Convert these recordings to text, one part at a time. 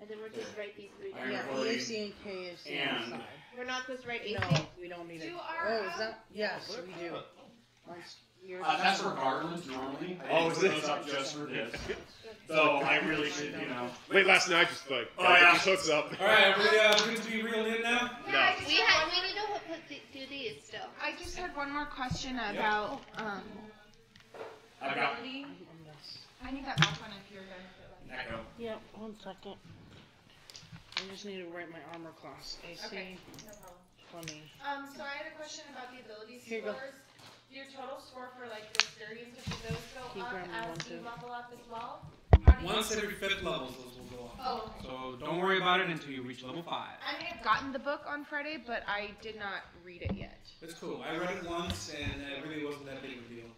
And then we're supposed to write these three down. Yeah, EAC and KAC on the side. We're not supposed to write AC? No, we don't need it. Oh, is that? Yes, we do. That's for Garland normally. Oh, is it? Up just for this. So I really should, you know. Late last night, just like, these hooks up. All right, are we good to be reeled in now? Yeah, we need to do these still. I just had one more question about ability. I need that back one if you're done. Echo. Yep, 1 second. I just need to write my armor class. AC. Okay, no problem. 20. So I had a question about the ability Here you go. scores. Your total score for like dexterity and stuff, do those go up as you level up as well? Once every 5th level, those will go up. Oh. So don't worry about it until you reach level 5. I may have gotten the book on Friday, but I did not read it yet. It's cool. I read it once, and it really wasn't that big of a deal.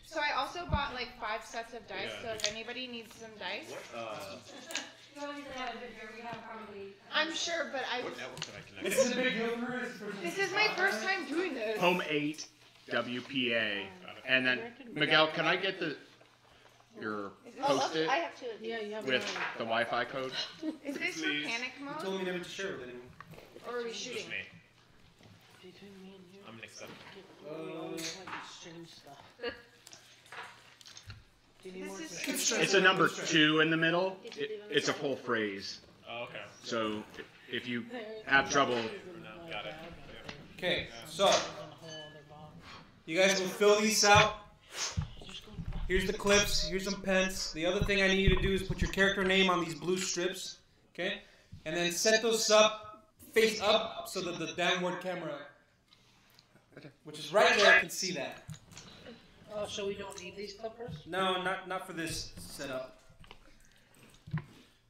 So I also bought like 5 sets of dice, so if anybody needs some dice. I'm sure, but What network can I connect? This is a big deal for us. This is my first time doing this. Home 8, WPA. And then, Miguel, can I get your post-it I have to. Yeah, you have with the Wi-Fi code? Is this for panic You mode? told me never to share with anyone. Or are we shooting? Between me and you. I'm an acceptor. We always like exchange stuff. Do you need more? It's a number 2 in the middle. It's a full phrase. Oh, okay. So if you have trouble, Got it. Okay, so you guys will fill these out. Here's the clips. Here's some pens. The other thing I need you to do is put your character name on these blue strips, okay? And then set those up, face up, so that the downward camera, which is right there, can see that. Oh, so we don't need these clippers? No, not for this setup.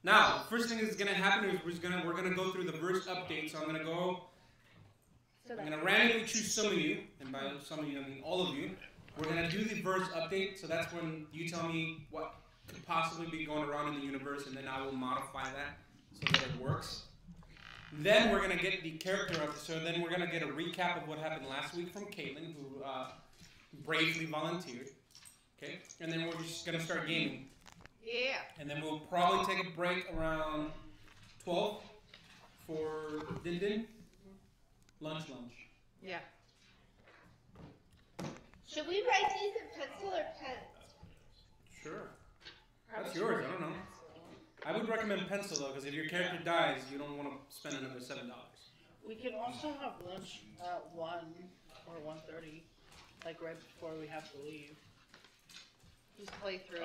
Now, the first thing that's gonna happen is we're gonna go through the verse update. So I'm gonna randomly choose some of you, and by some of you I mean all of you. We're gonna do the verse update. So that's when you tell me what could possibly be going around in the universe, and then I will modify that so that it works. Then we're gonna get the character up. So then we're gonna get a recap of what happened last week from Caitlin, who bravely volunteered. Okay, and then we're just gonna start gaming. Yeah. And then we'll probably take a break around 12 for Din Din. Lunch. Yeah. Should we write these in pencil or pen? Sure. That's yours, I don't know. I would recommend pencil though, because if your character dies, you don't want to spend another $7. We can also have lunch at 1 or 1:30, like right before we have to leave. Just play through.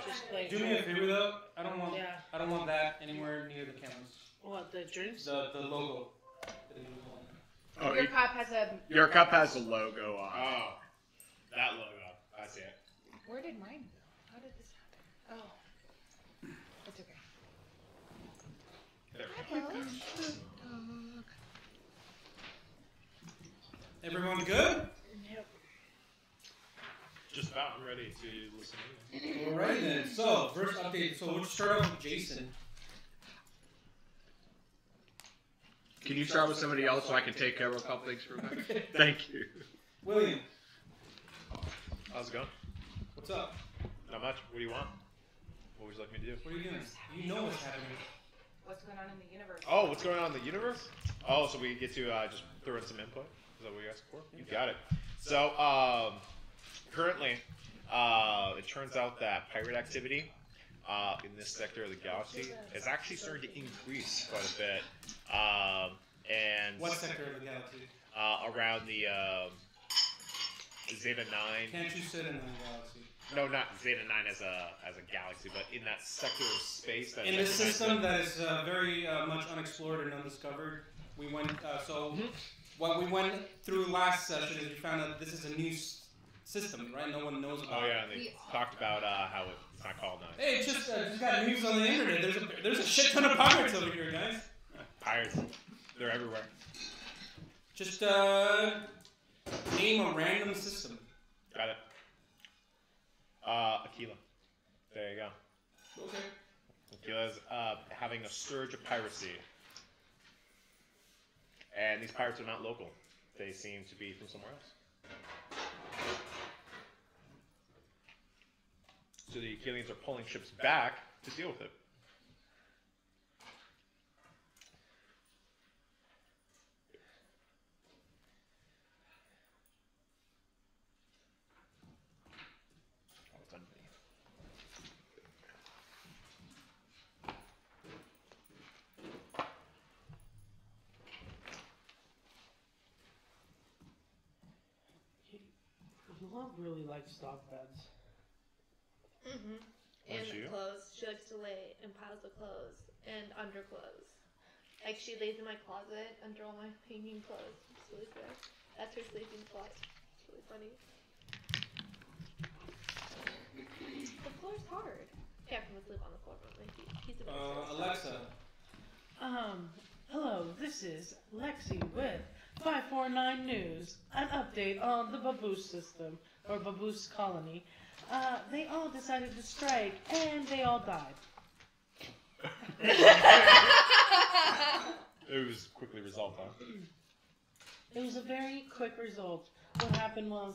Just play. Do me a favor though. I don't want that anywhere near the cameras. What, the drinks? The logo. oh, Your cup has a. your cup has a logo on. Oh, that logo. I see it. Where did mine go? How did this happen? Oh. It's okay. Everyone good? Yep. Just about ready to listen in. Alright then. So, first update. So we'll start off with Jason. Can you start with somebody else so I can take care of a couple things for a minute? Thank you. William, How's it going? what's up? Not much. What do you want? What would you like me to do? What are you doing? You know what's happening. What's going on in the universe? Oh, what's going on in the universe? Oh, so we get to just throw in some input? Is that what you asked for? You got it. So, currently, it turns out that pirate activity in this sector of the galaxy is actually starting to increase quite a bit. And What sector of the galaxy? around the Zeta 9. Can't you sit in the galaxy? No, not Zeta 9 as a galaxy, but in that sector of space. That In this system that is very much unexplored and undiscovered, we went. What we went through last session is we found out this is a new system, right? No one knows about. Oh yeah, and they talked about how it's not called that. It. Hey, just got news on the internet. There's a shit ton of pirates over here, guys. Pirates, they're everywhere. Just name a random system. Got it. Aquila. There you go. Okay. Aquila's having a surge of piracy. And these pirates are not local. They seem to be from somewhere else. So the Aquilians are pulling ships back to deal with it. Love really likes dog beds. Mm-hmm. Don't And you? clothes. She likes to lay in piles of clothes and underclothes. Like she lays in my closet under all my hanging clothes. It's really good. That's her sleeping spot. It's really funny. The floor's hard. Captain would sleep on the floor, but like he's a bit Alexa. Hello, this is Lexi with 549 News. An update on the Baboose system, or Baboose colony. They all decided to strike, and they all died. It was quickly resolved, huh? It was a very quick result. What happened was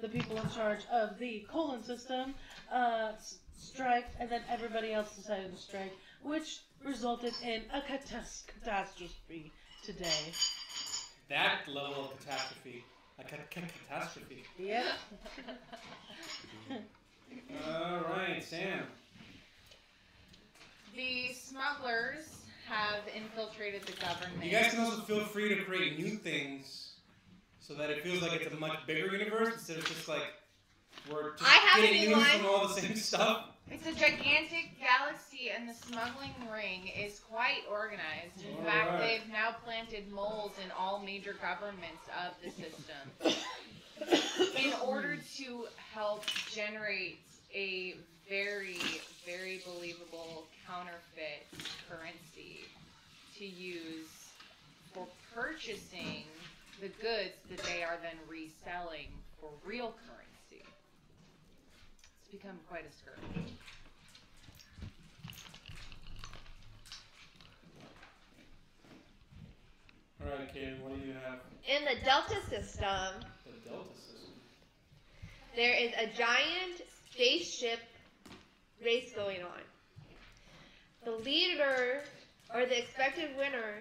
the people in charge of the colon system striked, and then everybody else decided to strike, which resulted in a catastrophe today. That level of catastrophe. A catastrophe. Yep. Alright, Sam. The smugglers have infiltrated the government. You guys can also feel free to create new things so that it feels like it's a much bigger universe instead of just like we're just I have a getting new news one. from all the same stuff. It's a gigantic galaxy, and the smuggling ring is quite organized. In All fact, right. they've now planted moles in all major governments of the system in order to help generate a very, very believable counterfeit currency to use for purchasing the goods that they are then reselling for real currency. It's become quite a scourge. Alright, Kaden, what do you have? In the Delta system, The Delta system. there is a giant spaceship race going on. The leader, or the expected winner,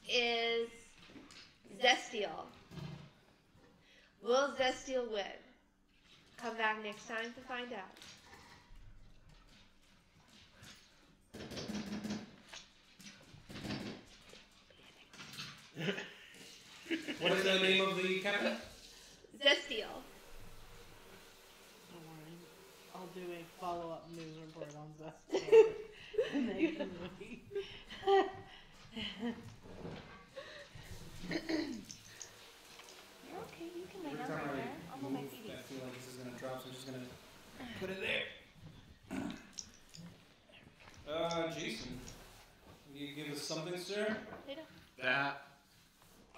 is Zestial. Will Zestial win? Come back next time to find out. What is the name of the captain? Zestial. Don't worry. I'll do a follow-up news report on Zest. And then you can really... You're okay, you can lay Every down time right there. I I'll move my move, feet. I feel like this is gonna drop, so I'm just gonna put it there. Jason, will you give us something, sir? That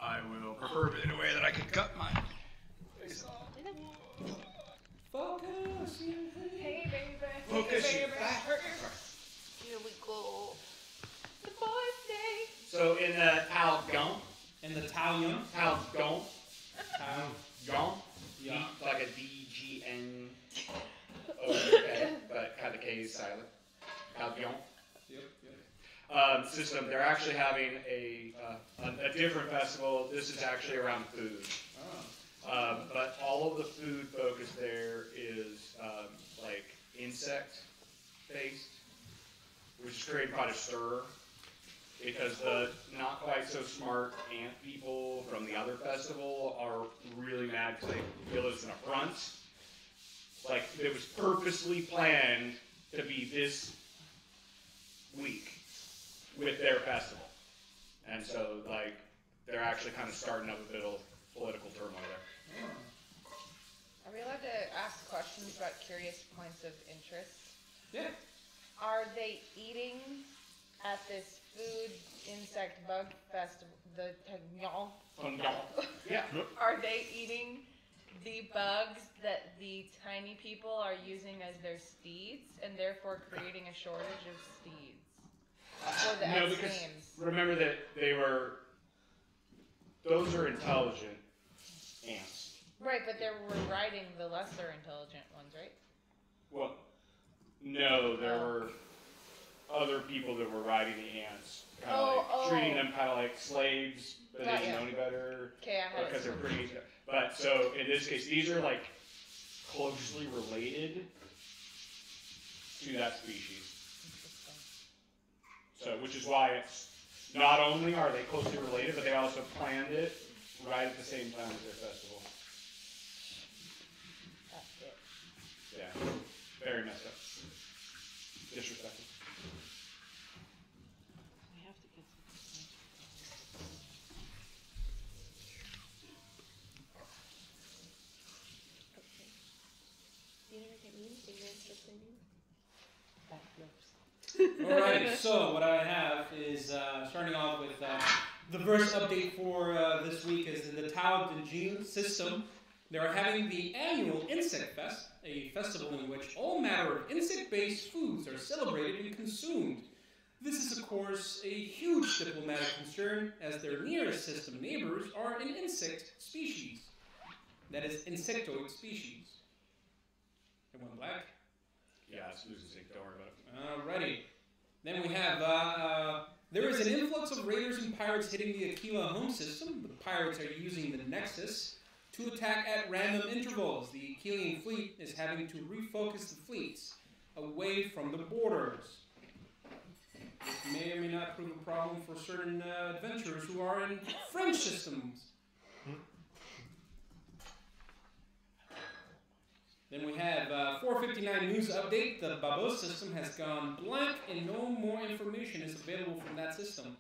I will prefer it in a way that I can cut my face off. Focus. Hey, baby. Focus, you Hey, baby. fat. Here we go. The boys say. So in the Talgon, And the Talion. Talgon, Yeah. like a DGN, okay, but kind of K is silent. Talgon. Yep. System. They're actually having a different festival. This is actually around food. Oh. But all of the food focus there is like insect based, which is creating quite a stir because the not quite so smart ant people from the other festival are really mad because they feel it's an affront. Like it was purposely planned to be this week with their festival, and so like they're actually kind of starting up a bit of political turmoil there. Are we allowed to ask questions about curious points of interest? Yeah. Are they eating at this food insect bug festival? The Yeah. Are they eating the bugs that the tiny people are using as their steeds, and therefore creating a shortage of steeds for the No, X because Games? remember that those are intelligent ants. Right, but they were riding the lesser intelligent ones, right? Well, no, there were other people that were riding the ants, kind of treating them kind of like slaves, but they didn't know any better Okay, I had because it. they're pretty. But so in this case, these are like closely related to that species. So, which is why it's not only are they closely related, but they also planned it right at the same time as their festival. Yeah. Very messed up. Disrespectful. We have to get some. You never get me anything then for cleaning. Alrighty, so what I have is starting off with the verse update for this week is in the Tao de Jing system. They are having the annual Insect Fest, a festival in which all manner of insect-based foods are celebrated and consumed. This is, of course, a huge diplomatic concern, as their nearest system neighbors are an insect species. That is, insectoid species. It went black. Yeah, it's losing sync. Don't worry about it. Alrighty. Then we have, there is an influx of raiders and pirates hitting the Aquila home system. The pirates are using the Nexus to attack at random intervals. The Aquilian fleet is having to refocus the fleets away from the borders. This may or may not prove a problem for certain adventurers who are in French systems. Then we have 459 news update. The Babos system has gone blank and no more information is available from that system.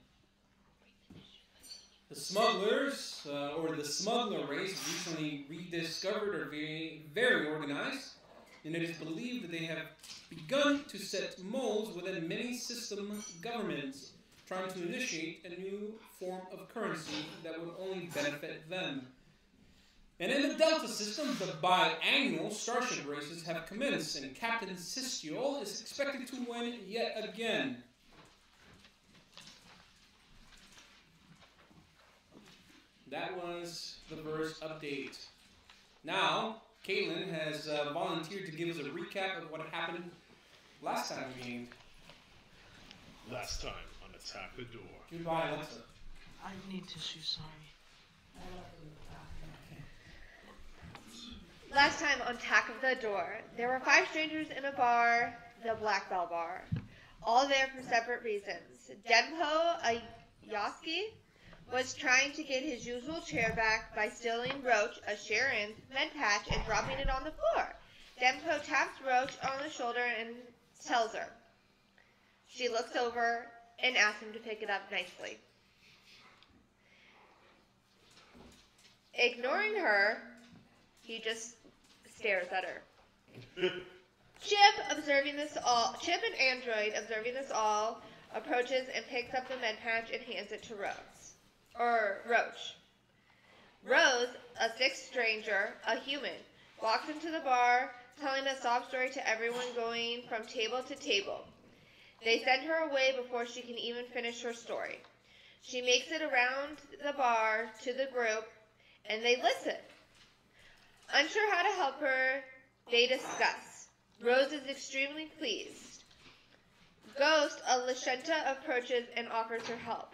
The smugglers, or the smuggler race, recently rediscovered are very organized, and it is believed that they have begun to set molds within many system governments, trying to initiate a new form of currency that would only benefit them. And in the Delta system, the biannual starship races have commenced, and Captain Sistiol is expected to win yet again. That was the verse update. Now, Caitlin has volunteered to give us a recap of what happened last time we gamed. Last time on Attack the Door. Goodbye, Alexa. I need tissue, sorry. Last time on Attack of the Door, there were 5 strangers in a bar, the Black Bell Bar, all there for separate reasons. Dempo Ayaski was trying to get his usual chair back by stealing Roach, a Sharon's, med patch and dropping it on the floor. Dempo taps Roach on the shoulder and tells her. She looks over and asks him to pick it up nicely. Ignoring her, he just stares at her. Chip and Android, observing this all, approaches and picks up the med patch and hands it to Roach. Rose, a 6th stranger, a human, walks into the bar, telling a sob story to everyone going from table to table. They send her away before she can even finish her story. She makes it around the bar to the group, and they listen. Unsure how to help her, they discuss. Rose is extremely pleased. Ghost, a Lashenta, approaches and offers her help.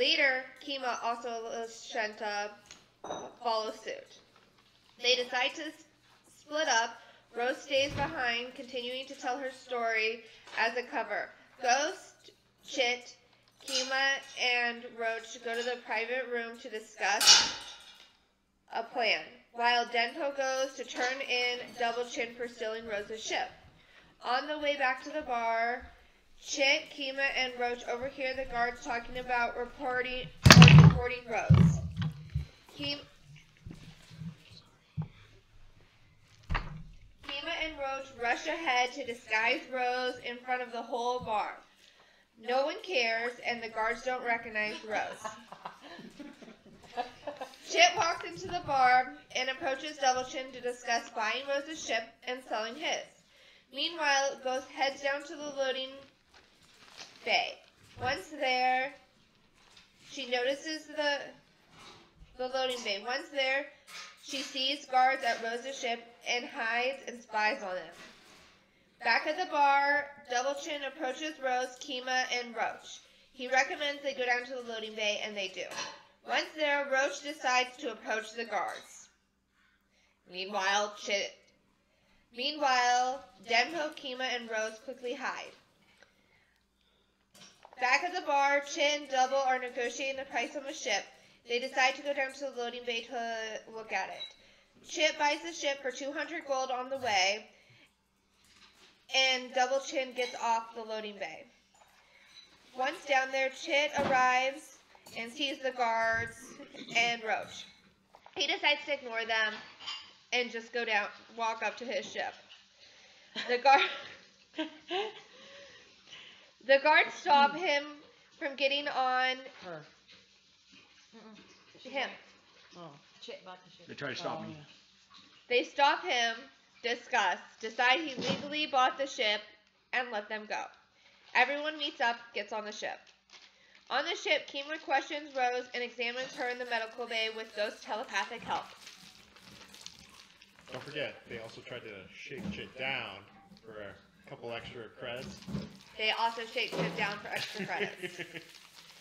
Later, Kima, also a Lashenta, follows suit. They decide to split up. Rose stays behind, continuing to tell her story as a cover. Ghost, Chit, Kima, and Roach go to the private room to discuss a plan, while Denpo goes to turn in Double Chin for stealing Rose's ship. On the way back to the bar, Chit, Kima, and Roach overhear the guards talking about reporting Rose. Kima and Roach rush ahead to disguise Rose in front of the whole bar. No one cares, and the guards don't recognize Rose. Chit walks into the bar and approaches Double Chin to discuss buying Rose's ship and selling his. Meanwhile, Ghost heads down to the loading bay. Once there, she notices the loading bay. Once there, she sees guards at Rose's ship and hides and spies on them. Back at the bar, Double Chin approaches Rose, Kima, and Roach. He recommends they go down to the loading bay, and they do. Once there, Roach decides to approach the guards. Meanwhile, Denpo, Kima, and Rose quickly hide. Back at the bar, Chin and Double are negotiating the price of a ship. They decide to go down to the loading bay to look at it. Chip buys the ship for 200 gold on the way, and Double Chin gets off the loading bay. Once down there, Chit arrives and sees the guards and Roach. He decides to ignore them and just walk up to his ship. The guards stop him from getting on Her. him. Oh. Chit bought the ship. They try to stop me. Yeah. They stop him, discuss, decide he legally bought the ship, and let them go. Everyone meets up, gets on the ship. On the ship, Keemler questions Rose and examines her in the medical bay with Ghost's telepathic help. Don't forget, they also tried to shake Chit down for a couple extra credits. They also shake Chit down for extra credits.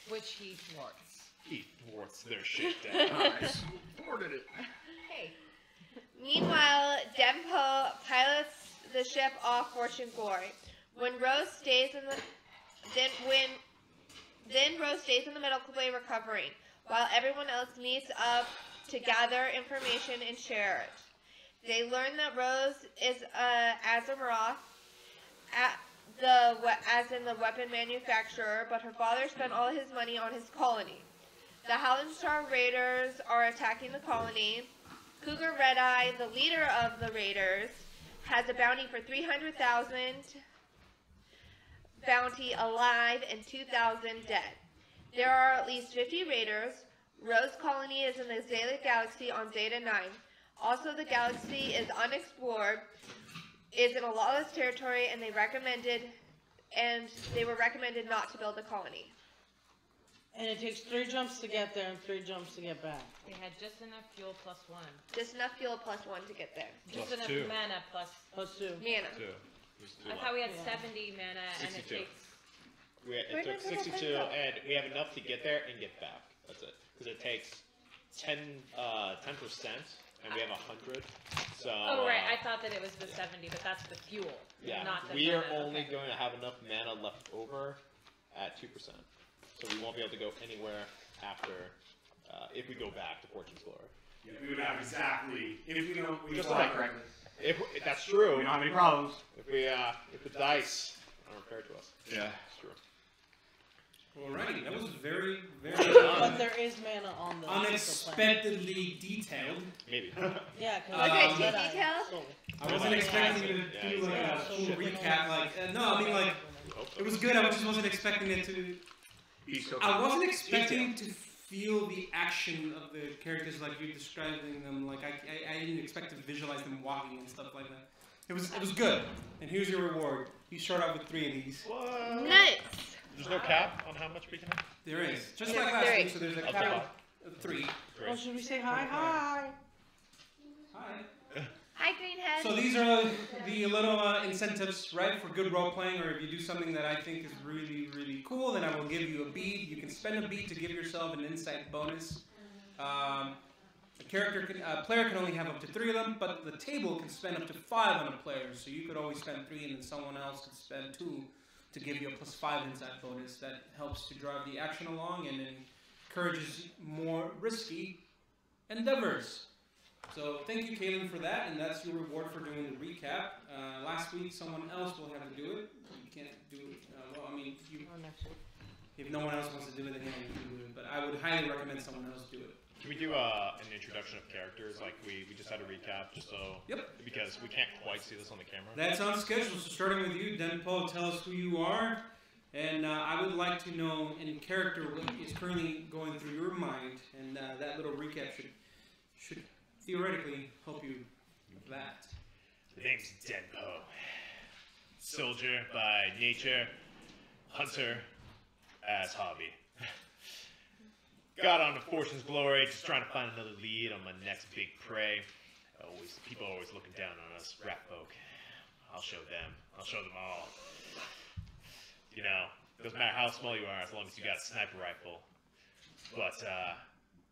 Which he thwarts. He thwarts their shakedown. Nice. Thwarted it. Hey. Meanwhile, Dempo pilots the ship off Fortune Glory. When Rose stays in the Rose stays in the medical bay recovering, while everyone else meets up to gather information and share it. They learn that Rose is Azimuroth, as in the weapon manufacturer, but her father spent all his money on his colony. The Howlenstar Raiders are attacking the colony. Cougar Redeye, the leader of the Raiders, has a bounty for 300,000 bounty alive and 2,000 dead. There are at least 50 Raiders. Rose Colony is in the Zeta Galaxy on Zeta 9. Also, the galaxy is unexplored, is in a lawless territory, and they were recommended not to build a colony. And it takes 3 jumps to get there and 3 jumps to get back. They had just enough fuel plus 1. Just enough fuel plus 1 to get there. Just Plus enough 2. mana plus. Plus 2. Mana. Two. There's two I left. thought we had Yeah. 70 mana, and it 62. takes. It took 62, and we have enough to get there and get back. That's it. Because it takes 10%, and we have 100. So. Oh right, I thought that it was the 70, but that's the fuel. Yeah, Not the we are mana. only Okay. going to have enough mana left over at 2%. So we won't be able to go anywhere after, if we go back to Fortune's Glory. Yeah, we would have exactly, if we don't, we Just fly like- correctly. If that's true, We don't have any problems. if the dice aren't fair to us. Yeah. It's true. Alrighty, that was very, very But there is mana on the unexpectedly detailed. Maybe. Yeah, Okay, because too detailed? I wasn't expecting you to Yeah, do like yeah, a full shit. recap. Like, no, I mean like it was good. I just wasn't expecting it to. He's so I wasn't expecting to feel the action of the characters like you're describing them. Like I didn't expect to visualize them walking and stuff like that. It was good. And here's your reward. You start out with 3 of these. What? Nice. There's no cap on how much we can have? There is. Just There's like last 3. week, so there's a Okay. cap of 3. Oh, should we say hi? Hi. Hi. Hi, Greenhead. So these are the little incentives, right, for good role playing, or if you do something that I think is really, really cool, then I will give you a bead. You can spend a bead to give yourself an insight bonus. A player can only have up to 3 of them, but the table can spend up to 5 on a player. So you could always spend 3, and then someone else could spend 2 to give you a +5 insight bonus. That helps to drive the action along and encourages more risky endeavors. So thank you, Kaylin, for that, and that's your reward for doing the recap. Last week, someone else will have to do it. You can't do it. Well, I mean, if no one else wants to do it, then yeah, you can do it. But I would highly recommend someone else do it. Can we do an introduction of characters? Like we just had a recap, just so. Yep. Because we can't quite see this on the camera. That's on schedule. So starting with you, Denpo, tell us who you are, and I would like to know in character what is currently going through your mind, and that little recap should theoretically help you with that. The name's Denpo. Soldier by nature, hunter as hobby. Got onto Fortune's Glory, just trying to find another lead on my next big prey. People are always looking down on us rat folk. I'll show them. I'll show them all. You know, doesn't matter how small you are as long as you got a sniper rifle. But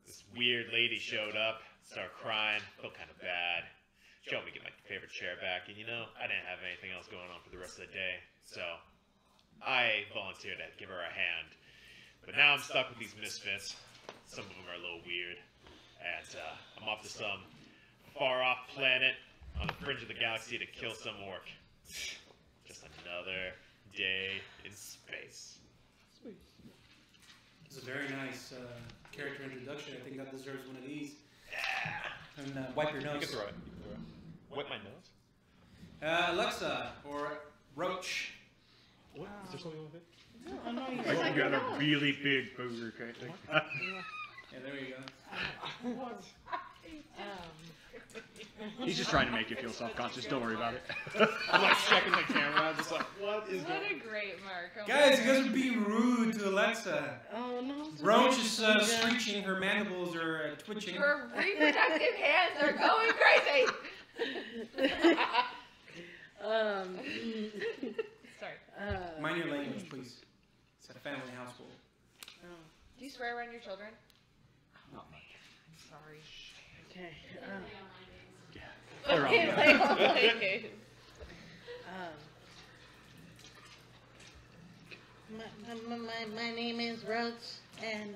this weird lady showed up, started crying, felt kind of bad. She helped me get my favorite chair back, and you know, I didn't have anything else going on for the rest of the day, so I volunteered to give her a hand. But now I'm stuck with these misfits. Some of them are a little weird, and I'm off to some far-off planet on the fringe of the galaxy to kill some orc. another day in space. It's a very nice character introduction. I think that deserves one of these. Yeah. And wipe your You nose. can throw it. Wipe my nose? Alexa or Roach. What? Is there something with it? I know you You got a really big booger, can't you? Yeah, there you go. He's just trying to make you feel self-conscious. Don't worry about it. I'm like checking the camera. I'm just like, what is What going a great mark. Oh Guys, my you guys are being rude to Alexa. Oh no. Roach is screeching, her mandibles are twitching. Her reproductive hands are going crazy. Sorry. Mind your language, please. It's a family household. Do you swear around your children? Not me. I'm sorry. Okay. They're all Okay. My name is Roach, and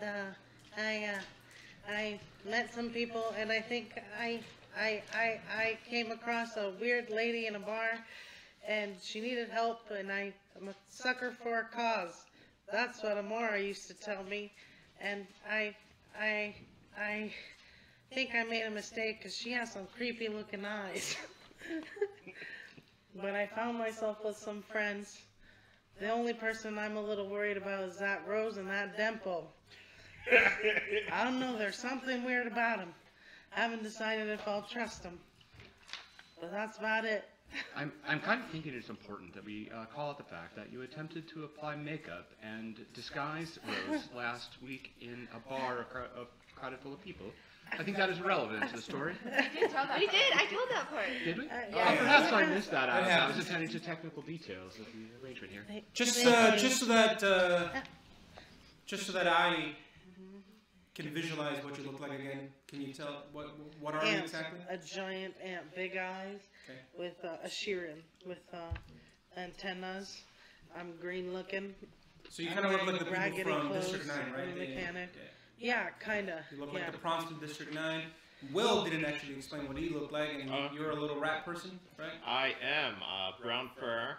I met some people, and I think I came across a weird lady in a bar, and she needed help, and I'm a sucker for a cause. That's what Amora used to tell me, and I think I made a mistake because she has some creepy looking eyes. But I found myself with some friends. The only person I'm a little worried about is that Rose and that Dimple. I don't know, there's something weird about them. I haven't decided if I'll trust them. But that's about it. I'm kind of thinking it's important that we call out the fact that you attempted to apply makeup and disguise Rose last week in a bar crowded full of people. I think that is relevant to the story. We did tell that. We did. I told that part. Did we? Yeah. Perhaps I missed that. I was happens. attending to technical details of the arrangement here. Just so that I can visualize what you look like again. Can you tell what are you Ant, exactly? a giant ant, big eyes, Okay. with a Sheeran, with antennas. I'm green looking. So you kind of look like the people Raggedy from clothes, District 9, right? I'm a Yeah, yeah, mechanic. yeah. Yeah, kinda. You look yeah. like the prompts from District 9. Will didn't actually explain what he looked like, and you're a little rat person, right? I am brown fur.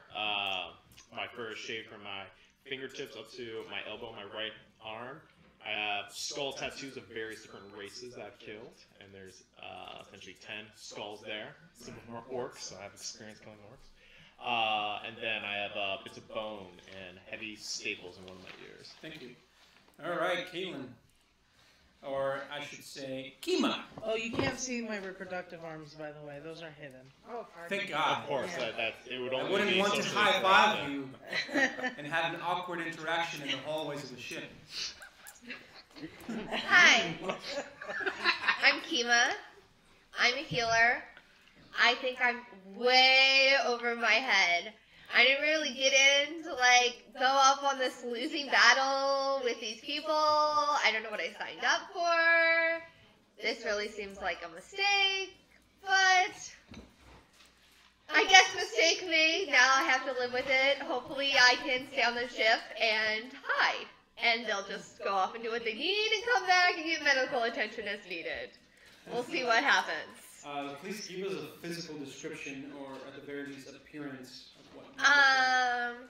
My fur is shaved from my fingertips up to my elbow, my right arm. I have skull tattoos of various different races that I've killed, and there's essentially 10 skulls there. Some of them are orcs, so I have experience killing orcs. And then I have bits of bone and heavy staples in one of my ears. Thank you. All right, Kaylin. Or I should say, Kima. Oh, you can't see my reproductive arms, by the way. Those are hidden. Oh, pardon. Thank God. Of course, Yeah. that it would only I wouldn't be want to socially high five acceptable. you and have an awkward interaction in the hallways of the ship. Hi. I'm Kima. I'm a healer. I think I'm way over my head. I didn't really get in to go off on this losing battle with these people. I don't know what I signed up for. This really seems like a mistake, but I guess mistake made. Now I have to live with it. Hopefully I can stay on the ship and hide. And they'll just go off and do what they need and come back and get medical attention as needed. We'll see what happens. Please give us a physical description, or at the very least, appearance of what you look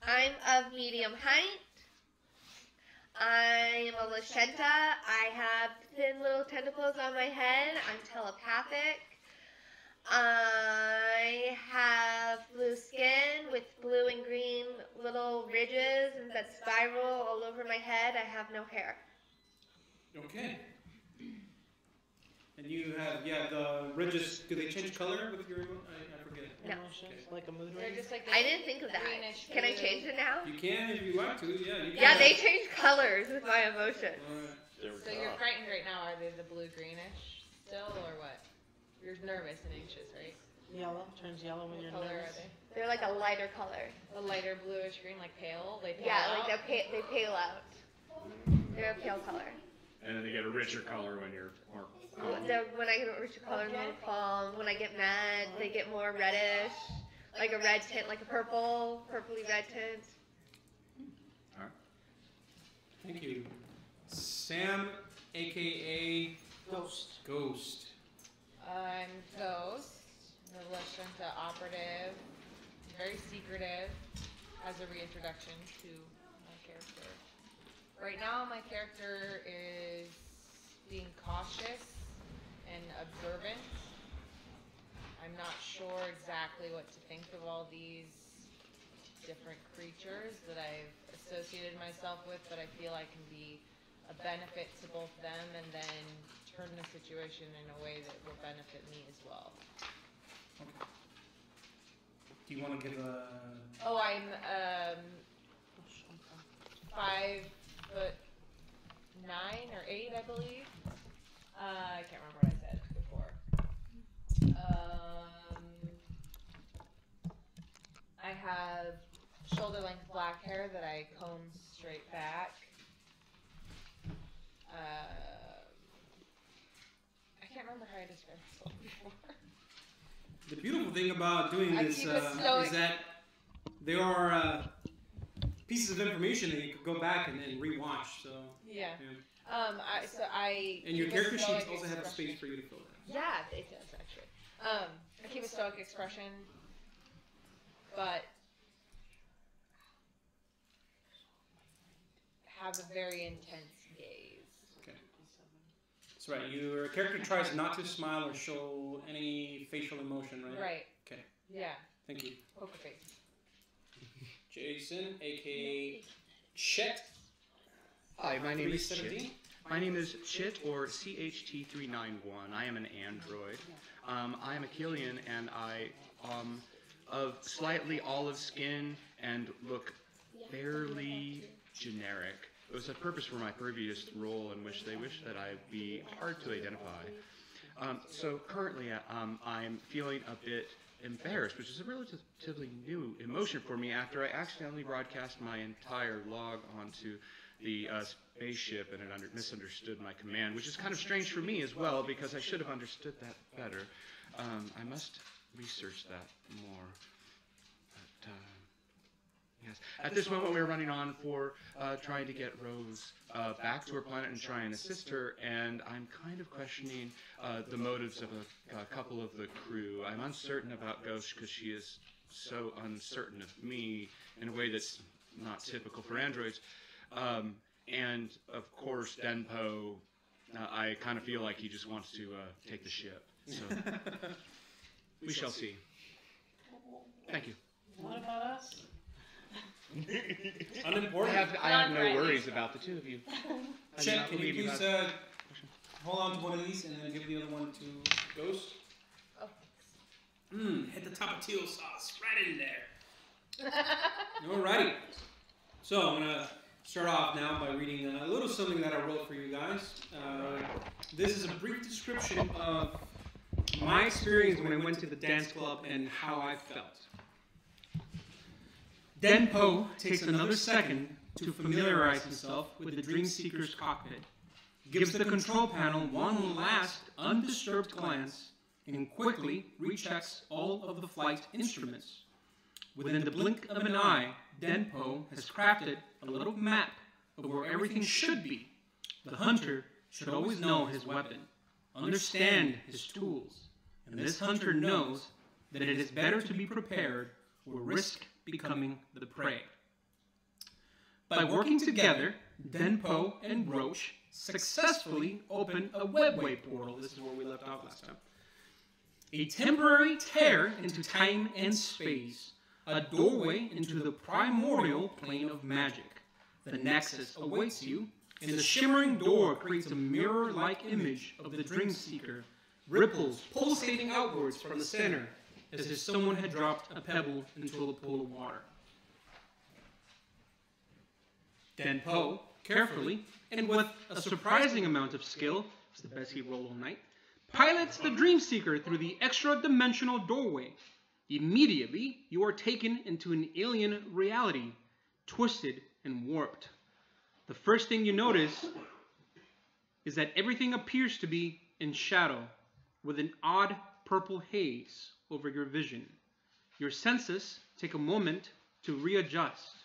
like. I'm of medium height. I'm a Lashenta. I have thin little tentacles on my head. I'm telepathic. I have blue skin with blue and green little ridges that spiral all over my head. I have no hair. Okay. And you have, the ridges, do they change color with your, I forget. No. Emotions, like a mood They're ring. just like I didn't think of that. greenish Can I blue. change it now? You can if you want to, yeah. You Yeah, can. they change colors with my emotions. There we So go. you're frightened right now. Are they the blue greenish still, or what? You're nervous and anxious, right? Yellow turns yellow when What you're color are nervous. they? They're like a lighter color. A lighter bluish green, like pale. They pale Yeah, out? like they pale out. They're a pale color. And then they get a richer color when you're more calm. When I get a richer color, more calm. When I get mad, they get more reddish, like a red tint, like a purpley red tint. Thank you. Sam, aka Ghost. Ghost. I'm Ghost, the Lashenta operative, very secretive as a reintroduction to my character. Right now, my character is being cautious and observant. I'm not sure exactly what to think of all these different creatures that I've associated myself with, but I feel I can be a benefit to both them and then turn the situation in a way that will benefit me as well. Okay. Do you want to give a... Oh, I'm 5'9" or 8", I believe. I can't remember what I said before. I have shoulder-length black hair that I comb straight back. I can't remember how I described myself before. The beautiful thing about doing this is that there are pieces of information that you could go back and rewatch. So yeah. And your character sheets also have a space for you to fill in. Yeah, it does actually. I keep a stoic expression, but have a very intense gaze. Okay. That's right. Your character tries not to smile or show any facial emotion, right? Right. Okay. Yeah. Thank you. Poker face. Jason, aka Chet. Hi, my name is 317. Chit. My name is Chit, or CHT391. I am an android. I am a Killian, and I am of slightly olive skin and look fairly generic. It was a purpose for my previous role in which they wish that I be hard to identify. So currently, I'm feeling a bit embarrassed, which is a relatively new emotion for me after I accidentally broadcast my entire log onto the spaceship and it misunderstood my command, which is kind of strange for me as well because I should have understood that better. I must research that more. But, yes. At this moment, we're running on for trying to get Rose back to her planet and try and assist her, and I'm kind of questioning the motives of a couple of the crew. I'm uncertain about Ghost because she is so uncertain of me in a way that's not typical for androids. And, of course, Denpo, I kind of feel like he just wants to take the ship. So, we shall see. Thank you. What about us? Unimportant. I have no worries about the two of you. Chet, can you please hold on to one of these and then give the other one to Ghost? Oh. Hit the top of teal sauce right in there. Alrighty. So I'm gonna start off now by reading a little something that I wrote for you guys. This is a brief description of my experience when I went to the dance club and how I felt. Denpo takes another second to familiarize himself with the Dreamseeker's cockpit, gives the control panel one last undisturbed glance, and quickly rechecks all of the flight instruments. Within the blink of an eye, Denpo has crafted a little map of where everything should be. The hunter should always know his weapon, understand his tools, and this hunter knows that it is better to be prepared or risk becoming the prey. By working together, Denpo and Roach successfully open a webway portal. This is where we left off last time. A temporary tear into time and space, a doorway into the primordial plane of magic. The Nexus awaits you, and the shimmering door creates a mirror-like image of the Dreamseeker, ripples pulsating outwards from the center, as if someone had dropped a pebble into a pool of water. Denpo, carefully, and with a surprising amount of skill, it's the best he rolled all night, pilots the Dreamseeker through the extra-dimensional doorway. Immediately, you are taken into an alien reality, twisted and warped. The first thing you notice is that everything appears to be in shadow, with an odd purple haze over your vision. Your senses take a moment to readjust.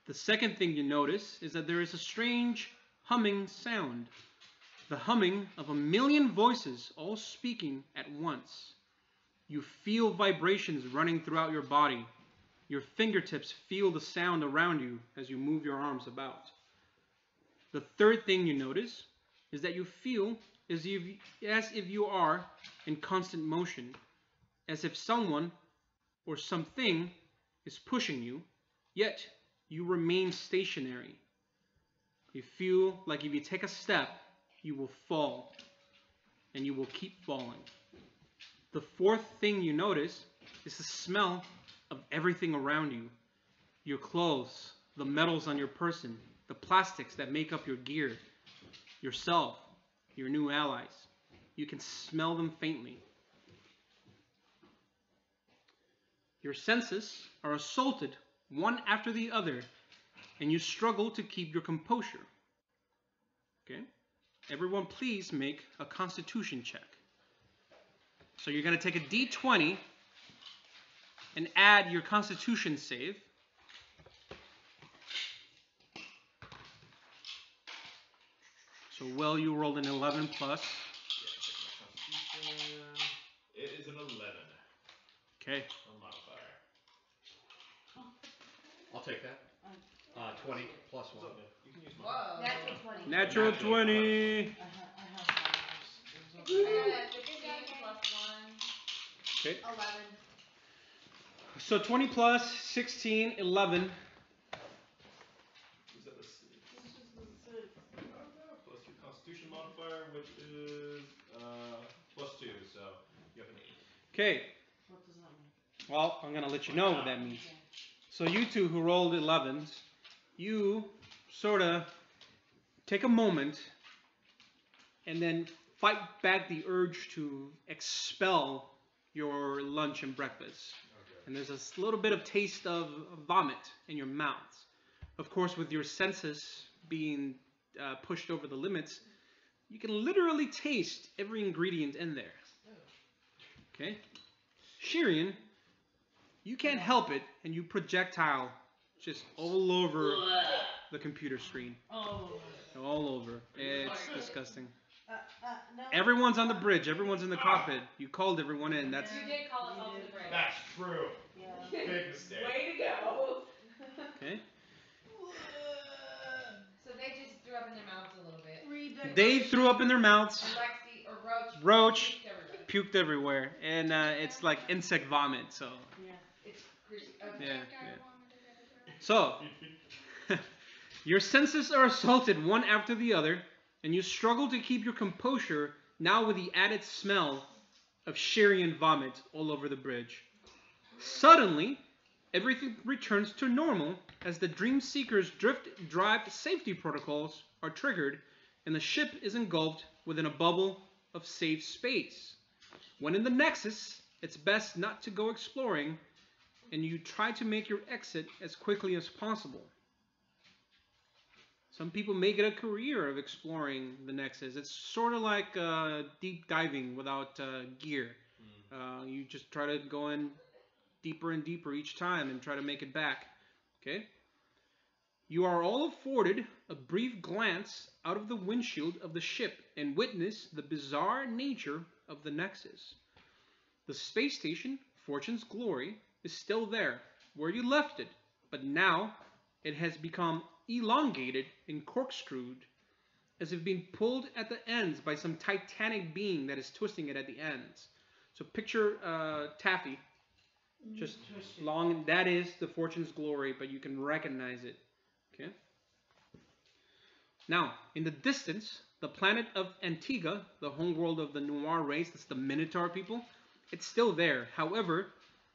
The second thing you notice is that there is a strange humming sound, the humming of a million voices all speaking at once. You feel vibrations running throughout your body. Your fingertips feel the sound around you as you move your arms about. The third thing you notice is that you feel as if you are in constant motion, as if someone or something is pushing you, yet you remain stationary. You feel like if you take a step, you will fall, and you will keep falling. The fourth thing you notice is the smell of everything around you. Your clothes, the metals on your person, the plastics that make up your gear, yourself, your new allies. You can smell them faintly. Your senses are assaulted one after the other, and you struggle to keep your composure. Okay? Everyone please make a constitution check. So you're going to take a d20 and add your constitution save. So, well, you rolled an 11 plus. It is an 11. Okay. A modifier. I'll take that. 20 plus 1. You can use mine. Whoa. Natural 20. Natural 20. I have I got a 16 plus 1. Okay. 11. So 20 plus 16, 11. Is that a 6? Plus your constitution modifier, which is plus 2, so you have an 8. Okay. What does that mean? Well, I'm going to let you know what that means. So you two who rolled 11s, you sort of take a moment and then fight back the urge to expel your lunch and breakfast. Okay. And there's a little bit of taste of vomit in your mouth. Of course, with your senses being pushed over the limits, you can literally taste every ingredient in there. Okay? Shirian, you can't help it, and you projectile just all over the computer screen. Oh. All over. It's disgusting. No. Everyone's on the bridge. Everyone's in the cockpit. You called everyone in. That's You did call us all to the bridge. That's true. Yeah. Big mistake. Way to go. okay. So they just threw up in their mouths a little bit. They threw up in their mouths. And Lexi or Roach puked everybody. puked everywhere, and it's like insect vomit. So Yeah. It's greasy. Okay. yeah. So your senses are assaulted one after the other, and you struggle to keep your composure now with the added smell of Shirian vomit all over the bridge. Suddenly, everything returns to normal as the Dream Seeker's drive safety protocols are triggered, and the ship is engulfed within a bubble of safe space. When in the Nexus, it's best not to go exploring, and you try to make your exit as quickly as possible. Some people make it a career of exploring the Nexus. It's sort of like deep diving without gear. You just try to go in deeper and deeper each time and try to make it back. Okay? You are all afforded a brief glance out of the windshield of the ship and witness the bizarre nature of the Nexus. The space station, Fortune's Glory, is still there, where you left it, but now it has become elongated and corkscrewed, as if being pulled at the ends by some titanic being that is twisting it at the ends. So picture taffy, just long. That is the Fortune's Glory, but you can recognize it. Okay. Now, in the distance, the planet of Antigua, the homeworld of the Noir race, that's the Minotaur people, it's still there. However,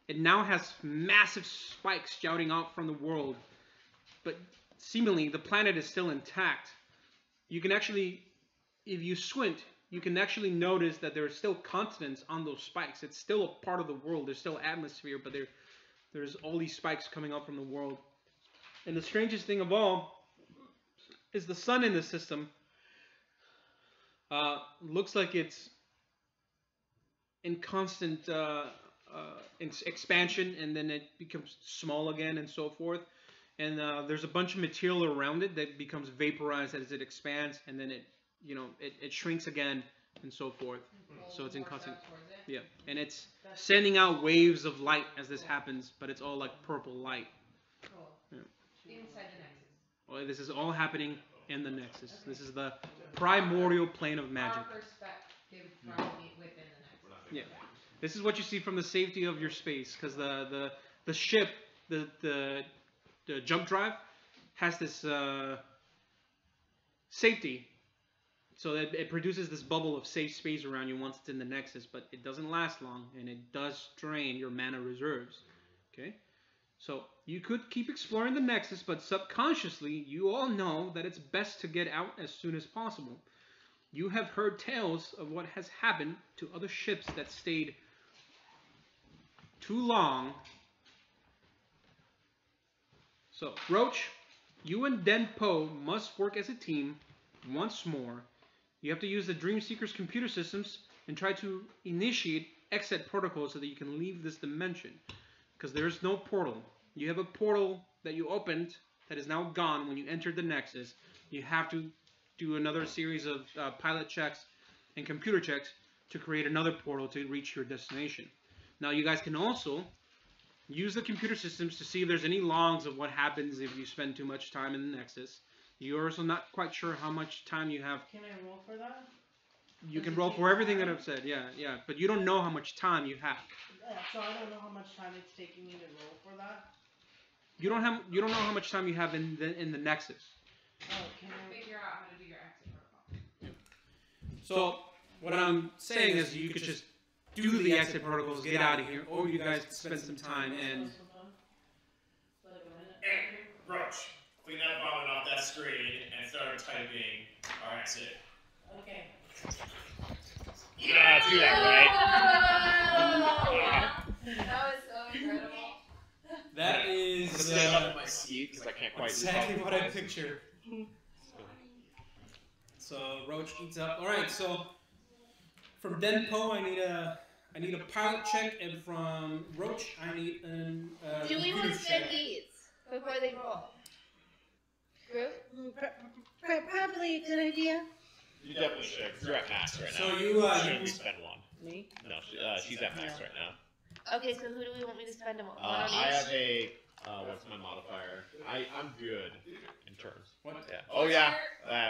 it now has massive spikes shouting out from the world, but seemingly the planet is still intact. You can actually, if you squint, you can actually notice that there are still continents on those spikes. It's still a part of the world. There's still atmosphere, but there's all these spikes coming up from the world. And the strangest thing of all is the sun in the system looks like it's in constant expansion, and then it becomes small again and so forth. And there's a bunch of material around it that becomes vaporized as it expands, and then it shrinks again and so forth. So it's in constant. Towards it. Yeah, and it's sending out waves of light as this happens, but it's all like purple light. Cool. Yeah. Inside the Nexus. Well, this is all happening in the Nexus. This is the primordial plane of magic. Our perspective from within the Nexus. Yeah. This is what you see from the safety of your space, because the ship, the jump drive, has this safety, so that it produces this bubble of safe space around you once it's in the Nexus, but it doesn't last long, and it does drain your mana reserves. Okay, so you could keep exploring the Nexus, but subconsciously you all know that it's best to get out as soon as possible. You have heard tales of what has happened to other ships that stayed too long. So, Roach, you and Denpo must work as a team once more. You have to use the Dreamseeker's computer systems and try to initiate exit protocols so that you can leave this dimension. Because there is no portal. You have a portal that you opened that is now gone when you entered the Nexus. You have to do another series of pilot checks and computer checks to create another portal to reach your destination. Now you guys can also use the computer systems to see if there's any logs of what happens if you spend too much time in the Nexus. You're also not quite sure how much time you have. Can I roll for that? You can roll for everything that I've said, yeah. But you don't know how much time you have. Yeah, so I don't know how much time it's taking me to roll for that. You don't know how much time you have in the Nexus. Oh, can I Figure out how to do your exit protocol. So what I'm saying is you could just do the exit protocols, get out of here, or you guys could spend some time and. Hey, Roach, clean that vomit off that screen and start typing our exit. Okay. Yeah, do that, right? That was so incredible. That is Stand up in my seat because I can't quite exactly recall what I the pictured. So Roach eats up. All right. So from Denpo, I need a pilot check, and from Roach, I need an Do we want computer to spend check. these before they roll? Group? Probably a good idea. You definitely should, because you're at max right So now. you Shouldn't we spend one? Me? No, she's at max right now. Okay, so who do we want me to spend them on? One on I each? have a, what's my modifier? I'm good in turns. What? Yeah. Oh yeah,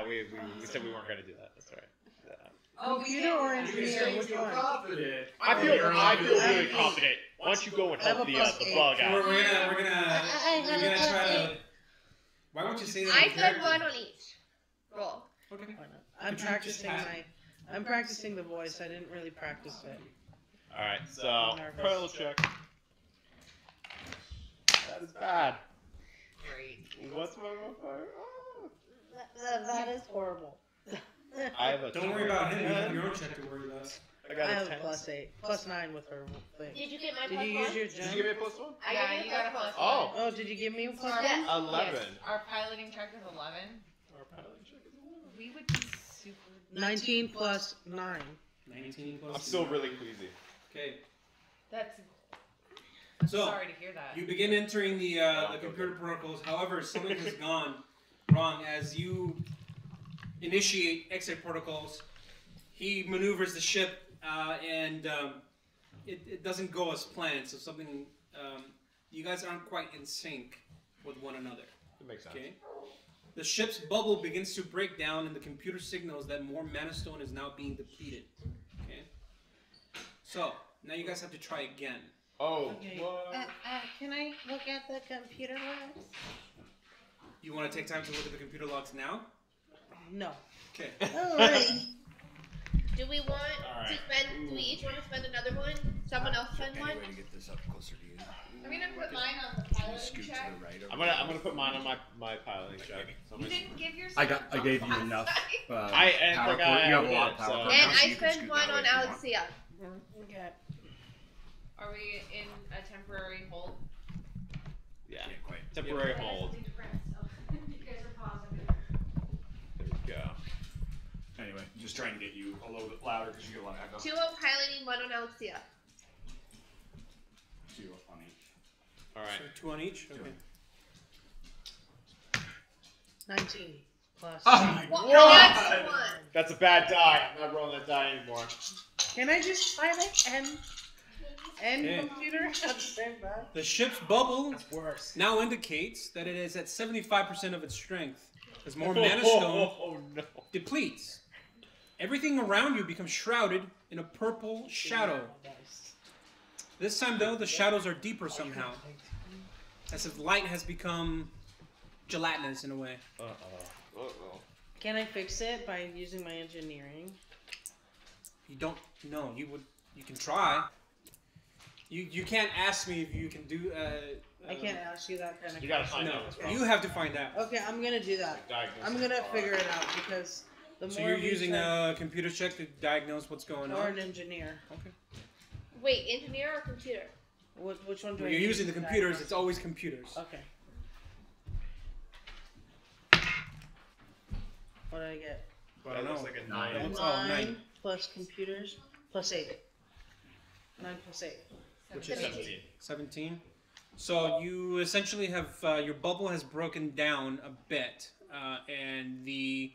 we said we weren't going to do that, that's right. Computer or engineer? Which one? confident. I feel really confident. Why don't you go and help the bug We're out? gonna try to. Why would you say that? I in spend character? one on each. Roll. Okay. Why not? I'm Could you practicing just I'm practicing the voice. I didn't really practice it. Alright, so, pilot check. That is bad. Great. What's my modifier? That is horrible. I have a Don't worry about him. You have your own check to worry about. I I got a have 10. +8, +9 with her thing. Did you get my Did plus you one? use your Did you gem? give me a plus 1? I Yeah, gave you you got a a plus plus one. Oh. Oh, did you give me a +1? Yes. 11. Yes, our piloting check is 11. Our pilot check is 11. We would be super. 19 plus 9. 19 plus. I'm still really queasy. Okay. That's. So Sorry to hear that. you begin entering the computer protocols. However, something has gone wrong as you initiate exit protocols. He maneuvers the ship, and it doesn't go as planned. So something, you guys aren't quite in sync with one another. It makes sense. Okay. The ship's bubble begins to break down, and the computer signals that more mana stone is now being depleted. Okay. So now you guys have to try again. Oh, Okay. what? Can I look at the computer logs? You want to take time to look at the computer logs now? No. Okay. Alright. Do we want Alright. to spend? Do we each want to spend another one? Someone else spend one? to get this up closer to you. I'm gonna put mine on the piloting Scoot to check. the right. I'm gonna put mine on my piloting check. So I'm You gonna- didn't give yourself. I gave you enough. I power think I you have a did, lot of power. so- cord And now, so I you can spend scoot one that way on if you want. Alexia. Okay. Are we in a temporary hold? Yeah. Yeah, quite. Temporary hold. There we go. Anyway, just trying to get you a little bit louder because you get a lot of echo. 2 on piloting, 1 on Alexia. 2 on each. Alright. So 2 on each. Okay. 19 plus. Oh my Well, What? that's 1. That's a bad die. I'm not rolling that die anymore. Can I just pilot and Okay. computer at the same time? The ship's bubble That's worse. now indicates that it is at 75% of its strength. As more mana stone Oh no. depletes, everything around you becomes shrouded in a purple shadow. This time, though, the shadows are deeper somehow, as if light has become gelatinous in a way. Can I fix it by using my engineering? You don't know. You can try. You can't ask me if you can do. I can't ask you that kind of You gotta find No, out what's wrong. you have to find out. Okay, I'm gonna do that. Diagnosis I'm gonna is figure it out because the So more you're we using try- a computer check to diagnose what's going or on. an engineer. Okay. Wait, engineer or computer? Which one do When I you're use using the to computers, diagnose? it's always computers. Okay. What did I get? I don't That looks know. like a 9. That looks- oh, 9 9. plus computers plus 8. 9 plus 8. Which is 17. 17. So you essentially have your bubble has broken down a bit, and the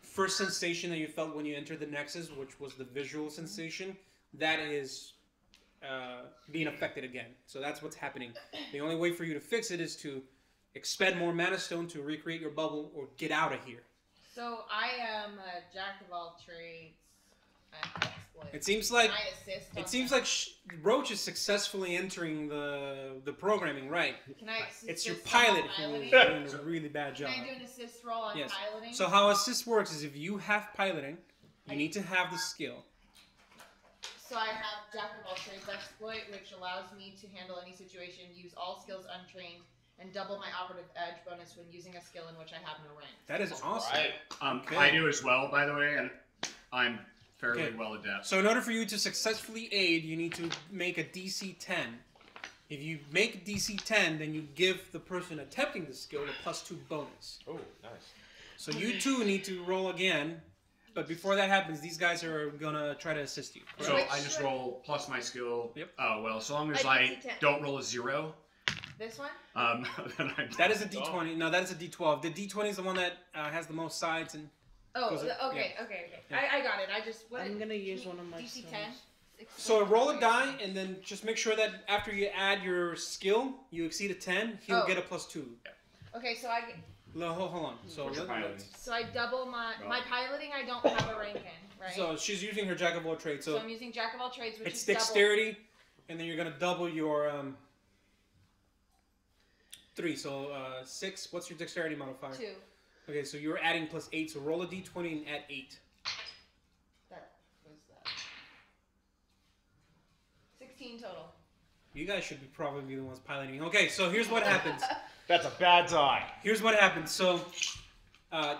first sensation that you felt when you entered the Nexus, which was the visual sensation, that is being affected again. So that's what's happening. The only way for you to fix it is to expend more mana stone to recreate your bubble or get out of here. So I am a jack of all trades. Exploit. It seems like Can I assist on it seems that? like Roach is successfully entering the programming right. Can I assist It's your on pilot who piloting? is doing a really bad Can job. I do an assist roll on Yes. piloting? So how assist works is if you have piloting, you need to have the skill. So I have jack of all trades exploit, which allows me to handle any situation, use all skills untrained, and double my operative edge bonus when using a skill in which I have no rank. That is awesome. Right. Okay. I do as well, by the way, and I'm fairly Okay. well adept. So in order for you to successfully aid, you need to make a DC 10. If you make DC 10, then you give the person attempting the skill a +2 bonus. Oh, nice. So you two need to roll again, but before that happens, these guys are gonna try to assist you. So Which I just roll plus my skill. Yep. Oh well, so long as I I DC 10. don't roll a 0, This one? then I'm. That is a D20. No, that is a D12. The D20 is the one that has the most sides and. Oh, Goes it- okay. Yeah. I got it. I just. What, I'm gonna use one of my DC stones. 10? So roll a die and then just make sure that after you add your skill, you exceed a 10. He'll Oh. get a +2. Okay, so I get. No, hold on. So What's your piloting? So I double my piloting. I don't have a rank in, right? So she's using her jack of all trades. So So I'm using jack of all trades, which it's is double. dexterity, and then you're gonna double your 3. So 6. What's your dexterity modifier? 2. Okay, so you're adding +8. So roll a d20 and add 8. That was that. 16 total. You guys should be probably the ones piloting. Okay, so here's what happens. That's a bad die. Here's what happens. So,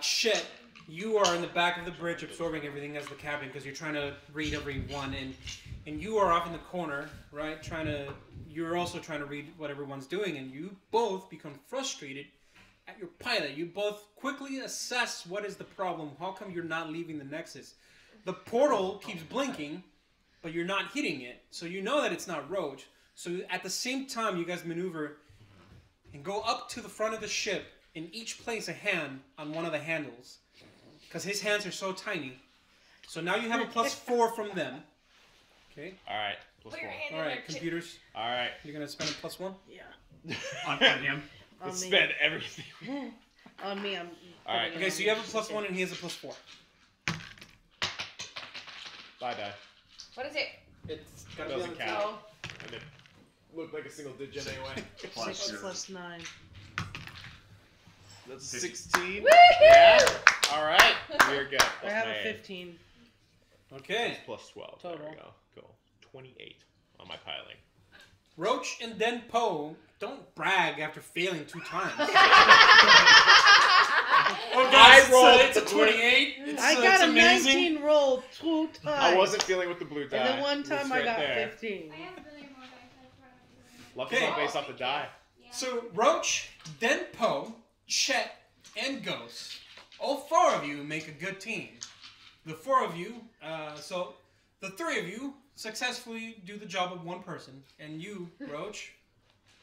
Chet, you are in the back of the bridge absorbing everything as the captain because you're trying to read every one, and you are off in the corner, right? You're also trying to read what everyone's doing, and you both become frustrated at your pilot. You both quickly assess what is the problem. How come you're not leaving the Nexus? The portal keeps blinking, but you're not hitting it, so you know that it's not Roach. So at the same time, you guys maneuver and go up to the front of the ship and each place a hand on one of the handles. Because his hands are so tiny. So now you have a +4 from them. Okay? Alright. Put your +1. hand in Alright, there. computers. Alright. You're going to spend a +1? Yeah. on him. On Let's me. spend everything. On me, I'm. Alright. putting it Okay, on so me. you have a +1 and he has a +4. Bye, die. What is it? It's gotta be on the count. Oh. And it looked like a single digit anyway. Plus 6 your- plus 9. That's 50. 16. Woohoo! Yeah. Alright. We're good. I have a Okay. 15. Okay. Plus 12. Total. There we go. Cool. 28 on my piling. Roach and then Poe, don't brag after failing 2 times. Oh, I rolled it's a the blue. 28. I got it's a amazing. 19 roll 2 times. I wasn't feeling with the blue die. And then one It's time I right got there. 15. Lucky Okay. it's not based off the die. So Roach, then Poe, Chet, and Ghost, all 4 of you make a good team. The 4 of you, so the 3 of you successfully do the job of one person, and you, Roach,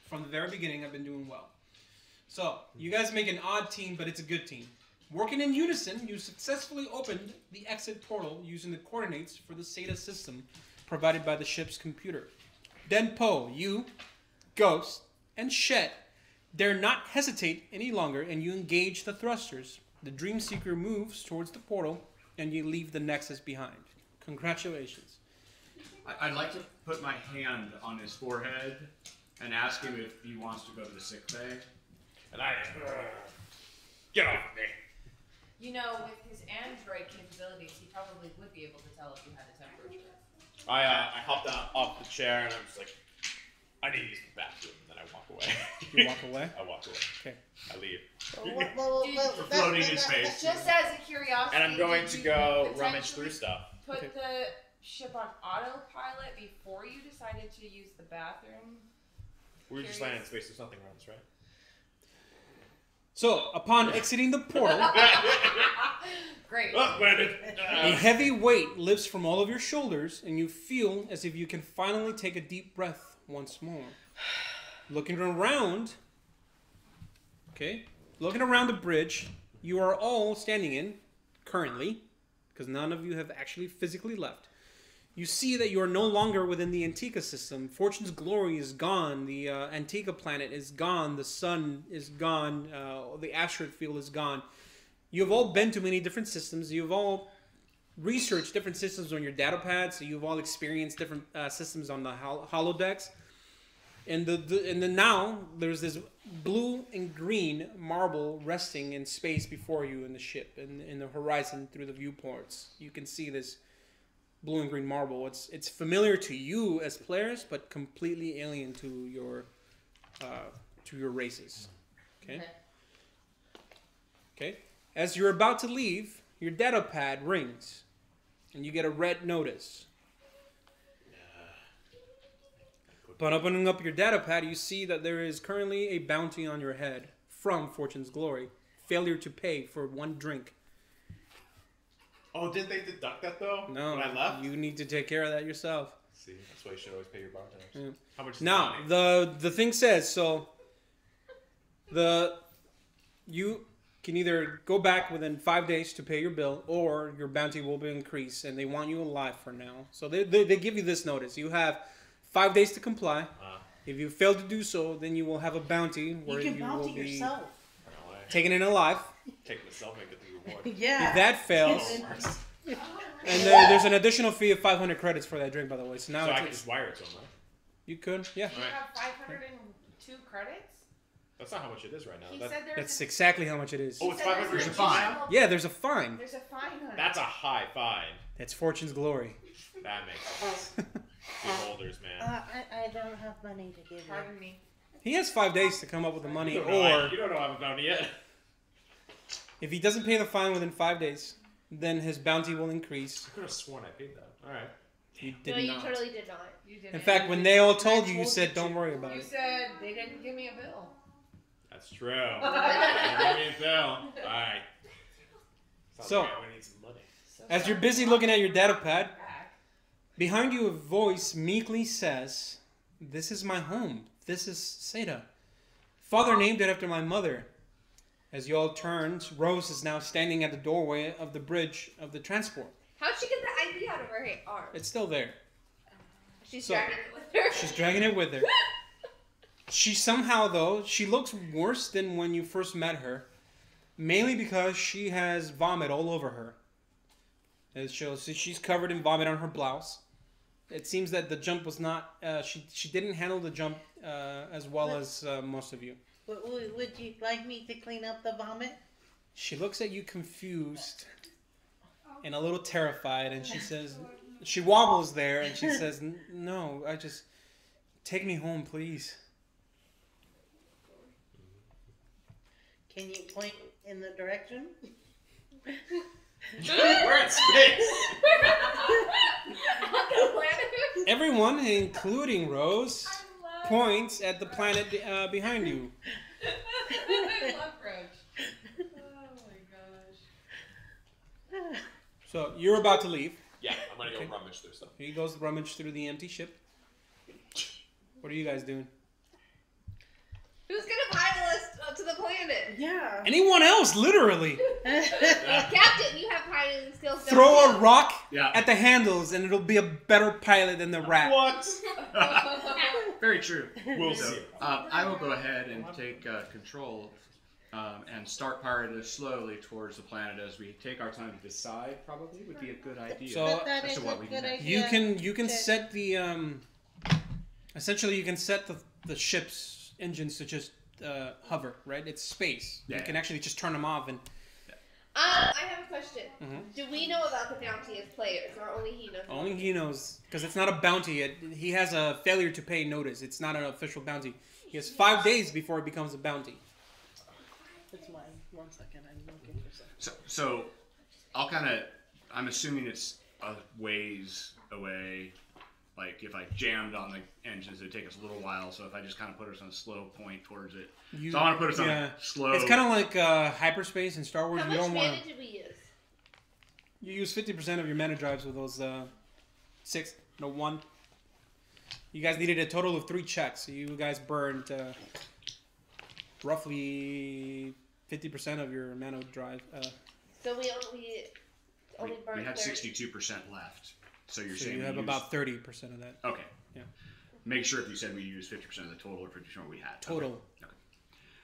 from the very beginning have been doing well. So you guys make an odd team, but it's a good team. Working in unison, you successfully opened the exit portal using the coordinates for the Zeta system provided by the ship's computer. Then Poe, you, Ghost, and Shet dare not hesitate any longer, and you engage the thrusters. The Dreamseeker moves towards the portal, and you leave the Nexus behind. Congratulations. I'd like to put my hand on his forehead and ask him if he wants to go to the sick bay. And I get off of me. You know, with his android capabilities, he probably would be able to tell if you had a temperature. I hopped out off the chair and I'm just like, I need to use the bathroom, and then I walk away. You walk away? I walk away. Okay. I leave. Floating in space. Just as a curiosity, And I'm going did to you go rummage potentially through stuff. Put the ship on autopilot before you decided to use the bathroom? We were just landing in space. There's nothing around us, right? So, upon exiting the portal, Great. Oh, landed. a heavy weight lifts from all of your shoulders, and you feel as if you can finally take a deep breath once more. Looking around, looking around the bridge, you are all standing in, currently, because none of you have actually physically left. You see that you are no longer within the Antica system. Fortune's glory is gone. The Antica planet is gone. The sun is gone. The asteroid field is gone. You've all been to many different systems. You've all researched different systems on your data pad. So you've all experienced different systems on the holodecks. And now there's this blue and green marble resting in space before you in the ship, in the horizon through the viewports. You can see this blue and green marble. It's familiar to you as players, but completely alien to your races. Okay. As you're about to leave, your data pad rings, and you get a red notice. Upon opening up your data pad, you see that there is currently a bounty on your head from Fortune's Glory. Failure to pay for one drink. Oh, didn't they deduct that though? No, when I left. you need to take care of that yourself. See, that's why you should always pay your bartenders. Yeah. How much? Is Now, the thing says so. You can either go back within 5 days to pay your bill, or your bounty will be increased, and they want you alive for now. So they give you this notice. You have 5 days to comply. If you fail to do so, then you will have a bounty where You can bounty will be yourself. taken in alive. Take myself and get the reward. Yeah. If that fails, and there's an additional fee of 500 credits for that drink, by the way. So now So I can just wire it to them, right? You could, yeah. Do you have 502 credits? That's not how much it is right now. He That- said there's That's exactly how much it is. Oh, it's He said 500 there's a a fine. Yeah, there's a fine. There's a fine on it. That's a high fine. It's Fortune's Glory. That makes sense. Good holders, man. I don't have money to give you. Pardon me. He has 5 days to come up with the money, You don't know I haven't found it yet. if he doesn't pay the fine within 5 days, then his bounty will increase. I could have sworn I paid that. All right. He No, did you not. totally did not. You didn't. In fact, when they all told you, you said, "Don't worry about You it." said they didn't give me a bill. That's true. Give me a bill. All right. So- like I need some money. As you're busy looking at your data pad, behind you a voice meekly says, "This is my home. This is Zeta. Father named it after my mother." As you all turn, Rose is now standing at the doorway of the bridge of the transport. How'd she get the ID out of her arm? It's still there. She's So- dragging it with her. She's dragging it with her. She somehow, though, she looks worse than when you first met her. Mainly because she has vomit all over her. It shows she's covered in vomit on her blouse. It seems that the jump was not... she didn't handle the jump as well as most of you. Would you like me to clean up the vomit? She looks at you confused and a little terrified, and she says... She wobbles there, and she says, "No, take me home, please." Can you point in the direction? We're in space. Everyone, including Rose, points at the planet behind you. I love Roach. Oh my gosh. So you're about to leave. Yeah, I'm gonna go rummage through stuff. He goes rummage through the empty ship. What are you guys doing? Who's gonna pilot us up to the planet? Yeah. Anyone else, literally. Captain, you have piloting skills. don't Throw you? a rock Yeah. at the handles and it'll be a better pilot than the rat. What? Very true. We'll So, see. I will go ahead and take control and start piloting slowly towards the planet as we take our time to decide. Probably would be a good idea. So- That as is to a what we good do next. idea. You can set the essentially you can set the ship's engines to just hover, right? It's space. Yeah. You can actually just turn them off and I have a question. Mhm. Do we know about the bounty as players, or only he knows? only he knows because it's not a bounty. He has a failure to pay notice. It's not an official bounty. He has 5 days before it becomes a bounty. It's mine. 1 second. I'm looking for something. So I'm assuming it's a ways away. Like if I jammed on the engines, it'd take us a little while. So if I just kind of put us on a slow point towards it, so I want to put us on a slow. It's kind of like hyperspace in Star Wars. How You much don't want mana did we use? You use 50% of your mana drives with those 1. You guys needed a total of 3 checks. So you guys burned roughly 50% of your mana drive. So we only burned we had 30. 62% left. So you're So saying you we have used- about 30% of that Okay. Yeah. Make sure if you said we used 50% of the total or 50% we had. total. Okay.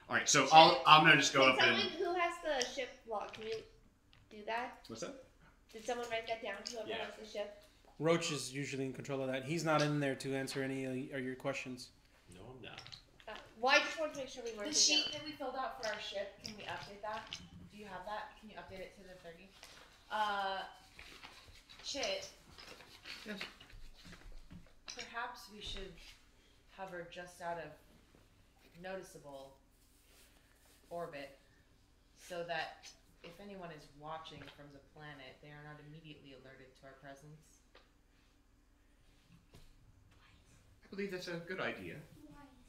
All right. So I'm gonna just go Can up someone and. who has the ship log, can you do that? What's that? Did someone write that down? Whoever Yeah. has the ship? Roach is usually in control of that. He's not in there to answer any of your questions. No, I'm not. Well, I just wanted to make sure we marked The it sheet down. that we filled out for our ship, can we update that? Do you have that? Can you update it to the 30? Chit. Yes. Perhaps we should hover just out of noticeable orbit so that if anyone is watching from the planet, they are not immediately alerted to our presence. I believe that's a good idea.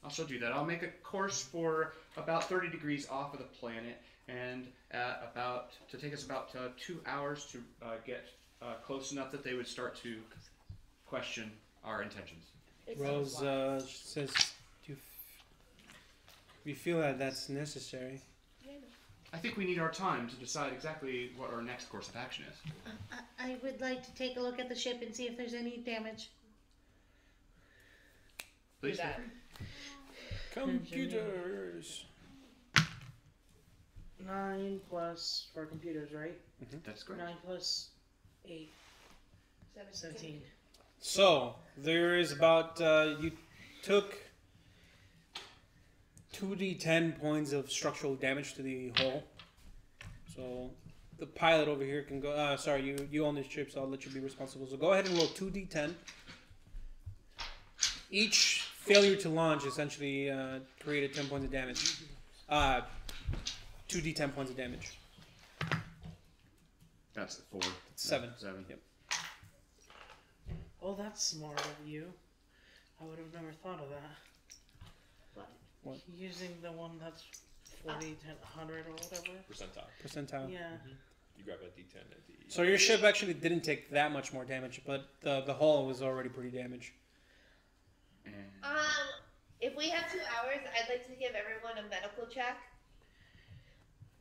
I'll still do that. I'll make a course for about 30 degrees off of the planet, and to take us about 2 hours to get close enough that they would start to question our intentions. Rose says, do you feel that that's necessary? I think we need our time to decide exactly what our next course of action is. I would like to take a look at the ship and see if there's any damage. Please feel that. free. Computers. 9 plus for computers, right? That's correct. 9 plus 8. 17. So there is about you took 2d10 points of structural damage to the hull. So the pilot over here can go. Sorry, you own this ship, so I'll let you be responsible. So go ahead and roll 2d10. Each failure to launch essentially created 10 points of damage. 2d10 points of damage. That's 4. 7. 7. Yep. Oh, that's smart of you. I would have never thought of that. What? Using the one that's 40, 10, 100 or whatever. Percentile. Yeah. You grab a D10 at the. So your ship actually didn't take that much more damage, but the hull was already pretty damaged. If we have 2 hours, I'd like to give everyone a medical check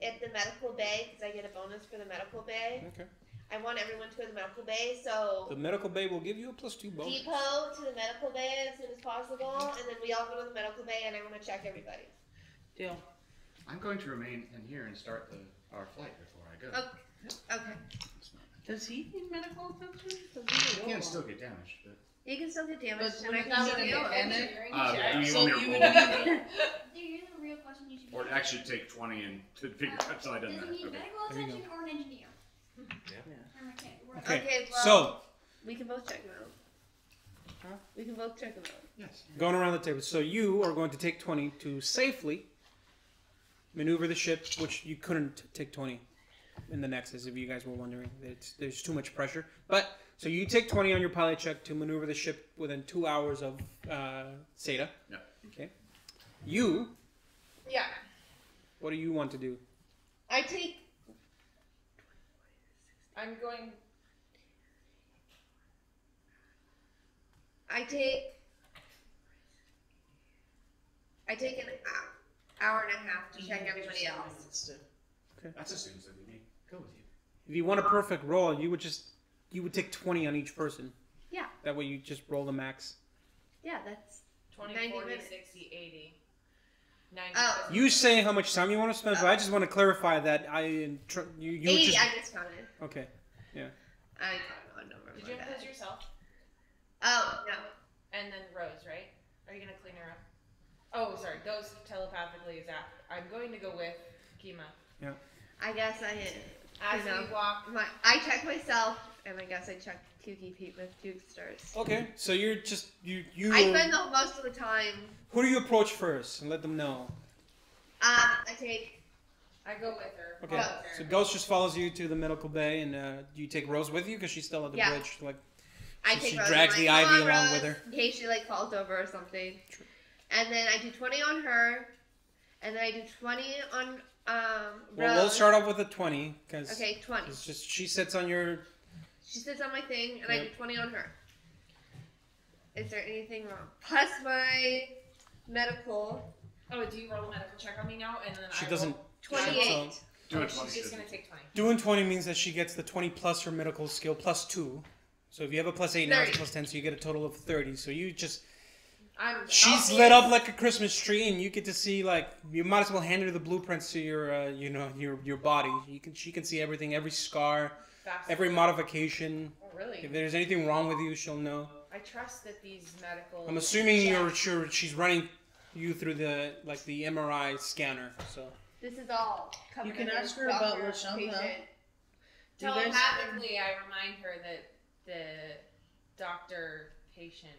at the medical bay, because I get a bonus for the medical bay. Okay. I want everyone to go to the medical bay, so The medical bay will give you a +2 bonus. depot to the medical bay as soon as possible, and then we all go to the medical bay, and I want to check everybody. Deal. I'm going to remain in here and start our flight before I go. Okay. Does he need medical attention? You can still get damaged, but You can still get damaged, But and I when can it's still not get an damaged. Do you So want me you to would roll? need Here's the real question you should be Or asking. actually take 20 and to figure out. So I done Does that. he need Okay. medical There you attention or an engineer? Or a mechanic? Okay. Okay, well, So we can both check them out. Huh? We can both check them out. yes. going around the table. So you are going to take 20 to safely maneuver the ship, which you couldn't take 20 in the Nexus, if you guys were wondering. There's too much pressure. But so you take 20 on your pilot check to maneuver the ship within 2 hours of Zeta. Yeah. Okay. You, Yeah. what do you want to do? I'm going. I take an hour and a half to check everybody else. That's assumes that we may go with you. If you want a perfect roll, you would take 20 on each person. Yeah. That way you just roll the max. Yeah, that's 20, 90 40, minutes. 60, 80. 90. Oh. You say how much time you want to spend, but I just want to clarify that you 80, just... I just counted. Okay, yeah. I don't know. Did you impose yourself? Oh, no. And then Rose, right? Are you going to clean her up? Oh, sorry. Ghost telepathically is out. I'm going to go with Kima. Yeah. I guess I As we walk. I check myself, and I guess I check Tukey Pete with Dukesters. Okay, so you're just... you. I spend most of the time... Who do you approach first and let them know? I go with her. Okay, so Ghost just follows you to the medical bay, and do you take Rose with you? Because she's still at the bridge. Like, I she take Rose drags and the I'm like, ivy "Come on, along Rose," with her. in case she like falls over or something. And then I do 20 on her, and then I do 20 on Rose. Well, we'll start off with a 20, because... Okay, 20. It's just, she sits on your... She sits on my thing, and I do 20 on her. Is there anything wrong? Plus my medical. Oh, do you roll a medical check on me now? And then She I doesn't... roll 28. She's just going to take 20. Doing 20 means that she gets the 20 plus her medical skill plus 2. So if you have a plus 8 now, it's 30. plus 10, so you get a total of 30. So you just... She's lit up like a Christmas tree, and you get to see, like, you might as well hand her the blueprints to your, your body. She can see everything, every scar, every modification. Oh, really? If there's anything wrong with you, she'll know. I trust that these medical... I'm assuming you're sure she's running you through the MRI scanner, so... This is all covered. You can under ask her about doctor, Lashunta. patient. Do you guys- Telepathically, I remind her that the doctor-patient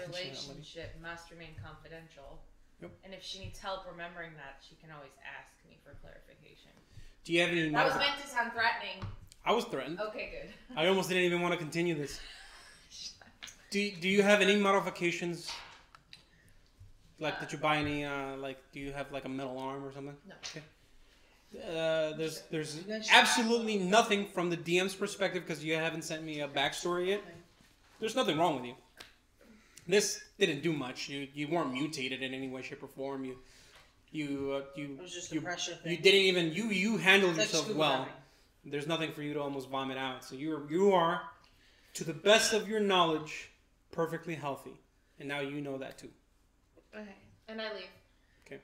relationship must remain confidential. Yep. And if she needs help remembering that, she can always ask me for clarification. Do you have any... That was meant to sound threatening. I was threatened. Okay, good. I almost didn't even want to continue this. Do you have any modifications? Like, did you buy any, do you have, like, a metal arm or something? No. Okay. There's absolutely nothing from the DM's perspective, because you haven't sent me a backstory yet. There's nothing wrong with you. This didn't do much. You weren't mutated in any way, shape, or form. It was just a pressure thing. You didn't even, you handled It's like yourself scuba well. diving. There's nothing for you to almost vomit out. So you are, to the best of your knowledge, perfectly healthy. And now you know that too. Okay. And I leave. Okay.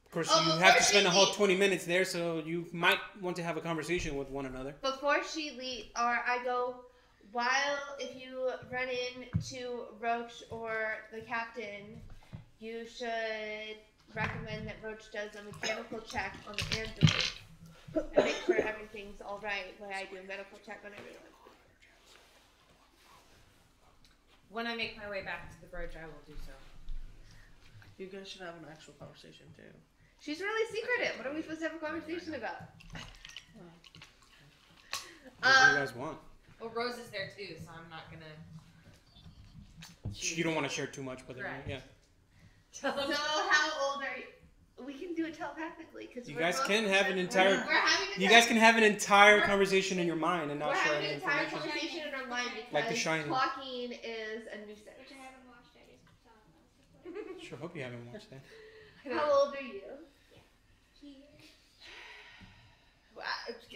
Of course, you have to spend a whole 20 minutes there, so you might want to have a conversation with one another. Before she leaves, or I go, if you run into Roach or the captain, you should recommend that Roach does a mechanical check on the android and make sure everything's all right while I do a medical check on everyone. When I make my way back to the bridge, I will do so. You guys should have an actual conversation too. She's really secretive. What are we supposed to have a conversation about? What do you guys want? Well, Rose is there too, so I'm not gonna. You don't want to share too much with her, right? Yeah. So how old are you? We can do it telepathically because You guys can have an entire conversation in your mind and not we're share having any an entire information. conversation in our mind because Like The Shining. talking is a nuisance. Which I haven't watched. I just saw it. Sure, hope you haven't watched that. How old are you?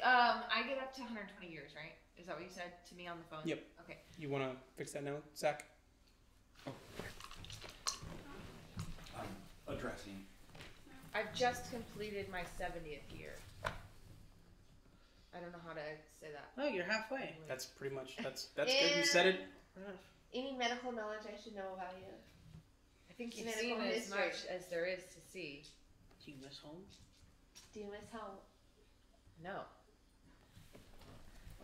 I get up to 120 years, right? Is that what you said to me on the phone? Yep. Okay. You want to fix that note, Zach? Addressing. I've just completed my 70th year. I don't know how to say that. Oh, you're halfway. That's pretty much, that's good. You said it. Any medical knowledge I should know about you? I think you've Medical seen as history. much as there is to see. Do you miss home? Do you miss home? No.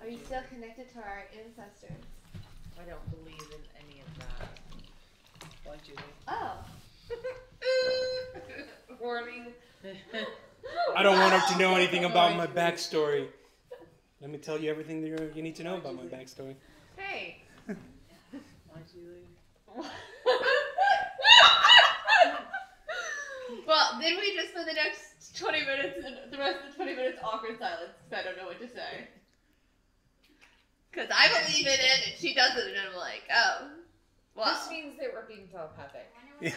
Are you still connected to our ancestors? I don't believe in any of that. Why do Oh. Warning. I don't want her to know anything about my backstory. Let me tell you everything that you need to know about my backstory. Hey. Why do you leave? Well, then we just spend the next 20 minutes, the rest of the 20 minutes awkward silence because I don't know what to say. Because I believe in it and she doesn't, and I'm like, oh. Well. This means that we're being telepathic. Yeah.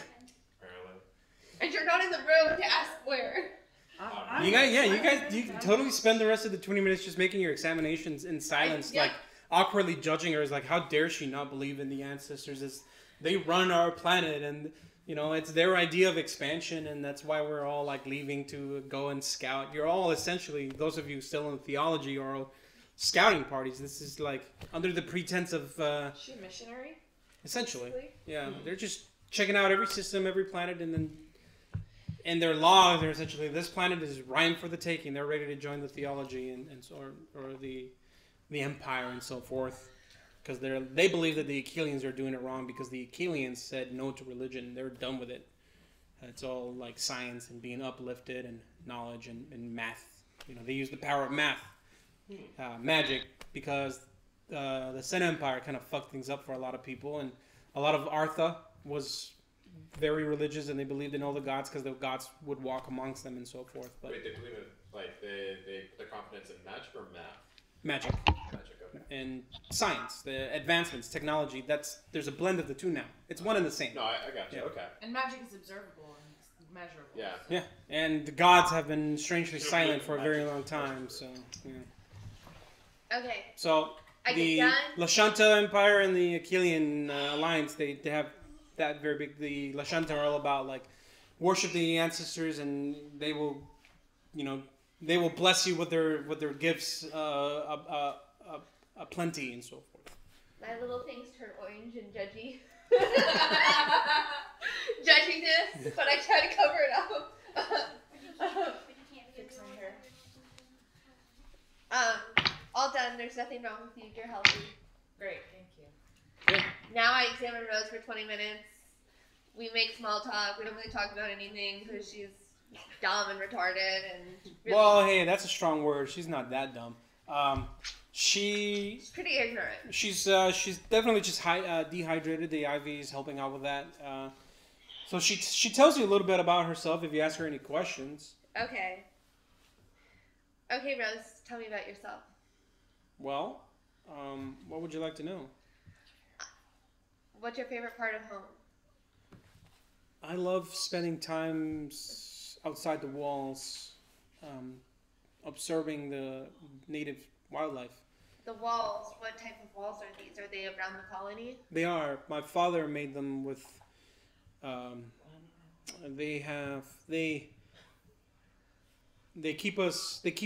And you're not in the room to ask where. You guys, you can totally spend the rest of the 20 minutes just making your examinations in silence, Yeah. like awkwardly judging her. Is like, how dare she not believe in the ancestors? As they run our planet, and you know, it's their idea of expansion, and that's why we're all like leaving to go and scout. You're all essentially, those of you still in theology, are all scouting parties. This is like under the pretense of She a missionary? essentially, yeah, they're just checking out every system, every planet, and then. In their law, they're essentially, this planet is ripe for the taking. They're ready to join the theology and so, or the empire and so forth, because they believe that the Achilleans are doing it wrong because the Achilleans said no to religion. They're done with it. It's all like science and being uplifted and knowledge and math. You know, they use the power of math, magic, because the Sen Empire kind of fucked things up for a lot of people, and a lot of Artha was very religious, and they believed in all the gods because the gods would walk amongst them and so forth. But Wait, they believe in like they put their confidence in magic or math? magic Magic, okay. and science, the advancements, technology. There's a blend of the two now. It's one and the same. No, I got you. Yeah. Okay. And magic is observable and measurable. Yeah. Yeah, and the gods have been strangely silent for a very long time. So, yeah. Okay. So I the get done. Lashanta Empire and the Achillean alliance, they have that very big. The Lashanta are all about like worship the ancestors, and they will, you know, they will bless you with their gifts, plenty and so forth. My little things turn orange and judgy. Judging this, but I try to cover it up. Fix my hair. All done. There's nothing wrong with you. You're healthy. Great, thank you. Now I examine Rose for 20 minutes. We make small talk. We don't really talk about anything because she's dumb and retarded and really, Well, hey, that's a strong word. She's not that dumb. she's pretty ignorant. She's definitely just dehydrated. The IV is helping out with that. So she tells you a little bit about herself if you ask her any questions. Okay. Okay, Rose, tell me about yourself. Well, what would you like to know? What's your favorite part of home? I love spending time outside the walls, observing the native wildlife. The walls. What type of walls are these? Are they around the colony? They are. My father made them with. They keep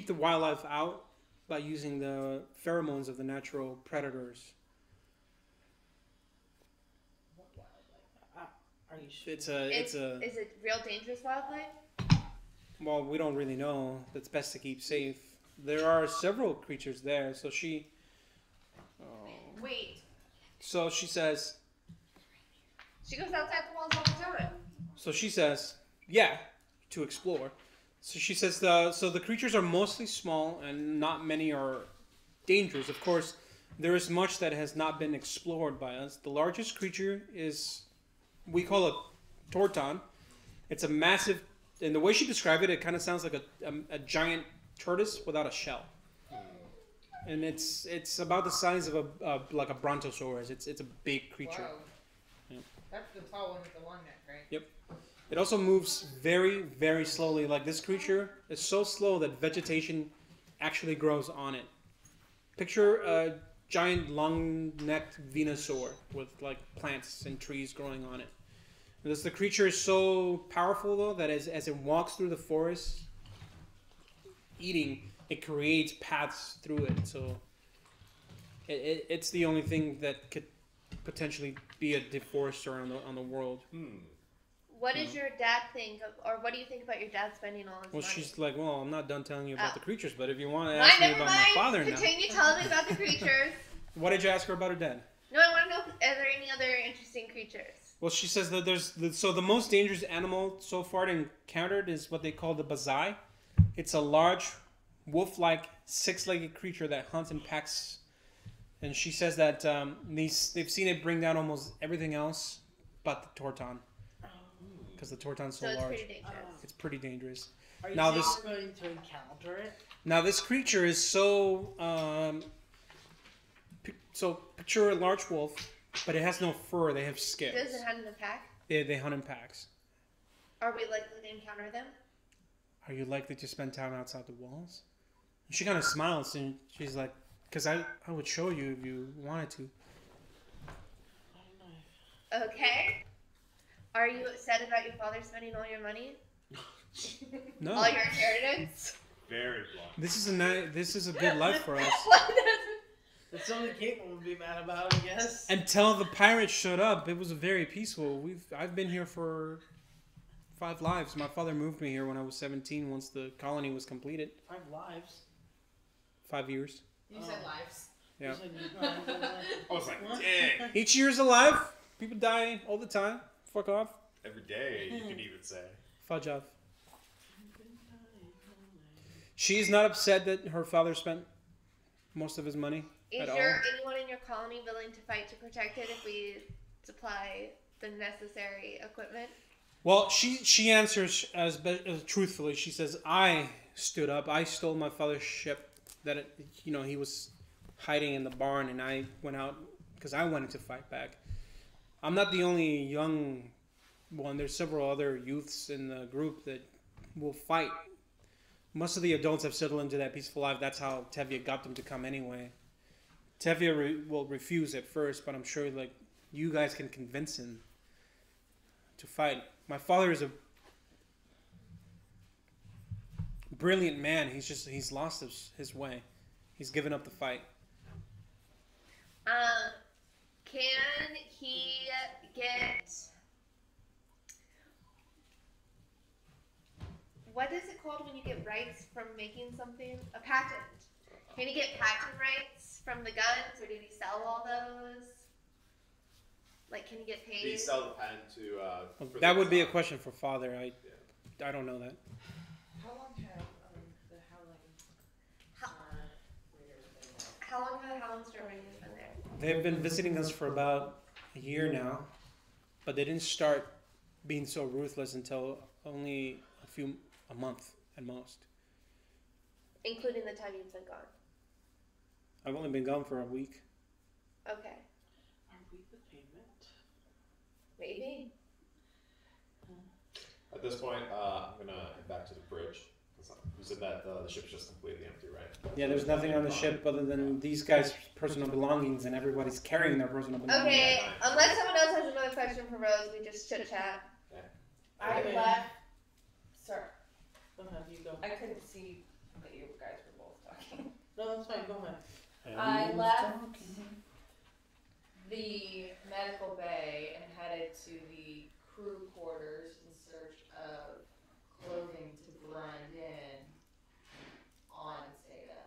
the wildlife out by using the pheromones of the natural predators. Are you sure? It's Is it real dangerous wildlife? well, we don't really know. It's best to keep safe. There are several creatures there, so she. Wait. So she says. She goes outside the walls all the time. So she says, yeah, to explore. So she says, so the creatures are mostly small and not many are dangerous. Of course, there is much that has not been explored by us. The largest creature is, we call it Torton. It's a massive, and the way she described it, it kind of sounds like a giant tortoise without a shell. And it's about the size of like a brontosaurus. It's a big creature. Wow. Yeah. That's the tall one with the long neck, right? Yep. It also moves very, very slowly. Like this creature is so slow that vegetation actually grows on it. Picture a giant long-necked Venusaur with like plants and trees growing on it. Because the creature is so powerful though that as it walks through the forest, eating, it creates paths through it. So it's the only thing that could potentially be a deforester on the world. What does your dad think, or what do you think about your dad spending all his Well, money? she's like, well, I'm not done telling you about Oh. the creatures, but if you want to ask me never about my mind. father now. Continue telling me about the creatures. What did you ask her about her dad? No, I want to know if are there any other interesting creatures. Well, she says that the most dangerous animal so far encountered is what they call the bazai. It's a large, wolf-like, six-legged creature that hunts in packs. And she says that they've seen it bring down almost everything else but the Torton. Because the Torton's so So it's large. pretty dangerous. It's pretty dangerous. Are you Now saying this- we're going to encounter it? Now this creature is so so picture a large wolf, but it has no fur. They have scales. Does it hunt in a pack? They hunt in packs. Are we likely to encounter them? Are you likely to spend time outside the walls? And she kind of smiles and she's like, because I would show you if you wanted to. Okay. Are you upset about your father spending all your money? No. All your inheritance? Very blunt. This is a good life for us. That's only Caitlin would be mad about, I guess. Until the pirates showed up, it was very peaceful. I've been here for 5 lives. My father moved me here when I was 17 once the colony was completed. 5 lives? 5 years. You said lives. Yeah. I was like, dang. Each year's alive. People die all the time. Fuck off. Every day, you could even say. Fudge off. She's not upset that her father spent most of his money Is at all. there anyone in your colony willing to fight to protect it if we supply the necessary equipment? Well, she answers as truthfully. She says, "I stood up. I stole my father's ship that he was hiding in the barn, and I went out because I wanted to fight back. I'm not the only young one. There's several other youths in the group that will fight. Most of the adults have settled into that peaceful life. That's how Tevye got them to come anyway. Tevye will refuse at first, but I'm sure like you guys can convince him to fight. My father is a brilliant man. He's lost his way. He's given up the fight. Can he get... What is it called when you get rights from making something? A patent. Can he get patent rights from the guns, or did he sell all those? Like, can he get paid? Did he sell the patent to... That would be a question for father. I don't know that. How long have the Howling Stormingers been there? They've been visiting us for about a year now, but they didn't start being so ruthless until only a month at most. Including the time you've been gone. I've only been gone for a week. Okay. Are we the payment? Maybe. At this point, I'm going to head back to the bridge. You said that the ship's just completely empty, right? Yeah, there's nothing on the ship other than these guys' personal belongings, and everybody's carrying their personal belongings. Okay, unless someone else has another question for Rose, we just chit-chat. Okay. I Okay. left. Sir, Go ahead, you go. I couldn't see that you guys were both talking. No, that's fine, go ahead. I left the medical bay and headed to the crew quarters in search of clothing to blend in on Zeta.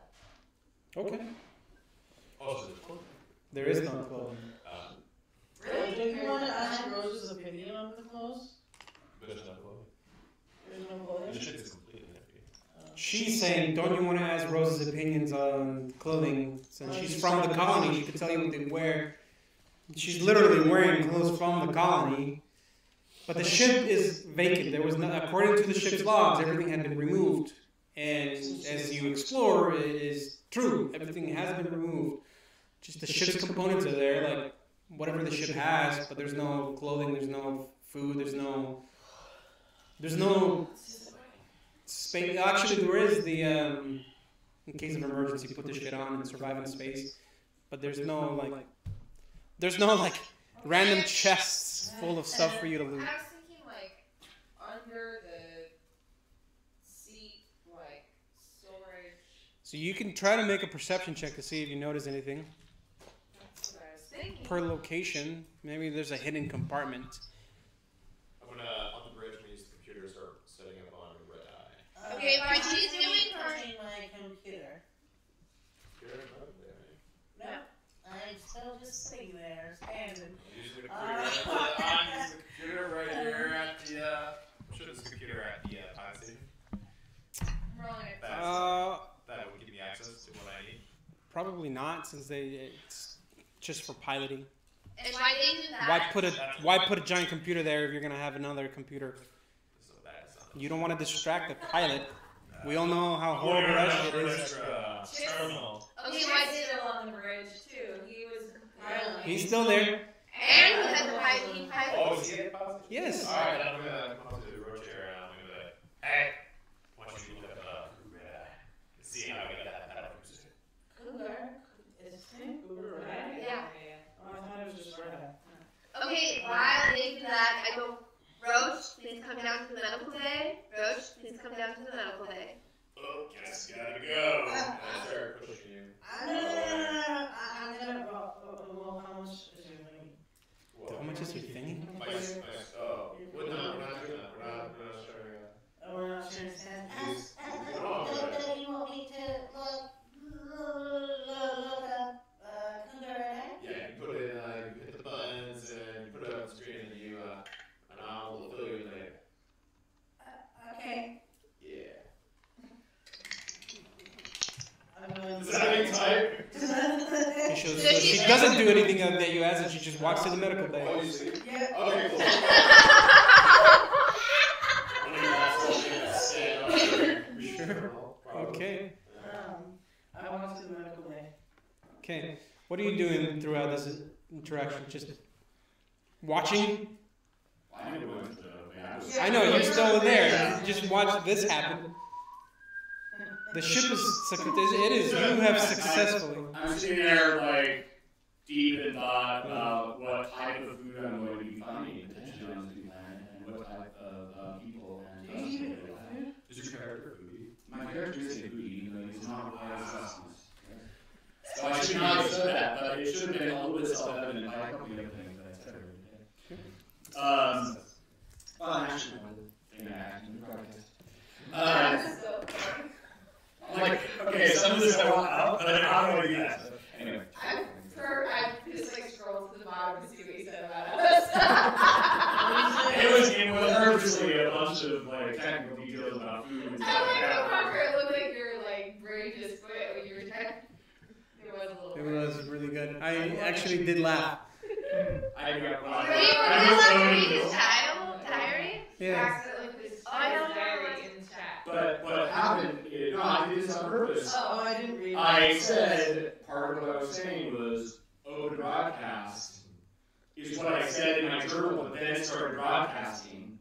Okay. Oh, There is no clothing. Do you want to ask Rose's opinion on the clothes? There's no clothing. There's no clothing? The ship is completely empty. She's saying, don't you want to ask Rose's opinions on clothing? Since she's from the colony, she could tell you what they wear. She's literally wearing clothes from the colony. But the ship is vacant. There was no, according to the ship's logs, everything had been removed. And as you explore, it is true. Everything has been removed. Just the ship's components are there, like whatever the ship has, but there's no clothing, there's no food, there's no space. Actually, there is the in case of emergency, put the shit on and survive in space. But there's no random chests full of stuff for you to loot. I was thinking like under the seat, like storage. So you can try to make a perception check to see if you notice anything. That's what I was thinking. Per location, maybe there's a hidden compartment. I'm going to, on the bridge, I'm going to use the computer to start setting up on red eye. Okay, but she's doing her... touching my computer. No, I'm still just sitting there, standing. Use the computer right here at the, I'm sure there's a computer at the pilot station. I'm rolling it. That would give me access to what I need. Probably not, since it's just for piloting. And why they do that? Why put a giant computer there if you're gonna have another computer? So that's You don't want to distract the pilot. We all know how horrible that shit is. Terminal. Okay, why did Still on the bridge too. He was. He's still there. And who has the piloting pilot? Oh, is he a pilot? Yes. Alright, I'm going to come up to the road chair. Hey, why don't you look up see how we got that battle boosted. Cougar? Is his name Cougar, right? Yeah. Oh, I thought it was just Red. Okay, while they do that, I go, Roach, please come down to the medical bay. Roach, please come down to the medical bay. Oh, guess gotta go. I start pushing you. I'm gonna roll. Well, how much is your thing? How much is your thing? Oh, well, no, we're not doing that. We're not sharing that. Oh, we're not sharing sand. You want me to look up Cougar Red? Yeah, you put it in, you hit the buttons, and you put it on the screen, and you, and I'll fill you in later. Okay. Yeah. I'm going Is that how you type? So she doesn't do anything that you ask, and she just walks to the medical bay. Oh, you see? Yeah. Okay, cool. Sure. Okay. I want to the medical bay. Okay. What are you doing throughout this interaction? Just watching? I know, you're still there. Just watch this happen. The ship is, it is, you have successfully. I'm sitting there, like, deep in thought about what type of food I'm going to be finding potentially on this new planet, and what type of people and customers. Is your character foodie? My character is a foodie, even though he's not required sustenance. So I should not have said that, but it should have been a little bit self-evident by a couple of other things that I said. Well, actually, like, okay, some of this I want out, but I don't want to do that. So, anyway. I just like scrolled to the bottom to see what he said about us. It was purposely a bunch of like technical details about food and stuff I like like that. the part where it looked like your like brain just quit when you were typing. It was a little. It was really good. I actually did laugh. I got Were you read his diary? Yeah. I don't diary in the chat. But what happened is, no, I did this on purpose. Oh, I didn't read it. I said, part of what I was saying was, open broadcast is what I said in my journal, but then it started broadcasting.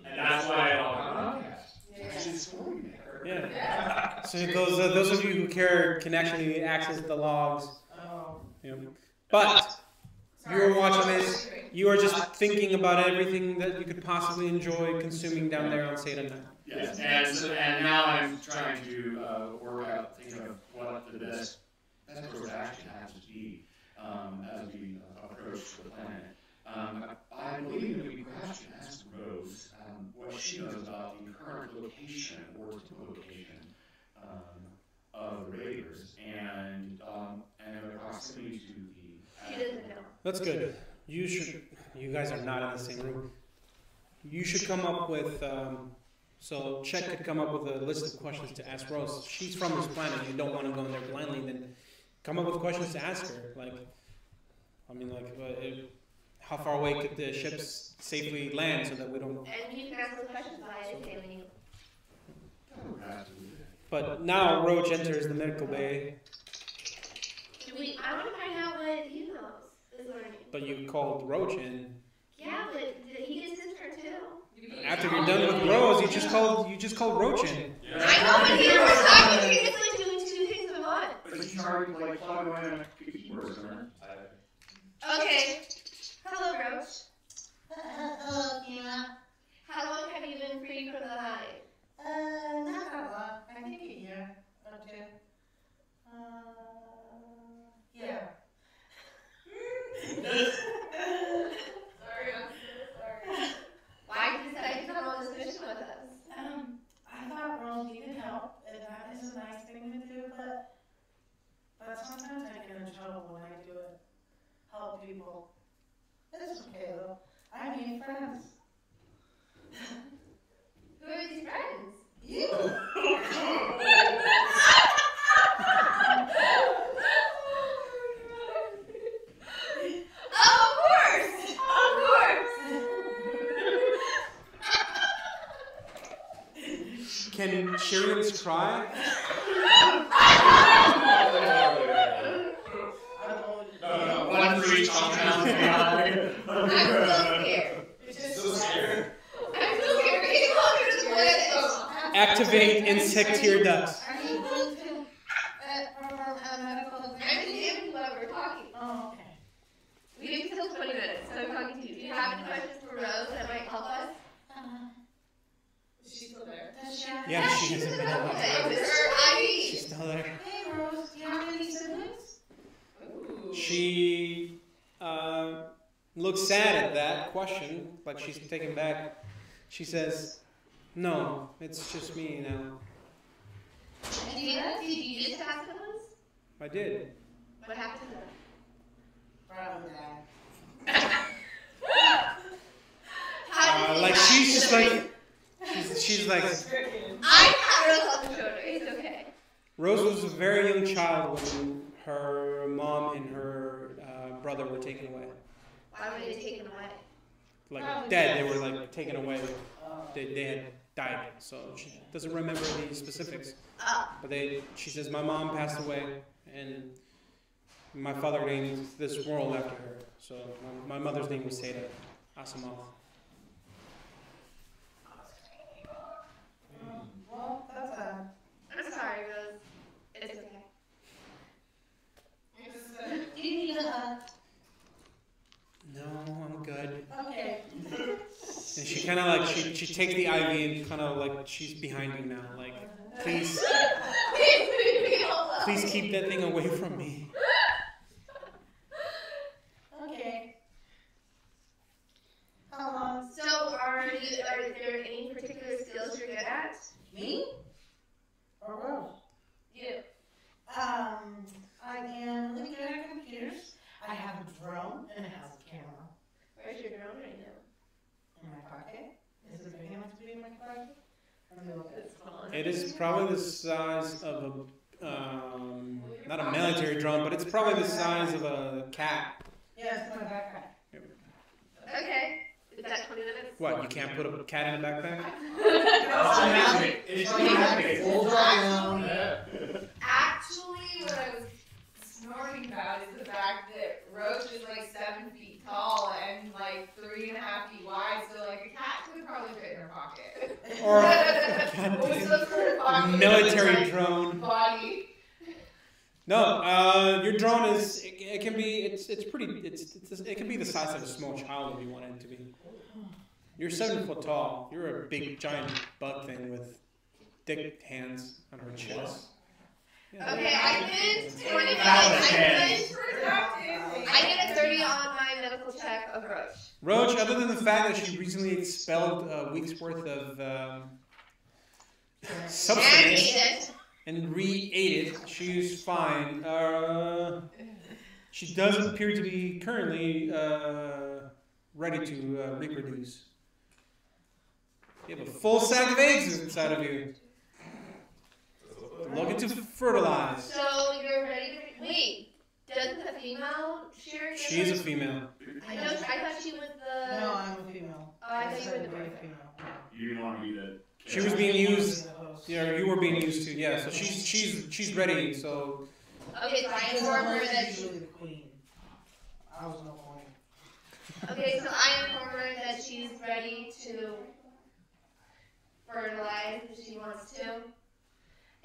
And that's why I all got broadcast. Actually, it's funny there. Yeah. So those of you who care can actually access the logs. Oh. You know. But you are watching this. You are just thinking about everything that you could possibly enjoy consuming down there on Zeta 9. Yes, and now I'm trying to work out, think of what the best course of action has to be as we approach the planet. I believe that we perhaps should ask Rose what she knows about the current location or typical location of the raiders and their proximity to the. She doesn't know. That's good. You guys are not in the same room. You should come up with, so Chet could come up with a list of questions to ask Rose. She's from this planet. You don't want to go in there blindly. Then come up with questions to ask her. Like, I mean, like, how far away could the ships safely land so that we don't. And you can ask those questions via sailing. But now Roach enters the medical bay. I want to find out what he knows. Is what I mean. But you called Roach in. Yeah, but he gets his turn too. After you're done with Rose, you just called Roach in. I know, but he was talking. He gets like doing two things at once. But you already like plug away on a keyboard or something. Okay. Hello, Roach. Hello, Kayla. How long have you been free from the hive? Not that long. I think a year or two. Yeah. Sorry, I'm so sorry. Why did you decide to come on this mission with us? I thought Rose needed help, and that is a nice thing to do, but sometimes I get in trouble when I do it. Help people. It's okay though. I made friends. Who are these friends? You! Of course! Of course! Can Shirians try? No, one for each compound. I'm so scared. So scared. I'm so scared. It's longer to the planet. insect-tier ducks. Are you going to perform a medical I'm examination? in while we're talking. Oh, okay. We have till 20 minutes, so I'm talking to you. Do you have any questions for Rose that might help us? She's still there. Does she have Yeah, she hasn't been out. Okay, this is her ID. She's still there. Hey, Rose, do you have any siblings? Ooh. She looks sad at that question, like she's taken back. She says, "No, it's just me now." And did you used to have siblings? I did. What happened to them? Probably that. How did Like she's just like she's like I got Rose on the shoulder. It's okay. Rose was a very young child when her mom and her brother were taken away. Why were they taken away? Like dead, they were like taken away. They had died, so she doesn't remember the specifics. But she says my mom passed away, and my father named this world after her. So my mother's name was Zeta, Asimov. Well, that's sad. I'm sorry, Rose. It's okay. Do you need a hug? No, I'm good. Okay. And she kind of like she takes the IV and kind of like she's behind you now. Like please keep that thing away from me. Okay. So, are there any particular skills you're good at? Me? Or Rose? You. I am really good at computers. I have a drone and it has a camera. Where's your drone right now? In my pocket. Is it big enough to be in my pocket? Let me look at it. It is probably the size of a not a military drone, but it's probably the size of a cat. Yeah, it's in my backpack. Okay. Is that 20 minutes? What? You can't put a cat in a backpack? Actually, what I was snorting about is the fact that Rose is like 7 feet tall and like 3.5 feet wide, so like a cat could probably fit in her pocket. Or With some sort of pocket military like, drone. Body. No, your drone is it can be it's pretty it can be the size of a small child if you want it to be. You're 7 foot tall. You're a big giant bug thing with thick hands on her chest. Yeah. Okay, I did 20 minutes. I get a 30 on my medical check of Roche. Roach, other than the fact that she recently expelled a week's worth of substance and re-ate it, she's fine. She does appear to be currently ready to reproduce. You have a full sack of eggs inside of you. Looking to fertilize. So you're ready to wait. Doesn't the female share? She is a female. I know. I thought she was the. No, I'm a female. Oh, I thought you were the Secondary boyfriend. female. You didn't want to be the. She was being used. Yeah, you were being used to. Yeah, so she's ready. So. Okay, so I inform her that she. Usually the queen. I was no queen. Okay, so I inform her that she's ready to fertilize if she wants to.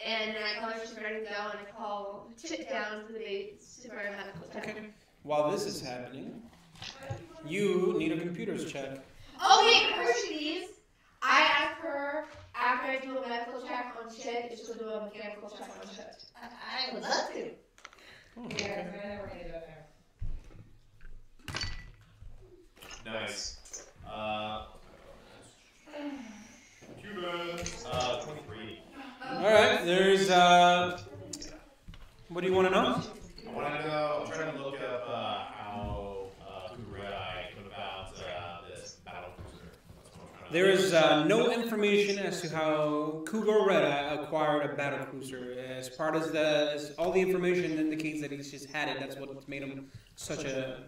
And then I call her she's ready to go, and I call Chip down to the base to her medical check. Okay. While this is happening, you need a computer's check. Oh wait, before she leaves, I ask her after I do a medical check on Chip if she'll do a mechanical check on Chip. I would love to. Oh, Yeah, okay. I never ended up there. Nice. Cuba. 23. All right. There's what do you want to know? I want to know. I'm trying to look up how Kurai came about this battle cruiser. That's what I'm trying to There is no information as to how Kugoretta acquired a battle cruiser. As part as all the information indicates that he's just had it. That's what made him such a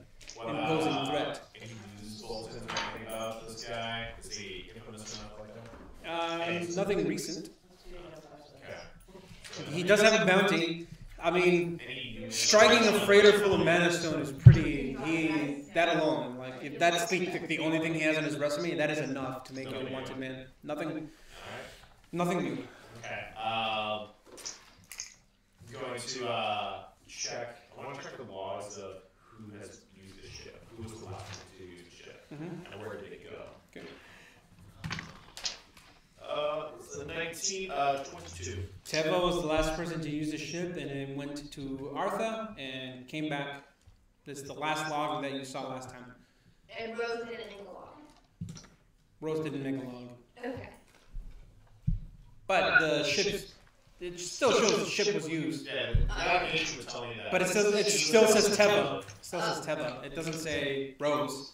imposing threat. Any news bulletins or anything about this guy? Is he infamous enough like that? Nothing recent. Okay. He does have a bounty. I mean, Any news? striking a freighter full of mana stone is pretty. That alone, like if that's the only thing he has on his resume, that is enough to make him a wanted man. Nothing new. Okay. Going to check. I want to check the logs of who has used this ship. Who was the last one to use the ship, and where did it go? Okay. It's the 1922. Teva was the last person to use the ship, and it went to Artha and came back. This is the last log that you saw last time. And Rose didn't make a log. Rose didn't make a log. Okay. But the ship, it still shows the ship was used. Yeah, the navigation was telling me that. But it still says Teva. It still says Teva. It doesn't say Rose.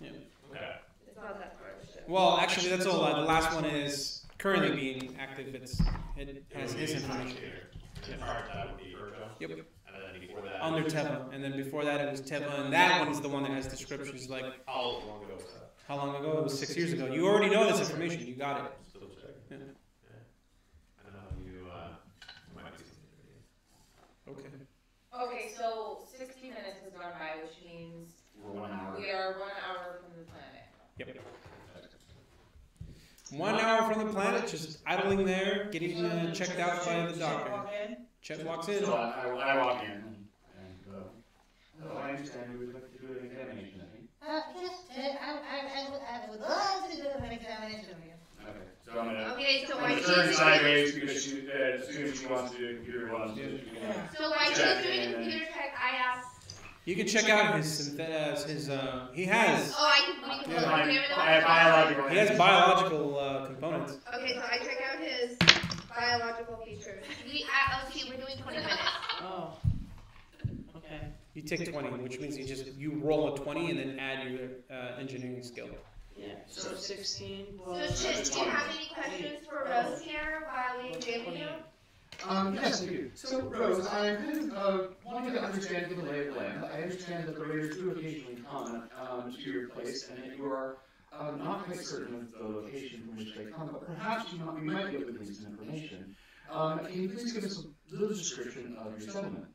Yeah. Okay. It's not that far. Well, actually, that's all. The last one is currently being active. It has his information. And prior to that would be Virgo. Yep. And then before that. Under Teva, and then before that it was Teva, and that one is the one that has descriptions like. How long ago was that? How long ago? It was 6 years ago. You already know this information. You got it. Yeah. I don't know. You might be something. Okay. Okay, so 60 minutes has gone by, which means We're 1 hour. we are 1 hour from the planet. Yep. 1 hour from the planet, just idling there, getting checked out by the doctor. Chet walks in. So I walk in and hello, I understand you would like to do an examination of me. Yes, Ted, I would love to do an examination of you. Okay, so I'm gonna. Okay, so why I'm did gonna turn she sideways because she, as soon as she wants to do a computer wants to. So while she was doing a computer check, I asked. You can check out his he has. Oh, I can I have biological. He has biological components. Okay, so I check out his biological features. Okay, we're doing 20 minutes. Oh. Okay. You take 20, which means you roll a 20 and then add your engineering skill. Yeah. So 16 So, plus. Chip, do you have any questions for Rose here while we examine you? Yes, I do. So, Rose, I kind of wanted to understand the lay of the land. I understand that the raiders do occasionally come to your place, and that you are not quite certain of the location from which they come, but perhaps you might be able to glean some information. Can you please give us a little description of your settlement?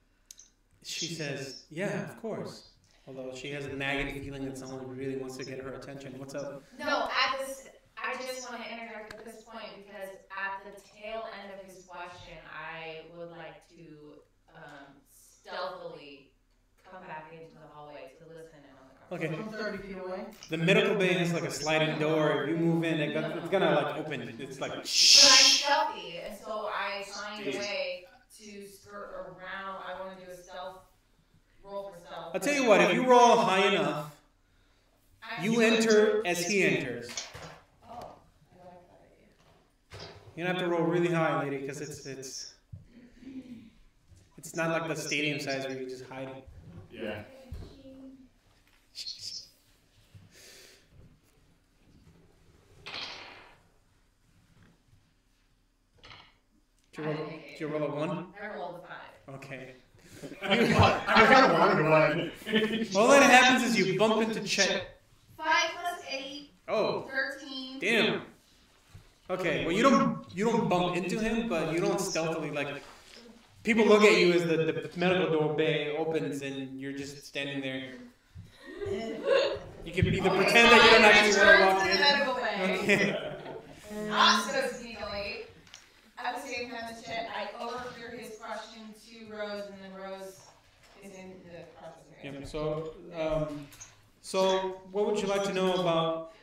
She says, "Yeah, of course." Although she has a nagging feeling that someone really wants to get her attention. What's up? No, I just want to interject at this point because at the tail end of his question, I would like to stealthily come back into the hallway to listen in on the conversation. Okay. From 30 feet away. The medical bay has like a sliding door. If you move in, it's gonna like open. It's like But I'm shh. stealthy, and so I signed away to skirt around. I want to do a stealth roll for stealth. I'll tell you what. If you roll high enough, you enter as he enters. Oh, I like that idea. You're gonna have to roll really high, lady, because it's not like the stadium size where you're just hiding. Yeah. Did you roll a 1? I rolled a 5. Okay. I kind of wanted one. All that happens is you bump into Chet. 5 plus 8. Oh, 13. damn. Okay, well you don't bump into him, but you don't stealthily like. People look at you as the medical door bay opens and you're just standing there. You can either pretend that you don't actually want to walk in. Medical bay. Okay. Not so sneakily. At the same time as Chet, I overhear his question to Rose, and then Rose is in the process of Yeah, answering. so what would you like to know about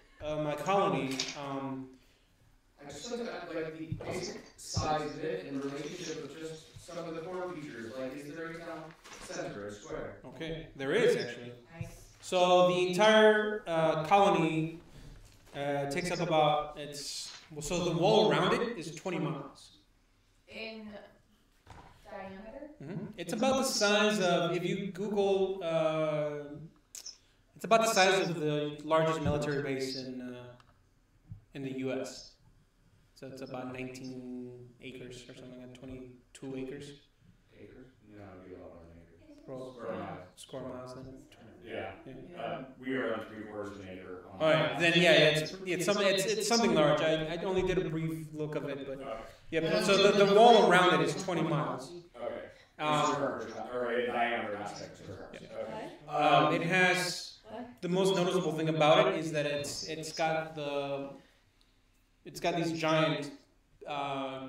my colony? I just looked at like the basic size of it in relationship with just some of the core features. Like, is there any kind of center or square? Okay, there is actually. Nice. So the entire colony takes up about so the wall around it is 20 miles. In diameter? It's about the size of, if you Google, it's about the size of the largest military base in the U.S. So it's about 19 acres or something like 22 acres. Acres? No, it'd be a lot more than acres. Well, square miles then. Yeah. Yeah. We are on 3/4 of an acre. All right, then yeah, it's something large. I only did a brief look of it, but yeah. But so the wall around it is 20 miles. Okay. Or a diameter aspect to her. Okay. It has the most noticeable thing about it is that it's got these giant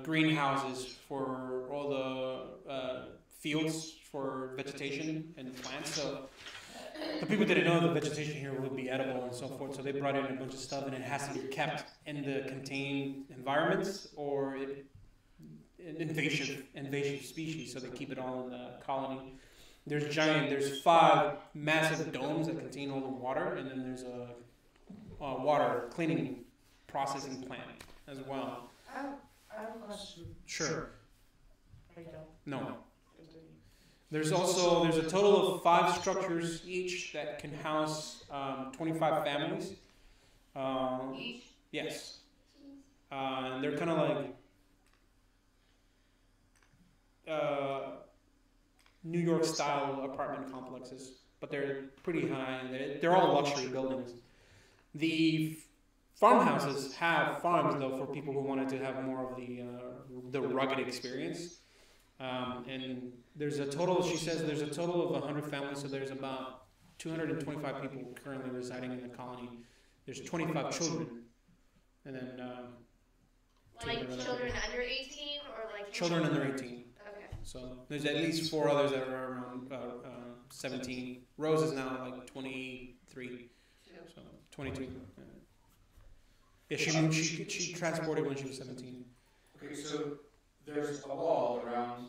greenhouses for all the fields for vegetation and plants. So the people didn't know the vegetation here would be edible and so forth. So they brought in a bunch of stuff, and it has to be kept in the contained environments or invasive species. So they keep it all in the colony. There's 5 massive domes that contain all the water, and then there's a water cleaning processing plant as well. I have a question. Sure. I don't. No. There's a total of 5 structures each that can house 25 families. Each? Yes. And they're kind of like New York style apartment complexes, but they're pretty high. They're all luxury buildings. The farmhouses have farms though for people who wanted to have more of the rugged experience. And there's a total, she says there's a total of 100 families, so there's about 225 people currently residing in the colony. There's 25 children. And then like children under 18 or like children under 18. Okay. So there's at least 4 others that are around 17. Rose is now like 23. So 22. Yeah, she transported when she was 17. Okay, so there's a wall around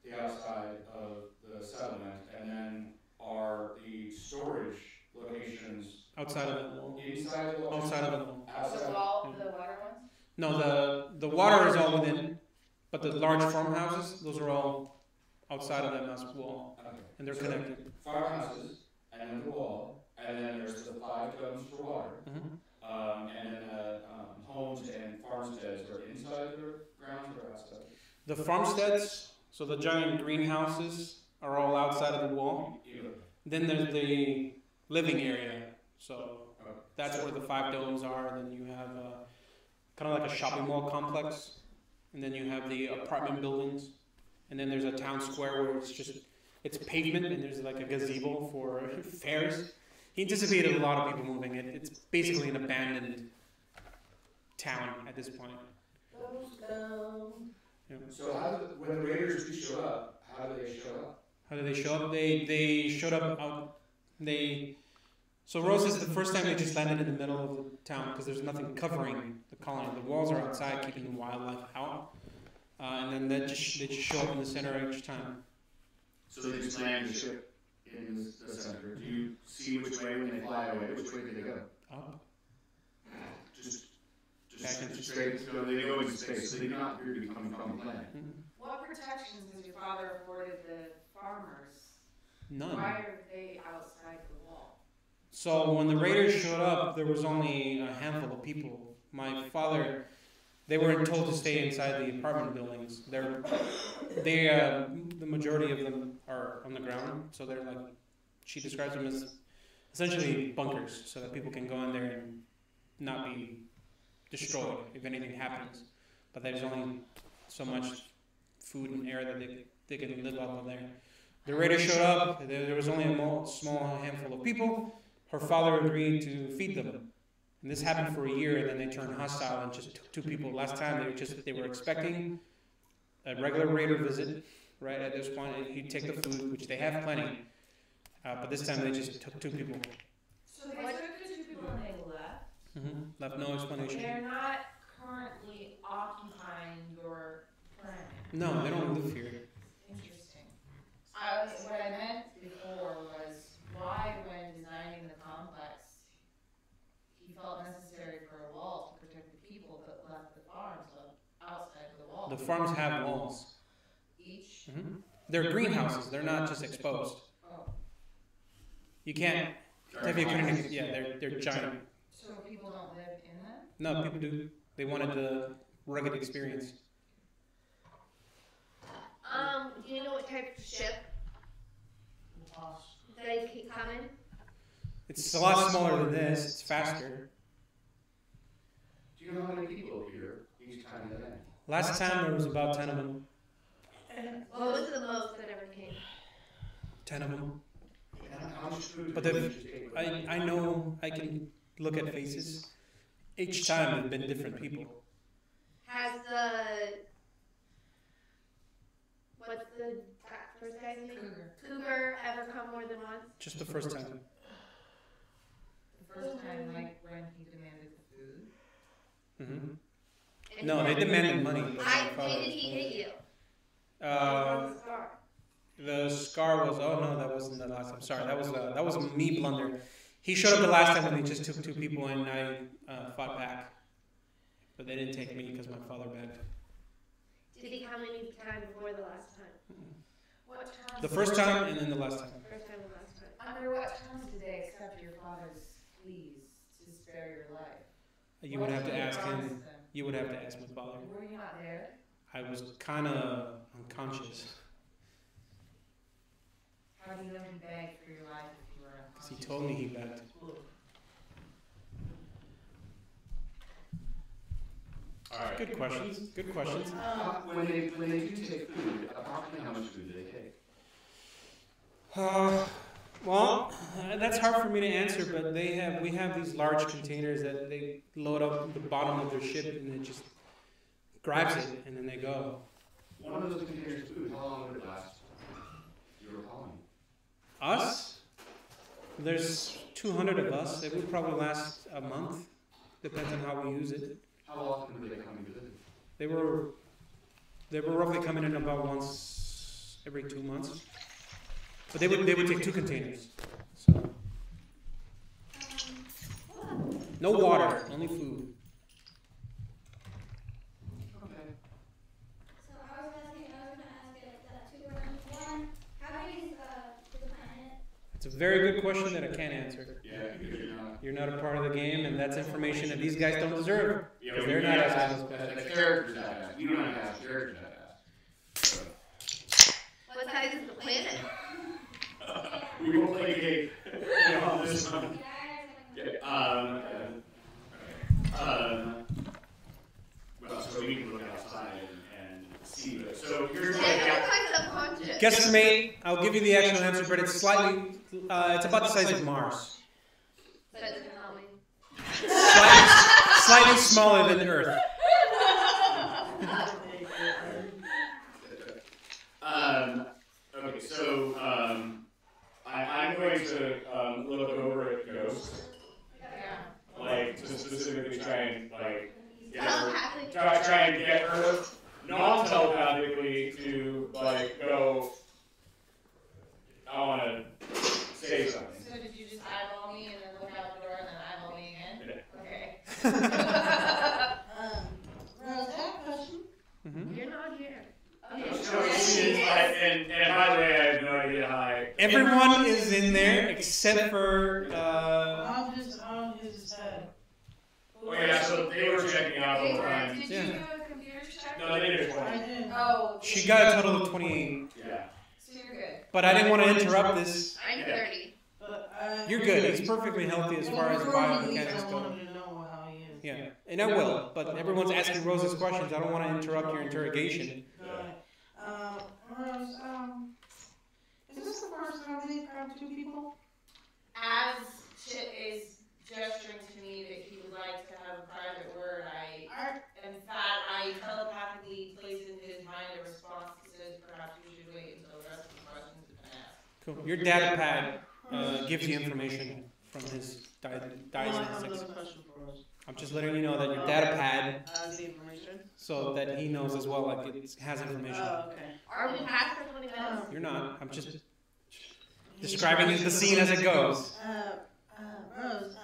the outside of the settlement, and then are the storage locations outside of the wall? Inside the wall? Outside of the wall. Outside. The wall, the water ones? No, the water is all within, but the large farmhouses, those are all outside of that massive wall, Okay. and they're So, connected. Farmhouses, and then the wall, and then there's the 5 domes for water. Mhm. And then homes and farmsteads are inside the grounds or outside? The farmsteads, so the giant greenhouses, are all outside of the wall. Then there's the living area, so that's where the 5 domes are. And then you have kind of like a shopping mall complex, and then you have the apartment buildings, and then there's a town square where it's pavement, and there's like a gazebo for fairs. He anticipated a lot of people moving in. It's basically an abandoned town at this point. Yeah. So when the Raiders do show up, how do they show up? How did they show up? They showed up out. So Rose is the first time they just landed in the middle of the town because there's nothing covering the colony. The walls are outside, keeping the wildlife out, and then they just show up in the center each time. So they just land the ship in the center. Do you see which way when they fly away? Which way do they go? Up. Just Back into straight. So they go into space. So they do not appear to be coming from the planet. What protections has your father afforded the farmers? None. Why are they outside the wall? So when the Raiders showed up, there was only a handful of people. My father, they weren't told to stay inside the apartment buildings. The majority of them are on the ground, so they're like, she describes them as essentially bunkers, so that people can go in there and not be destroyed if anything happens. But there's only so much food and air that they can live off of there. The Raiders showed up. There was only a small handful of people. Her father agreed to feed them. And this happened for a year, and then they turned hostile and just took 2 people. Last time they were expecting a regular Raider visit, right at this point, and he'd take the food, which they have plenty. But this time they just took 2 people. So they took the 2 people and they left? Left no explanation. They're not currently occupying your planet? No, they don't live here. Interesting. What I meant before was why, when designing the complex, he felt necessary for a wall to protect the people, but left the farms outside of the wall. The farms have walls. Each? They're greenhouses. They're not just exposed. Oh. You can't. They're giant. So people don't live in them? No, people do. They wanted the rugged experience. Do you know what type of ship they come in? It's a lot smaller than this. It's faster. Do you know how many people appear each time they land? Last time there was about 10 of them. What was the most that ever came? 10 of them. How much food? But I know I can look at faces. Each time have been different people. Has the what's the first guy's name? Cougar ever come more than once? Just the first time. The first time, like when he demanded the food. Mm-hmm. No, they demanded money. When did he hit you? The scar was. Oh no, that wasn't the last time. Sorry, that was me blunder. He showed up the last time when he just took 2 people and I fought back, but they didn't take me because my father begged. Did he come any time before the last time? What terms? The first time and then the last time. First time and last time. Under what terms did they accept your father's pleas to spare your life? You would have to ask him. You would have to ask my father. Were you not there? I was kind of unconscious. How do you know he begged for your life if you were unconscious? He told me he begged. All right. Good questions. Good questions. When they do take food, approximately how much food do they take? Well, that's hard for me to answer, but we have these large containers that they load up the bottom of their ship and it just grabs it and then they go. One of those containers of food, how long would it last? You were calling. Us? There's 200 of us. It would probably last a month. Depends on how we use it. How often were they coming to visit? They were roughly coming in about once every 2 months. But they would take 2 containers. So no water, only food. Okay. So I was gonna ask it two questions. One, how big is the planet? It's a very good question that I can't answer. Yeah, because You're not a part of the game, and that's information that these guys don't deserve. Yeah, Because they're not asking those the questions. characters that ask. You don't have characters that ask. What size is the planet? We will play game on this one. Well, so we can look outside and see. So here's It what I looks got. like subconscious. Guesstimate. I'll give you the actual answer, but it's slightly. It's about the size of Mars. Size of Holly. Slightly smaller than Earth. Okay, so I'm going to look over at Ghost, like to specifically try and like get her, try and get her non-telepathically to like go. I want to say something. So did you just eyeball me and then look out the door and then eyeball me again? Okay. Rose, I have a question. You're not here. And by the way, I have no idea how I. Everyone is in there except for. I'll just on his head. Oh yeah, so they were checking out all the time. Did you do a computer check? No, they did it I twice. did. Oh. She got a total of 28. Yeah. So you're good. But I didn't want to interrupt this. I'm 30. But You're good. He's perfectly healthy as far as biomechanics I go. want him to know how he is. Yeah, and I will. But everyone's asking Rose's questions. I don't want to interrupt your interrogation. Rose, is this the first time they've grabbed 2 people? As Chit is gesturing to me that he would like to have a private word, I telepathically placed into his mind a response that says perhaps you should wait until the rest of the questions have been asked. Cool. Your data pad gives you information from his I have diagnostics. another question for Rose. I'm just letting you know that your data pad, The information? so that he knows as well, like it has information. Oh, okay. Are we past for 20 minutes? You're not. I'm just describing the scene as it goes. Rose,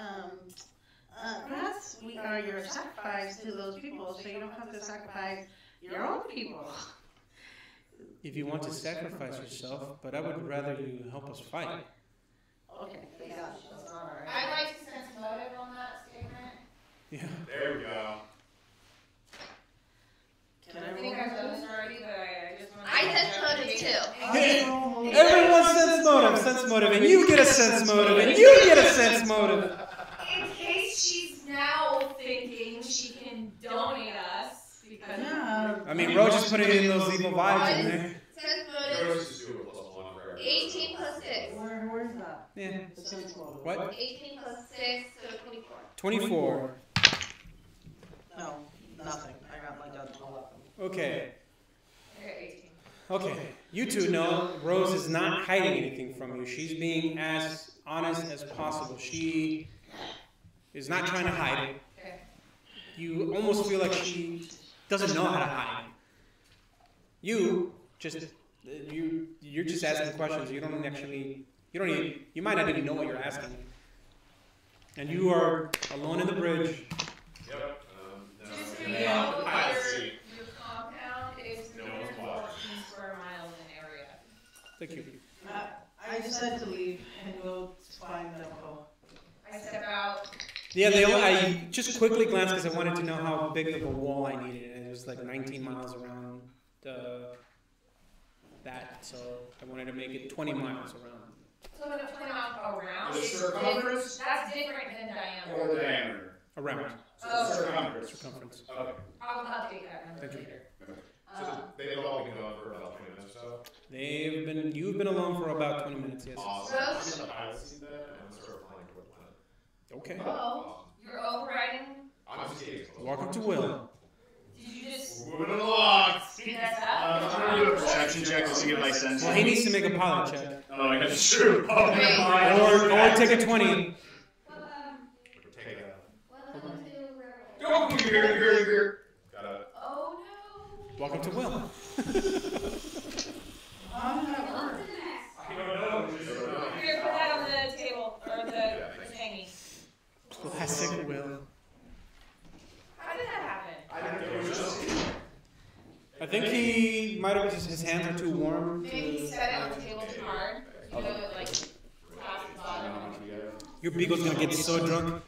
perhaps we are your sacrifice to those people, so you don't have to sacrifice your own people. If you want to sacrifice yourself, but I would rather you help us fight. Okay, thank God. That's all right. I'd like to sense motive on that statement. Yeah. There we go. Can I think I've done this already, but I just want to. I sense motive too. Everyone sense motive, and you get a sense motive, and you get a sense motive. In case she's now thinking she can donate us, because. Yeah. I mean, Roach is putting in those evil vibes in there. Sense motive. Yours is doing +1 for everyone. 18 plus 6. Where's that? Yeah. The sense motive. What? 18 plus 6, so 24. 24. No, nothing. I got like a 11. Okay. I got 18. Okay. You two know Rose is not hiding anything from you. She's being as honest as possible. She is not trying to hide. Okay. You almost feel like she doesn't know how to hide. You're just asking questions. You might not even know what you're asking. And you are alone in the bridge. Yep. Just so you know, your compound is 314 square miles in area. Thank you. I decided to leave and go find the hole. I step out. Yeah, I just quickly glanced because I wanted to know how big of a wall I needed, and it was like 19 miles around that, so I wanted to make it 20 miles around. So I'm going to point out around. The circumference? That's different than diameter. Or the diameter? Around. Oh. Circumference. Circumference. Okay. I'll update that number Thank you. later. So they've all been going for about 20 minutes or so? You've been alone for about 20 minutes, yes. Awesome. Rose? I'm gonna pilot seat then, and I'm gonna start flying toward the planet. Okay. Whoa. You're overriding. I'm just kidding. Welcome to Will. Did you just Moving along. speed that up? I'm gonna do a perception check to see if I sense. Well, he needs to make a pilot check. Oh, yeah, that's true. Oh, Wait. never mind. Or take a 20. Take that. Welcome to Rebel. Go here. Got it. Oh no. Welcome to Will. I'm not Welcome worried. to the mess. I don't know. Here, put that on the table, or the hanging. Classic Will. How did that happen? I didn't know it was just I think he might have just, his hands are too warm. Maybe he set it on the table too hard. You know, it like past the bottom. Your beagle's gonna get so drunk.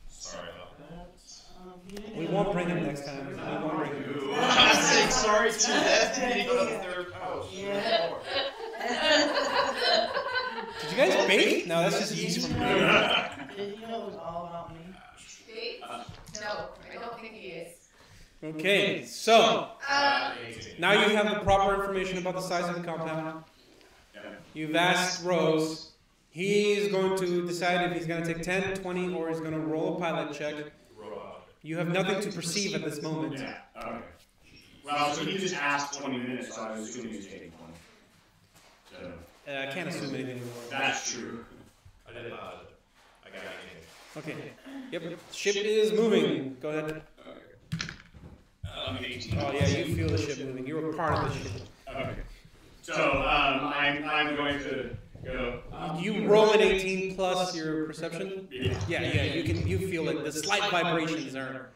Sorry about that. We won't bring him next time. We won't bring him. I'm saying sorry to that beagle in their pouch. Yeah. Did you guys bake? No, that's just yeast from me. You know it was all about me. See? No, I don't think he is. Okay, so Um, now you have the proper information about the size of the compound. You've asked Rose. He's going to decide if he's going to take 10, 20, or he's going to roll a pilot check. You have nothing to perceive at this moment. Yeah. Okay. Well, so he just asked 20 minutes, so I was assuming he was taking 20. So. I can't assume anything anymore. That's true. I got it. Okay. Yep. Ship is moving. Go ahead. I'm 18. Oh yeah, you feel the ship moving. You're a part of the ship. Okay. So I'm going to go. You roll an 18 plus your perception. Yeah. Yeah. You feel it. The slight vibrations are.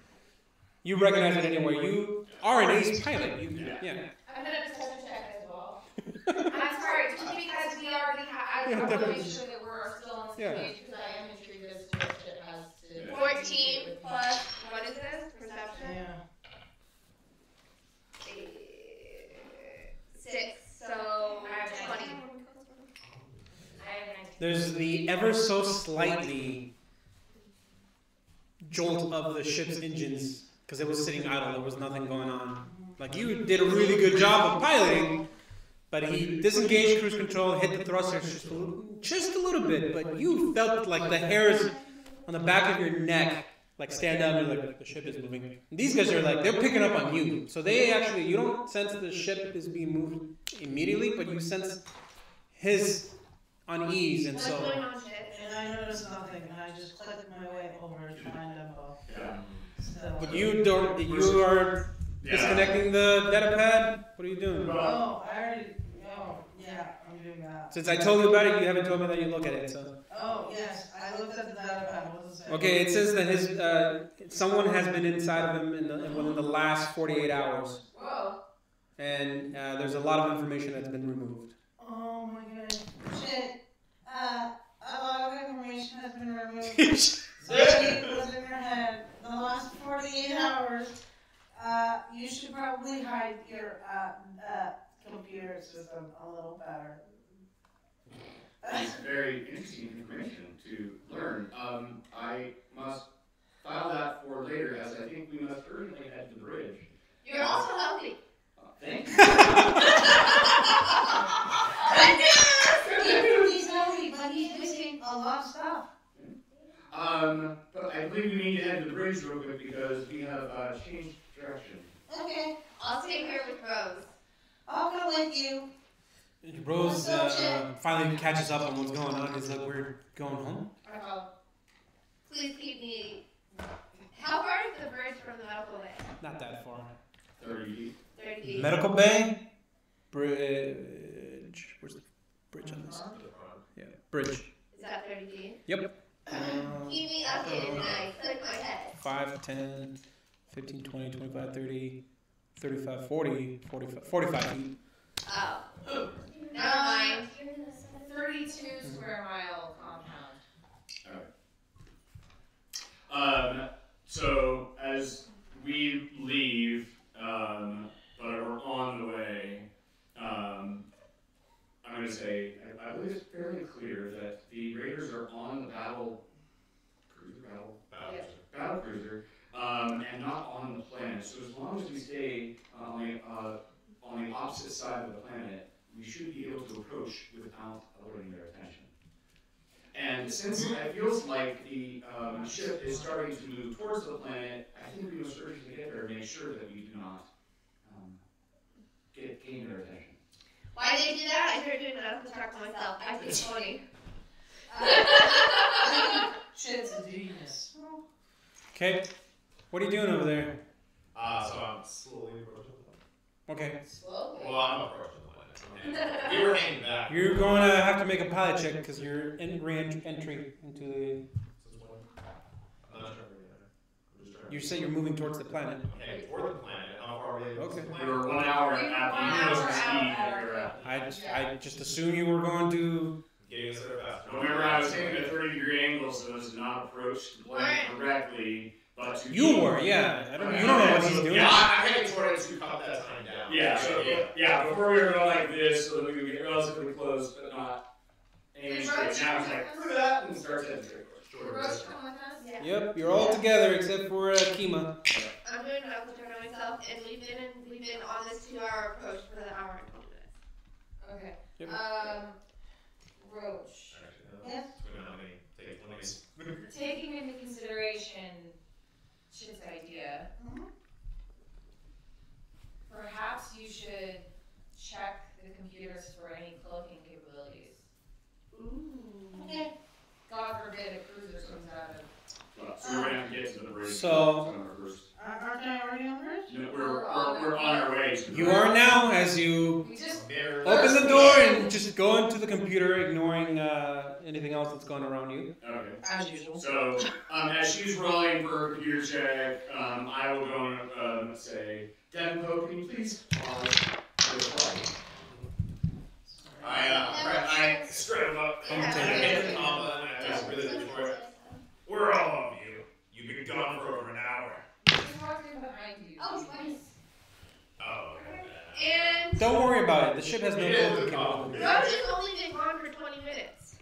You recognize it anywhere. You are an ace pilot. Yeah. I'm gonna perception check as well. I'm sorry, just because we already have. I want to make sure that we're still on the same page because I am intrigued as to what shit has to. 14 plus, what is this? Perception? Yeah. 6, so I have 20. 19. I have 19. There's the ever so slightly jolt of the ship's engines because it was sitting idle. There was nothing going on. Like you did a really good job of piloting, but he disengaged cruise control, hit the thrusters just a little bit. But you felt like the hairs on the back of your neck like stand up and like the ship is moving. These guys are like they're picking up on you, so they actually you don't sense the ship is being moved immediately, but you sense his unease, and What's so. going on, shit? And I noticed nothing, and I just clicked my way over to find them both. Yeah. So. But you are disconnecting the data pad? What are you doing? Oh, I already. Oh, yeah, I'm doing that. Since I told you about it, you haven't told me that you look at it, so. Oh, yes, I looked at the data pad. What does it say? Okay, it says that his, someone has been inside of him within the last 48 hours. Whoa. And there's a lot of information that's been removed. Oh my goodness. Shit. A lot of information has been removed. Somebody was in your head. The last 48 hours, you should probably hide your computer system a little better. That's very interesting information to learn. I must file that for later, as I think we must urgently head to the bridge. You're also healthy. Thank you. He's healthy, but he's missing a lot of stuff. But I believe we need to head to the bridge real quick because we have changed direction. Okay. I'll stay here with Rose. I'll go with you. Rose finally catches up on what's going on. He's like, we're going home? Please keep me. How far is the bridge from the medical bay? Not that far. 30 feet. 30 feet. Medical bay? Bridge. Where's the bridge on this? Yeah, bridge. Is that 30 feet? Yep. Keep me updated and I click my head. 5, 10, 15, 20, 25, 30, 35, 40, 45 feet. Oh. Never mind. 32 square mile compound. Alright. So as we leave, but we're on the way, I'm going to say, I believe it's fairly clear that the Raiders are on the battle cruiser, and not on the planet. So as long as we stay on the opposite side of the planet, we should be able to approach without alerting their attention. And since it feels like the ship is starting to move towards the planet, I think we must urgently get there and make sure that we do not gain their attention. Why did they do that? I started doing medical check on myself. I think it's funny. Shit's a genius. Okay. What are you doing over there? So I'm slowly approaching the planet. Okay. Slowly. Well, I'm approaching the planet. We were hanging back. You're going to have to make a pilot check because you're in re-entry into the... I'm not trying to re-enter. You say you're moving towards the planet. Okay, toward the planet. How far are we? Okay. We were 1 hour at the speed that you're at. I just assumed you were going to... Getting us there faster. Remember, I was taking a 30-degree angle so as to not approach the planet correctly, but to... You were, yeah. You don't know what he's doing. Yeah, I think it's right to cut that time down. Yeah, so, before we were going like this, so that we would get relatively close, but not aiming straight. Now it's like, through that, and starts heading straight. Roach come with us? Yeah. Yep, you're all together except for Kima. I'm doing medical check on myself, and we've been on this 2-hour approach for the hour and 20 minutes. Okay. Yep. Roach. Yes? We're not going to take 20 minutes. Taking into consideration Chip's idea, perhaps you should check the computers for any cloaking capabilities. Ooh. Okay. God forbid a cruiser comes out of. So we're going to get to the bridge. So- Aren't I already on bridge? No, we're on our way to the You are now as you We just open the door and just go into the computer, ignoring anything else that's going around you. Okay. As usual. So, as she's rolling for her computer check, I will go and say, Denko, can you please pause for the flight? I straight up. I hit the comma and I just really look for it. Where are all of you? You've been gone for over an hour. just walked in behind you. Oh, nice. Oh. And Don't worry about it. The ship has no It is cloaking the comma. capability. Roach has only been gone for 20 minutes.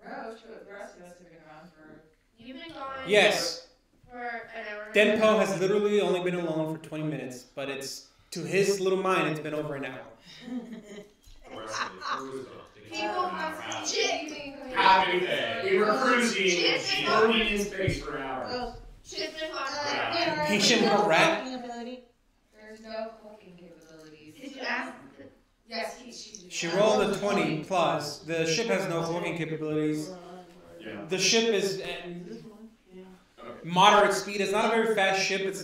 Roach, but the rest of us have been gone for. You've been gone Yes, for an hour. Denpo has literally only been alone for 20 minutes, but it's to his little mind, it's been over an hour. People have shit. Happy day. We were cruising, floating in space for an hour. Shit's been gone. Patient with a rat. There's no cloaking capabilities. Did you ask? Yes, she's. She rolled a 20 plus. The ship has no cloaking capabilities. Yeah. The ship is at moderate speed. It's not a very fast ship. It's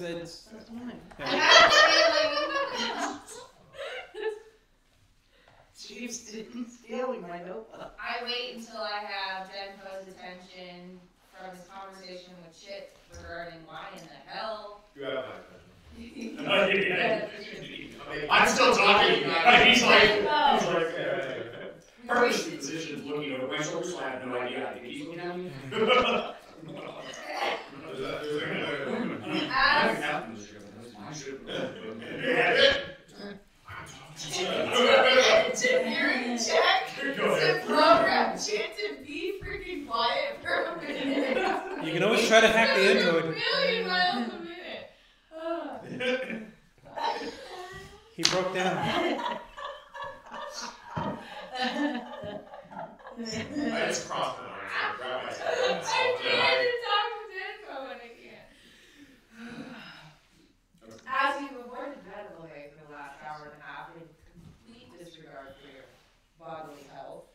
Chief's stealing my notebook. I wait until I have Denpo's attention from his conversation with Chip regarding why in the hell. You have I'm still talking. He's like, purposely positioned looking over my shoulder, so I have no idea. I think he's looking at me. Engineering check to program Chip to be freaking quiet for a minute. You can always try to hack the Android. Million miles a minute. He broke down. I just crossed the line. bodily health,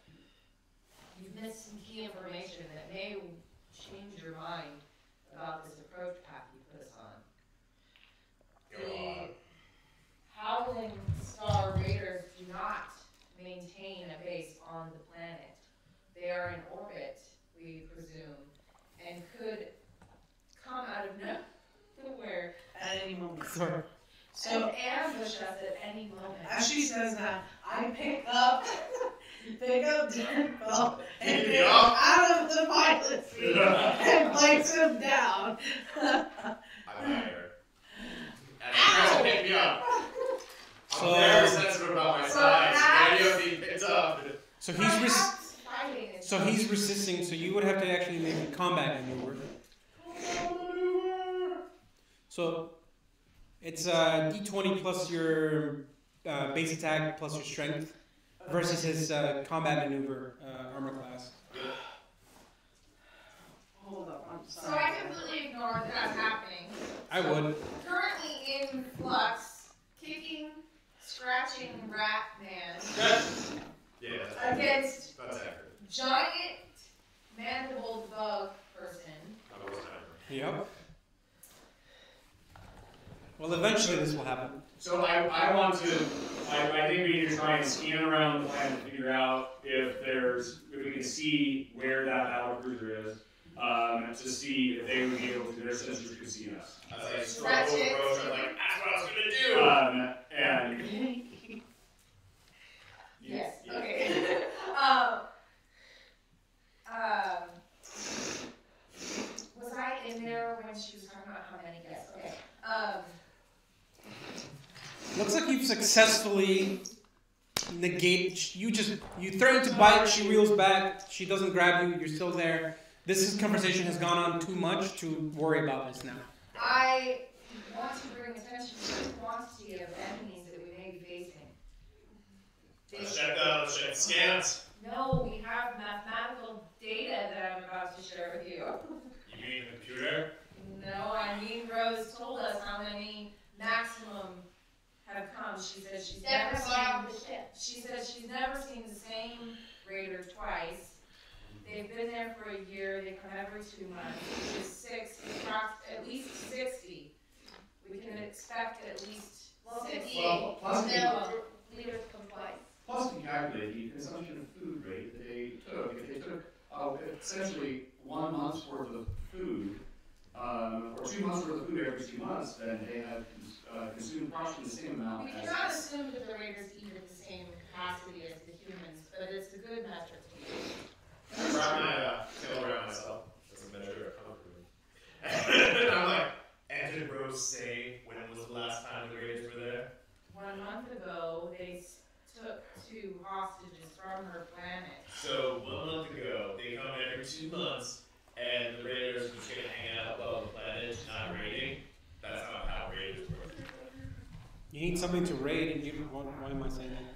you've missed some key information that may change your mind about this approach path you put us on. The Howling Star Raiders do not maintain a base on the planet. They are in orbit, we presume, and could come out of nowhere At any moment. and ambush us at any moment. As she says that, I pick up Denfeld and get out of the pilot seat and place him down. I'm higher. And Chris pick me up. I'm very sensitive about my size. Radio being picked up. So he's resisting. So you would have to actually make a combat maneuver. So it's D20 plus your base attack plus your strength versus his combat maneuver armor class. Hold up, I'm So sorry. I completely ignored that happening. I would. Currently in flux, kicking, scratching rat man Yeah, against that's accurate. giant mandibled bug person. I was accurate. Yep. Well, eventually this will happen. So I want to, I think we need to try and scan around the planet to figure out if we can see where that battle cruiser is, to see if they would be able to, their sensors could see us. As I struggle with Rose, I'm like, that's what I was gonna do! And Yes. Okay. Was I in there when she was talking about how many guests? Okay. Looks like you've successfully negated. You threaten to bite. She reels back. She doesn't grab you. You're still there. This conversation has gone on too much to worry about this now. I want to bring attention to the quantity of enemies that we may be facing. Let's check the scans. No, we have mathematical data that I'm about to share with you. You mean the computer? No, I mean Rose told us how many maximum have come. She said she's never seen. She said she's never seen the same raider twice. They've been there for a year. They come every 2 months. Which is at least 60. We can expect at least 60. Well, plus Leaders come twice. Plus, we calculate the consumption of food rate that they took. If they took essentially 1 month's worth of food, or 2 months worth of food every 2 months, then they have consumed approximately the same amount. We cannot assume that the raiders eat at the same capacity as the humans, but it's a good metric to use. I brought my tail around myself. That's a measure of comfort. And I'm like, and did Rose say when was the last time the Raiders were there? 1 month ago, they took 2 hostages from her planet. So 1 month ago, they come every 2 months, and the Raiders were just gonna hang out above the planet, not raiding. That's not how Raiders work. You need something to raid, and why am I saying that?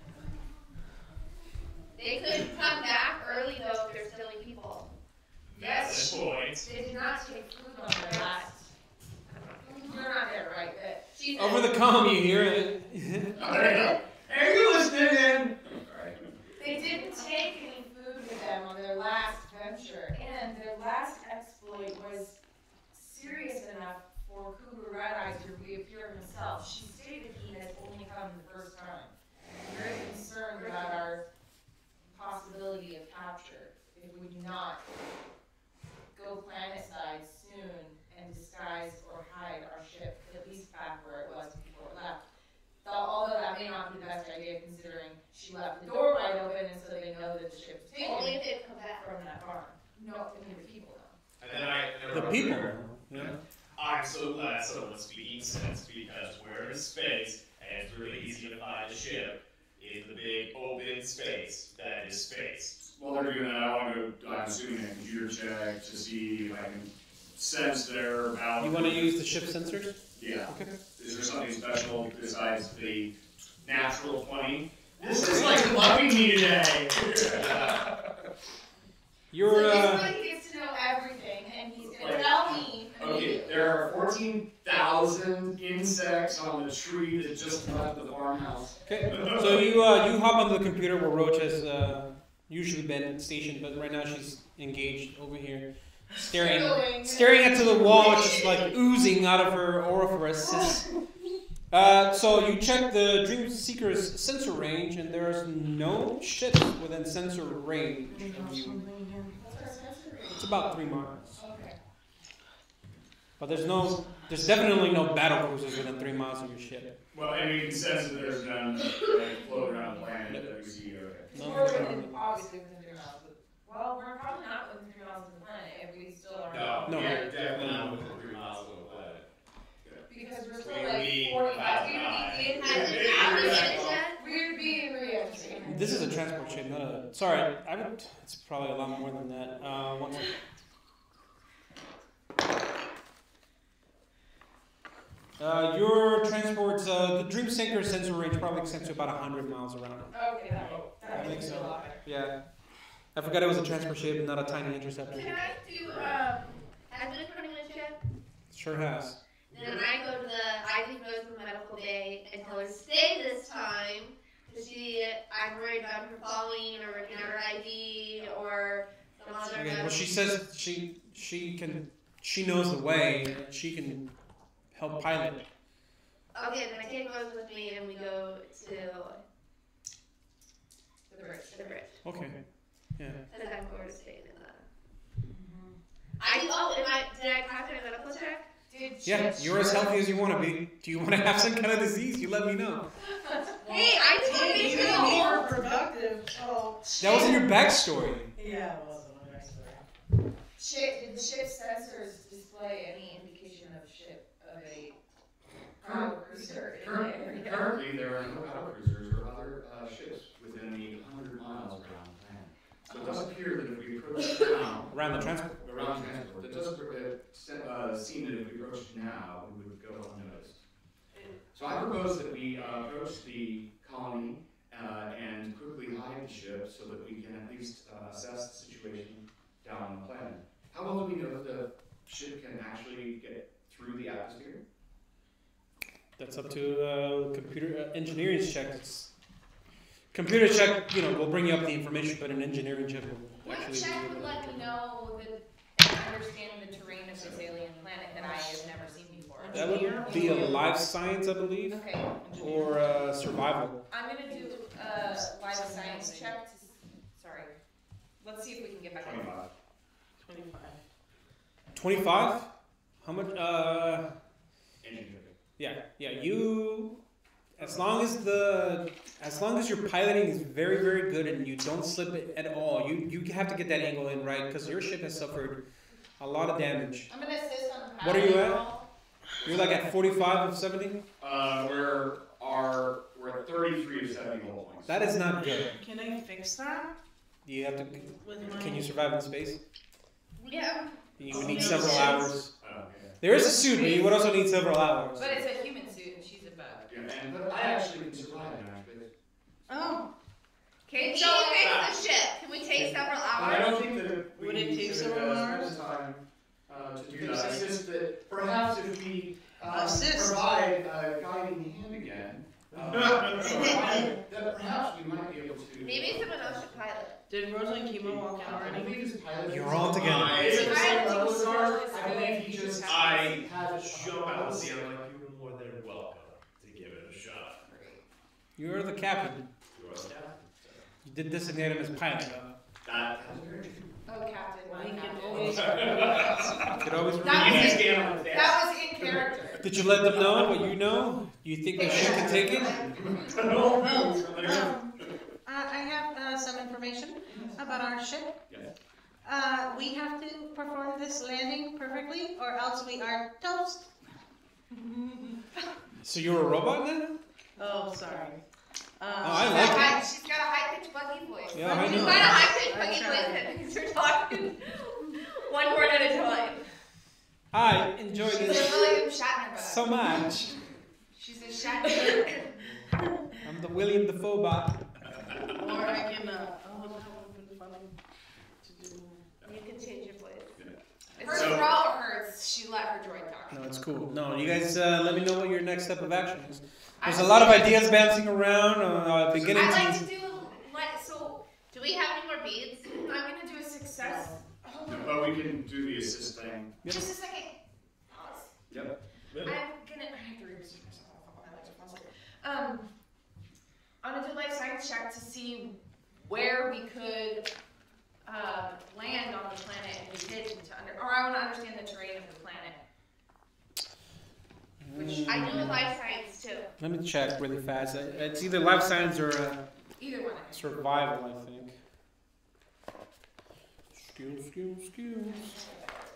They could come back early though if they're stealing people. That's the point. They did not take food on their last. You're not there, right? But Over the comm, you hear it. Are you listening? they didn't take any food with them on their last venture, and their last exploit was serious enough for Cougar Red Eye to reappear himself. She stated he has only come the first time. I'm very concerned about our possibility of capture if we do not go planet-side soon and disguise or hide our ship, at least back where it was before it left. Although that may not be the best idea considering she left the door wide open and so they know that the ship is taken. Only if they come back from that farm. No, I mean the people know. And then The people. Yeah. I'm so glad someone's speaking sense because we're in space and it's really easy to find the ship in the big open space that is space. while they're doing that, I want to, I'm assuming, a computer check to see if I can sense their value. You want to use the ship sensors? Yeah. Okay. Is there something special besides the natural 20? This is like loving me today. You're, so basically he gets to know everything, and he's going to tell me. Okay, there are 14,000 1,000 insects on the tree that just left the farmhouse. Okay, so you hop onto the computer where Roach has usually been stationed, but right now she's engaged over here, staring into the wall, which is like oozing out of her orifices. So you check the Dream Seeker's sensor range, and there's no ships within sensor range of you. It's about 3 miles. But there's definitely no battle cruisers within 3 miles of your ship. Well, I mean, you can sense that there's none like, floating around the planet that we see. Okay. We're within, obviously within 3 miles. Well, we're probably not within 3 miles of the planet if we still are. No, we're definitely not within 3 miles of the planet. Because we're still like 45. We'd be in re-entry. This is a transport ship, not a. Sorry, it's probably a lot more than that. One second. Your transport's the Dream Sinker sensor range probably extends to about 100 miles around. Okay, that makes sense. Yeah. I forgot it was a transport ship and not a tiny interceptor. Can I do, has been putting this yet? Sure has. Then I go to Ivy goes to the medical bay and tell her stay this time to see I'm worried about her falling or working out her ID or some other. Okay, well, she says she knows the way. She can help pilot. Okay, then my kid goes with me and we go to the bridge. Okay. Yeah. Because I'm bored of staying in that. Did I pass my medical check? Yeah, you're as healthy as you want to be. Do you want to have some kind of disease? You let me know. Hey, I just want to be more productive. Oh. That was in your backstory. Yeah, it was in my backstory. Did the ship's sensors display any indication of a battle cruiser? Currently, there are no battle cruisers or other ships within the 100 miles around the planet. So it does appear that if we approach now, around the transport, it does seem that if we approach now, we would go unnoticed. So I propose that we approach the colony and quickly hide the ship so that we can at least assess the situation down on the planet. How well do we know if the ship can actually get through the atmosphere? That's up to computer engineering check. Computer check, will bring you up the information, but an engineering check will actually. What check would let me know understand the terrain of this alien planet that I have never seen before? That would be a life science, I believe, okay. or survival. I'm gonna do a life science check. Sorry. Let's see if we can get back. 25. 25? How much? Yeah. You. As long as your piloting is very, very good and you don't slip it at all, you have to get that angle in right because your ship has suffered a lot of damage. I'm gonna assist on the What are you at? You're like at 45 of 70? We're at 33 of 70 hull points. That is not good. Can I fix that? You have to. Can you survive in space? Yeah. You would need several hours. There is a suit, but you would also need several hours. But it's a human suit and she's a bug. But I actually can survive in outer space. Oh. Can she fix the ship? Can we take several hours? I don't think that we Would it need take to several hours? spend time to do that. It's just that perhaps if we Assist. provide a guiding hand again, that perhaps we might be able to. Maybe someone else should pilot. Did Rosa and Kimo walk out I already? think his pilot. You're all together. I believe he just. I jump out and see. I'm like, you're more than welcome to give it a shot. You're the captain. You're the captain. You did designate him as pilot. That Oh, Captain. Well, he can Captain. always. You could always That was in character. Did you let them know what you know? You think the ship can take it? I have some information about our ship. We have to perform this landing perfectly, or else we are toast. So you're a robot now? Oh, sorry. I like it. She's got a high-pitched buggy voice. Yeah, I She's know. got a high-pitched buggy voice because you're talking one word at a time. I enjoy She's this a William Shatner bug. so much. She's a Shatner. I'm the William Dafoe bot. Or I can, that would have been funny to do. You can change your voice. Her throat hurts. She let her droid talk. No, it's cool. No, you guys let me know what your next step of action is. There's a lot of ideas bouncing around. Beginning I'd like to to do, so, Do we have any more beads? I'm going to do a success. But we can do the assist thing. Just a second. Pause. Yep. I have to revisit myself. I'm gonna do a life science check to see where we could land on the planet and we did or I want to understand the terrain of the planet. Which I do a life science too. Let me check really fast. It's either life science or either one. survival, I think. Skills.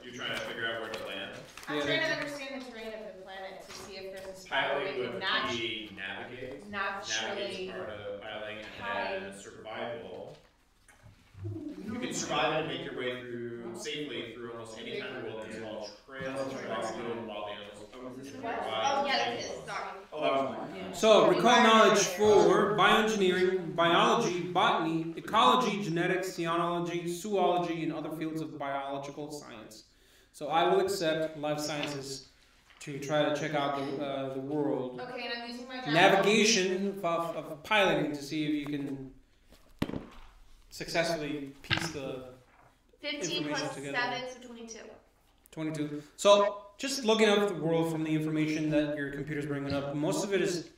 You're trying to figure out where to land. I'm trying to understand the terrain of the planet to see if there's a spot where Piloting we would can be navigate. naturally Navigate's part of piloting, and then survival. You can survive and make your way through safely through almost any kind of wilderness called trails, tracks, wild animals. Oh yeah, that is. Sorry. Oh, that was mine. So, recall knowledge for bioengineering, biology, botany, ecology, genetics, oceanology, zoology, and other fields of biological science. So, I will accept life sciences to try to check out the world. Okay, and I'm using my Navigation of piloting to see if you can successfully piece the 15 information plus together. 7, so 22. 22. So, just looking up the world from the information that your computer's bringing up, most of it is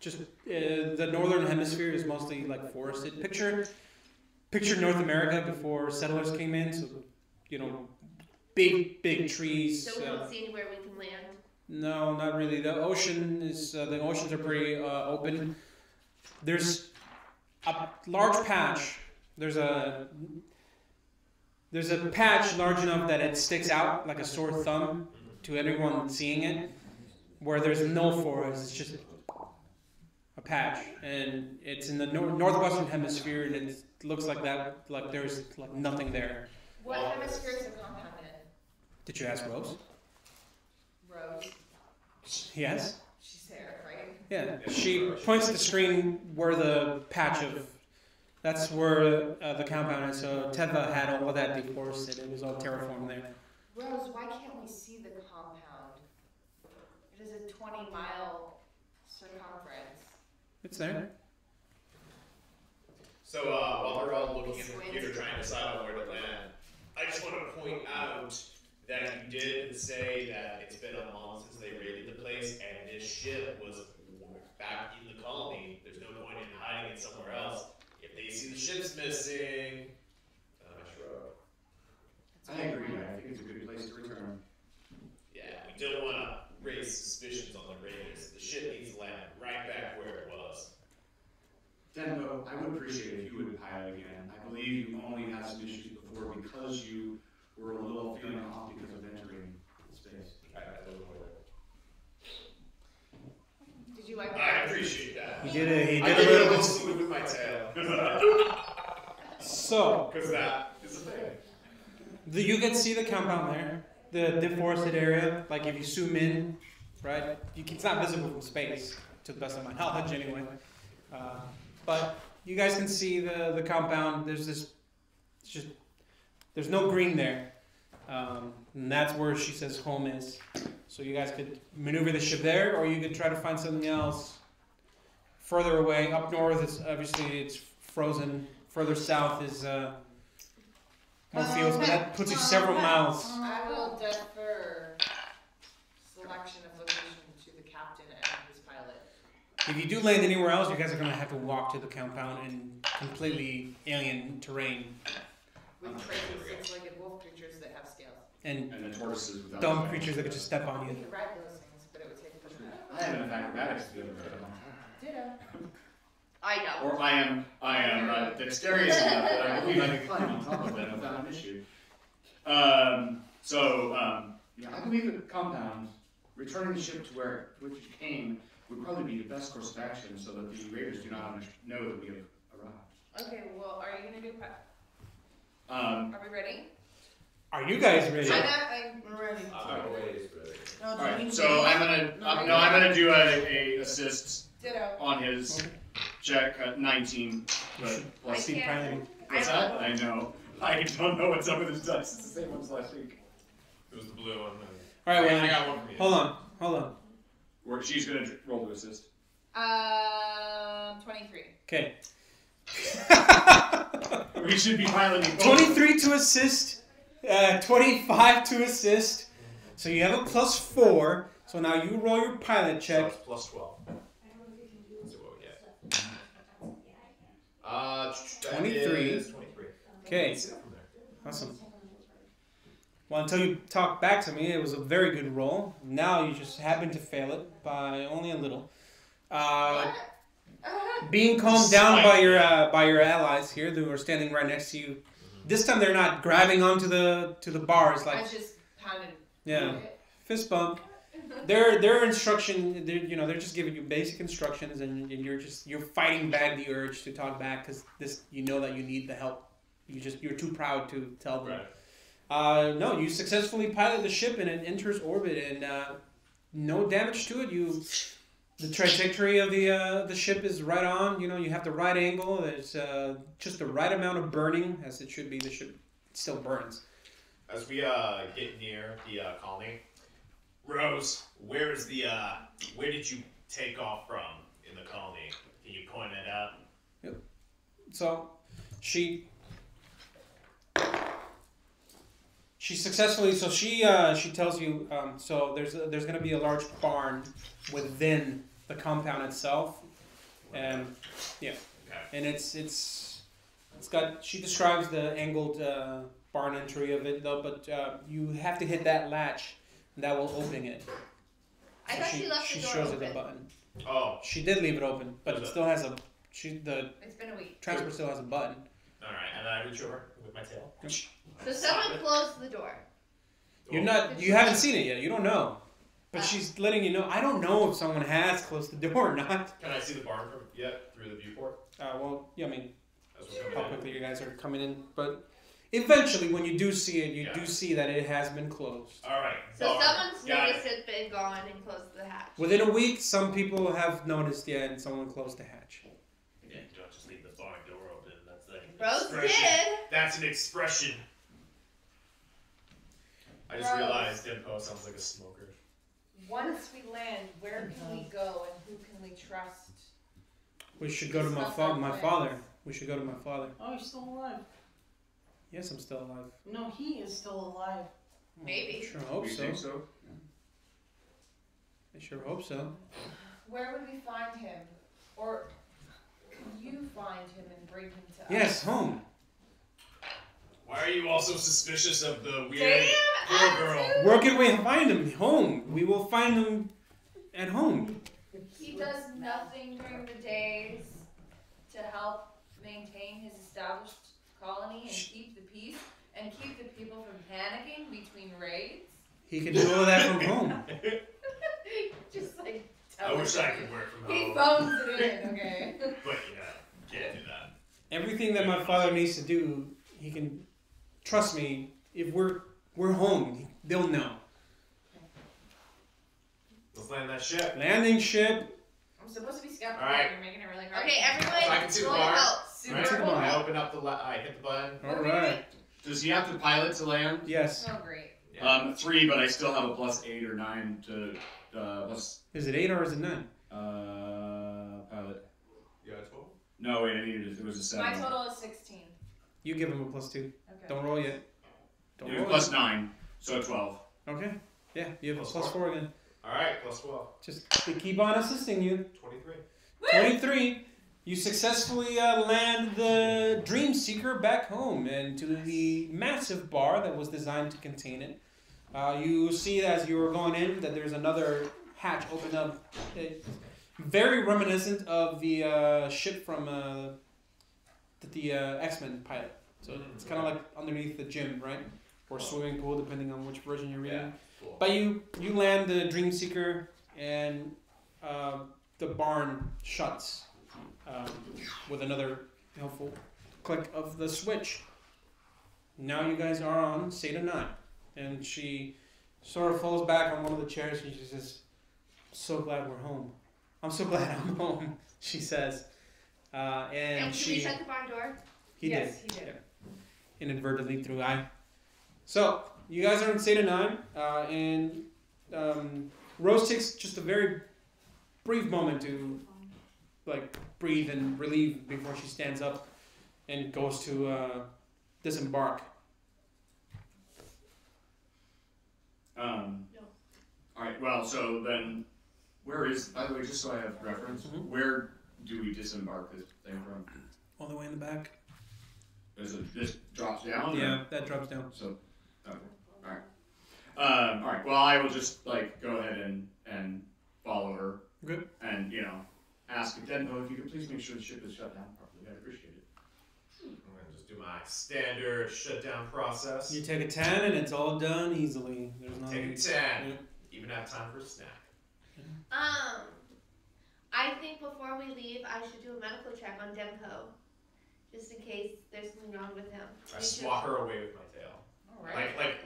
just the northern hemisphere is mostly like forested. Picture North America before settlers came in. So, big trees. So we don't see anywhere we can land. No, not really. The oceans are pretty open. There's a large patch. There's a patch large enough that it sticks out like a sore thumb to anyone seeing it, where there's no forest. It's just a patch, and it's in the northwestern hemisphere, and it looks like that, like there's like nothing there. What hemisphere is the compound in? Did you ask Rose? Rose. Yes. She's there, right? Yeah. She points to the screen where the patch of. That's where the compound is. So Teva had all of that deforested. It was all terraformed there. Rose, why can't we see the compound? It is a 20-mile circumference. It's there. So while they're all looking at the computer trying to decide on where to land, I just want to point out that you did say that it's been a month since they raided the place, and this ship was back in the colony. There's no point in hiding it somewhere else. If they see the ship's missing, I shrug. I agree. I think it's a good place to return. Yeah, we don't want to raise suspicions on the raiders. The ship needs to land right back where it was. Denbo, I would appreciate it if you would pilot again. I believe you only had some issues before because you were a little feeling off because of entering space. Did you like that? I appreciate that. He did a I did little a little with my tail. So. Because that is a thing. You can see the compound there, the deforested area. Like if you zoom in, right? It's not visible from space, to the best of my knowledge, anyway. But you guys can see the compound. There's no green there, and that's where she says home is. So you guys could maneuver the ship there, or you could try to find something else further away. Up north, it's frozen. Further south is more fields, but that puts you several miles. I will defer selection of location to the captain and his pilot. If you do land anywhere else, you guys are going to have to walk to the compound in completely alien terrain. With crazy six-legged wolf creatures that have scales. And the tortoises without dumb scales. creatures that could just step on you. We could ride those things, but it would take a little I have enough acrobatics to be able to do it. Ditto. I know. Or I am dexterous enough that I believe I can climb on top of them without an issue. Yeah, I believe the compound, returning the ship to which it came, would probably be the best course of action so that the raiders do not know that we have arrived. Okay, well, are you going to do Are we ready? Are you guys ready? I'm ready. I'm always ready. Alright, so I'm gonna do a assist Ditto. on his check 19. But plus See piloting. what's that? I know. I don't know what's up with his dice. It's the same one as last week. It was the blue one. All right, I got one for you. Hold on. Where she's gonna roll to assist. 23. Okay. We should be piloting. 23 to assist, 25 to assist. So you have a +4. So now you roll your pilot So check. it's plus 12. Let's see what we get. That 23. is 23. Okay. Let's see that from there. Awesome. Well, until you talk back to me, it was a very good roll. Now you just happen to fail it by only a little. Being calmed down by your allies here, who are standing right next to you. This time they're not grabbing onto the bars I like just kind of. yeah, fist bump. Their instruction, they're just giving you basic instructions, and you're fighting back the urge to talk back because you know that you need the help. You're too proud to tell them. Right. No, you successfully pilot the ship and it enters orbit, and no damage to it. The trajectory of the ship is right on. You have the right angle. There's just the right amount of burning, as it should be. The ship still burns. As we get near the colony, Rose, where did you take off from in the colony? Can you point it out? Yep. So she successfully. So she tells you. So there's going to be a large barn within the compound itself, and yeah, and it's got. She describes the angled barn entry of it though, but you have to hit that latch, and that will open it. I thought she left the door shows open. it a button. Oh, she did leave it open, but it still has a. It's been a week. Transport still has a button. all right, and then I reach over with my tail. So someone closed the door. You haven't seen it yet. You don't know. But she's letting you know. I don't know if someone has closed the door or not. Can I see the barn through the viewport? Well, yeah, I mean, As we're coming how in? quickly you guys are coming in. But eventually, when you do see it, you do see that it has been closed. All right. So barn. someone's Got noticed it's been gone and closed the hatch. Within a week, some people have noticed, yeah, and someone closed the hatch. Yeah, don't just leave the barn door open. That's an Rose expression. did. That's an expression. I just Rose. realized Dimpo sounds like a smoker. Once we land, where can we go and who can we trust? We should go to my Discuss our my plans. father. We should go to my father. Oh, he's still alive. Yes, I'm still alive. No, he is still alive. Maybe. Sure hope You so. think so? I sure hope so. Where would we find him? Or could you find him and bring him to us? Yes, home. Why are you also suspicious of the weird Damn, poor girl? Where can we find him? Home. We will find him at home. He does nothing during the days to help maintain his established colony and keep the peace and keep the people from panicking between raids. He can do all that from home. Just like I wish I could work from he home. phones it in, okay? But can't do that. Everything that my father needs to do, he can. Trust me. If we're home, they'll know. Let's land that ship. Landing ship. I'm supposed to be skeptical. All right. You're making it really hard. Okay, everyone, So I can see the roll bar. help. Right? To the barn. I open up I hit the button. All right. Does he have to pilot to land? Yes. Oh, great. 3, but I still have a +8 or 9 to plus Is it 8 or is it 9? pilot. You got a total? No, wait, I needed it was a 7. My total is 16. You give him a +2. Okay. Don't roll yet. Don't Yeah, roll plus yet. 9, so 12. Okay. Yeah, you have a Plus +4 again. All right, plus 12. Just to keep on assisting you. 23. 23. You successfully land the Dream Seeker back home and to the massive bar that was designed to contain it. You see as you were going in that there's another hatch open up. Very reminiscent of the ship from the X-Men pilot. So it's kind of like underneath the gym, right? Or swimming pool, depending on which version you're reading. Cool. But you land the Dream Seeker and the barn shuts with another helpful click of the switch. Now you guys are on Zeta 9. And she sort of falls back on one of the chairs and she says, "So glad we're home. I'm so glad I'm home," she says. And And should we she... shut the barn door? Yes, he did. Yeah. Inadvertently through I. So, you guys are in Zeta 9, and Rose takes just a very brief moment to like breathe and relieve before she stands up and goes to disembark. All right. Well, so then, where is? By the way, just so I have reference, where do we disembark this thing from? All the way in the back. Is it this drops down? Yeah, that drops down. So, okay. All right. All right. Well, I will just like go ahead and follow her. Good. And ask Denbo if you could please make sure the ship is shut down properly. I'd appreciate it. I'm gonna just do my standard shutdown process. You take a 10 and it's all done easily. There's no Take a 10. Yeah. Even have time for a snack. I think before we leave, I should do a medical check on Dempo, just in case there's something wrong with him. I swat her away with my tail. Alright. Like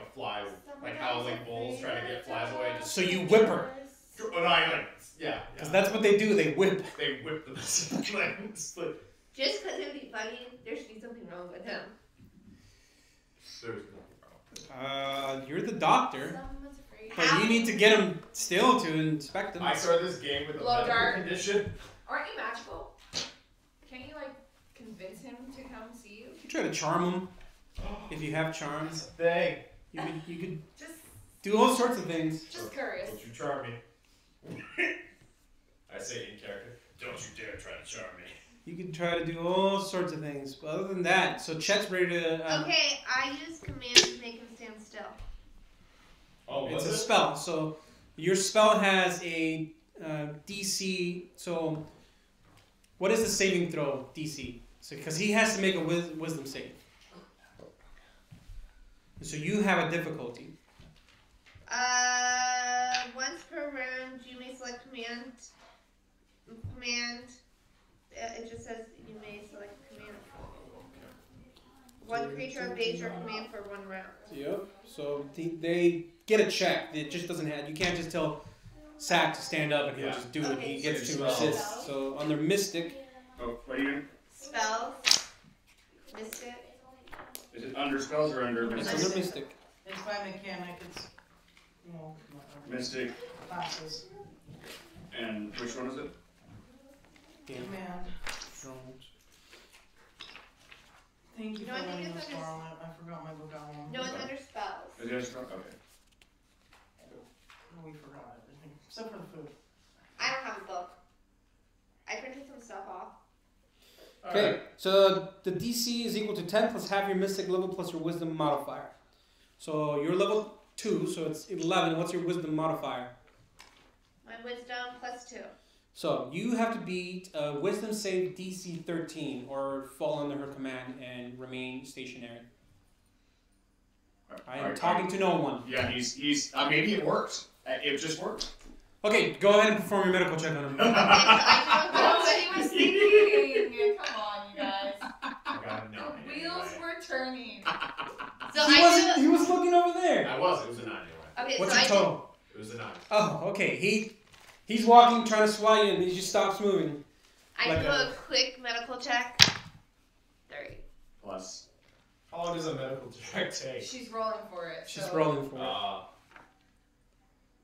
a fly, like how like bulls try to get flies away. Just So you whip her. Yeah. Because that's what they do. They whip. They whip them. Just because it would be funny, there should be something wrong with him. There's nothing wrong. You're the doctor. Someone's afraid. But you need to get him still to inspect him. I started this game with a Blow medical dart. condition. Aren't you magical? Can't you like convince him to come see you? You try to charm him if you have charms. Thing. You could Just do all sorts of things. Just curious. Don't you charm me. I say in character. Don't you dare try to charm me. You could try to do all sorts of things. But other than that, so Chet's ready to. Okay, I use command to make him stand still. Oh, It's was a it? spell. So your spell has a DC. So what is the saving throw DC? So because he has to make a wisdom save. So you have a difficulty. Once per round, you may select command. It just says you may select command. One creature obeys your command for 1 round. Yep. So they get a check. It just doesn't have. You can't just tell Sack to stand up and he'll just do it. He gets to assist. So under Mystic. Oh, what are you doing? Spells. Mystic. Is it under spells or under It's Mystic? under Mystic. It's by mechanic. It's Mystic. classes. And which one is it? Command. Thank you No, for I think letting it's us under- borrow it. I forgot my book on one. No, it's under spells. Is it under spells? Okay. We forgot everything except for the food. I don't have a book. I printed some stuff off. Okay, so the DC is equal to 10 plus half your Mystic level plus your Wisdom modifier. So you're level 2, so it's 11. What's your Wisdom modifier? My wisdom +2. So you have to beat a Wisdom save DC 13 or fall under her command and remain stationary. I am talking to no one. Yeah, he's. Maybe it worked. It just worked. Okay, go ahead and perform your medical check on him. That's what he was thinking. Come on, you guys. I got a 9. The wheels were turning. So He was looking over there. I was. It was a 9 anyway. Okay, What's so your total? It was a 9. Oh, okay. He's walking, trying to swat you, and he just stops moving. I Like do a- a quick medical check. 3. Plus. How long does a medical check take? She's rolling for it. She's so. rolling for it.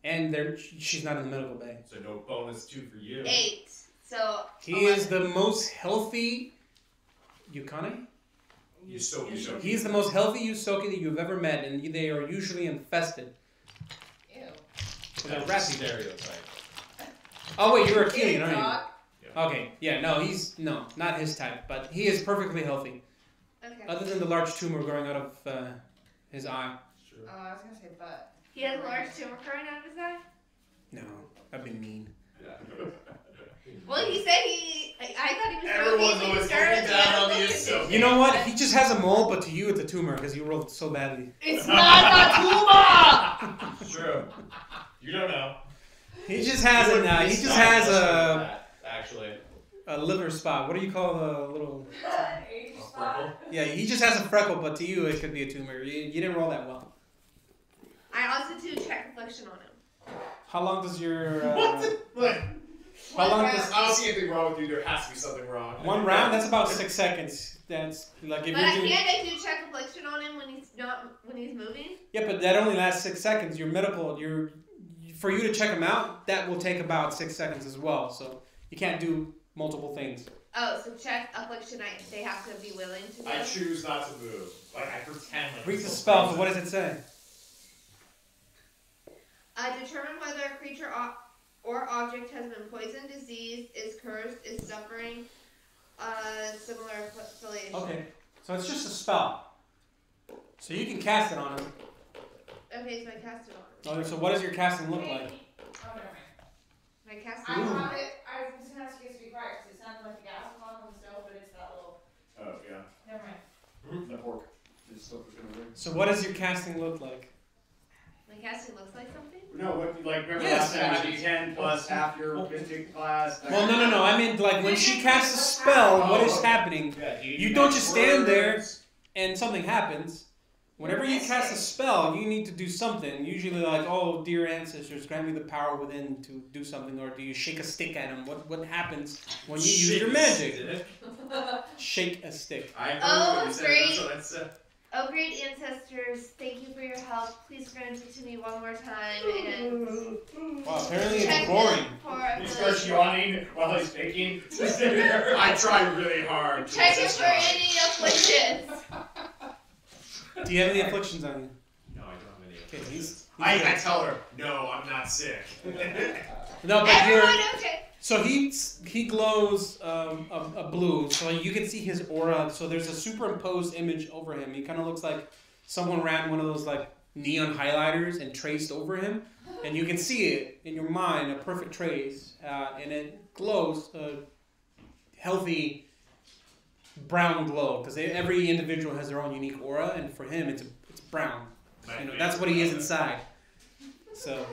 And she's not in the medical bay. So no bonus 2 for you. 8. So He is the most healthy Yukane? Yusoki. He is the most healthy Yusoki that you've ever met, and they are usually infested. Ew. So they're That's a ratty. stereotype. Oh wait, you're a Keeling, aren't Dog. you? Okay, yeah, no, not his type, but he is perfectly healthy. okay. Other than the large tumor growing out of his eye. Sure. Oh, I was gonna say butt. He has a large tumor growing out of his eye. No, that'd be mean. Well, he said I thought he was Everyone's joking. always He started looking down on the medical Yusoki. condition. You know what? He just has a mole, but to you it's a tumor because you rolled so badly. It's not a tumor. True. You don't know. He just has Actually. a liver spot. What do you call a little? Age A spot. freckle. Yeah, he just has a freckle, but to you it could be a tumor. You didn't roll that well. I also do check reflection on him. How long does your? What? How long I does don't see anything wrong with you. There has to be something wrong. one round? That's about 6 seconds. That's like if But you're doing. I do check affliction on him when he's moving. Yeah, but that only lasts 6 seconds. Your medical, for you to check him out, that will take about 6 seconds as well. So you can't do multiple things. Oh, so check affliction. They have to be willing to do. I choose not to move. Like I pretend. Like Read the spell. So what does it say? Determine whether a creature or object has been poisoned, diseased, is cursed, is suffering similar affiliation. Okay, so it's just a spell. So you can cast it on him. Okay, so I cast it on him. Okay, so what does your casting look like? Oh, never mind. My cast I it on him. have it. I was just gonna ask you guys to be quiet because it sounded like the gas was on the stove, but it's that little. Oh yeah. Never mind. The pork. Is still cooking over there. So what does your casting look like? My casting looks like something? No, what like remember Yes. last time you 10 plus half your mystic class. Well, no. I mean, like when she casts a spell, what is happening? Yeah, You don't just stand there and something happens. Whenever you cast a spell, you need to do something. Usually, like, oh, dear ancestors, grant me the power within to do something, or do you shake a stick at them? What happens when you use your magic? Shake a stick. I heard Oh, what you said. great. That's what I said. Oh, great ancestors, thank you for your help. Please grant it to me one more time and Wow, apparently check it's boring. it for He starts yawning while he's speaking. I try really hard. to check it resist for yawning. any afflictions. Do you have any afflictions on you? No, I don't have any. Okay, he's I good. tell her, no, I'm not sick. No, but Everyone, you're. okay. So he glows a blue, so you can see his aura. So there's a superimposed image over him. He kind of looks like someone ran one of those like neon highlighters and traced over him, and you can see it in your mind, a perfect trace, and it glows a healthy brown glow because every individual has their own unique aura, and for him it's brown. You know, that's what he is inside. So.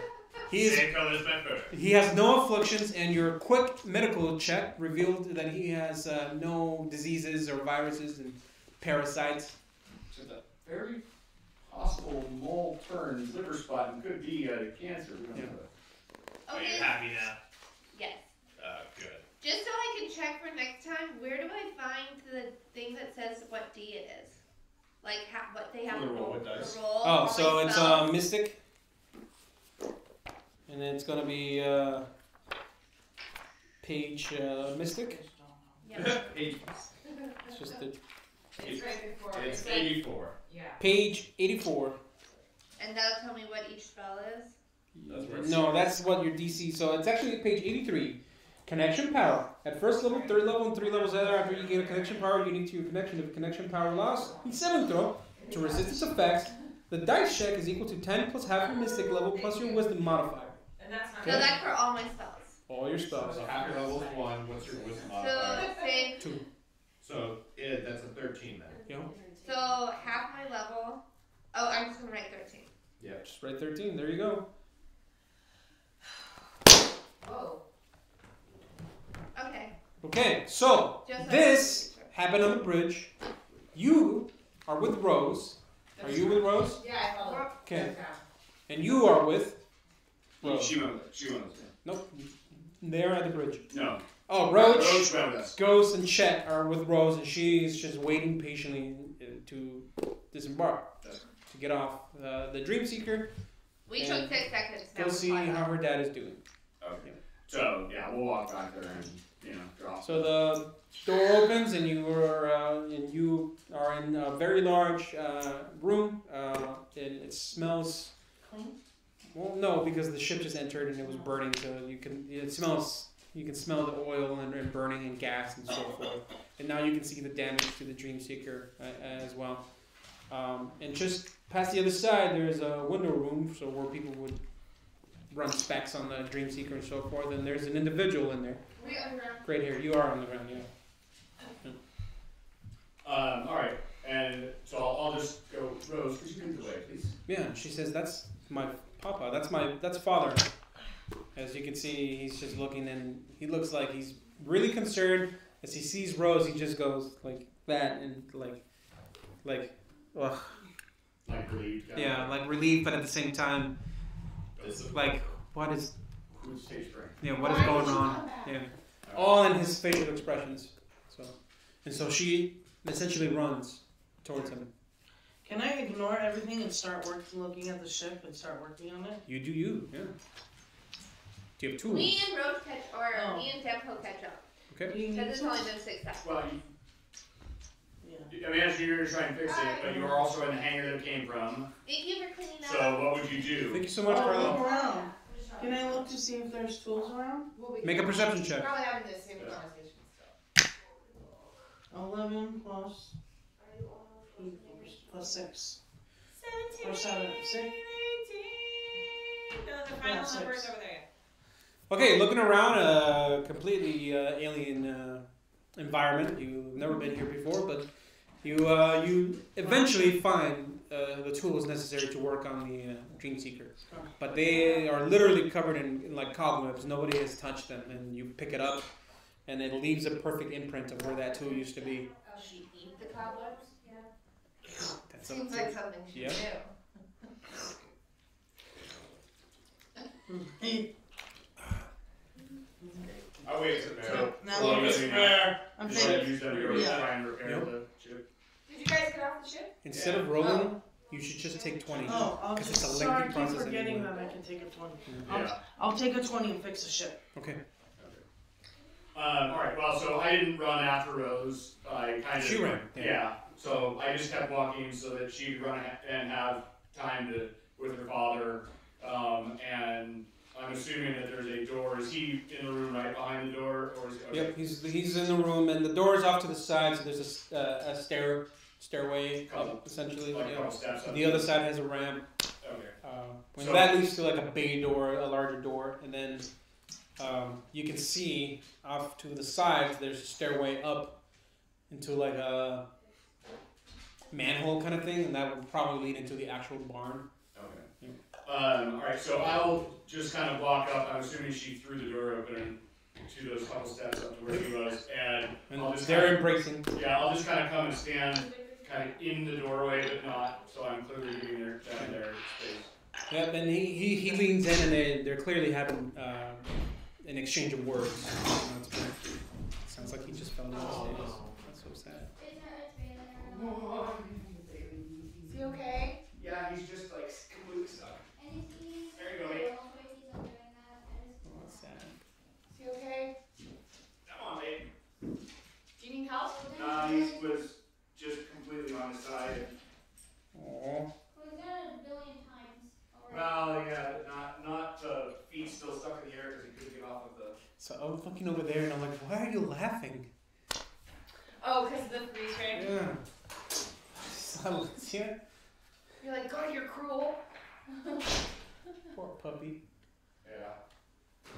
Same color as my fur. He has no afflictions, and your quick medical check revealed that he has no diseases or viruses and parasites. So the very possible mole turn liver spot and could be cancer. We don't Yeah. know that. Are you Okay. happy now? Yes. Good. Just so I can check for next time, where do I find the thing that says what D it is? Like what they have For to the roll roll. with dice. To roll Oh, all so these it's spells. Mystic, and it's gonna be page Mystic. Yeah. It's just the It's right before. It's like- 84. Yeah. page 84. And that'll tell me what each spell is. That's where it's No, that's what your DC. So it's actually page 83. Connection power. At first level, third level, and 3 levels after you gain a connection power, unique to your connection. If connection power lost, in 7th throw, to resist its effects, the dice check is equal to 10 plus half your mystic level plus your wisdom modifier. And that's not. So that's for all my spells. All your spells. So half your level is 1. What's your wisdom So modifier? say 2. So that's a 13 then. Yeah. so half my level. Oh, I'm just gonna write 13. Yeah. Just write 13. There you go. Whoa. Okay. Okay, so Just like this happened on the bridge. You are with Rose. Are you with Rose? Yeah, I followed. Okay. And you are with Rose. She went with us. Nope. They're at the bridge. No. Oh, Roach, Roach went with us. Ghost, and Chet are with Rose, and she's just waiting patiently to disembark, to get off. The Dream Seeker, We And took 6 seconds. Now go we're see 5 how left. her dad is doing. Okay. So yeah, we'll walk back there and drop. So the door opens, and you are in a very large room, and it smells. Clean? Well, no, because the ship just entered and it was burning, so it smells. You can smell the oil and burning and gas and so forth. And now you can see the damage to the Dream Seeker as well. And just past the other side, there's a window room, so where people would run specs on the Dream Seeker and so forth. And there's an individual in there. We underground. Great hair. You are on the ground, yeah. All right, and so I'll just go. Rose, could you lead the way, please? Yeah, she says that's my papa. That's father. As you can see, he's just looking, and he looks like he's really concerned. As he sees Rose, he just goes like that, and like, ugh. Like relieved. Yeah, like relief, but at the same time, like what is? Who's stage fright? Yeah, what is going on? Yeah, all in his facial expressions. So, and so she and essentially runs towards him. Can I ignore everything and start looking at the ship and start working on it? You do you, yeah. Do you have tools? Me and Roach catch, or me and Dempo catch up. Okay. Because it's only been 6 seconds. Well, I mean, as you're trying to fix it, but you are also in the hangar that it came from. Thank you for cleaning that So up. what would you do? Thank you so much, Look Carla. around. Can I look to see if there's tools around? Make a perception check. Probably having the same conversation. 11 plus 6. 17, Or 7. 6. 18. No, the final Yeah, number is 6. over there. Okay, looking around a completely alien environment. You've never been here before, but you eventually find the tools necessary to work on the Dreamseeker. But they are literally covered in like cobwebs. Nobody has touched them, and you pick it up, and it leaves a perfect imprint of where that tool used to be. Should you eat the cobwebs? Yeah. That's Seems like something she should do. I'll wait till there. Now Well, we're I'm just there. I'm You thinking. want to use them to go try and repair Yep. the ship? Did you guys get off the ship? Instead of rolling, you should just take 20. Oh, I'll Because just, it's a sorry, I lengthy keep process forgetting anyway. that I can take a 20. Yeah. I'll take a 20 and fix the ship. Okay. Alright, well, so I didn't run after Rose. I kind of. She ran, yeah. Yeah. So I just kept walking so that she'd run and have time to with her father. And I'm assuming that there's a door. Is he in the room right behind the door, or is he? Okay. Yep, he's in the room, and the door is off to the side, so there's a stairway up, essentially. Like a Yeah. couple steps up. The other side has a ramp. Okay. And So- that leads to like a bay door, a larger door, and then you can see off to the sides there's a stairway up into like a manhole kind of thing, and that would probably lead into the actual barn. Okay. Alright, so I'll just kind of walk up. I'm assuming she threw the door open to those couple steps up to where he was, and I'll just they're kind of, embracing. yeah, I'll just kind of come and stand kind of in the doorway, but not so I'm clearly giving their space. Yep, and he leans in, and they're clearly having an exchange of words. Sounds like he just fell down the stairs. That's so sad. Is he okay? Yeah, he's just like completely stuck. There you go, mate. Oh, that's sad. Is he okay? Come on, mate. Do you need help? He was just completely on his side. Aww. Well, yeah, not feet still stuck in the air because he couldn't get off of the. So I'm looking over there, and I'm like, why are you laughing? Oh, because of the freeze frame? Yeah. Silence, yeah. You're like, God, you're cruel. Poor puppy. Yeah.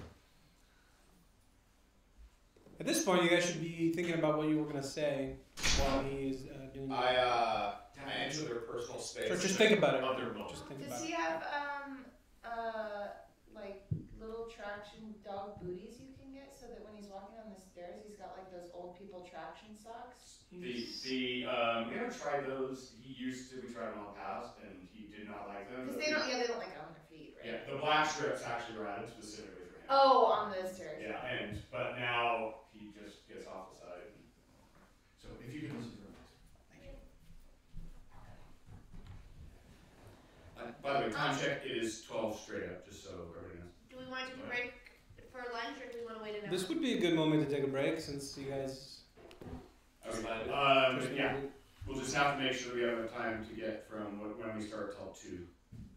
At this point, you guys should be thinking about what you were gonna say while he's doing. I enter their personal space. So just think about it. Of their moment. Just think Does about he it. have, like, little traction dog booties you can get so that when he's walking on the stairs, he's got, like, those old people traction socks? We haven't tried those. He used to. We tried them all past, and he did not like them. Because but they don't like on their feet, right? Yeah, the black strips actually were added specifically for him. Oh, on the stairs. Yeah, but now he just gets off the side. So if you can listen to him. Thank you. By the way, time check is 12 straight up, just so everybody knows. Do we want to take a break for lunch, or do we want to wait an hour? This would be a good moment to take a break since you guys. Okay. Yeah. We'll just have to make sure we have enough time to get from when we start till 2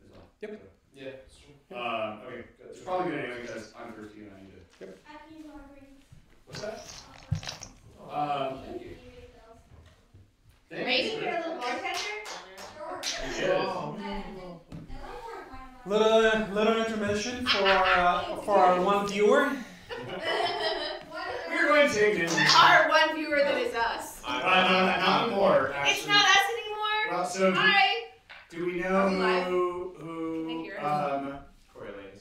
as well. Yep. Yeah, that's true. Okay. It's probably good anyway because I'm thirsty and I need to. Yep. What's that? Thank you. Maybe you're a little bartender? Little intermission for our one viewer. We're going to take it. Our one viewer that is us. Not more, actually. It's not us anymore. Well, so Hi. do we know who Corey Lane.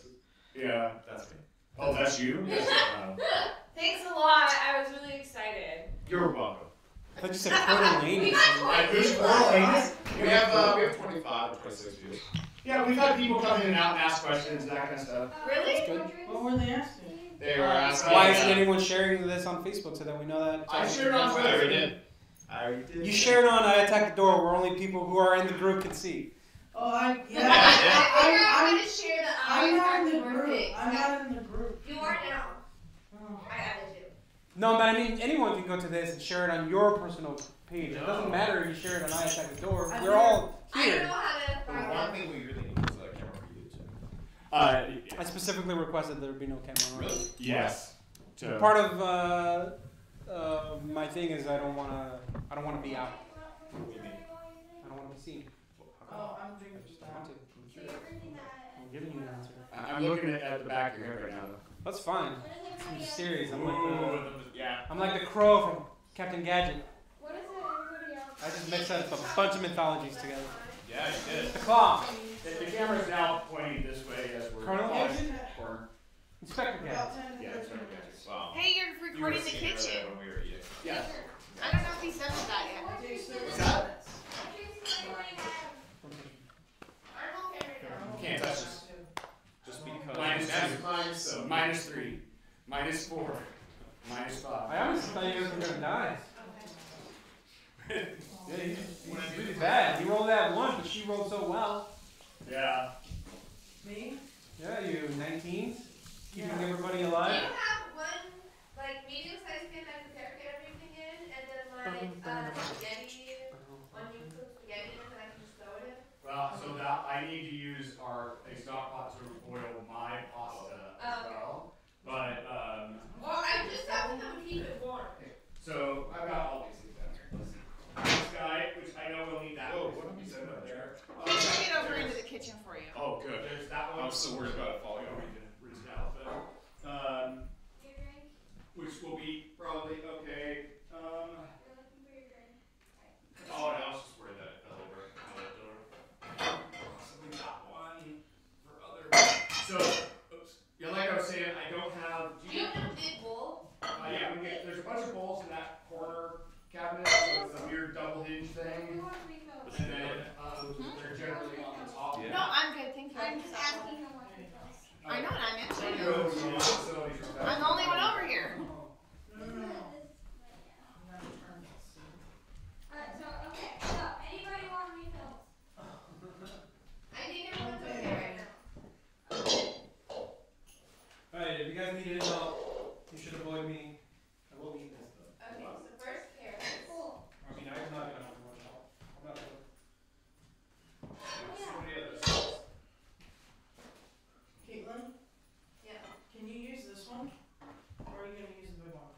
Yeah, that's me. Oh, that's you? Thanks a lot. I was really excited. You're welcome. I thought you said Porter Lane. Who's Porter Lane? We have 25 or 26 views. Yeah, we've had people come in and out and ask questions and that kind of stuff. Really? What were they asking? They were asking. Why isn't anyone sharing this on Facebook so that we know that? I shared on Twitter. We did. I already did. You shared on I Attack the Door where only people who are in the group can see. Oh, I'm I'm gonna share the I'm not in the War group. thing. I'm not in the group. You are now. Oh. I added you. No, but I mean, anyone can go to this and share it on your personal page. It doesn't matter if you share it on I Attack the Door. We're all I don't here. know how to find One it. thing we really need is a camera for you too. I specifically requested there be no camera. Really? Yes. To- Part of my thing is I don't wanna be out. I don't wanna be seen. Oh, I'm drinking I just that. want to. I'm giving you an answer. I'm looking at the back of your head right now. That's fine. I'm serious. I'm like Yeah. I'm like the crow from Captain Gadget. What is it, everybody else? I just mixed up a bunch of mythologies together. Yeah, you did. The claw. The camera's now pointing this way as we're Colonel pausing. Gadget? Or Inspector Gadget. yeah, it's right there. Wow. Hey, you're You were recording the seeing it kitchen. when we were eating. Yes. I don't know if he said that yet. What's that? Can't touch this. Just because. Minus That's two. minus so. Minus 3. Minus 4. Minus 5. I honestly thought you guys were gonna die. Yeah, he's really bad. He rolled that one, but she rolled so well. Yeah. Me? Yeah, you 19s, keeping everybody Do alive. you have one like medium-sized pan that can get everything in, and then like spaghetti, one you cook spaghetti in, and I can just throw it in? Well, so that I need to use a stock pot to boil my pasta as well. But Well, I just have to keep it warm. so I've got all these things down here. This guy, which I know we'll need that. Oh, what have you said up there? I'll bring it over into the kitchen for you. Oh, good. There's that one. I'm so worried about it falling over. Which will be probably okay. Oh, Oh, no, I was just worried that it fell over. possibly that one for other. So, oops. Yeah, like I was saying, I don't have. Do you have a big bowl? Yeah, there's a bunch of bowls in that corner cabinet. So it's a weird double hinge thing. And then they're generally on the top. No, I'm good, thank you. I'm just asking how much it costs. I know what I'm into. Facilities are I'm the only one over here. Okay, so anybody want refills? I think everyone's okay right now. Alright, if you guys need any help, you should avoid me. I will eat this though. Okay, so first carrots. Cool. I mean, I'm not gonna have much help. I'm not gonna. So many others. Caitlin, Yeah. can you use this one? Or are you gonna use the big one?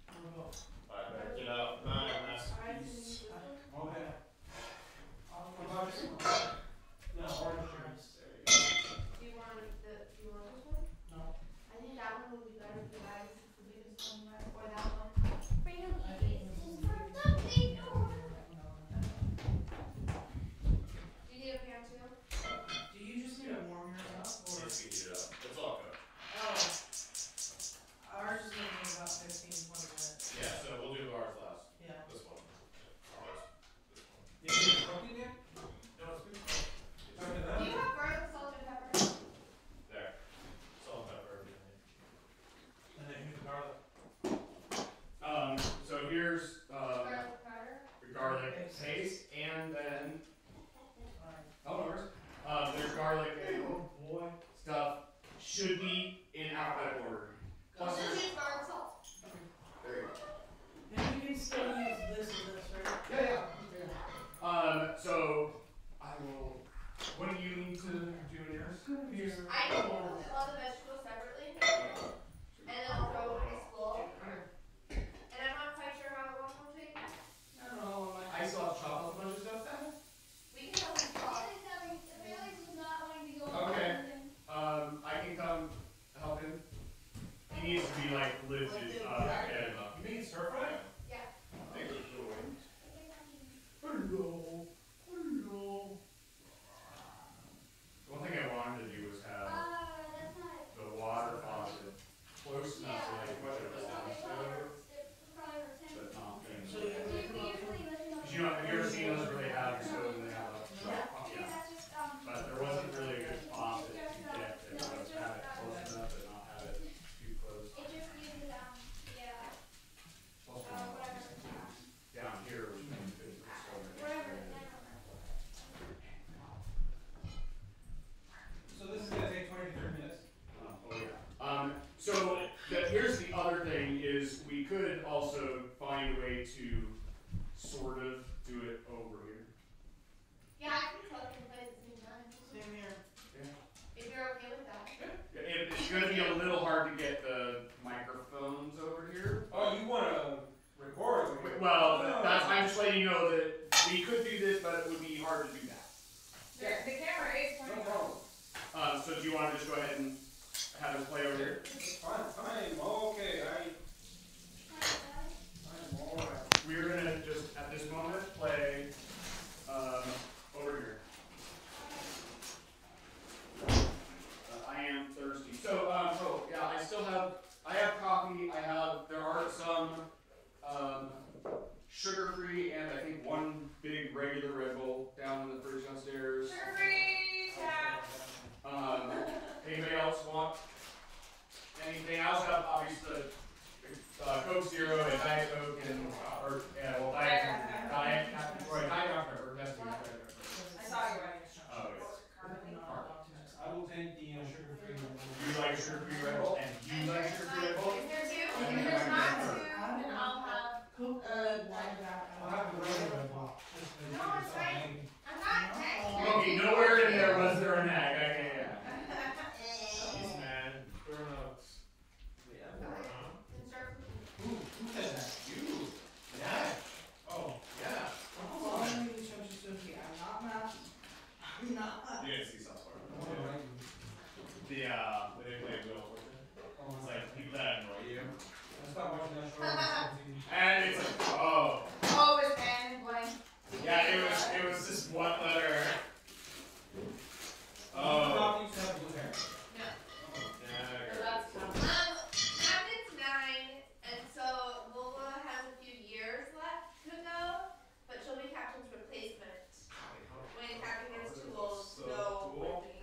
Or both? I better get out mine last I can piece. use this one. Okay. What about this one? No, orange ones. Do you want this one? No. I think that one will be better for you guys. It's the biggest one, right? Or that one. Bring them eat for something. Do you need a pan too? Do you just need to warm yours up? Or? Let's heat it up. It's all good. Oh. Ours is gonna be about 15, 20 minutes. Yeah, so we'll do ours last. Yeah. This one. Ours. You need cooking yet? No, it's good. After Do that? you have garlic, salt, and pepper? There. Salt and pepper, everything. And then use garlic. So here's Garlic powder? the garlic paste, and then Alright. oh, no worries. There's garlic and stuff should be in alphabetical order. Plus This there's is garlic salt. there you go. And you can still use this and this, right? Yeah. So I will. What do you need to do in yours? I can cook all the vegetables separately, and then I'll throw it in this bowl. And I'm not quite sure how long it'll take. I don't know. I still have to chop up a bunch of stuff. We can help you chop. Felix is not wanting to go Okay. on. I can come help him. He needs to be like lifted up. You mean stir fry? Yeah. Thank you. One thing I wanted to do was have That's not it. the water faucet close enough to like put it on the stove, but not in So the. you're gonna come up with. Because you know, have you ever seen those where they have the stove and they have a yeah. But there wasn't really a good faucet to get that would have it close enough but not have it too close. It just uses, yeah, Also, whatever. to sort of do it over here. Yeah, I can talk in place at the same time. Same here. Yeah. If you're okay with that. It's going to be a little hard to get the microphones over here. Oh, you want to record? Well, I'm just letting you know that we could do this, but it would be hard to do that. The camera is No pointing. problem. So do you want to just go ahead and have us play over here? Fine. Okay. I'm all right. We're going to just, at this moment, play over here. I am thirsty. So, yeah, I have coffee. There are some sugar-free and I think one big regular Red Bull down in the fridge downstairs. Sugar-free. Anybody else want anything? I also have obviously Coke Zero and Diet Coke and Diet Dr. Pepper. That's good. I saw you writing a Oh, yes. I will take the sugar-free. You like sugar-free Red Bull, and you like sugar-free Red Bull? If there's two, if there's not two, then I'll have. I'll have the regular one. No, it's fine. I'm not nagging. Okay, nowhere in there was there a nag. Okay, yeah. He's mad. Grown-ups. Who said that? You. Yeah. Oh, yeah. I'm not. You didn't see South Park. Oh, right. When they play Wheel of Fortune, it's like people that annoy you. I stopped watching that show. And it's like, oh. Oh, it's N and blank. Yeah, it was just one letter. Oh. You used to have blue hair. No. Yeah. That's tough. Captain's 9, and so Lola has a few years left to go, but she'll be Captain's replacement. When Captain gets too old to go with me.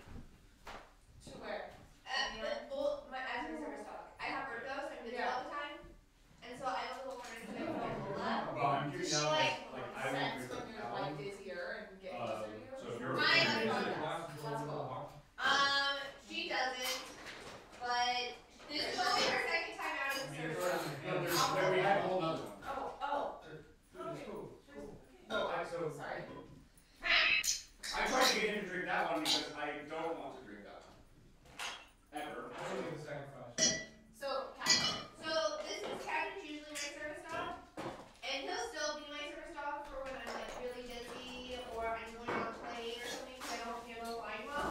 To where? As my service dog. I have Virgo, so I'm busy all the time. And so I have a little harness that I put on Lola. Well, I'm giving She out like I won't Sense drink when it you're now. like busier and get closer to you. So if you're Mine okay doesn't with it. That's cool. She doesn't, but this is only her second time out of the service dog. No, we have a whole other one. Oh. It's cool. No, Sorry. I tried to get him to drink that one because I don't want to drink that one. Ever. I'll make the sacrifice. So this is Captain's usually my service dog, and he'll still be my service dog for when I'm like really busy or I'm going on a plane or something because I don't handle flying well.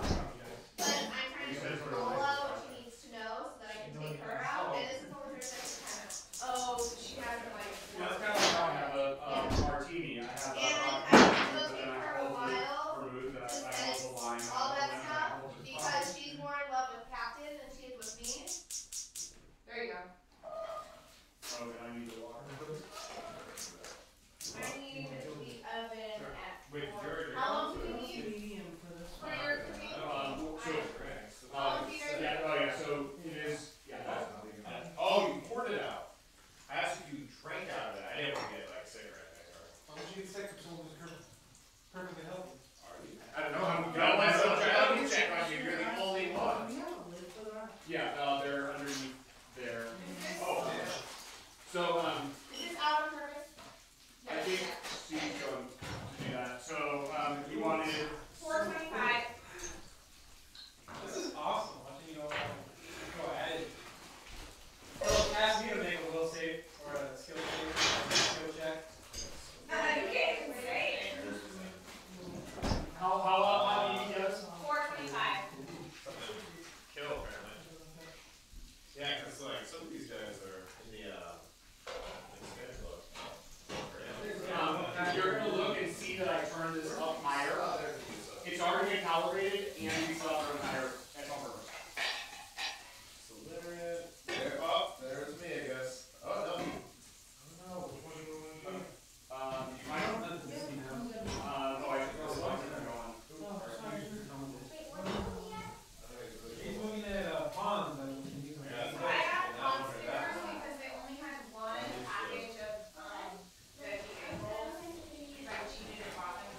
But I'm trying to teach Lola what she needs to know so that I can take her out, and this is only her second time out. Oh, she hasn't like. That's kind of like how I have a martini. I have And a I've been looking for a while vermouth that to I set hold the line on. all that and I stuff hold the because bottle. she's more in love with Captain than she is with me. There you go. Oh, and I need the water. I need the oven at Wait, 4. Jared, How long do you need Medium for this for one. your cooking? So it is, that's not even bad. Oh, you poured it out. I asked if you drank out of it. I didn't want to get like cigarette paper. Why don't you get sick if someone was perfectly healthy? I don't know how you check on you. You're the only one. Do we have a lid for that? Yeah, they're underneath there. Oh, So, Is this out on purpose? I think Steve's going to do that. So, you wanted. 425. This is awesome. Watching you go at it. Ask me to make a will save or a skill check. You can't even say it. How do you get us? 425. kill apparently. Yeah, because like some of these guys are in the schedule. You're going to look and see that I turned this up higher. It's already been calibrated and we still have it higher. That's on purpose. There, oh, there's me, I guess. Oh, no. Oh, no. Which one do you want to do? I don't know this now. Oh, I think this one's going on. He's looking at ponds. I got pond stickers because they only had one package of veggie apples. I cheated and bought them.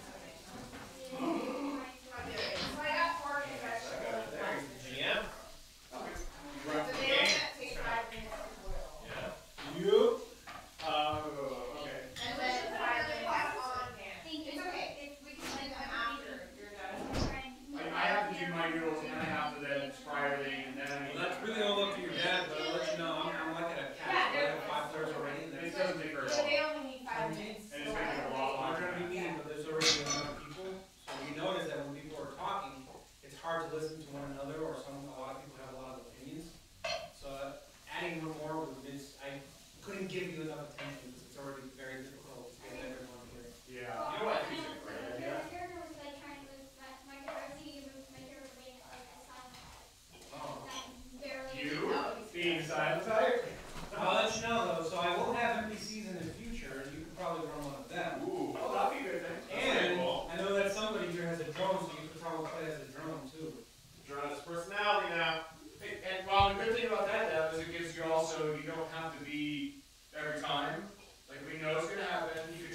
So I got pork and vegetables.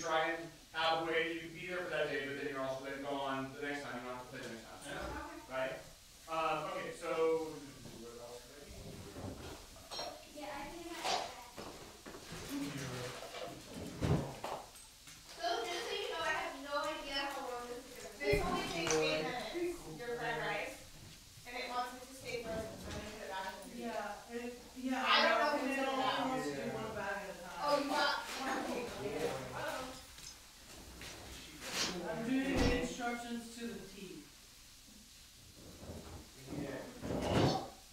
try and have a way you can be there for that day, but then you're also then go on the next time. You don't have to play the next time. Right? Okay, so what else could I do? Yeah, I think I So just so you know, I have no idea how long this is going to This take. only takes 8 minutes, your fried rice, and it wants it to stay frozen, so I'm going to put it back in the freezer. I don't know if it's going to wants to do one bag at a time. Oh, you got one cake. I'm doing the instructions to the T.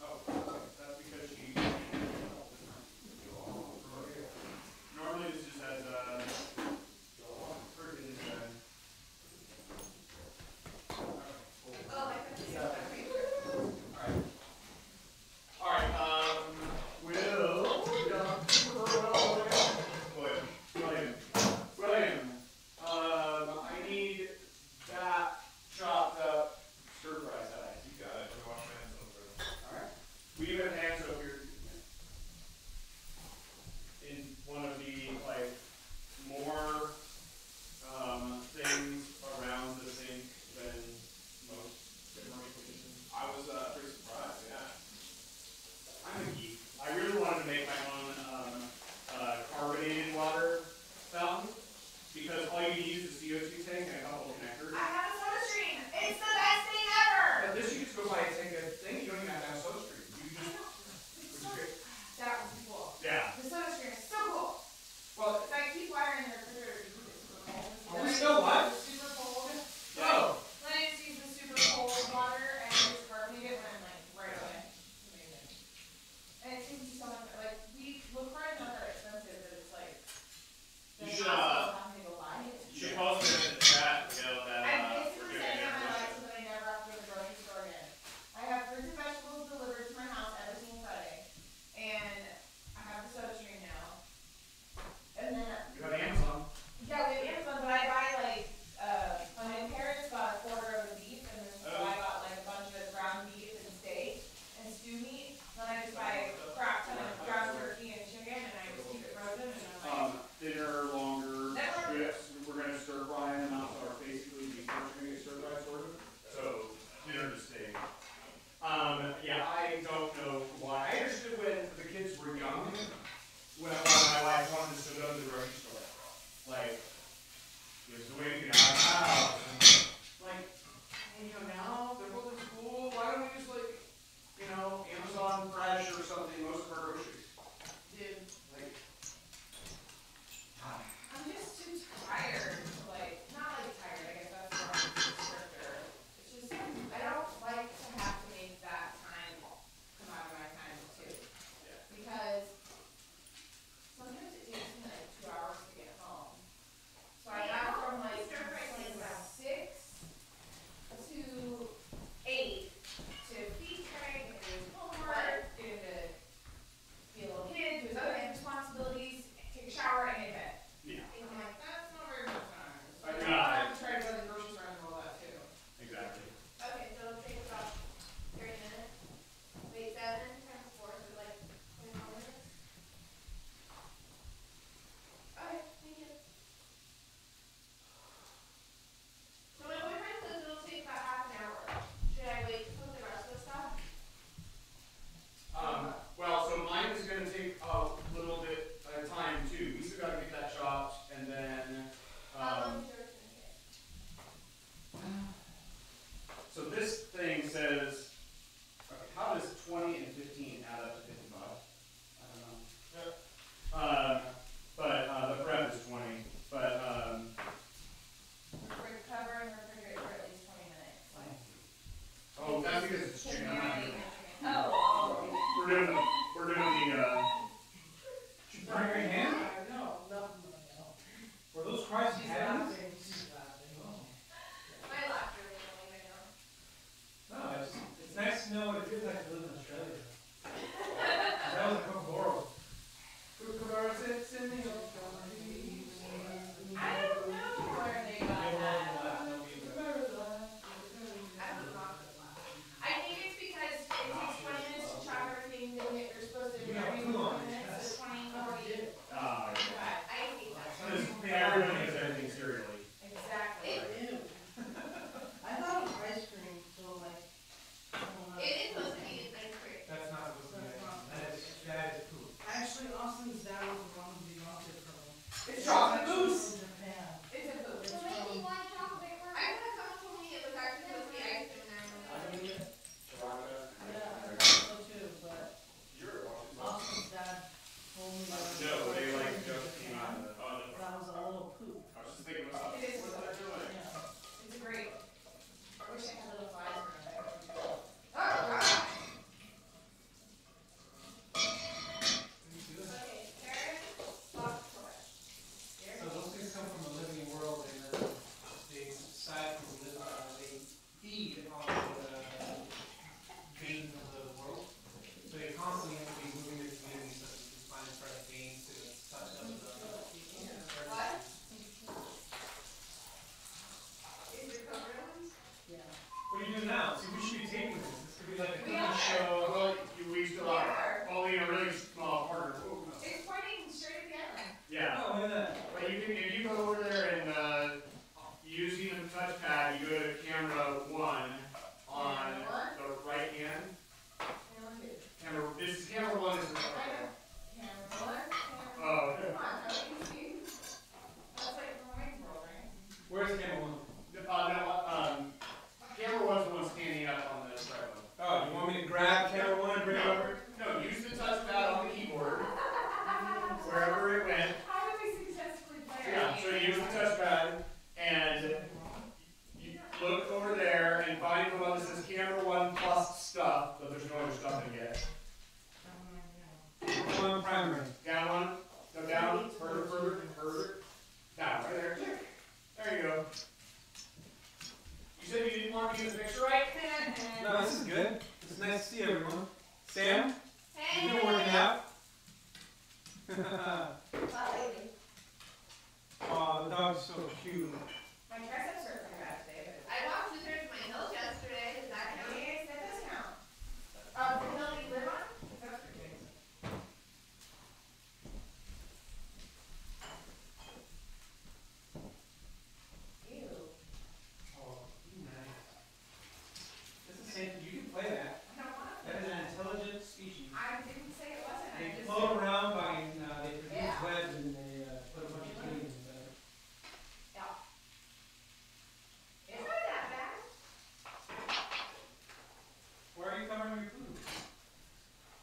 Oh, that's because she. Normally this just has freaking. Oh, I put this Alright, William, I need that chopped up stir fry size. You got it. We wash my hands over. Alright. We even have hands up here. In one of the, like, more, things around the sink than most commercial kitchens. I was, pretty surprised, yeah. I'm a geek. I really wanted to make my own carbonated water fountain because all you need is a CO2 tank and a couple of connectors. I have a soda stream. It's the best thing ever. But this you just go buy a tank of thing. You don't even have to have a soda stream. You just, which is great. That was cool. Yeah. The soda stream is so cool. Well, It's like keep water in the refrigerator to keep it super cold. Are we still what? Super cold. Oh. Then I just use the super cold water and just carbonate it when I'm like right away. Amazing. And it seems to be so much like we look for it, not that expensive, but it's like You should, you should post it in the chat, you know, that, I'm we're basically doing setting it up my for life so that I never have to go to the grocery store again. I have fruits and vegetables delivered to my house every single Friday. And I have the soda stream now. And then You have Amazon. yeah, we have Amazon, but I buy like my parents got a quarter of a beef, and then so I got like a bunch of ground beef and steak and stew meat. Then I just buy a crap ton of ground turkey and chicken, and I just keep it frozen. And I'm like, Thinner, longer strips. We're gonna stir fry them out, so basically beef are gonna get stir fried sort of. So thinner to steak. Yeah, I don't know why. I understood when the kids were young, when my wife wanted us to go to the grocery store. Like, there's the way to get out of the house. Like, you know, now they're both in school. Why don't we just like, you know, Amazon Fresh or something? Most of our groceries. dude, Like, I'm just too tired to like, not like tired, I guess that's the wrong descriptor. It's just, I don't like to have to make that time come out of my time too. Because sometimes it takes me like 2 hours to get home. So I got from like 6 to 8 to feed Craig, and do his homework, get him to be a little kid, do his other responsibilities, take a shower, and get in bed. yeah. And I'm like, that's not very much time. So I I got have to try to go to the grocery store and all that too. Exactly. Okay, so it'll take about 30 minutes. Wait, 7 times 4, so like 24 minutes. Okay, thank you. So my boyfriend says it'll take about half an hour. Should I wait to cook the rest of the stuff? Well, so mine is gonna take a little bit at a time too. We still gotta get that chopped, and then, How long is yours gonna take? so this thing says, okay, how does 20 and 15 add up to 55? I don't know. But the prep is 20, but, Cover and refrigerate for at least 20 minutes. oh, that's because it's chicken. I'm not doing it. Oh. We're doing the, Did you burn your hand? No, nothing. Were those Christ's hands? My laughter is only right now. No, it's nice to know what it feels like to live in Australia. That was a Kookaburra. Kookaburra sits in the ocean. I don't know where they got that. I think it's because it takes 20 minutes to chop everything that you're supposed to do. You got Every food on 20 it. minutes, 20, 40. Ah, I hate that. because they everyone eats everything serially. Exactly. Ew. I thought it was ice cream, so like. I don't know. It is supposed to be ice cream. That's not supposed to be. That is poop. Actually, Austin's dad was the one who developed it for me. It's chocolate mousse. From Japan. It's a poop. So maybe one chocolate first. I thought someone told me it was actually supposed to be ice cream and I don't know. Yeah, I thought so too, but Austin's dad told me that. No, they like just came out of the. That was a little poop. I was just thinking about It is what's that doing? Yeah. It's great. I wish I had little flies around there. Alright. Okay, carrot, bok choy. So those things come from the living world, and then they decide to live. They feed on the veins of the world. So they constantly have to be moving their community so that you can find fresh veins to touch up the. What? Is it covered? Yeah. What are you doing now? See, we should be taping this. This could be like a We cooking are. show. Well, we still are only in a really small corner. It's pointing straight at the island. Yeah. Oh, look at that. But you can, if you go over there and using the touchpad, you go to camera 1 on the right hand. Camera. This is camera 1. This is. Oh. Come on, how do you see? That's like the Wayne's World, right? Where's camera one? No, camera 1's the one standing up on the tripod. Oh, you want me to grab camera one and bring it over? No, use the touchpad on the keyboard wherever it went. How do we successfully play? Yeah, so use the touchpad and you look over there and find the one that says camera 1 plus stuff, but there's no other stuff in yet. One primary. Down one, go down, further, down, right there. There you go. You said you didn't want to use the picture right? No, this is good. It's nice to see everyone. Sam, Hey! you been working out? Oh, the dog's so cute. My triceps hurt pretty bad today, but I walked 2/3 of my hills yesterday. Does that count? yes, that does count. The hill you live on? That's pretty good. Ew. Oh, nice. This is safe. You can play that. I don't want That is an intelligent species. I didn't say it wasn't. I They just float around by, they produce Yeah. webs and they put a bunch of tubes in there. It's not that bad. Why are you covering your food?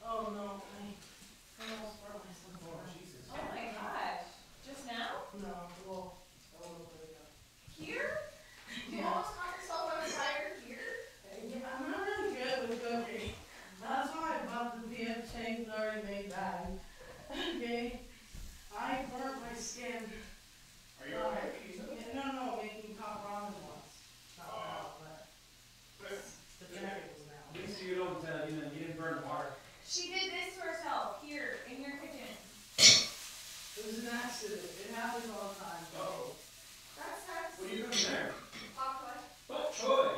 Oh no, I almost brought myself Oh, over. Jesus. Oh my gosh. Just now? No, well, a little bit ago. Here? You almost caught yourself on fire here? Yeah, I'm not really good with cooking. That's why I bought the BF Chang's already made bag. Okay? I burnt my skin. Are you okay? No, making top ramen once. Not now, but the jacket was now. At least you don't, you didn't burn water. She did this to herself here in your kitchen. It was an accident. It happens all the time. Oh. That's What are you doing there? Bok choy. Bok choy.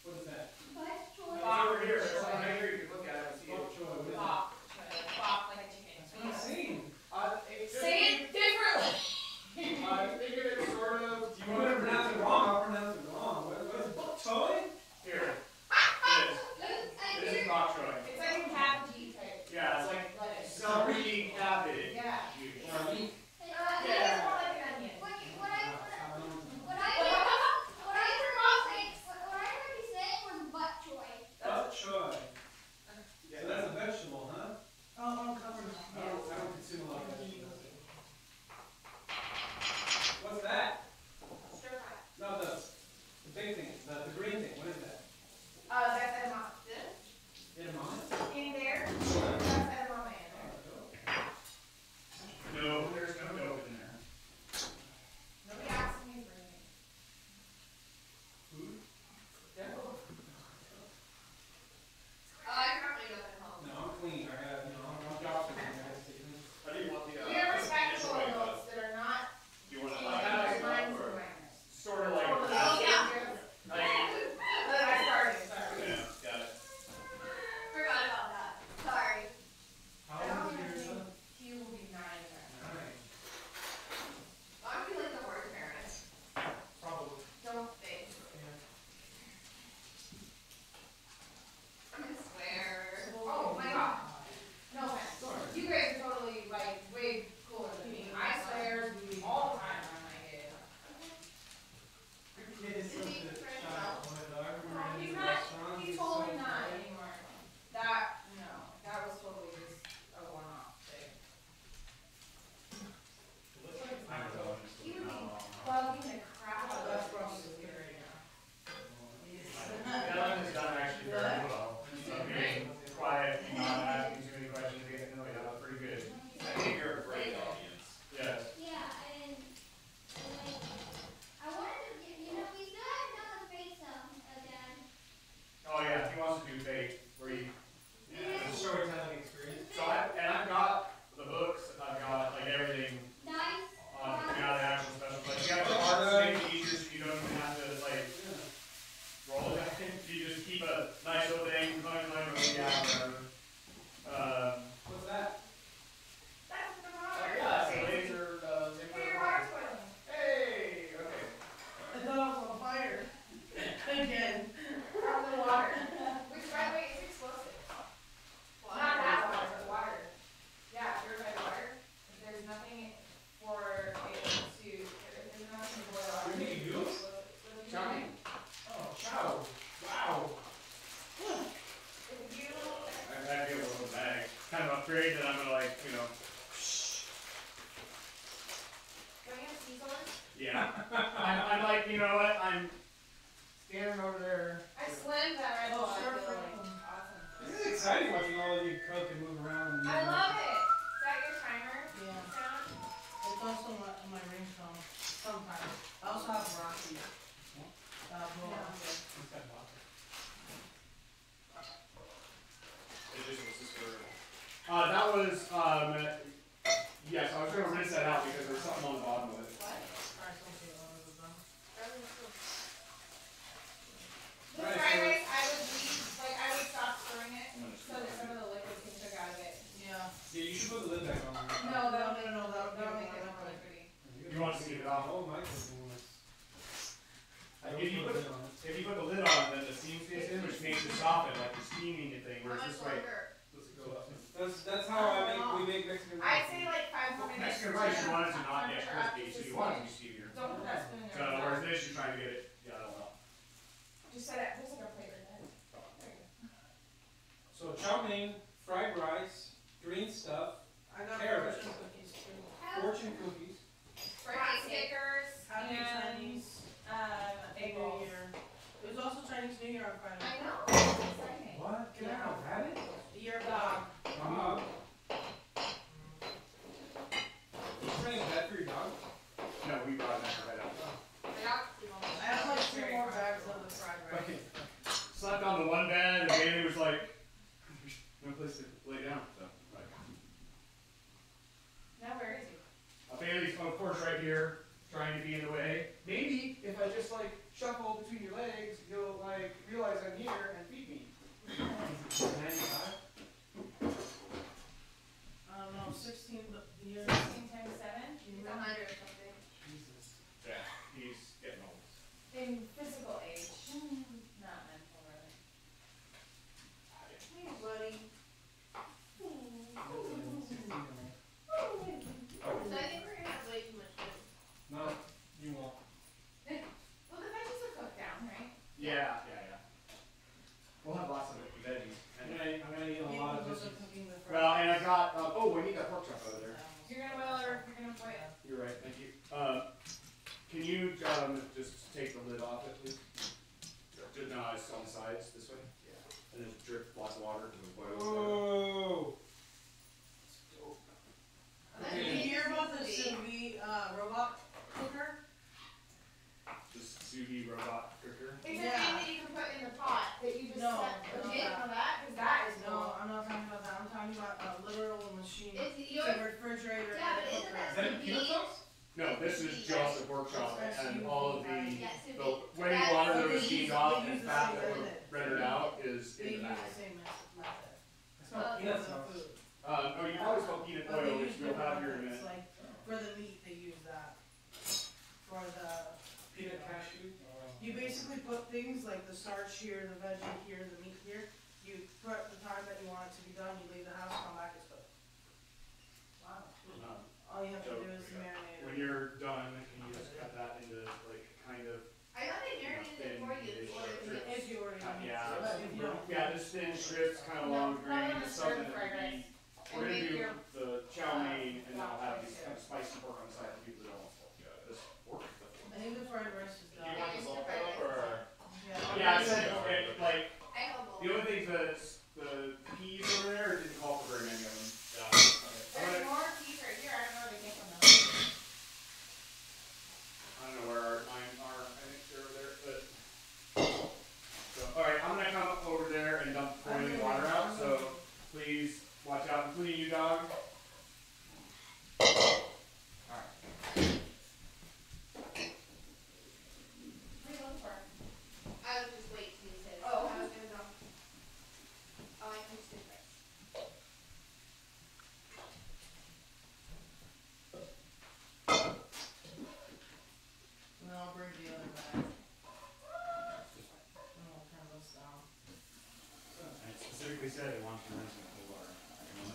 What is that? Bok choy. It's over here. It's right here. You can look at it and see Bok it. choy. What is that? bok. Bok like a chicken. That's what I'm saying. Say it differently. I figured it sort of. If you want to pronounce it wrong, I'll pronounce it wrong. What is bok choy? Here. This is bok choy. It's like a cabbagey type. Yeah, it's like Lettuce. celery cabbage. Yeah. Juice. Or a leek. Hey, It's more like an onion. what I What I You're making noodles? Chow mein. Oh, chow. Wow. I have to get a little bag. Kind of afraid that I'm gonna like, you know. Yeah. I'm like, you know what? I'm standing over there. I slammed that right Oh, sure. awesome. This is exciting watching all of you cook and move around. I love it. Is that your timer? Yeah. Sound? It's also my ringtone. Sometimes. I also have Rocky. That was, yes, I was going to rinse that out because there was something on the bottom of it. The fried rice, I would leave, like I would stop stirring it so that some of the liquid can cook out of it. Yeah. Yeah, you should put the lid back on. No, that'll make it more liquidy. You want to keep it off? Oh, my goodness. If you put the lid on, then the steam stays in, which makes it soften, like the steaming thing, whereas this way. That's how we make Mexican rice. I'd say like 5 more minutes. Mexican rice, you want it to not get crispy, so you want it to be steamier. Don't put that spoon in So, there. whereas this, you're trying to get it, yeah, I don't know. Just set it, there's like a plate right there. There you go. So chow mein, fried rice, green stuff, I got carrots, fortune cookies too. fortune cookies. Hot stickers Happy and Chinese egg New rolls. Year. It was also Chinese New Year on Friday. I know. It's exciting. What? Can I have a rabbit? The year of dog. Dog. You bringing that for your dog? No, we brought that right up. I have like 2 more bags of the fried rice. Slept on the one bed, and Bailey was like, no place to lay down. So, right. Now where is he? Bailey's, of course, right here, trying to be in the way. Maybe if I just like shuffle between your legs, you'll like realize I'm here and feed me. 95? I don't know, 16 years. 16 times 7? It's 100 or something. Jesus. Yeah, he's getting old. In physical age. Not mental, really. Hey, buddy. So I think we're gonna have way too much food. No, you won't. Well, the veggies will cook down, right? Yeah. We'll have lots of veggies. I'm gonna eat a lot of this. Well, and I've got, we need that pork chop over there. You're gonna boil or you're gonna boil? You're right, thank you. Can you just take the lid off it, please? Just, no, it's on the sides, this way. Yeah. And then drip lots of water and boil it. Whoa! Did you hear about the sous vide robot cooker? The sous vide robot cooker. It's a thing that you can put in the pot that you just set. Okay, know that? Because that is No, I'm not talking about that. I'm talking about a literal machine. It's It's a refrigerator. Yeah, and but a isn't cooker. that Is that in peanut sauce? No, this is just a pork chop and all of the Yeah, sous the vide. way That's- water that They was use- steamed they off use and the fat same that was method. rendered out is They in the use bag. the same method. It's not peanut sauce. Food. You probably smell peanut But they oil, which use we'll different have here in a methods. minute. Like for the meat, they use that. For the Peanut cashew. you basically put things like the starch here, the veggie here, the meat here. You put the time that you want it to be done. You leave the house, come back, it's cooked. Wow. All you have to So, do is marinate When it. you're done, can you just cut that into like kind of I thought they marinated it for you before they did it. If you already know. yeah, But if you don't. yeah, just thin strips, kind of long grain, just something. fried rice. We're gonna do the chow mein, and then I'll have these kind of spicy pork on the side for people that don't want this pork. I think the fried rice is done. want the salt up, or- Yeah, it's like I have a bowl. the only thing the peas over there didn't call for very many of them. There's more peas right here. I don't know where they came from though. I don't know where mine are. I think they're over there, but. So, all right, I'm gonna come over there and dump boiling water out. So please watch out, including you, dog. What are you looking for? I was just waiting till you said it. Oh. I was gonna go. Oh, I can just do this. And then I'll bring the other bag. And we'll turn this down. I specifically said it wants to rinse in cold water.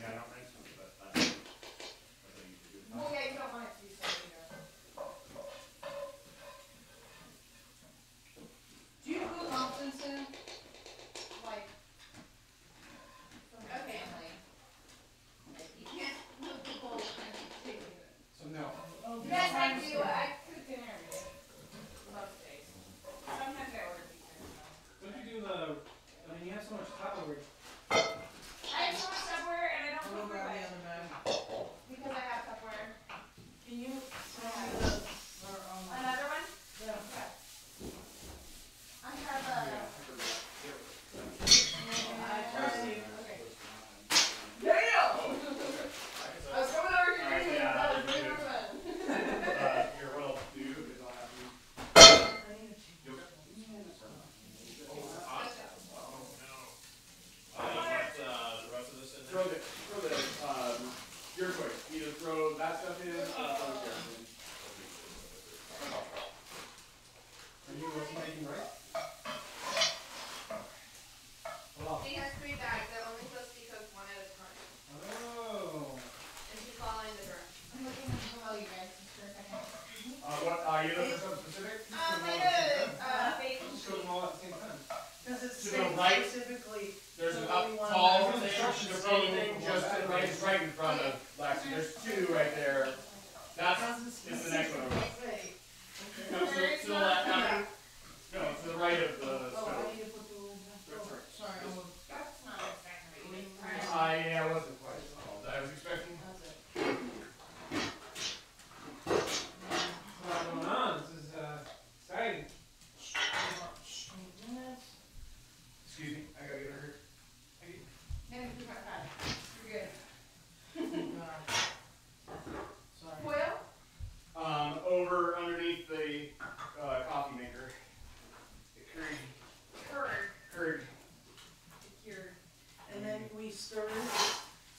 I don't rinse them, but that's what I usually do. Well, yeah, you don't want it to be so either. Just show them all at the same time. Does it To say the right, specifically? there's the a only one tall that- thing just to the right, it's right in front of Lexi. There's two right there. That's is the next one over. No, to the left, no, to the right of the Oh, stove. I need to put the lid back. Sorry, That's not exactly. Yeah, I wasn't quite as involved. I was expecting. What's going on? This is exciting. Excuse me, I gotta get her. You're good. Foil? Over underneath the coffee maker. Curd. And then we stir it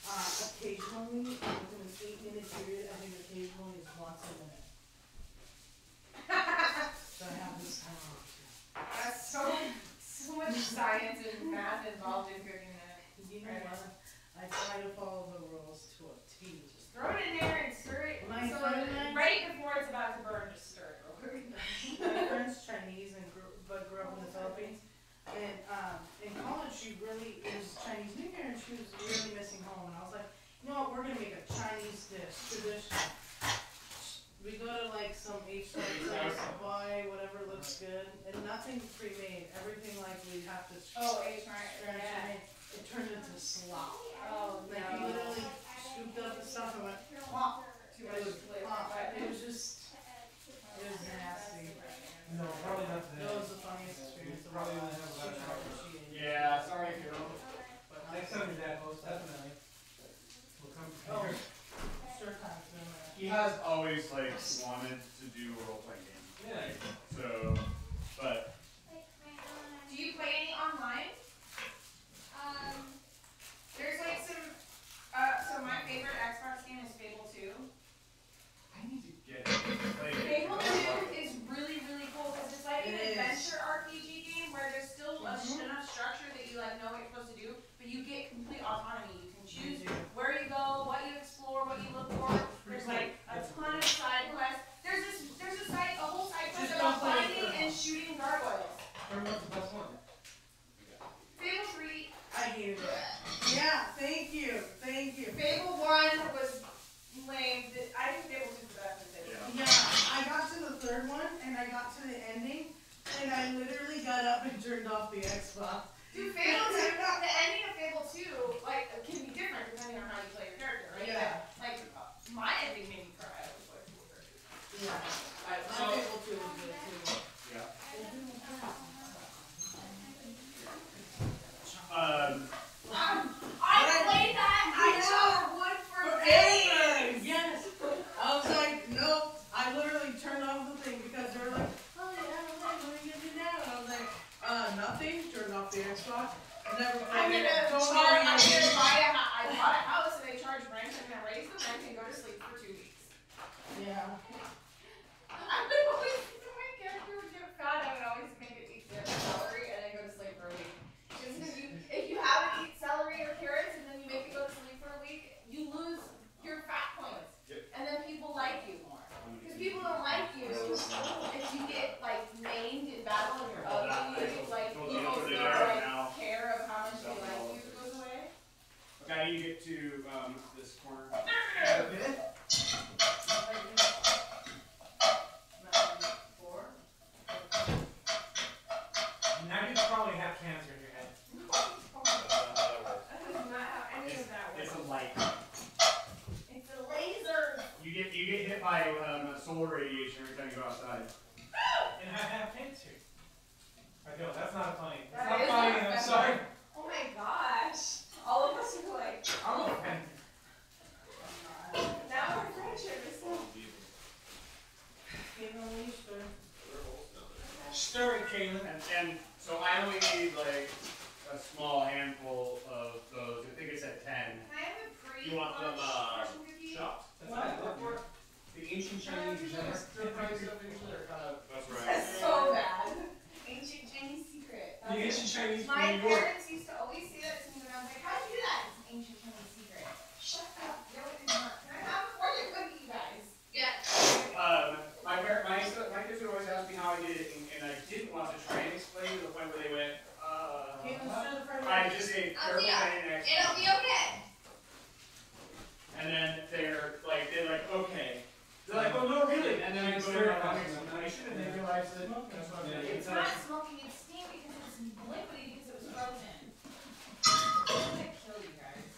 occasionally within an 8-minute period. I think occasionally is once a minute. So I have this time. That's so much science and math involved in cooking that. You know what? I try to follow the rules to a T. Just Throw it in there and stir it. My So friend- right before it's about to burn, just stir it real quick. My friend's Chinese and grew up in the Philippines. And in college, she really, it was Chinese New Year, and she was really missing home. And I was like, you know what, we're going to make a Chinese dish, traditional. We go to like some H place, buy whatever looks good, and nothing pre-made. Everything like we have to. Yeah. It turned into slop. Oh, Like he no. literally scooped up the stuff and went plop. Too much flavor. It was just, it was nasty. No, probably not It today. was the funniest experience of Probably my only life. have about an hour. Yeah, sorry, Carol. But Next time your dad hosts, definitely. We'll come Oh, prepared. stir time's been He has always like wanted to do a role playing game. Yeah. So, but Do you play any online? There's like some, so my favorite Xbox game is Fable 2. I need to get like. Fable 2 is really, really cool because it's like an It is. adventure RPG game where there's still enough structure that you like know what you're supposed to do, but you get complete autonomy. You can choose where you go, what you explore, what you look for. There's like a ton of side quests. There's a whole side quest Just about don't play it finding for and shooting gargoyles. What's the best one? Fable 3. I hated it. Yeah, thank you. Fable 1 was lame. I think Fable 2 is the best in Fable. Yeah, I got to the third one and I got to the ending and I literally got up and turned off the Xbox. Dude, Fable 2, the ending of Fable 2, like, can be different depending on how you play your character, right? Yeah. Like, my ending made me cry. I was like, Yeah. My Fable 2 was good too. Yeah. I played that. I tore wood for days. Yes. I was like, nope. I literally turned off the thing because they were like, oh yeah, what are you gonna do now? And I was like, nothing. Turned off the Xbox. Never I'm played gonna it. Don't charge. worry. I'm gonna buy a house. I bought a house and they charge rent. I'm gonna raise the rent and go to sleep for 2 weeks. Yeah. I would always, when my character would get fat, I would always make it eat celery and then go to sleep for a week. Because if you have it eat celery or carrots and then you make it go to sleep for a week, you lose your fat points. And then people like you more. Because people don't like you if you get like maimed in battle and you're ugly. Like people still like care of how much they like you goes away. Okay, how do you get to this corner? Now you probably have cancer in your head. That does not have any of that It's work. a light. It's a laser. You get hit by solar radiation every time you go outside. And I have cancer. I know, that's not funny. That's That not is funny, not I'm funny. sorry. Oh my gosh. All of us are like, I'm offended. now our friendship is so. Stir it, Caitlin. And so I only need like a small handful of those. I think it's at 10. Can I have a pre You want them fortune cookie? chopped? That's what I look for. The ancient Chinese is never. That's right. That's so bad. Ancient Chinese secret. The ancient Chinese from My New York. parents used to always say that to me when I was like, how'd you do that? It's an ancient Chinese secret. Shut up. No, it is not. Can I have a fortune cookie, you guys? Yes. My kids would always ask me how I I did it, and I didn't want to try and explain to the point where they went, I just say I'll careful see ya. and next. It'll be okay. And then they're like, okay. They're like, oh no, really? And then I go to my explanation, and they realize that that's what It's not smoking, it's steam because it's liquidy because it was frozen. I'm gonna kill you guys.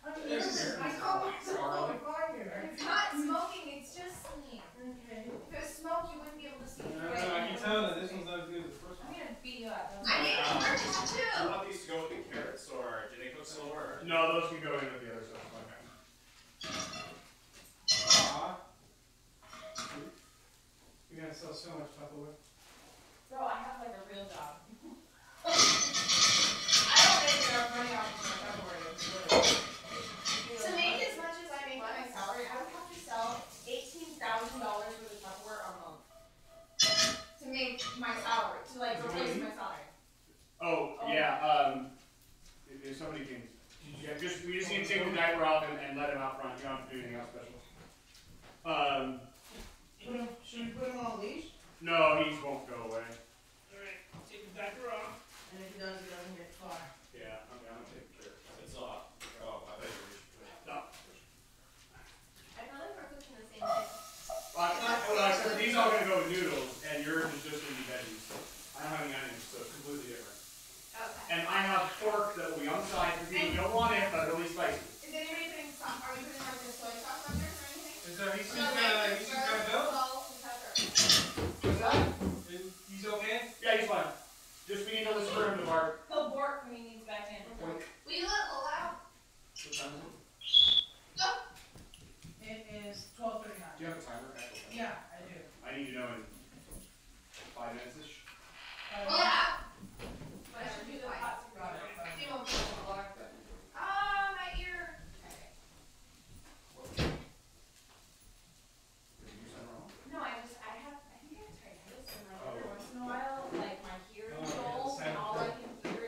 I call myself a fire. It's not smoking, it's just steam. Okay. If it was smoke, you wouldn't be able to see through it. I can tell that this one's not as good as the first I'm one. gonna beat you up. I need to purchase Do you too. want these to go with the carrots, or do they cook slower? No, those can go in with the other stuff. Aw. You're gonna sell so much Tupperware. Bro, I have like a real job. I don't make enough money off of my Tupperware. To make as much as I make on my salary, I would have to sell $18,000 worth of Tupperware a month. To make my salary, to like replace my salary. Oh, yeah, if somebody can, we just need to take the diaper off and let him out front, you don't have to do anything else special. Should we put him on a leash? No, he won't go away. Alright, take the diaper off. And if he does, he doesn't get far. Yeah, okay, I'm gonna take care of it. It's off. Oh, I bet you No. I feel like we're cooking the same thing. Well, except these all gonna go with noodles, and yours is just gonna be veggies. I don't have any onions, so it's completely different. Okay. And I have pork that will be on the side for people who don't want it, but really spicy. Is anybody putting some? Are we putting like the soy sauce on there or anything? Is there he's No, got like, go? salt and pepper. What's that? He's okay? Yeah, he's fine. Just we need to listen for him to bark. He'll bork when he needs back in. What Will you let allow? time is it? Go. It is 12:39. Do you have a timer? Actual timer? Yeah, I do. I need to know in 5 minutes-ish. Yeah. Whatever, do the hot Got it. Do you want me to water? My ear. No, I think I have tinnitus, and like every once in a while, like my hearing goes, and all I can hear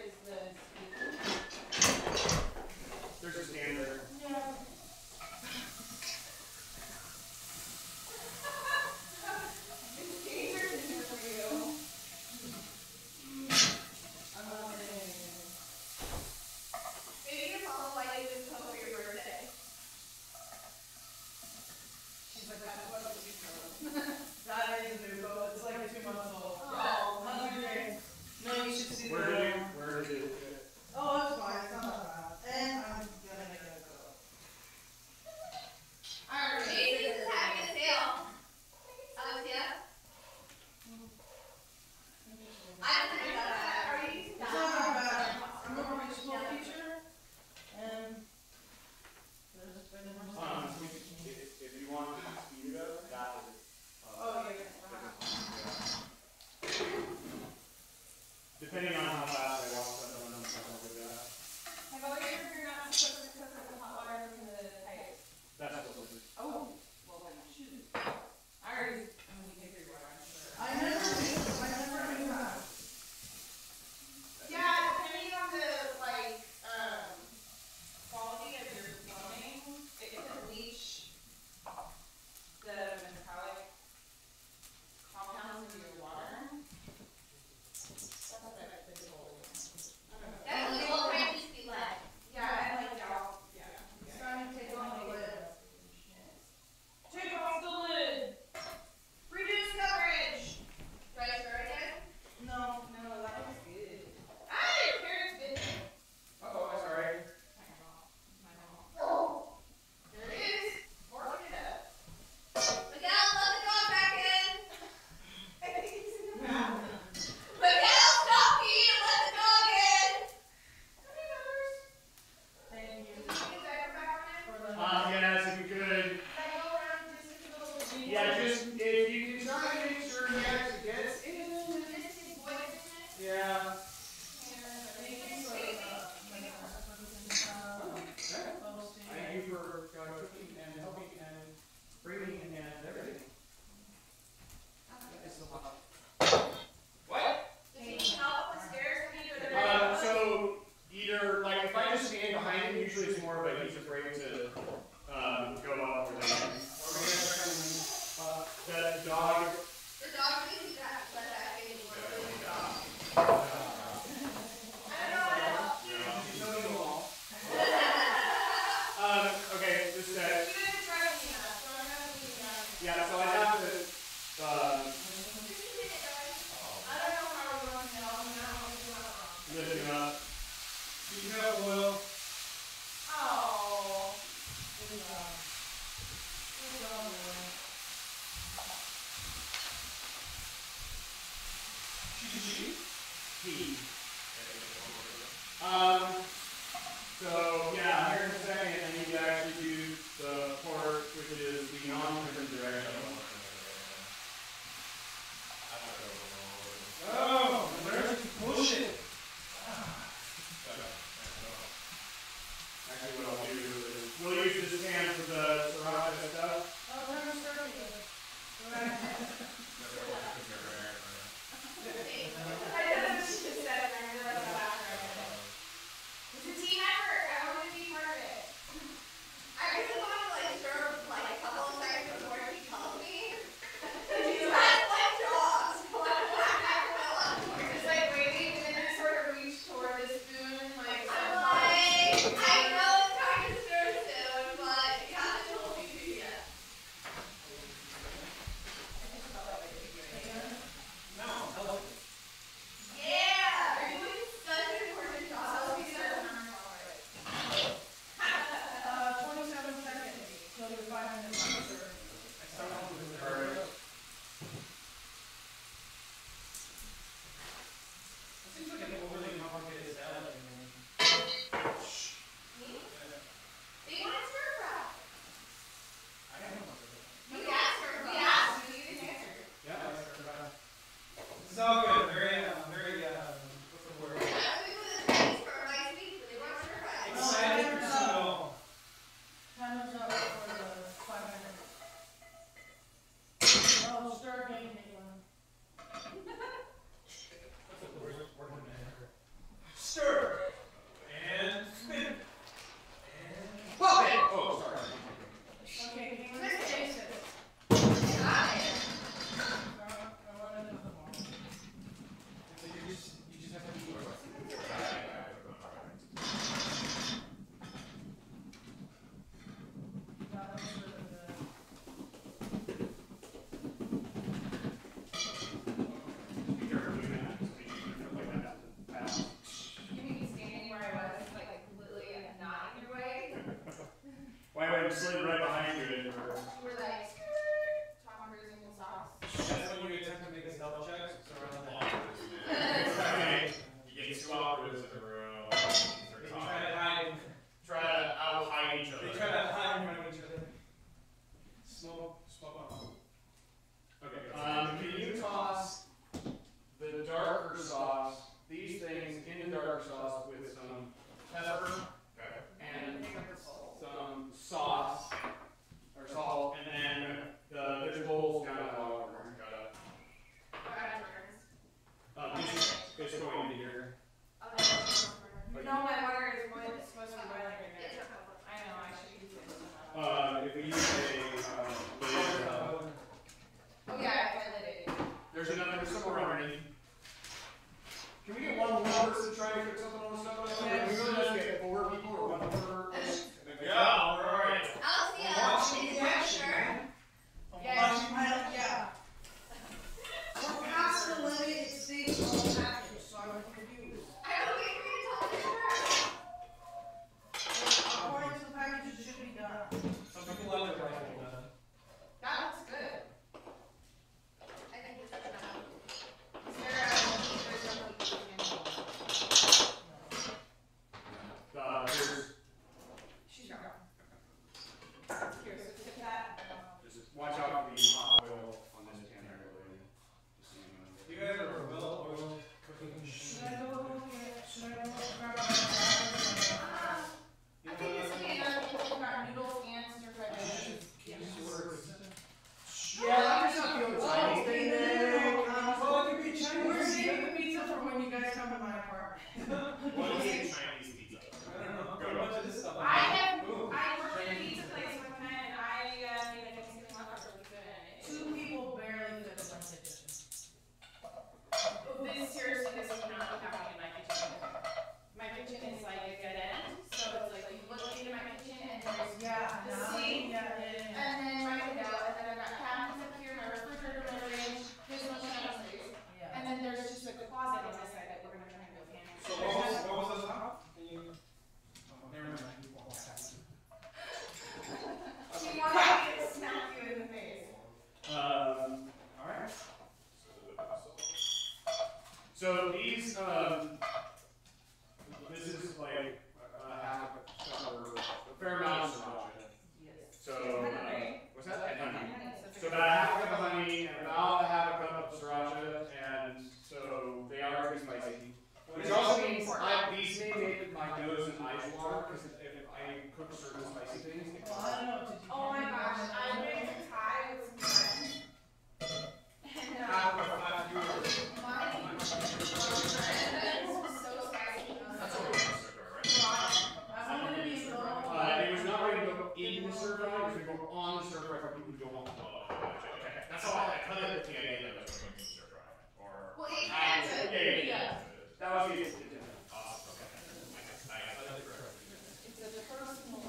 You have oil. Oh. Good job. Good job, Will. So yeah, here in a second, I need to actually do the port, which is the non-different direction. Oh, there's bullshit. Actually, what I'll do is we'll use this hand for the Sriracha stuff. Oh, we're gonna start again. It's a team effort. I want to be part of it. I really want to like stir up like a couple of times before he calls me. He's got like jaws. Just like waiting and then I sort of reach toward the spoon like I'm like, I know it's time to stir soon, but you have to hold me to yet. Yeah, you're doing such an important job. 27 seconds. So you're 5 minutes after. It seems like an overly complicated salad. They want to stir fry. I don't know. We asked her. We asked you. You didn't answer. Yeah, it's all good. Very, what's the word? I was with the Chinese for my speech, but they want to stir fry. Excited to know. Time is up for the 5 minutes. Oh, stir again, Caitlin. Stir. And spin. And pop it. Oh, sorry. Okay, Caitlin, chase it. Got it. I want another one. You just have to eat it. That was really good. You mean standing where I was, like completely not in your way? Why would I slid right behind you? You were like, Tom Cruise in socks. That's when you attempt to make a stealth check. So around that. Okay. You get two operas in a row. They try to hide. Try to out-hide each other. They try to hide in front of each other. Smoke on. Okay. Can you toss the darker sauce, these things in the dark sauce with some pepper and some sauce or salt, and then the vegetables down at the bottom. It's going into here. No, my water is supposed to be boiling right now. I know, I should use it. If we use a Oh yeah, I lit it. there's some more underneath. Can we get one more person to try to cook something on the stove? Can we really just get 4 people or 1 per? Yeah, alright. Alcia, is that sure? Yeah. Yeah. We're past the limited stage of the package, so I'm confused. I don't think we're gonna tell them According to the package, it should be done. Some people love their rifle done. that looks good. I think it's enough. Is there a meat or something? She's wrong. Here, so tip that. Just watch out for the hot oil on this pan here. You guys are well oil cooking So these, this is like half a fair amount of sriracha. So, what's that? And honey. So about a half a cup of honey and about a half a cup of sriracha, and so they are pretty spicy. Which also means these may make my nose and eyes water, because if I cook certain spicy things, it Oh my gosh, I went to Thai with some friends. And my was so spicy. That's what we're stir fry, right? I wanted to be in it was not ready to go in the stir fry, it was going to go on the stir fry for people who don't want to. Okay, that's all. I kind of the idea that it was going to stir fry. Or well, it had to. Yeah. That was the awesome. It's a personal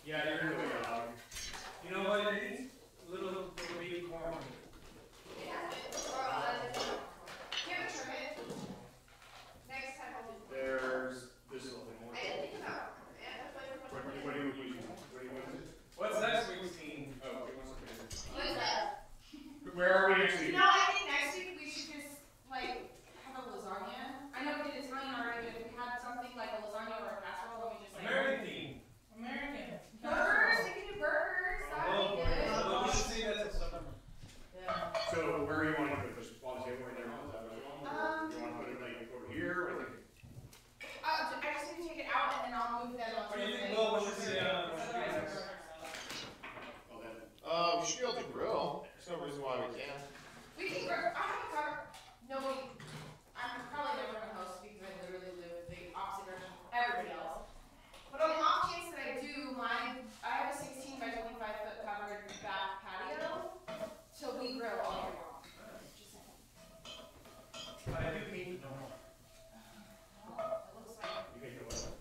Yeah, you're going to go dog. You know what it is? Little baby corn. Next time I'll do it. There's this little thing more. I didn't think about it. What do you use? What's next week's team? Oh, okay, what's the What's that? Where are we next week? No, I think next week we should just like have a lasagna. I know we did Italian already, but if we had something like a lasagna or a casserole, then we just like American team. American. Burgers, we can do burgers. That would be good. We should see that in September. Yeah. So where do you want to put this? On the table right there? Is that what you want? You want to put it like over here? Or like? I just need to take it out and then I'll move that on. What do you think, Will? What should we We should be able to grill. There's no reason why we can't. We can grill. I have a car. No, I'm probably never gonna host because I literally live the opposite direction from everybody else. But on the off chance that I do, I have a 16 by 25 foot covered back patio, so we grill all year long. Just saying. I do mean no. It looks like You make it what?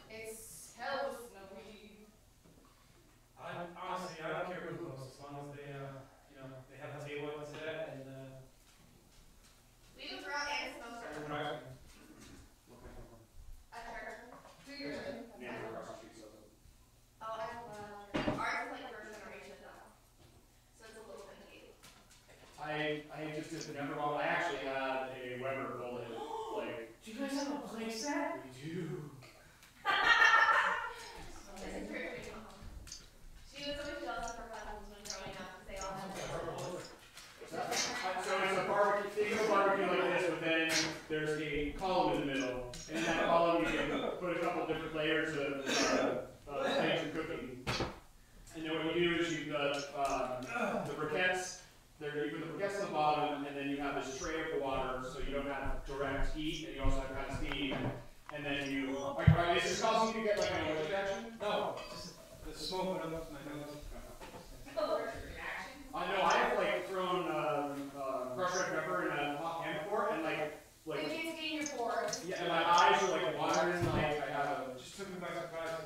it's hell snowy. Honestly, I don't care who goes, as long as they, they have a table and set and, We can throw and smoke we're them. driving. At church. Do your thing. Yeah, across the street, so. Oh, I have ours is like first generation though. So it's a little complicated. I just did the number one. I actually had a Weber bullet. Like, Do you guys have a play set? we do. It's very big. She was always jealous of her cousins when growing up because they all had So it's a barbecue, think of a barbecue like this, but then there's a column in the middle, and in that column you can put a couple different layers of things you're cooking. And then what you do is you the briquettes. You put the briquettes on the bottom, and then you have this tray of water, so you don't have direct heat, and you also have kind of steam. And then you, is this causing you to get like an allergic reaction? No, the smoke went up my nose. I know, I have like thrown crushed red pepper in a hot pan before, and like, It gets in your pores. yeah, and my eyes are like watering, like I have a, Just took me by surprise.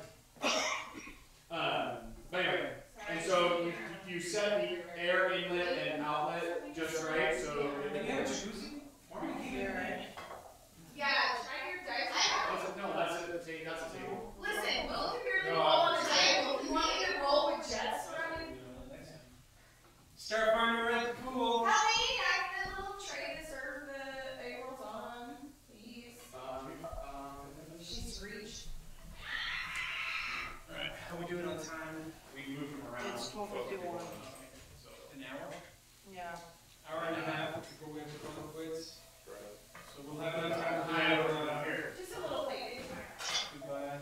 but anyway, and so you set the air inlet and outlet just right, so. Did you have a jacuzzi? Or you keep it right? Yeah, try your dice. That's a table. Listen, we'll compare the roll on the table. You want me to roll with jets surrounding? Start farming at the pool. Helene, I need a little tray to serve the April's on, please. She screeched. Alright, how we doing on time? We move them around. It's 12:51. An hour? Yeah. Hour and a half before we have to go to quits. So we'll have enough time to I know, here. Just a little plate. Goodbye.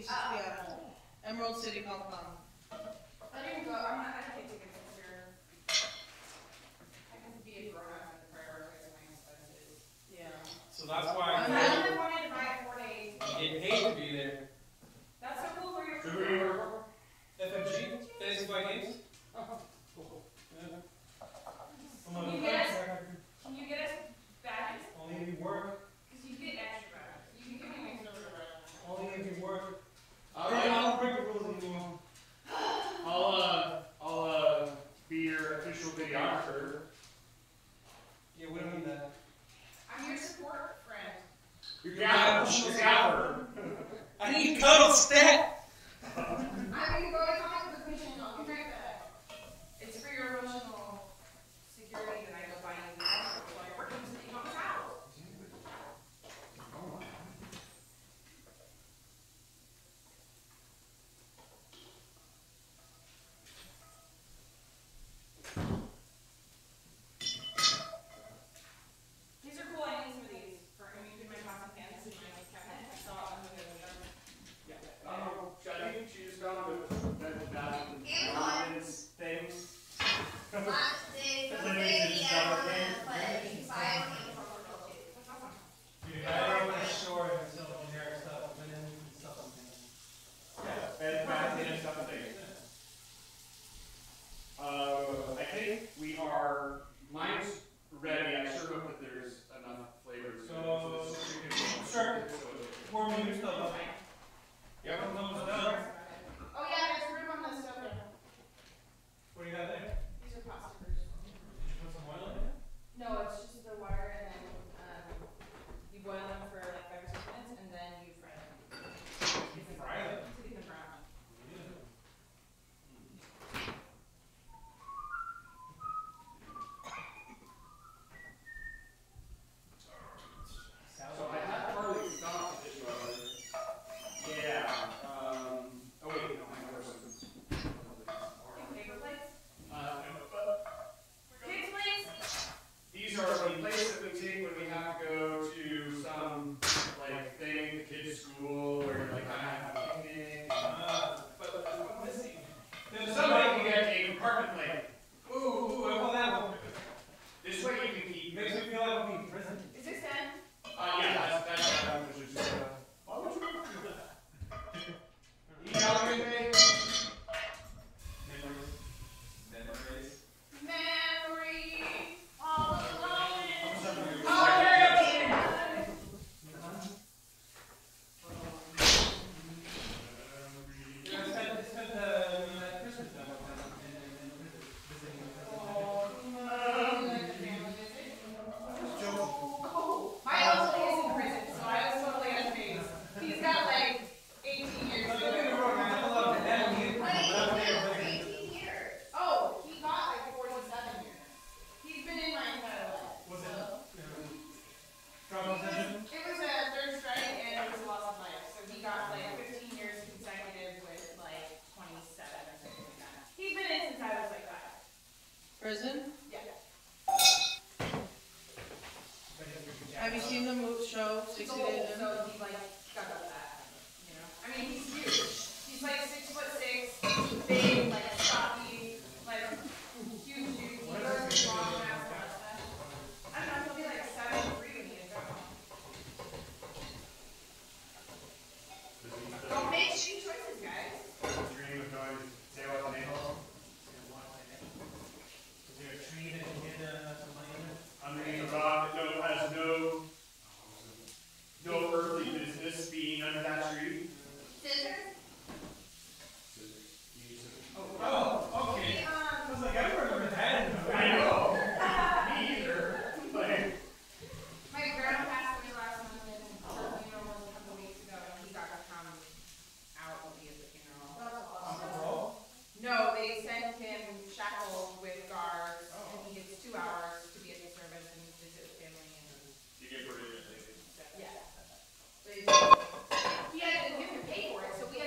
Seattle. Emerald City Comic Con. I didn't go. I didn't get tickets this year. I can be a grown-up and prioritize my expenses. Yeah. So that's why I only wanted to buy it 4 days. you get paid to be there. That's so cool for your Who are you working for? FMG? Fantasy Flight Games? Cool. Yeah. Can you get us badges? Only if you work. Because you get extra badges. You can give me extra badges. Only if you work. I don't break the rules anymore. I'll be your official videographer. Yeah, we don't need that. I'm your support friend. Your gaffer. I need cuddle stat. I can go to comic book mission. I'll be right back. It's for your emotional security that I go buy you while you're working so that you don't travel. These are cool ideas for these. For I mean, my pots and pans and my cabinet. I saw them with the Shadi, she just got on the things. Last day for the baby, I want to play. Buy Amazon Portal too. Dude, I don't want to store and sell generic stuff, and then stuff on things. Yeah, and stuff and things. I think we are. Mine's ready. I sure hope that there's enough flavor. So, start warming your stuff up. Yep. Oh yeah, there's room on the stove there. What do you got there? These are pot stickers. Did you put some oil in it? No, it's just the water and then you boil them for like 5 or 6 minutes and then you fry them. You fry them? To get them brown. So I have partly stopped the dishwasher. Yeah. Oh wait, no, my person. Paper plates? Kids plates? These are the plates that we take when we have to go to some like thing, the kids' school, or like I have a picnic. But I'm missing. Somebody can get a compartment plate. Ooh, I want that one. This way you can keep. Makes me feel like I'm in prison. Is this 10? Yeah, that's which is just. Why would you do that? You got a good day? Memories all alone. Oh, My uncle is in prison, so I was totally unfazed. He's got like 18 years. What, 18 years? Oh, he got like 47 years. He's been in my entire life. Was it? It was a third strike and it was a loss of life. So he got like 15 years consecutive with like 27 or something like that. He's been in since I was like 5. Prison? Yeah. Have you seen the show 60 So, Days In? so he like got up that, you know. I mean, he's huge. He's like 6'6", big, like stocky, like huge dude. He goes long ass stuff. I don't know. He'll be like 7'3" when he gets out. Don't make shitty choices, guys. Dream of going to sail out on Naples. Is there a tree that can get some money in it? Underneath a rock that has no earthly business being under that tree. Scissors? Oh, okay. I was like, I've never heard that. I know. Me either. Like, My grandma passed away last month, and her funeral was a couple weeks ago, and he got to come out and be at the funeral. No, they sent him shackled with guards, and he gets 2 hours to be at the service and visit his family. And you get pretty good. yeah. He had to pay for it, so we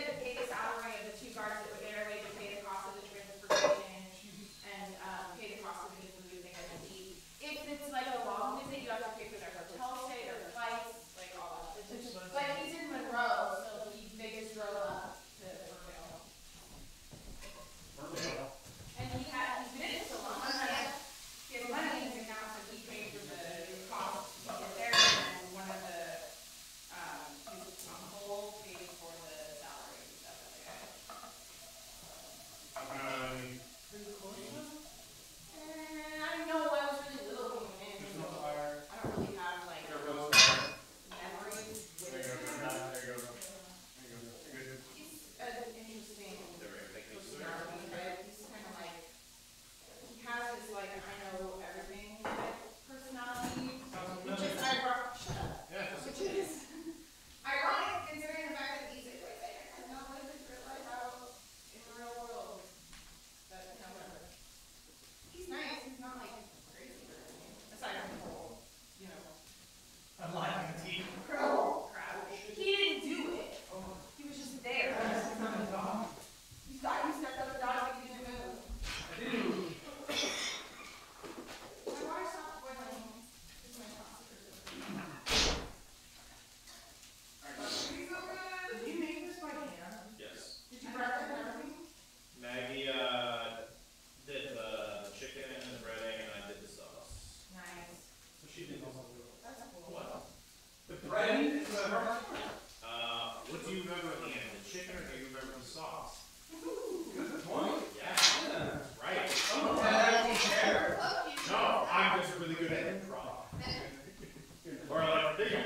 do you remember at the end? The chicken or do you remember the sauce? Good point. Yeah. Right. No, I'm just really good at improv. Or like thinking.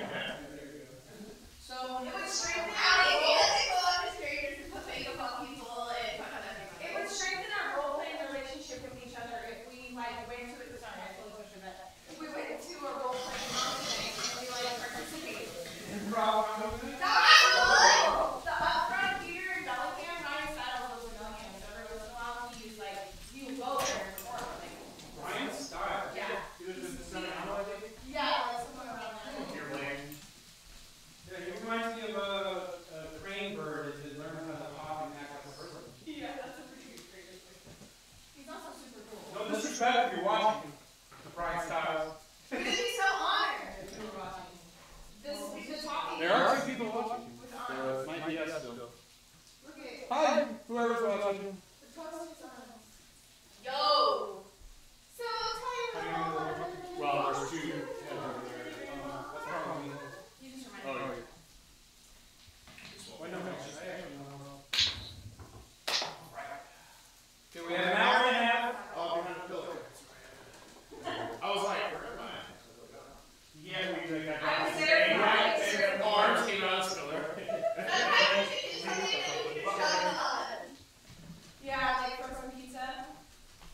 So It would strengthen our It would strengthen our role-playing relationship with each other if we like went to it. Sorry, I totally butchered that. If we went to a role-playing thing and we like participated. The upfront Peter and Bellingham, Ryan Styles was in Bellingham, so every once in a while he used like he would go there and perform like. Ryan Styles. Yeah. He was in the Southern Island, I think. Yeah, like somewhere around there. Yeah, he reminds me of a crane bird that learns how to talk and act like a person. Yeah, that's a pretty good characteristic. He's also super cool. No disrespect if you're watching. Brian Styles. We'd be so honored if you were watching. The talking. There are two people watching. With Might be us still. Look at Hi, whoever's watching. the toast is on. Yo! So tell you about Well, there's two. That's probably. You just reminded Oh, me. yeah. Wait, no. Okay, we have an hour and a half. Oh, behind the pillar. I was like, where am I? Yeah, we got I was there, right? and arms came out of the pillar. Yeah, like for some pizza.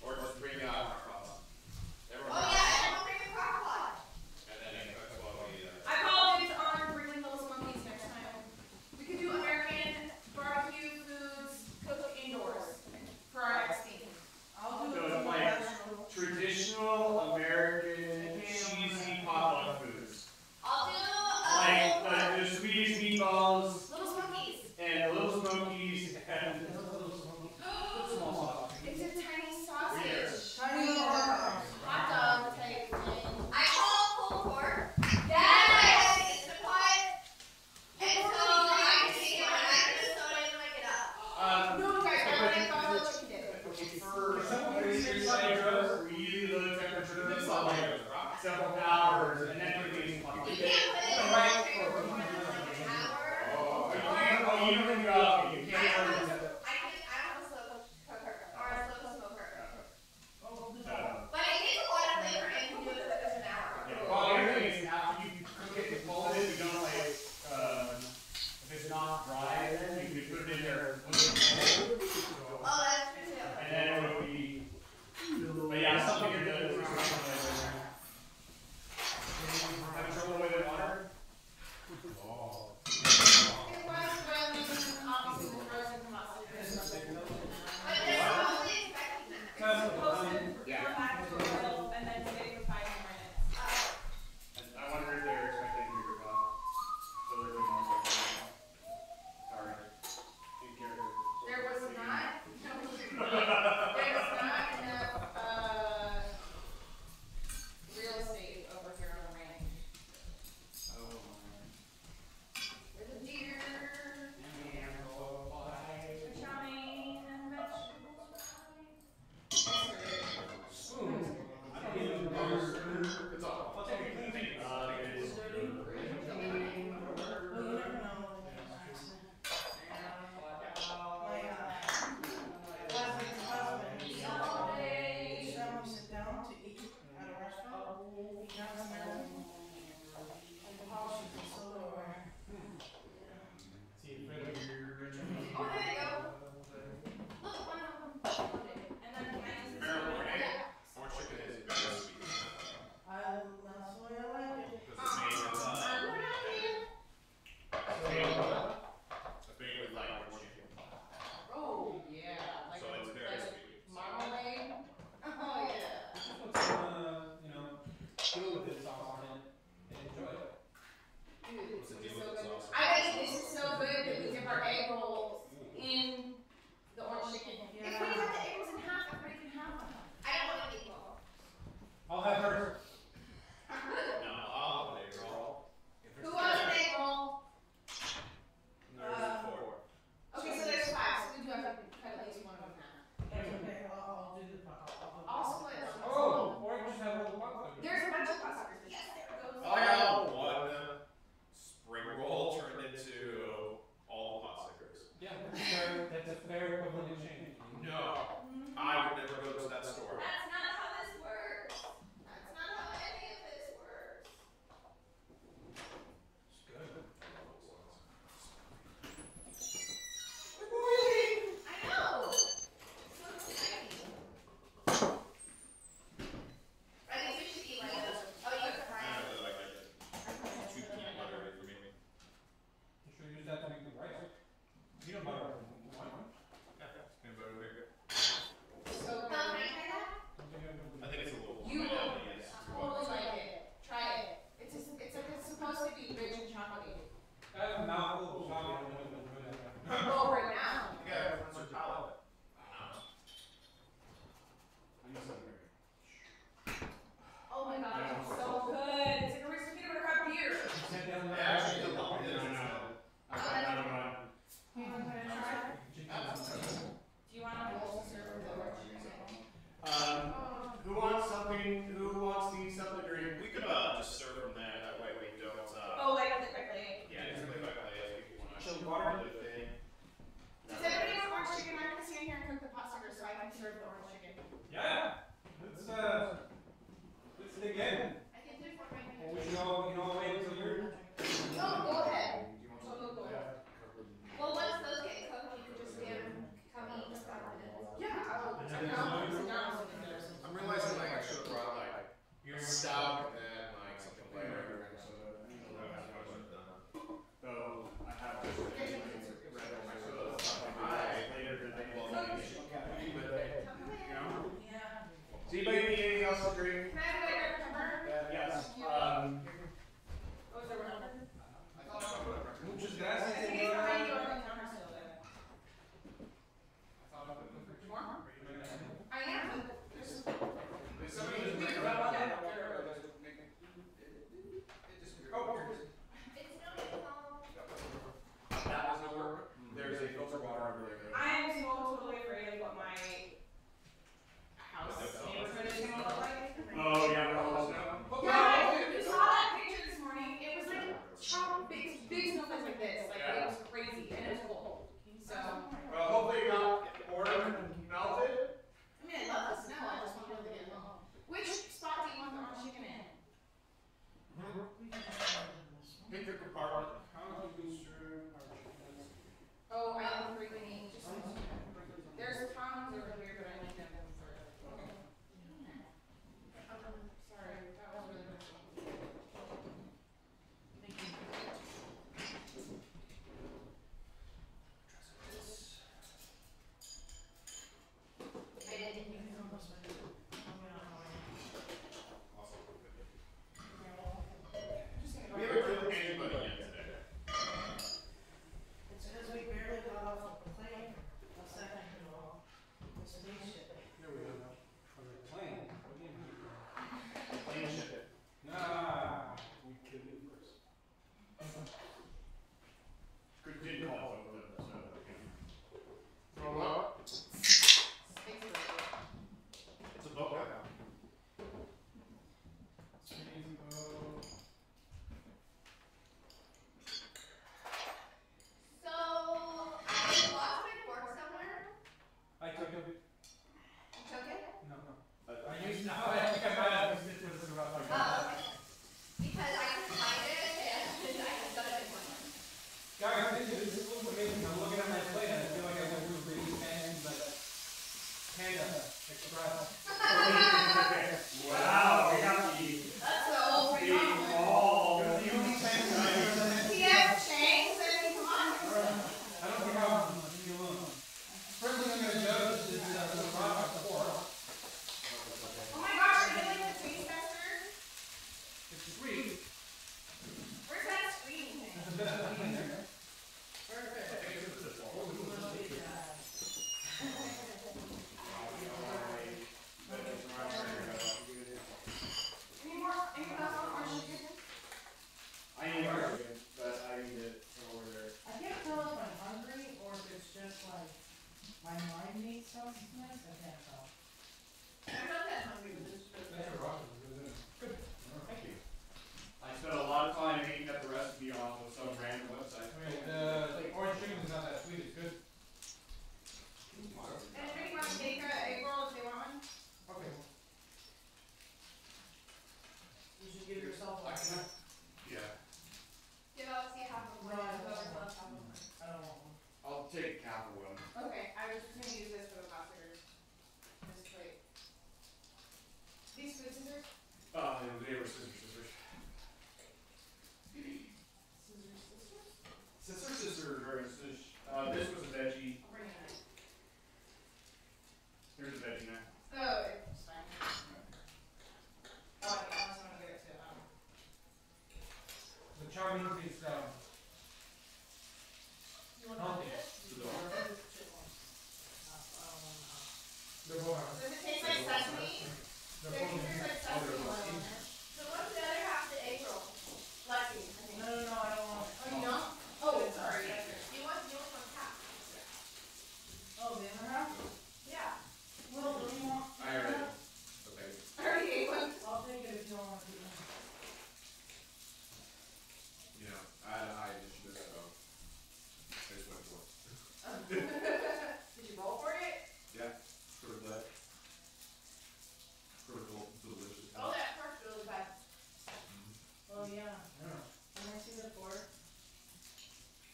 Or just bring out crock pot. Oh yeah, and we'll bring the crock pot. And then that's what we. I call it on bringing little smokies next time. We could do American barbecue foods cooked indoors for our next team. I'll do So it. it's like traditional American cheesy potluck foods. I'll do Like the Swedish meatballs little smokies. and little smokies and It's a tiny sausage. Yes. Tiny little burgers. Hot dog type thing. I call it pulled pork. Yes! It's the pot. And so I can take it when I can just throw it in and make it up. No, guys, I want to follow what you did. for some research hydros, we use the temperature for like several hours and then we You can't put it in the refrigerator for more than like an hour. you can go. You can't I don't have a slow cooker or a slow smoker. But it gets a lot of flavor and you can do it as an hour. Well, everything is after you cook it and fold it, you don't like, if it's not dry, then you can put it in there. Oh, that's true too. And then it would be, but yeah, something you're doing. Have trouble with it, water? It was when obviously the frozen commodity or something. But they're probably expecting that. Post it, go back to the grill, and then stay for 5 more minutes. I wonder if they're expecting bigger cost. So they're more like, sorry. In character. There was Did you roll for it? Yeah. Sort of that. Sort of delicious. Oh, that part's really bad. Oh yeah. Can I see the fork?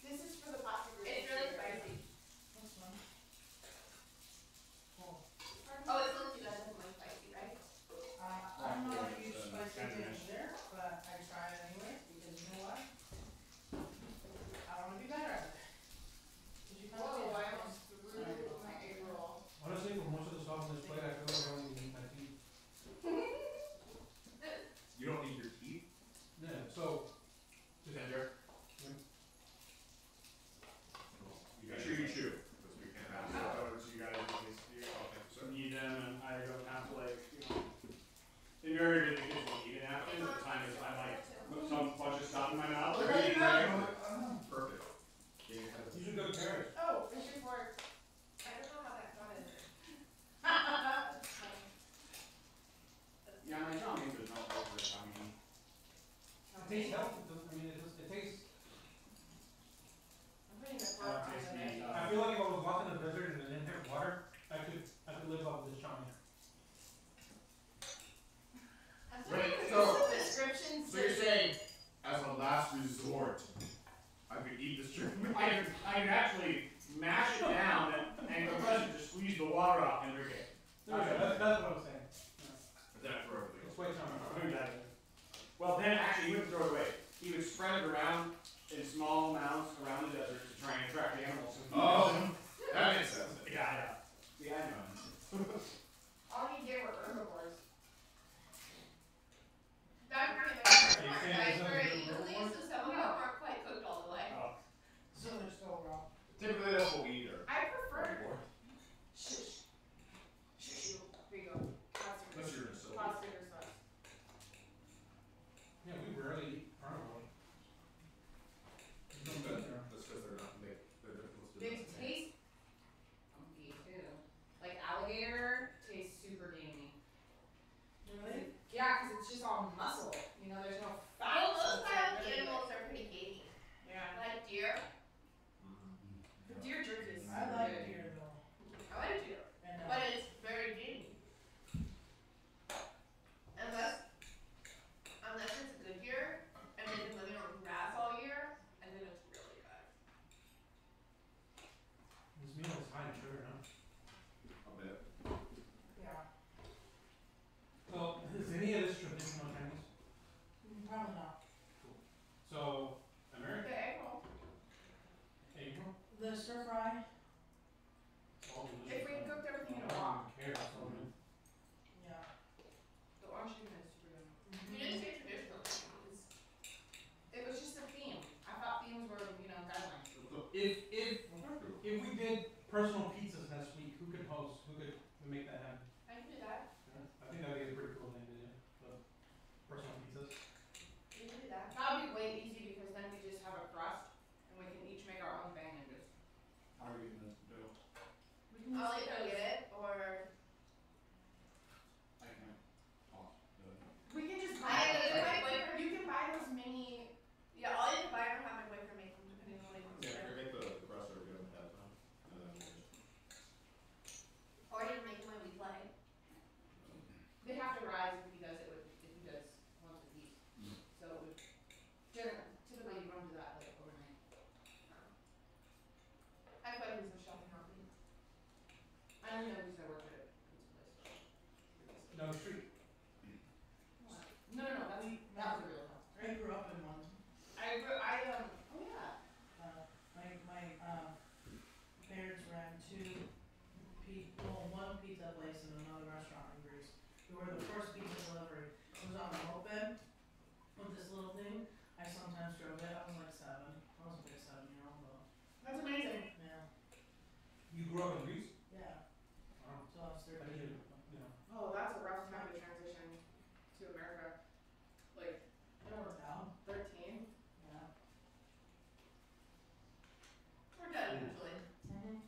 This is for the plastic. It's really spicy. That's fun. Cool. Oh, it's not too bad. It doesn't like spicy, right? I'm not a huge spicy thing either, but I try it anyway because you know what? I want to be better at it. Did you come Whoa, to I almost threw my egg roll. Honestly, for most of the stuff on this plate, I feel like I don't even eat my teeth. You don't eat your teeth? Yeah, so. Just enter. You Make sure you chew. Because we can't have so you gotta do this. Okay, so. Eat them, and I don't have to like, invariably the kids won't eat it after. The time is I like put some bunch of stuff in my mouth. They're eating it. Perfect. You should go to Paris. Oh, it's your fork. I don't know how that got in there. Yeah, my chow mein does not go for chow mein. It tastes healthy. I mean, it tastes. I'm putting the fork on it. I feel like if I was walking in the desert and I didn't have water, I could live off of this chow mein. Wait, Descriptions. so you're saying, as a last resort, I could eat this chicken? I could actually mash it down and compress it to squeeze the water out and drink it. That's what I'm saying. That for everything. It's way too much. Well, then actually he wouldn't throw it away. He would spread it around in small amounts around the desert to try and attract the animals. Oh, that makes sense. Yeah. Yeah, I know. All he did were herbivores. That's pretty much right very easily, so some of them aren't quite cooked all the way. So they're still raw. Typically that's what we eat. I prefer. Shush. Shush. Here you go. Unless you're in a soda. Plastic or sauce. Yeah, we rarely eat carnivore. That's because they're not they're difficult to They do. taste funky too. Like alligator tastes super gamey. Really? Yeah, because it's just all muscle. You know, there's no fat. Well, so most it's wild like really animals good. are pretty gamey. Yeah. Like deer. The deer jerky is I super like good. deer though. I like deer. And, But it's very gamey. Unless it's a good deer, and they've been living on grass all year, and then it's really good. This meal is high in sugar, huh? I'll bet. yeah. So, is any of this traditional Chinese? Probably not. So, American? The egg roll. April? The stir fry. All If we cooked everything in a wok. Care, so, Yeah. The orange chicken is super good. You didn't say traditional Chinese. It was just a theme. I thought themes were, guidelines. If we did personal pizzas next week, who could host? Who could make that happen? I can do that. Yeah, I think that would be a pretty cool thing to do. So, personal pizzas. You can do that. That would be way easy because then we just have a crust and we can each make our own bandages. How are you gonna do? We can I'll use either those. get it or I can't. We can just I buy either those. my boyfriend. You can buy those mini. Yeah, I'll either buy it or have my boyfriend make them depending on what he wants to Yeah, do. make the crust or give them that time. And then we'll just. Or you can make them when we play. They have to rise if he does it with if he does once a piece. So it would typically you don't do that like overnight. I feel like he's a shopping hobby. I don't know because I work at a pizza place. Down the street. No, that was a real house. I grew up in one. Oh yeah. My parents ran one pizza place and another restaurant in Greece. We were the first pizza delivery. It was on a moped with this little thing. I sometimes drove it. I was like 7. I was a big 7-year-old though. That's amazing. Yeah. You grew up in Greece? Yeah. Wow. So I was How 13. did you, Oh, that's a rough time to transition to America. Like, It worked out. 13. Yeah. We're done usually.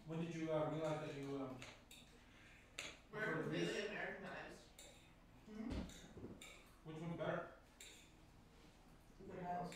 when did you realize that you We're preferred Greece? completely Americanized. Which one's better? Good house.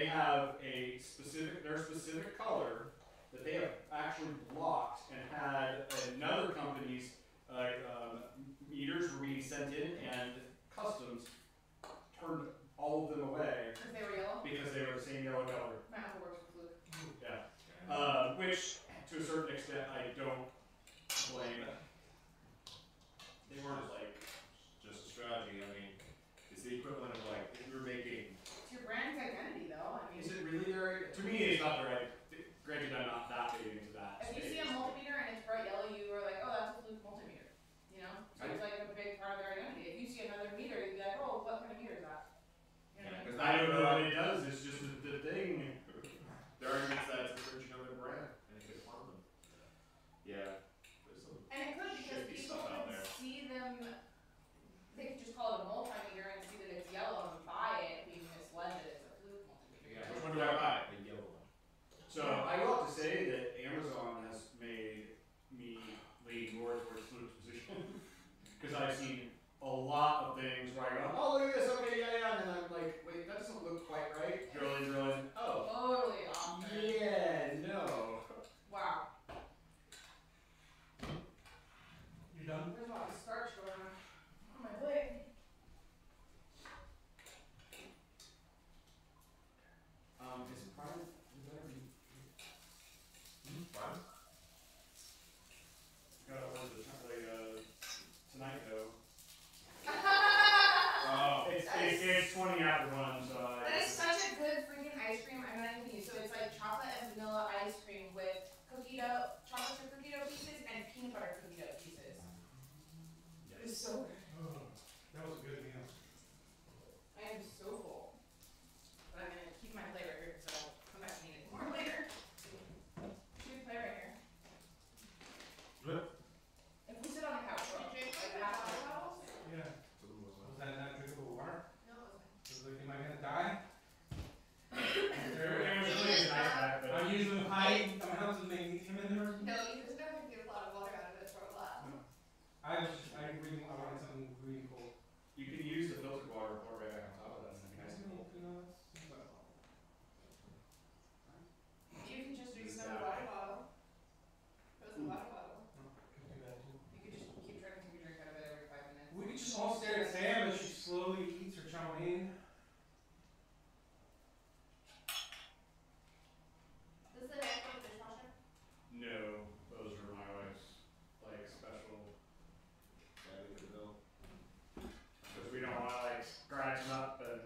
have their specific color that they have actually blocked and had another company's meters were being sent in and customs turned all of them away. Because they were yellow? Because they were the same yellow color. My uncle works for Fluke. Yeah. Which, to a certain extent, I don't blame. They weren't like just a strategy. I mean, it's the equivalent of like if you're making. It's your brand's identity, though. I mean, Is it really their? To me, it's not the right. Granted, I'm not that big into that. If you see a multimeter and it's bright yellow, you are like, oh, that's a Fluke multimeter. You know? So it's like a big part of their identity. If you see another meter, you'd be like, oh, what kind of meter is that? You know? Because I don't know what it does. It's just the thing. There are arguments that it's infringing on their brand and it could harm them. Yeah. There's some And it could because shifty people stuff out could there. see them. They could just call it a multimeter and see that it's yellow and buy it, being misled that it's a Fluke multimeter. Yeah. Which one do I buy? The yellow one. So I will have to say that Amazon has made me lean more towards Fluke's position because I've seen a lot of things where I go, oh look at this, okay, yeah, and then I'm like, wait, that doesn't look quite right. Drilling, oh, Totally off. yeah, no. Wow. You done? There's a lot of starch going on my leg. Is Prime? Is that Prime? Got one tonight though. Oh. It's 20 after 1, so. That is such a good freaking ice cream. I'm not even kidding you. So it's like chocolate and vanilla ice cream with cookie dough, chocolate chip cookie dough pieces, and peanut butter cookie dough pieces. It is so good. Oh, that was a good meal. I am so full. But I'm gonna keep my plate right here because I'll come back and eat it more later. Should we play right here? Good. If we sit on the couch, we'll drink like half water bottles. Yeah. Was that not drinkable water? No, it wasn't. Was like, am I gonna die? I'm using high amounts of magnesium in there. No, you just never get a lot of water out of it for a while. I wanted something really cool. You can use the filtered water pour right back on top of that, and it'd be nice and cool. You can just use another water bottle. Where's the water bottle? Could do that too. You could just keep drinking till you drink out of it every 5 minutes. We could just all stare at Sam as she slowly eats her chow mein. This is the next one, the dishwasher? No, those are my wife's, like, special. Because we don't want to, like, scratch them up and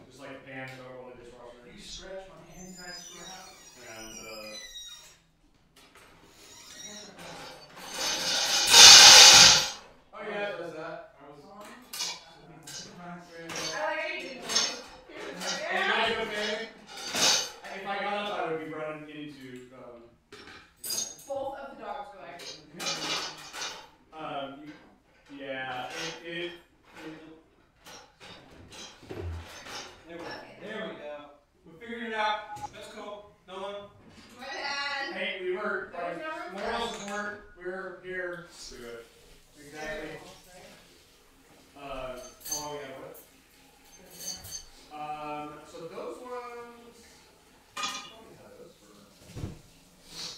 just like the pan go on the dishwasher. You stretch my hands, I scrap. And, oh yeah, it does that. I like how you did it. Am I okay? If I got up, I would be running into, Both of the dogs were like, yeah, There we go. We figured it out. Let's go. No one. my bad. Hey, we were, There was no room for moral us. support, we're here. Let's do it. Exactly. How long we got with? So those ones, probably had those for,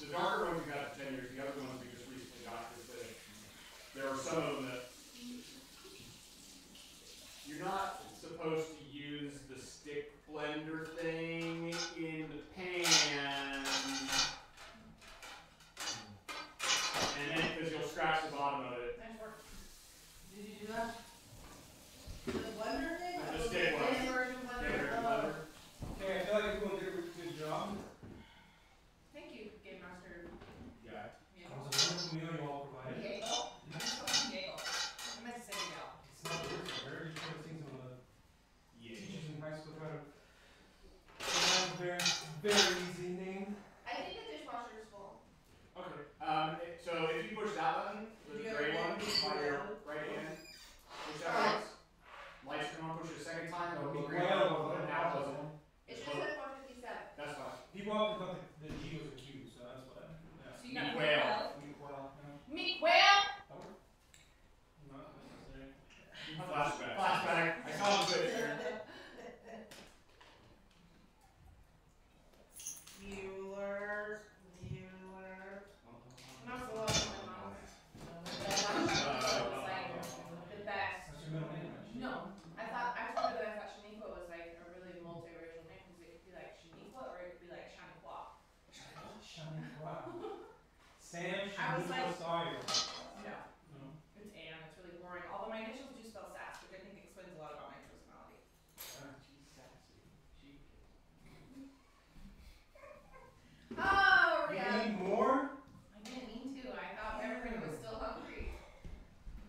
the darker ones we got for 10 years, the other ones we just recently got, because there were some of them that, you're not supposed to use the stick blender thing in the pan. And then, because you'll scratch the bottom of it. Nice work. Did you do that? The blender thing? The stick one. Immersion blender. Yeah, blender. Okay, I feel like everyone did a really good job. Thank you, Game Master. Yeah. That was a wonderful meal you all provided. Yale. I meant to say Yale. It's not worth it. Where did you put things on the Sam, I was like, Sawyer. no. It's Anne. It's really boring. Although my initials do spell sass, which I think explains a lot about my personality. She's sassy. Oh, You yeah. need more? I didn't mean to. I thought everybody was still hungry.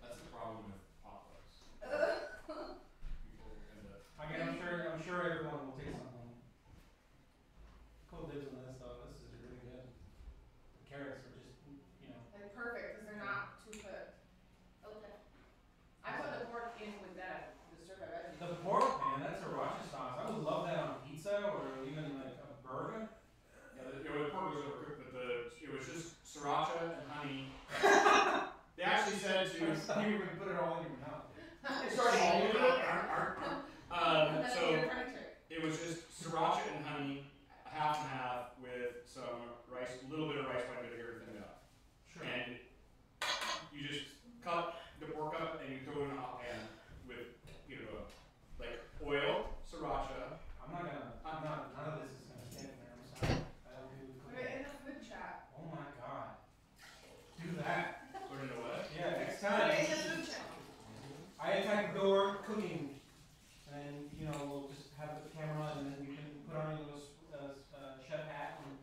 That's the problem with potlucks. People end up. I'm sure everyone will take something. Cool dibs on this though. This is really good. The carrots are just, Like perfect, because they're not too cooked. Okay. I put the pork in with that, the stir fry veggies. The pork, man, that's sriracha sauce. I would love that on pizza or even like a burger. Yeah, the pork was overcooked, but it was just sriracha and honey. They actually said to You can put it all in your mouth. It's already all over it. So it was just sriracha and honey, half and half, with some rice, a little bit of rice wine vinegar thinned up. Sure. And you just cut the pork up and you throw it in a hot pan with, like oil, sriracha. None of this is gonna stand there. I'm sorry. I don't do Put it in the food chat. Oh my god. Do that. Put it in a what? Yeah, next Put time. it in the food chat. I attack the door cooking, and we'll just have the camera, and then you can put on your little chef hat. And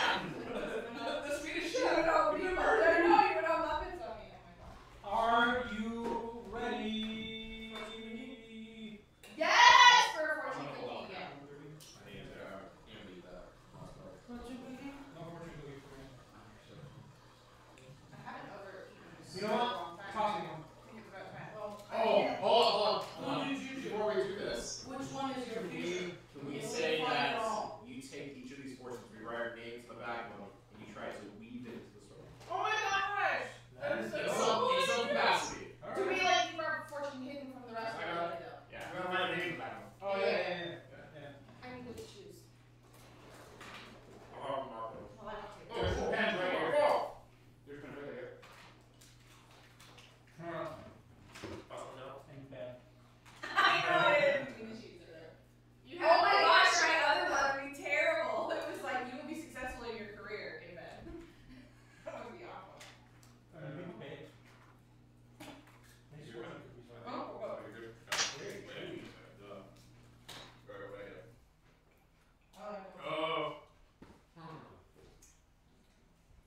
The Swedish chef. No, you would all Muppets on me. Oh my god. are you ready? Yes, for a fortune cookie again. Fortune cookie? No fortune cookie for me. I haven't overeaten this You know what? for a long time. Tossing I them. think it's about time. Well, Hold on. Before we do this, which one is your favorite? can we say that you take each of these fortunes, we write our names on the back of them, and you try to weave it into the story? Oh my gosh! That is so In cool. some capacity. Do we like keep our fortune hidden from the rest of the world? Yeah, we're gonna write our names back on them. Oh yeah. I need to choose. I'll mark them. Well, I have to. There's the pen right here. There's pen right here. In bed. I know I didn't mean to choose it there. Oh my gosh, my other one would be terrible. It was like you would be successful in your career, amen. That would be awful. Nice fortune cookies, right? Oh, Oh.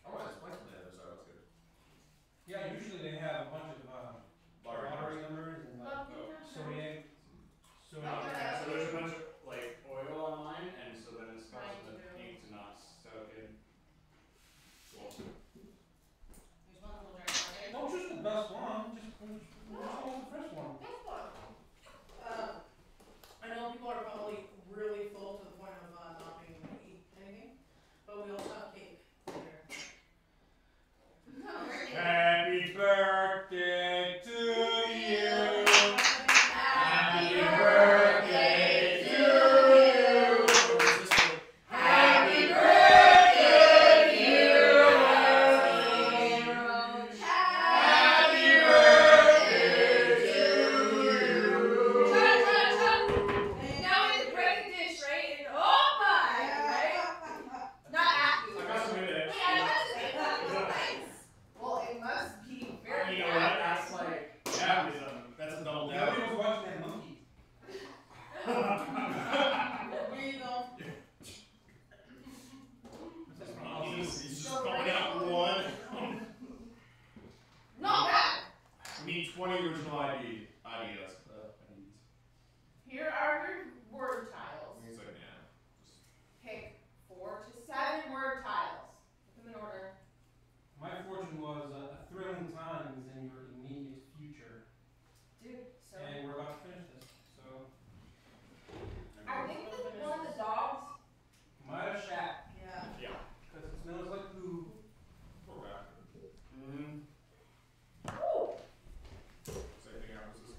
Oh, that's points on the other side. That's good. Yeah, usually they have a bunch of lottery numbers and zodiac. So there's a bunch of like oil on mine, and so then it's causing the ink to not soak in. There's one little drink right there. Don't choose the best one. Just which one's the first one? This one. I know people are probably really full to the point of not being able to eat anything, but we also have cake later. Happy birthday to you. Happy birthday to you. Happy birthday, dear Rose. Happy birthday to you. Now we have to break the dish, right? And oh my, right? Not at you. I got some in it. Well, it must be very You know what? That's like, yeah, that's a double down. Nobody was watching that monkey. We don't. He's just coming out one. Not bad. We need 20 original IDs. Here are your word tiles. He's like, yeah. Pick 4 to 7 word tiles. Put them in order. My fortune was thrilling times in your immediate future. Dude, so. And we're about to finish this. So I think that one of the dogs. might have shat. Yeah. Yeah. Because it smells like poo. Mm-hmm. Ooh. Same thing happens to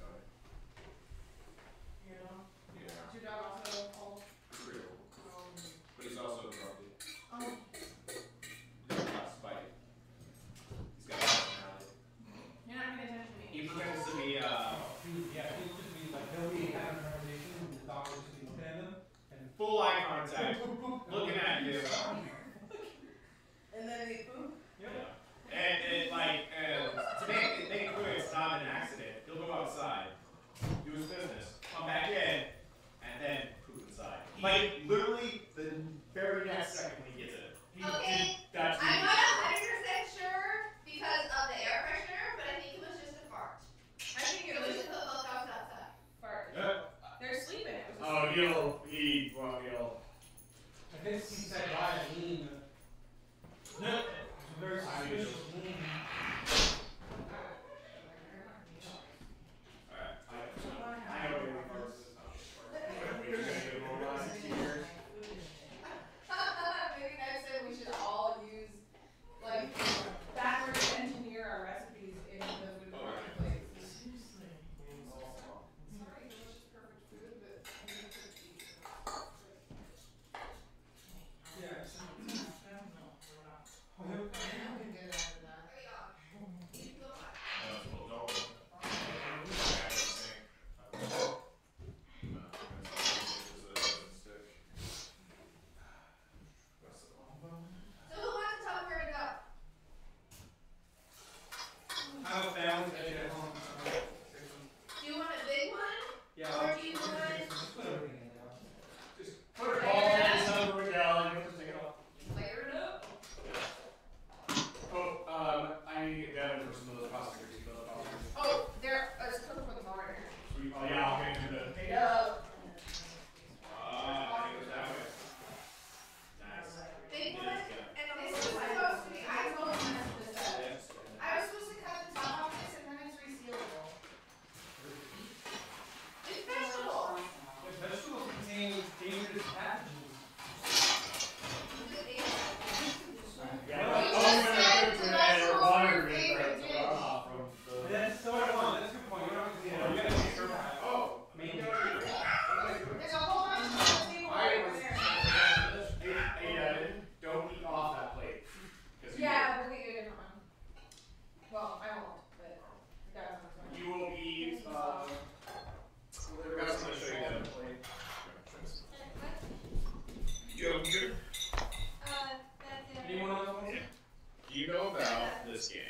Do you know about this game?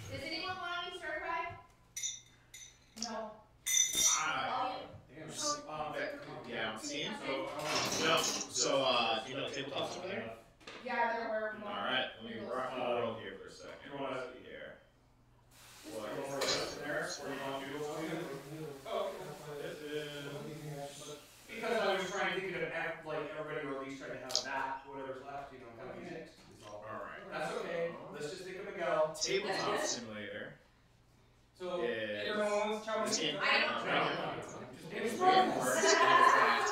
Does anyone want to be stir fry? No. Yeah, I'm seeing. No. So, do you know tabletops over there? Yeah, there were more. Alright, let me rock the world here for a second. Let's see here. What is there? Where you want to do? Oh, because I was trying to think of act like everybody, or at least try to have that, whatever's left, you know, kind of mixed. Alright. That's okay. Let's just think of Miguel. Tabletop simulator. So, everyone wants to try this game. I don't know. It's weird works is that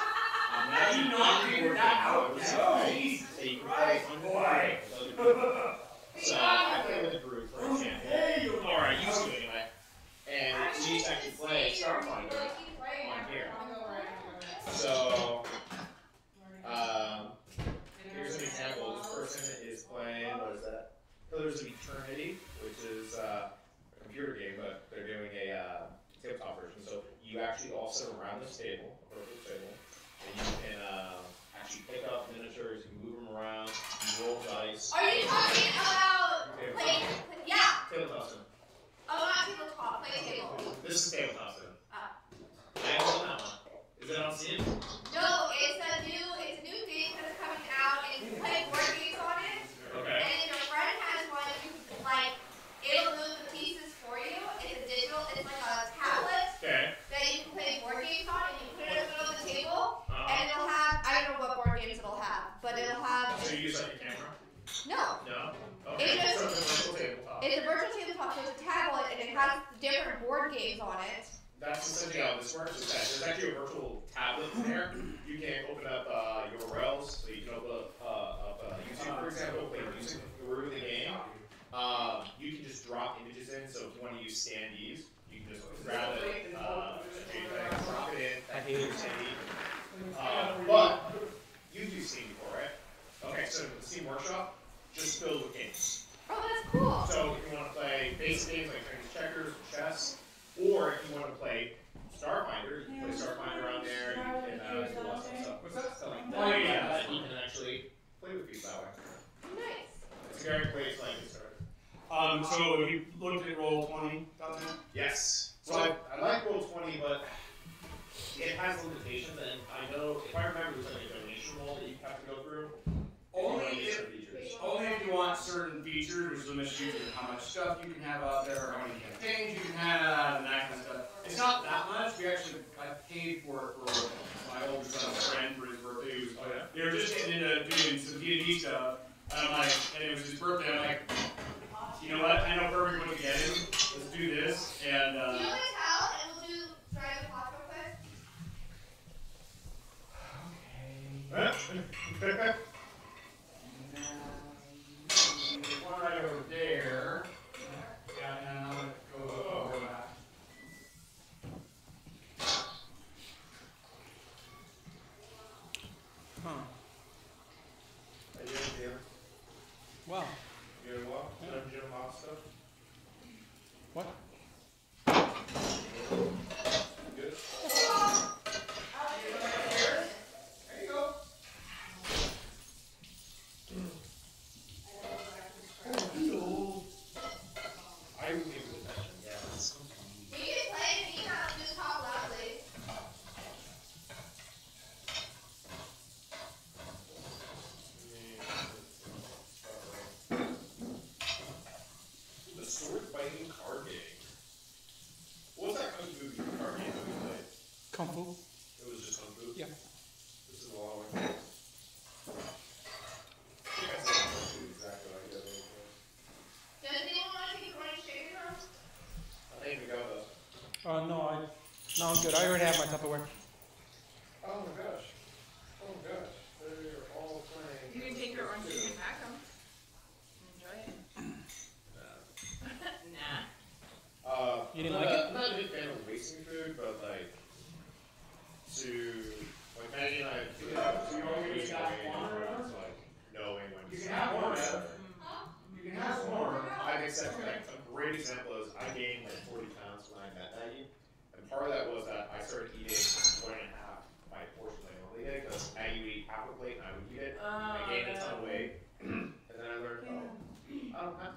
Have you not figured that out? you can play boy. So I play with a group, for example. Or I used to anyway. And we used to actually play Starfinder on here. So here's an example. This person is playing, what is that? Pillars of Eternity, which is a computer game, but they're doing a tabletop version. So you actually all sit around this table, a virtual table, and you can actually pick up miniatures, you can move them around, you roll dice. Are you talking about playing? Yeah. Tabletop sim. Oh, not tabletop. Play table. This is tabletop sim. I haven't done that one. Is it on Steam? No, it's a new thing that's coming out, and you can play board games on it. Okay. And if your friend has one, you can it'll move the pieces for you. It's a digital. It's like a tablet. Okay. That you can play board games on, and you put it in the middle of the table, and it'll have, I don't know what board games it'll have, but it'll have. So you use like a camera? No. No? Okay. It's So it's a virtual tabletop. It's a virtual tabletop, so it's a tablet, and it has different board games on it. That's essentially how this works. Is that there's actually a virtual tablet in there. You can open up URLs, so you can open up YouTube, for example, play music through the game. You can just drop images in. So if you want to use standees, you can just grab it, JPEG, drop it in, that is standee. But you've used Steam before, right? Okay, so the Steam Workshop just filled with games. Oh, that's cool. So if you want to play basic games like Chinese checkers, chess, or if you want to play Starfinder, you can play Starfinder on there. You can do lots of stuff. What's that? So, Oh, yeah. You can actually play with people that way. Nice. It's a great place to get started. So you looked at Roll20? Yes. So I like Roll20, but it has limitations, and I know if I remember, it was like a donation roll that you have to go through. Only if you want certain features, which limits you to how much stuff you can have out there, how many campaigns you can have, and that kind of stuff. It's not that much. I paid for it for my older son's friend for his birthday. They were just getting into doing some D&D stuff, and and it was his birthday. I'm like, you know what? I know perfectly what to get him. Let's do this, and. Do you want to tell, and we'll do try the clock real quick? Okay. One right over there. Yeah, and I'm going to go over that. Huh. How you doing, Taylor? Wow. You doing well? Doing a lot of stuff? What? Good? There you go. I would give it a mention, yeah. We can play and you have to just talk loudly. The sword fighting card game. What was that kung fu card game that we played? Kung Fu. It was just kung fu? Yeah. This is a long one. I think I said kung fu exactly like that. Does anyone want to take a running shaker room? I think we got those. No, I'm good. I already have my Tupperware. Oh my gosh. Oh my gosh. They're all playing. You can take your orange juice and pack them. Enjoy it. Nah. You didn't like it? I'm not a big fan of wasting food, but like, Maggie and I do that. So you always got like knowing when You can have more. You can have more. I've accepted, like, a great example is I gained like 40 pounds when I met Maggie. And part of that was that I started eating 1.5 my portion I normally did, because Maggie would eat half a plate and I would eat it. I gained a ton of weight. And then I learned, I don't have to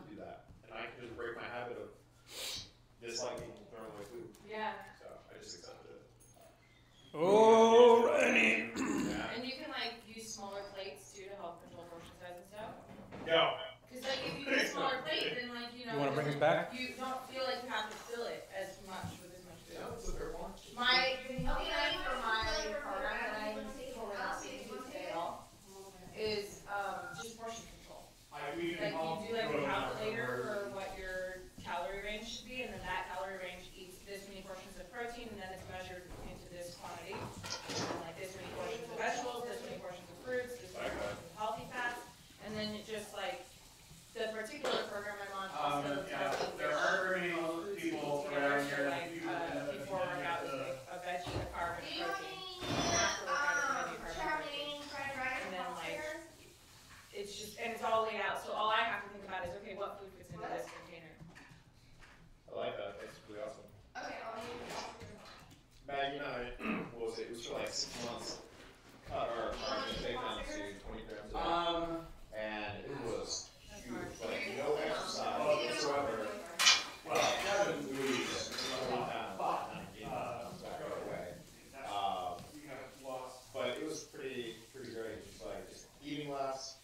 know, You want to bring us back? you don't feel like you have to fill it as much with as much food. Yeah, that's a fair point. My plan for my program that I'm totally not speaking to today at all is just portion control. Like you do like a calculator for what your calorie range should be, and then that calorie range eats this many portions of protein, and then it's measured into this quantity. And like this many portions of vegetables, this many portions of fruits, this many portions of healthy fats, and then it just like the particular program I'm on also there are very many people around here like before workout is like a veggie, a carb, and a protein. And after workout is a veggie, carb, and protein. And then like it's just and it's all laid out. So all I have to think about is okay, what food fits into this container. I like that. That's really awesome. Okay, Maggie and I, what was it? It was for like 6 months. Cut our intake down to 20 grams a day. And it was huge. Like no exercise whatsoever. Well, 7 weeks. And again, comes back right away. But it was pretty great. Just like just eating less,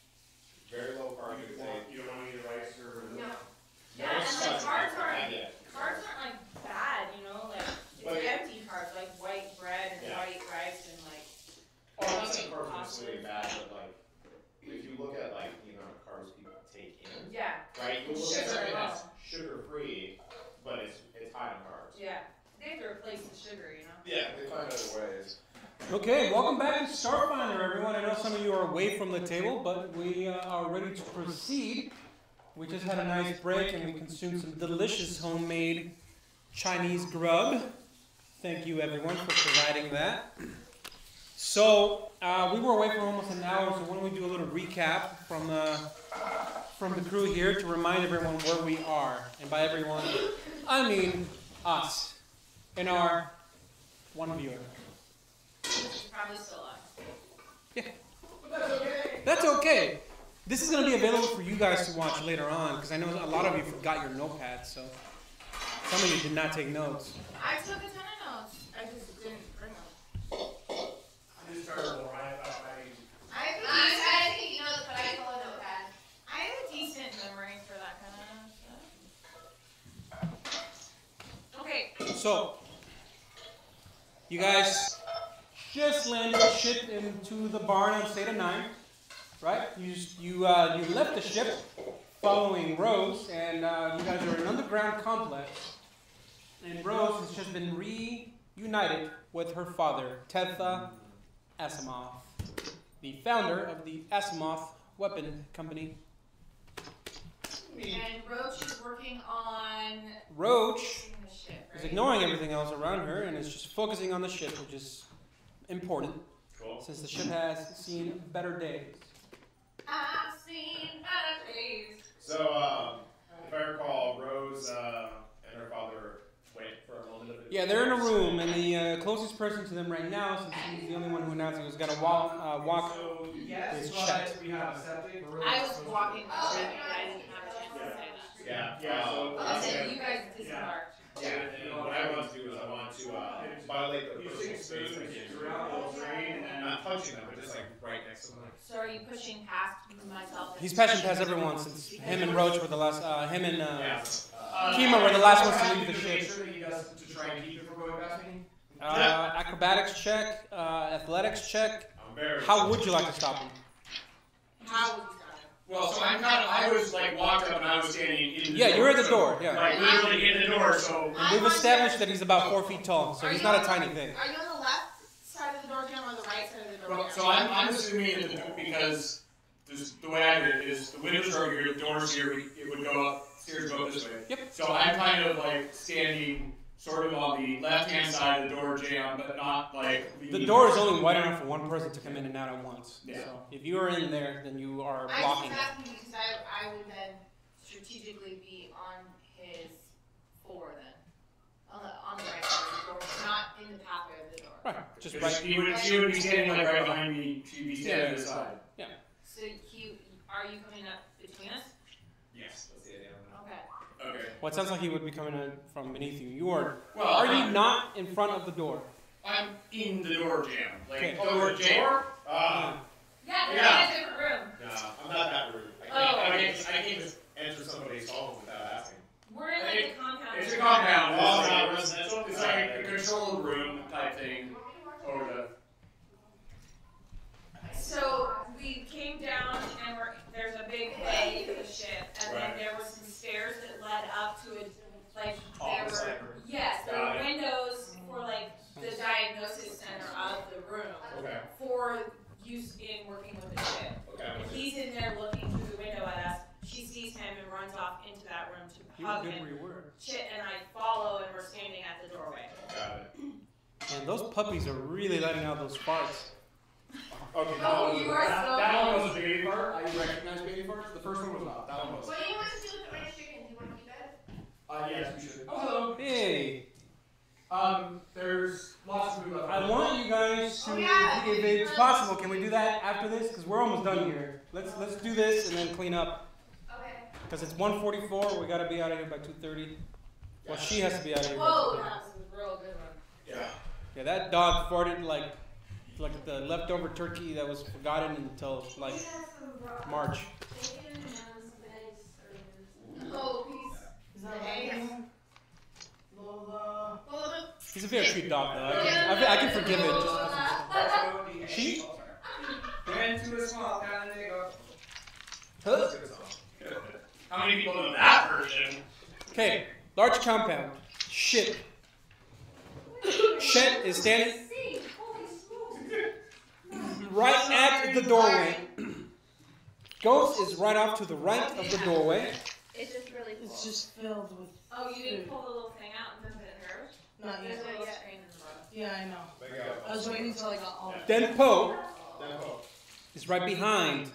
very low carb intake. You don't want to eat rice or no. Yeah, and like carbs aren't like bad, you know, like it's empty carbs, like white bread and white rice and like. Oh, I'm not saying carbs are necessarily bad, but like if you look at like the amount of carbs people take in, right? You look at something that's sugar free, but it's high on carbs. Yeah, they have to replace the sugar, you know. Yeah, they find other ways. Okay, welcome back to Starfinder, everyone. I know some of you are away from the table, but we are ready to proceed. We just had a nice break and we consumed some delicious homemade Chinese grub. Thank you, everyone, for providing that. So, we were away for almost an hour, so why don't we do a little recap from the crew here to remind everyone where we are. And by everyone, I mean us and our one viewer. It's probably still on. Yeah. That's okay. This is going to be available for you guys to watch later on, because I know a lot of you forgot your notepads, so some of you did not take notes. I took a ton of notes. I just didn't bring them. I just started right about writing. I take notes, but I stole a notepad. I have a decent memory for that kind of stuff. Okay. So, you guys just landed the ship into the barn on Zeta 9, right? You left the ship following Rose, and you guys are in an underground complex. And Rose has just been reunited with her father, Tetha Asimov, the founder of the Asimov Weapon Company. And Roach is working on Roach the ship, right? is ignoring everything else around her and is just focusing on the ship, which is important, since the ship has seen better days. I've seen better days. So, if I recall, Rose and her father went for a moment of it. Yeah, they're in a room, and the closest person to them right now, since he's the only one who announced he was going to walk So, is yes, Chet. but we have a septic. I was walking the ship, but I didn't have a chance to say that. Yeah. So you guys disembarked. Yeah, and what I want to do is I want to violate the personal space by not touching them, but just like right next to them. So are you pushing past myself? He's passing past everyone, since him and Roach were the last, him and Kima were the last ones to leave the ship. To try and keep it from going past me? Acrobatics check, athletics check. How would you like to stop him? How would you stop him? Well, so I was like walked up and I was standing in the door. Yeah, you're at the door, yeah. Like literally in the door, so. And we've established that he's about 4 feet tall, so he's not a tiny thing. Are you on the left side of the door jam or the right side of the door Well, jam? so I'm assuming that because the way I did it is the windows are over here, the doors here, it would go up, stairs go up this way. Yep. So I'm kind of like standing sort of on the left-hand side of the door jam, but not like. The door is only wide enough for one person to come in and out at once. Yeah. So if you are in there, then you are I blocking was it. asking because I would then strategically be on his floor then. On the right side of the door, not in the pathway of the door. Right. Just Because right. she would be standing like right behind me, she'd be standing to the side. Yeah. So are you coming up between us? Yes, that's the idea. Okay. Okay. Well, it sounds like he would be coming in from beneath you. You are. Well, are you not in front of the door? I'm in the door jam. Like, Okay. door jam. Yeah, they're Yeah. in a different room. No, I'm not that rude. I can't just enter somebody's home without asking. We're in like a compound. It's a compound. Oh, it's not residential? It's like a control room type thing. Over the. So we came down and there's a big bay for the ship, and then there were some stairs that led up to it. Like there were, yes, there were windows for like the diagnosis center of the room for use in working with the ship. He's in there looking through the window at us. She sees him and runs off into that room to hug him. Chit and I follow, and we're standing at the doorway. Got it. And those puppies are really letting out those farts. Okay, oh, you are so that one was a baby fart. I recognize baby farts. The first one was not. That one was. What do you want to do with the ranch chicken? Do you want to keep it? Yes, we should. Oh, hello. Hey. There's lots of food left. I want you guys to, if it's possible, can we do that after this? Because we're almost done here. Let's do this and then clean up. Okay. Because it's 1:44. We got to be out of here by 2:30. Well, she has to be out of here. Whoa, that was a real good one. Yeah. Yeah, that dog farted like the leftover turkey that was forgotten until like March. Oh, he's He's a very cute dog, though. I can forgive it just because she. Went to a small town and they go. Huh? How many people know that version? Okay, large compound. Shit. Shet is standing right at the doorway. Ghost is right off to the right of the doorway. It's just really full. It's just filled with. Oh, you didn't pull the little thing out and put it in hers? Not yet. There's a little screen in the bottom. Yeah, I know. I was waiting until I got all. Denpo is right behind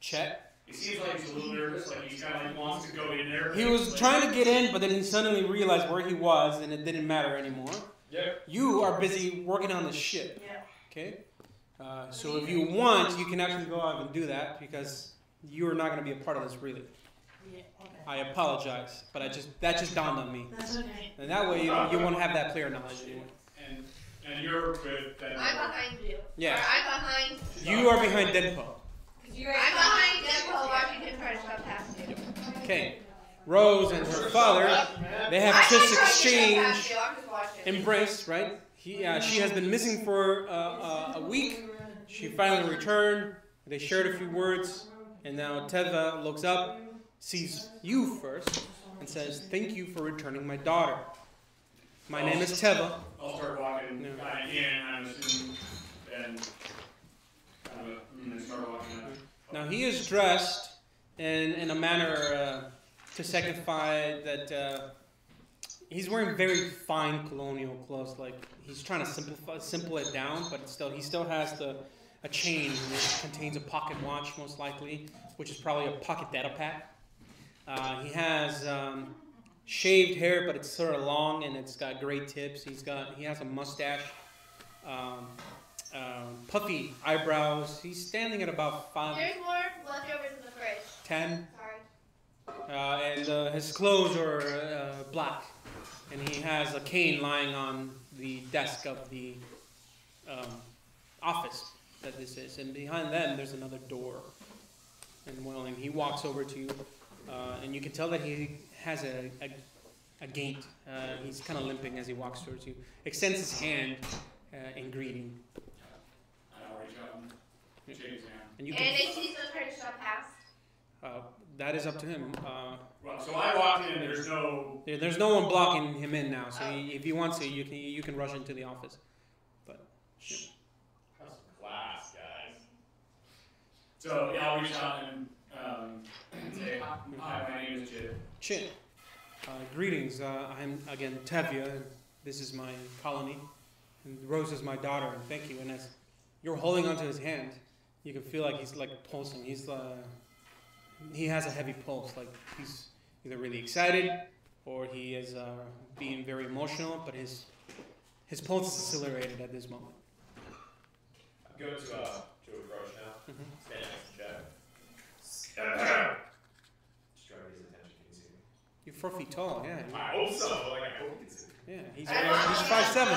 Chet. He seems like he's a little nervous, like he's kind of like wants to go in there. He was trying to get in, but then he suddenly realized where he was, and it didn't matter anymore. Yep. You are busy working on the ship. Yeah. Okay. So if you want, you can actually go out and do that because you are not going to be a part of this, really. Yeah. Okay. I apologize, but that just dawned on me. That's okay. And that way you won't have that player knowledge anymore. And you're good. I'm behind you. Yeah. Or I'm behind. You are behind Denpo. I'm behind Deadpool. Watching him try to shove past you. Okay. Rose and her father, they have just exchanged embrace, right? She has been missing for a week. She finally returned. They shared a few words, and now Teva looks up, sees you first, and says, "Thank you for returning my daughter. My name is Teva." I'll start walking in, I'm assuming, and start walking up. Now he is dressed in a manner to signify that he's wearing very fine colonial clothes. Like he's trying to simple it down, but he still has a chain which contains a pocket watch, most likely, which is probably a pocket data pack. He has shaved hair, but it's sort of long and it's got gray tips. He has a mustache, puffy eyebrows. He's standing at about 5. There's more leftovers in the fridge. 10. Sorry. And his clothes are black, and he has a cane lying on the desk of the office that this is. And behind them, there's another door. And he walks over to you, and you can tell that he has a gait. He's kind of limping as he walks towards you. Extends his hand in greeting. I'll reach out and shake his hand. And if he's still trying to shove past? That is up to him. So I walked in. There's no one blocking him in now. So if he wants to, you can rush into the office. But that's class, guys. So yeah, I'll reach out and say, "Hi, my name is Chit. Greetings. I'm again Tevya. And this is my colony, and Rose is my daughter. And thank you. And as you're holding onto his hand, you can feel like he's like pulsing. He has a heavy pulse, like he's either really excited or he is being very emotional, but his pulse is accelerated at this moment. I'm going to approach now. Stand next to Jack. Just trying to get his attention. Can you see me? You're 4 feet tall, yeah. I hope so. Like I hope you can see me. Yeah, he's 5'7".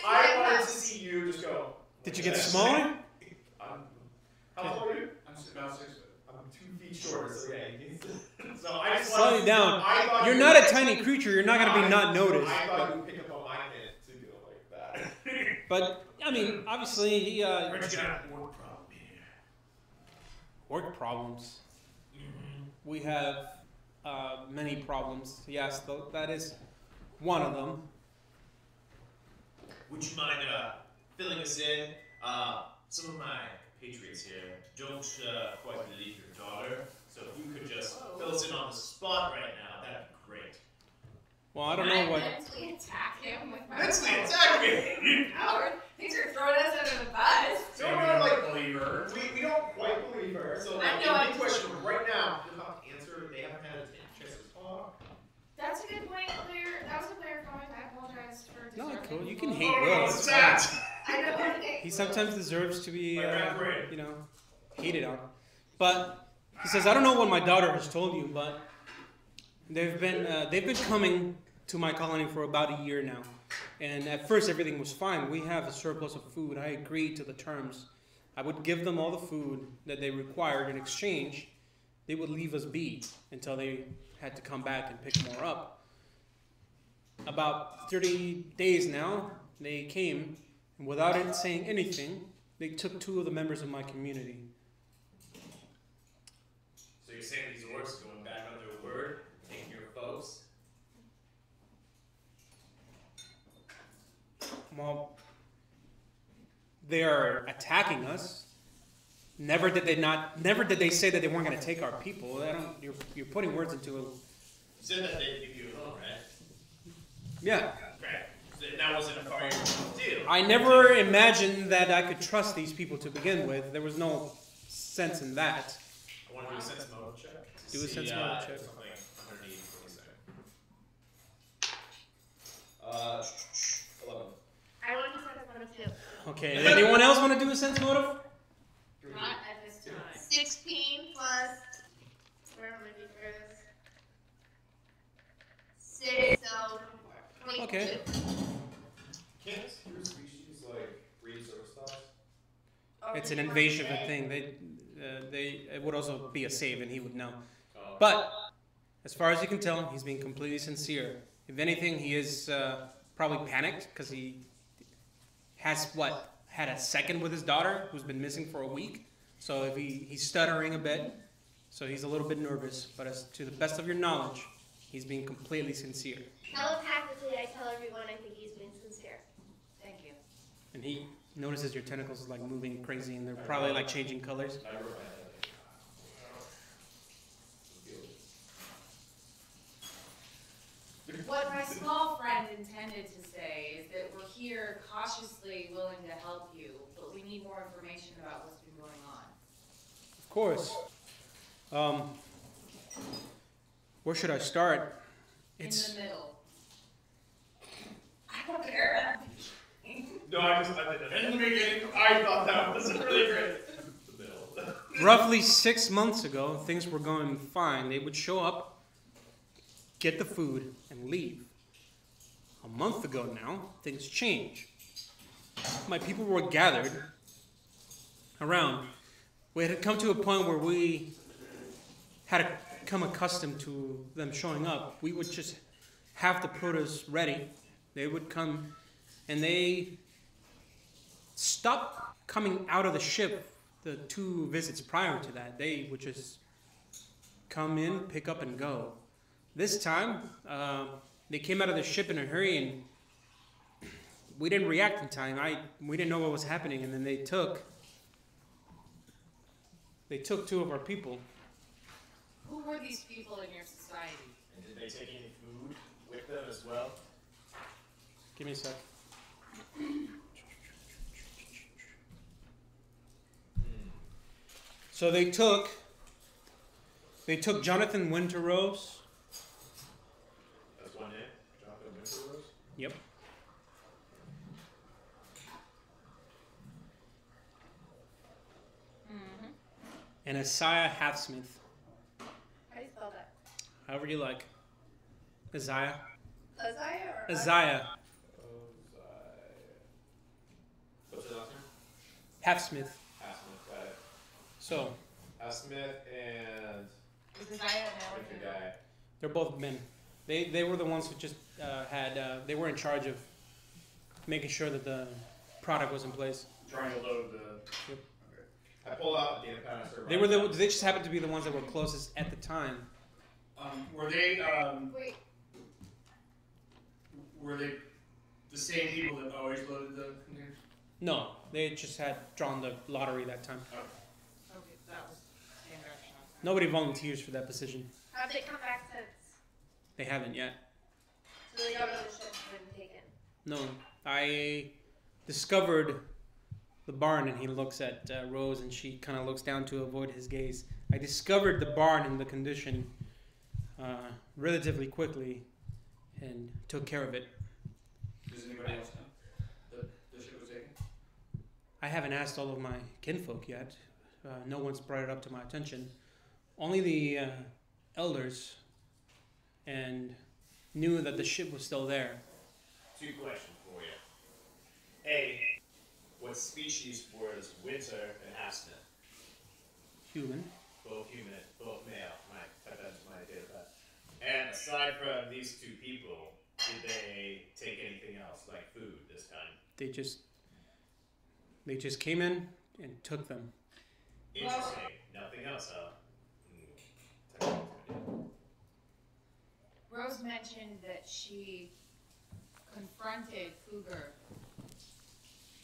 I wanted to see you just go. Did you get smaller? How tall are you? I'm about 6 foot. I'm 2 feet shorter, so yeah. So I Slow down. You're not a tiny creature. You're not gonna be not noticed. I thought you would pick up on my hint to go like that. But I mean, obviously, he. We're just gonna have a work problem here. Work problems. We have many problems. Yes, that is one of them. Would you mind filling us in? Some of my patriots here don't quite believe your daughter, so if you could just fill us in on the spot right now, that'd be great. Well, I don't know what. Mentally attack him with my Mentally attack me! Howard, things are throwing us under the bus. So we don't like believe her. We don't quite believe her. So I like, know, the I'm big question right now, you'll have to answer. They haven't had a chance to talk. That's a good point, Claire. That was a Claire comment. I apologize for No, disrupting cool. You people. can hate Will. It's fine. I know. He sometimes deserves to be, hated on. But he says, I don't know what my daughter has told you, but they've been coming to my colony for about a year now. And at first everything was fine. We have a surplus of food. I agreed to the terms. I would give them all the food that they required in exchange. They would leave us be until they had to come back and pick more up. About 30 days now, they came, and without it saying anything, they took 2 of the members of my community. So you're saying these orcs are going back on their word, taking your folks? Well, they are attacking us. Never did they say that they weren't going to take our people. You're putting words into it. You said that they'd leave you alone, right? Yeah. Right. So that wasn't a part of your deal. I never imagined that I could trust these people to begin with. There was no sense in that. I want to do a sense motive check. Do a sense motive check. Something underneath for a second. 11. I want to do sense motive too. Okay. Anyone else want to do a sense motive? Not at this time. 16 plus. Where am I going to do this? 6, so 22. Okay. Can't your species like reserve stuff? It's an invasive thing. It would also be a save, and he would know. But as far as you can tell, he's being completely sincere. If anything, he is probably panicked because he has had a second with his daughter who's been missing for a week. So if he's stuttering a bit, so he's a little bit nervous. But as to the best of your knowledge, he's being completely sincere. Telepathically, I tell everyone I think he's being sincere. Thank you. And he notices your tentacles is like moving crazy, and they're probably like changing colors. What my small friend intended to say is that we're here cautiously willing to help you, but we need more information about what's been going on. Of course. Where should I start? In the middle. I don't care. No, I did that. In the beginning, I thought that was really great. Roughly 6 months ago, things were going fine. They would show up, get the food, and leave. A month ago now, things change. My people were gathered around. We had come to a point where we had become accustomed to them showing up. We would just have the produce ready. They would come, and they stopped coming out of the ship the 2 visits prior to that. They would just come in, pick up, and go. This time, they came out of the ship in a hurry, and we didn't react in time. We didn't know what was happening, and then they took 2 of our people. Who were these people in your society? And did they take any food with them as well? Give me a sec. So they took Jonathan Winterrose. That's one name? Jonathan Winterrose? Yep. Mm-hmm. And Isaiah Halfsmith. How do you spell that? However you like. Isaiah. Isaiah or Isaiah. What's the last name? Halfsmith. Halfsmith, got it. So. Halfsmith and Is Isaiah now? the guy. They're both men. They were the ones who just they were in charge of making sure that the product was in place. Trying to load the. Yep. I pull out the canister. They just happened to be the ones that were closest at the time. Were they Wait. were they the same people that always loaded the containers? No, they just had drawn the lottery that time. Okay, that was same direction. Nobody volunteers for that position. Have they come back since? They haven't yet. So they don't know the ship's been taken. No, I discovered the barn, and he looks at Rose, and she kind of looks down to avoid his gaze. I discovered the barn in the condition relatively quickly, and took care of it. Does anybody else know that the ship was taken? I haven't asked all of my kinfolk yet. No one's brought it up to my attention. Only the elders, and knew that the ship was still there. 2 questions for you. A, what species was Winter and Aspen? Human. Both human, both male. Type that into my data pad. And aside from these 2 people, did they take anything else, like food, this time? They just came in and took them. Interesting. Nothing else, huh? Rose mentioned that she confronted Cougar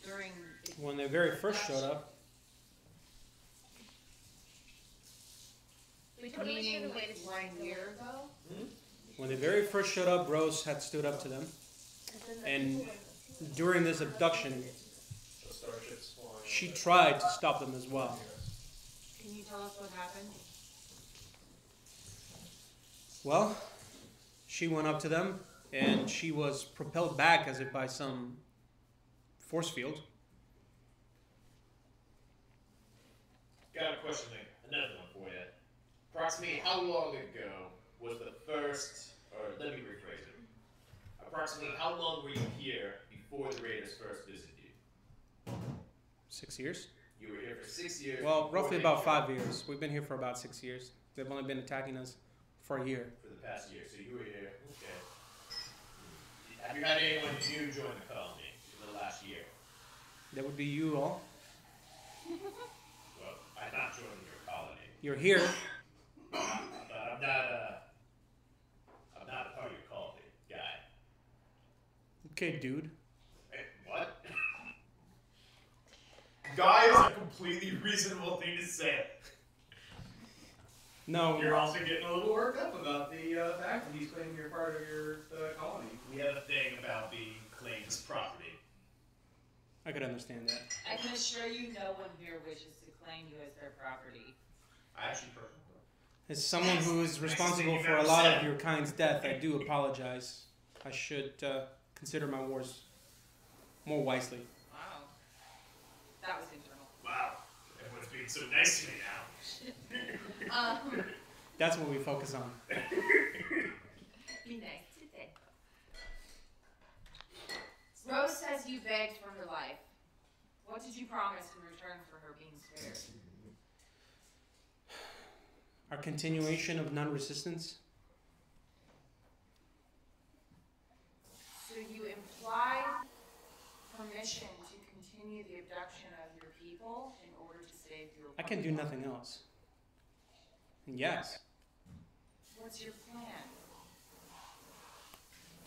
during When they very first showed up, We totally should have meaning waited 1 year ago. when they very first showed up, Rose had stood up to them. And during this abduction, she tried to stop them as well. Can you tell us what happened? Well, she went up to them, and she was propelled back as if by some force field. Got a question, another one for you. Approximately how long ago was the first, or let me rephrase it. Approximately how long were you here before the Raiders first visited you? 6 years? You were here for 6 years. Well, roughly before about 5 years. We've been here for about 6 years. They've only been attacking us for a year. For the past year, so you were here. Okay. Have you had anyone new join the colony in the last year? That would be you all. Well, I'm not joining your colony. You're here. But I'm not a part of your colony, guy. Okay, dude. Hey, what? Guy is a completely reasonable thing to say. No. You're also getting a little worked up about the fact that he's claiming you're part of your colony. We have a thing about being claimed as property. I could understand that. I can assure you no one here wishes to claim you as their property. I actually prefer. As someone who is responsible for a lot of your kind's death, I do apologize. I should consider my words more wisely. Wow. That was internal. Wow. Everyone's being so nice to me now. That's what we focus on. Be nice to them. Rose says you begged for her life. What did you promise in return for her being spared? Our continuation of non-resistance. So you implied permission to continue the abduction of your people in order to save your I can do nothing else. And yes, What's your plan?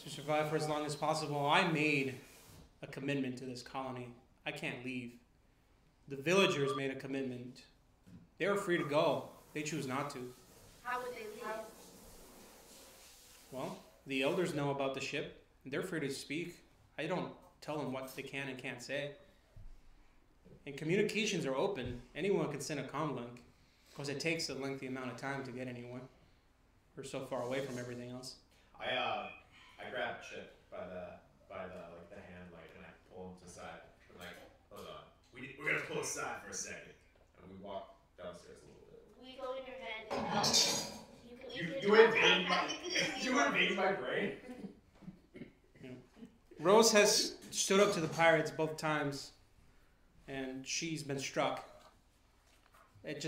to survive for as long as possible, I made a commitment to this colony. I can't leave. The villagers made a commitment. They are free to go. They choose not to. How would they leave? Well, the elders know about the ship. They're free to speak. I don't tell them what they can and can't say. And communications are open. Anyone can send a comm link. Because it takes a lengthy amount of time to get anywhere. We're so far away from everything else. I grab Chip by the hand, and I pull him to the side. I'm like, hold on, we're gonna pull aside for a second, and we walk downstairs a little bit. We go in your head and help. You invade my brain. Rose has stood up to the pirates both times, and she's been struck. It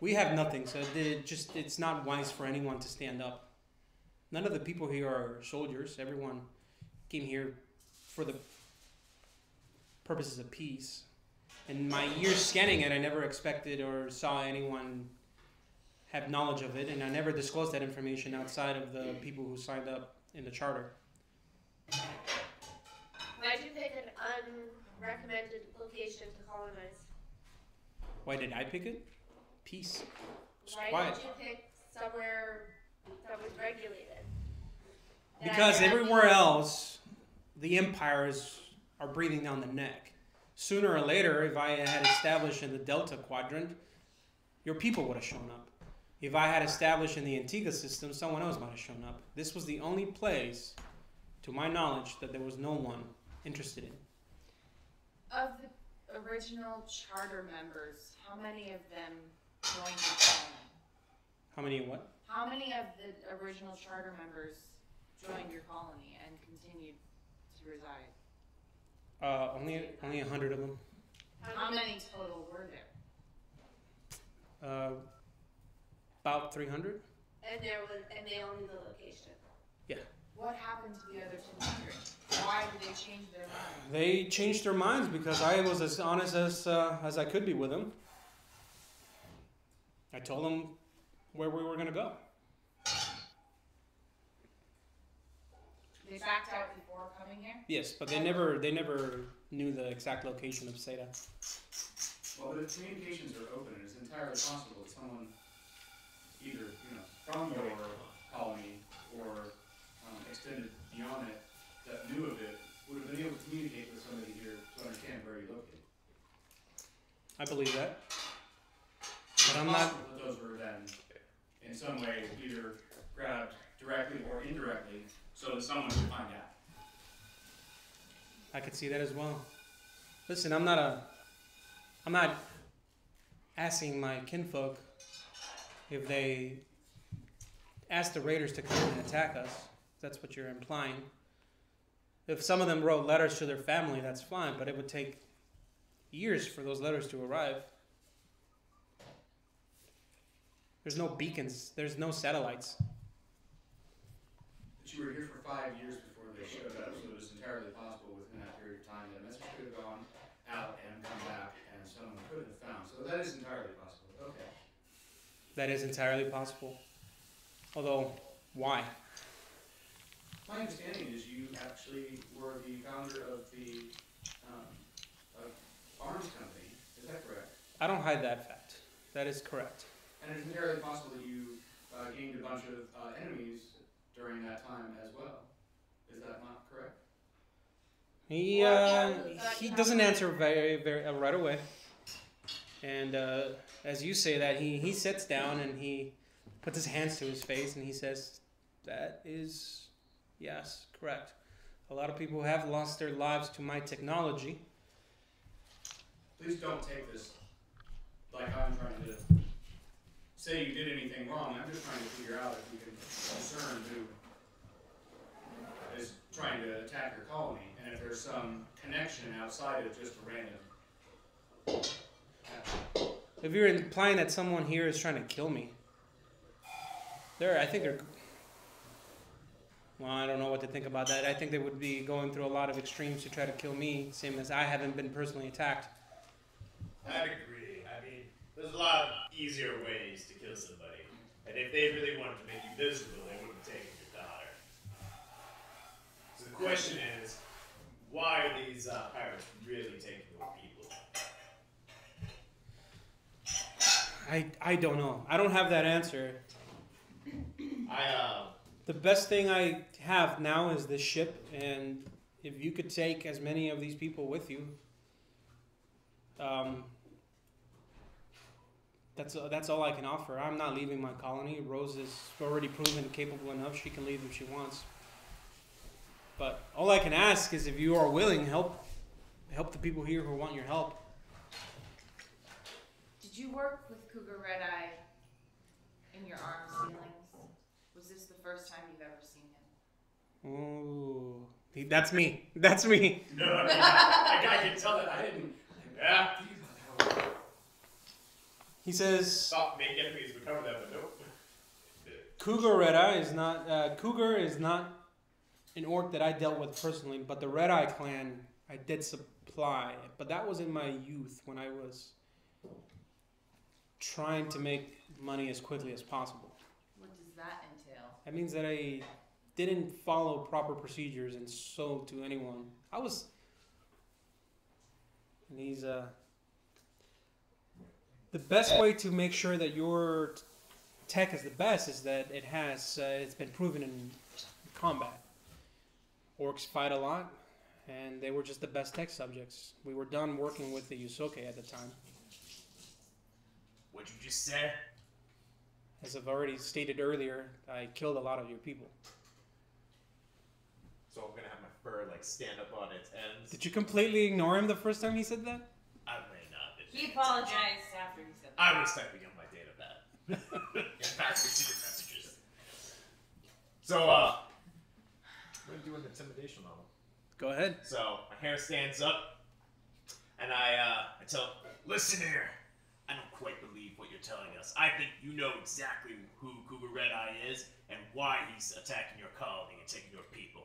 We have nothing, so it's not wise for anyone to stand up. None of the people here are soldiers. Everyone came here for the purposes of peace. In my years scanning it, I never expected or saw anyone have knowledge of it, and I never disclosed that information outside of the people who signed up in the charter. Why did you pick an unrecommended location to colonize? Why did I pick it? Peace. It's Why quiet. did you pick somewhere that was regulated? Because everywhere else, the empires are breathing down the neck. Sooner or later, if I had established in the Delta Quadrant, your people would have shown up. If I had established in the Antigua system, someone else might have shown up. This was the only place, to my knowledge, that there was no one interested in. Of the original charter members, how many of them joined the colony? How many what? How many of the original charter members joined your colony and continued to reside? Only 100 of them. How many total were there? About 300. And they owned the location. Yeah. What happened to the other 200? Why did they change their minds? They changed their minds because I was as honest as I could be with them. I told them where we were going to go. They backed out before coming here? Yes, but they never knew the exact location of Zeta. Well, the communications are open, and it's entirely possible that someone, either from your colony or extended beyond it, that knew of it, would have been able to communicate with somebody here to understand where you're located. I believe that. It's But I'm not. possible that those were then, in some way, either grabbed directly or indirectly, so that someone could find out. I could see that as well. Listen, I'm not asking my kinfolk if they ask the raiders to come and attack us. That's what you're implying. If some of them wrote letters to their family, that's fine, but it would take years for those letters to arrive. There's no beacons. There's no satellites. But you were here for 5 years before they showed up, so it was entirely possible within that period of time that a message could have gone out and come back, and someone could have found. So that is entirely possible. Okay. That is entirely possible. Although, why? My understanding is you actually were the founder of the arms company. Is that correct? I don't hide that fact. That is correct. And it's entirely possible that you gained a bunch of enemies during that time as well. Is that not correct? He doesn't answer very right away. And as you say that, he sits down and he puts his hands to his face and he says, "That is, yes, correct. A lot of people have lost their lives to my technology." Please don't take this like I'm trying to say you did anything wrong. I'm just trying to figure out if we can discern who is trying to attack your colony, and if there's some connection outside of just a random. If you're implying that someone here is trying to kill me, I think they're. Well, I don't know what to think about that. I think they would be going through a lot of extremes to try to kill me, same as I haven't been personally attacked. I'd agree. I mean, there's a lot of easier ways to kill somebody. And if they really wanted to make you miserable, they wouldn't have taken your daughter. So the question is, why are these pirates really taking your people? I don't know. I don't have that answer. The best thing I have now is this ship, and if you could take as many of these people with you, that's all I can offer. I'm not leaving my colony. Rose is already proven capable enough. She can leave if she wants. But all I can ask is if you are willing, help the people here who want your help. Did you work with Cougar Red Eye in your arms ceilings? Was this the first time you've ever seen him? Oh, that's me. That's me. No, I can tell that I didn't. Yeah. He says, Stop making enemies, recover them, but nope. Cougar Red Eye is not. Cougar is not an orc that I dealt with personally, but the Red Eye clan I did supply. But that was in my youth when I was trying to make money as quickly as possible. What does that entail? That means that I didn't follow proper procedures and sold to anyone. And he's the best way to make sure that your tech is the best is that it's been proven in combat. Orcs fight a lot, and they were just the best tech subjects. We were done working with the Yusoke at the time. What'd you just say? As I've already stated earlier, I killed a lot of your people. So I'm gonna have my fur like stand up on its ends. Did you completely ignore him the first time he said that? I may not. He apologized after he said that. I was typing on my data pad. In fact, secret messages. So, I'm gonna do an intimidation level. Go ahead. So, my hair stands up, and I tell him, listen here, I don't quite believe what you're telling us. I think you know exactly who Cougar Red Eye is, and why he's attacking your colony and taking your people.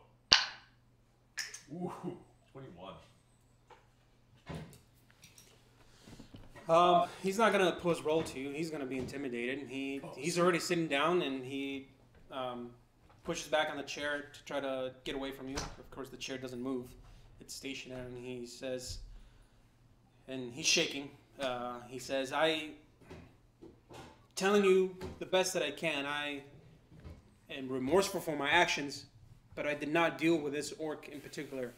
Ooh, 21. He's not gonna put his roll to you. He's gonna be intimidated. He's already sitting down and he pushes back on the chair to try to get away from you. Of course, the chair doesn't move; it's stationary. And he says, and he's shaking. He says, "I telling you the best that I can. I am remorseful for my actions, but I did not deal with this orc in particular.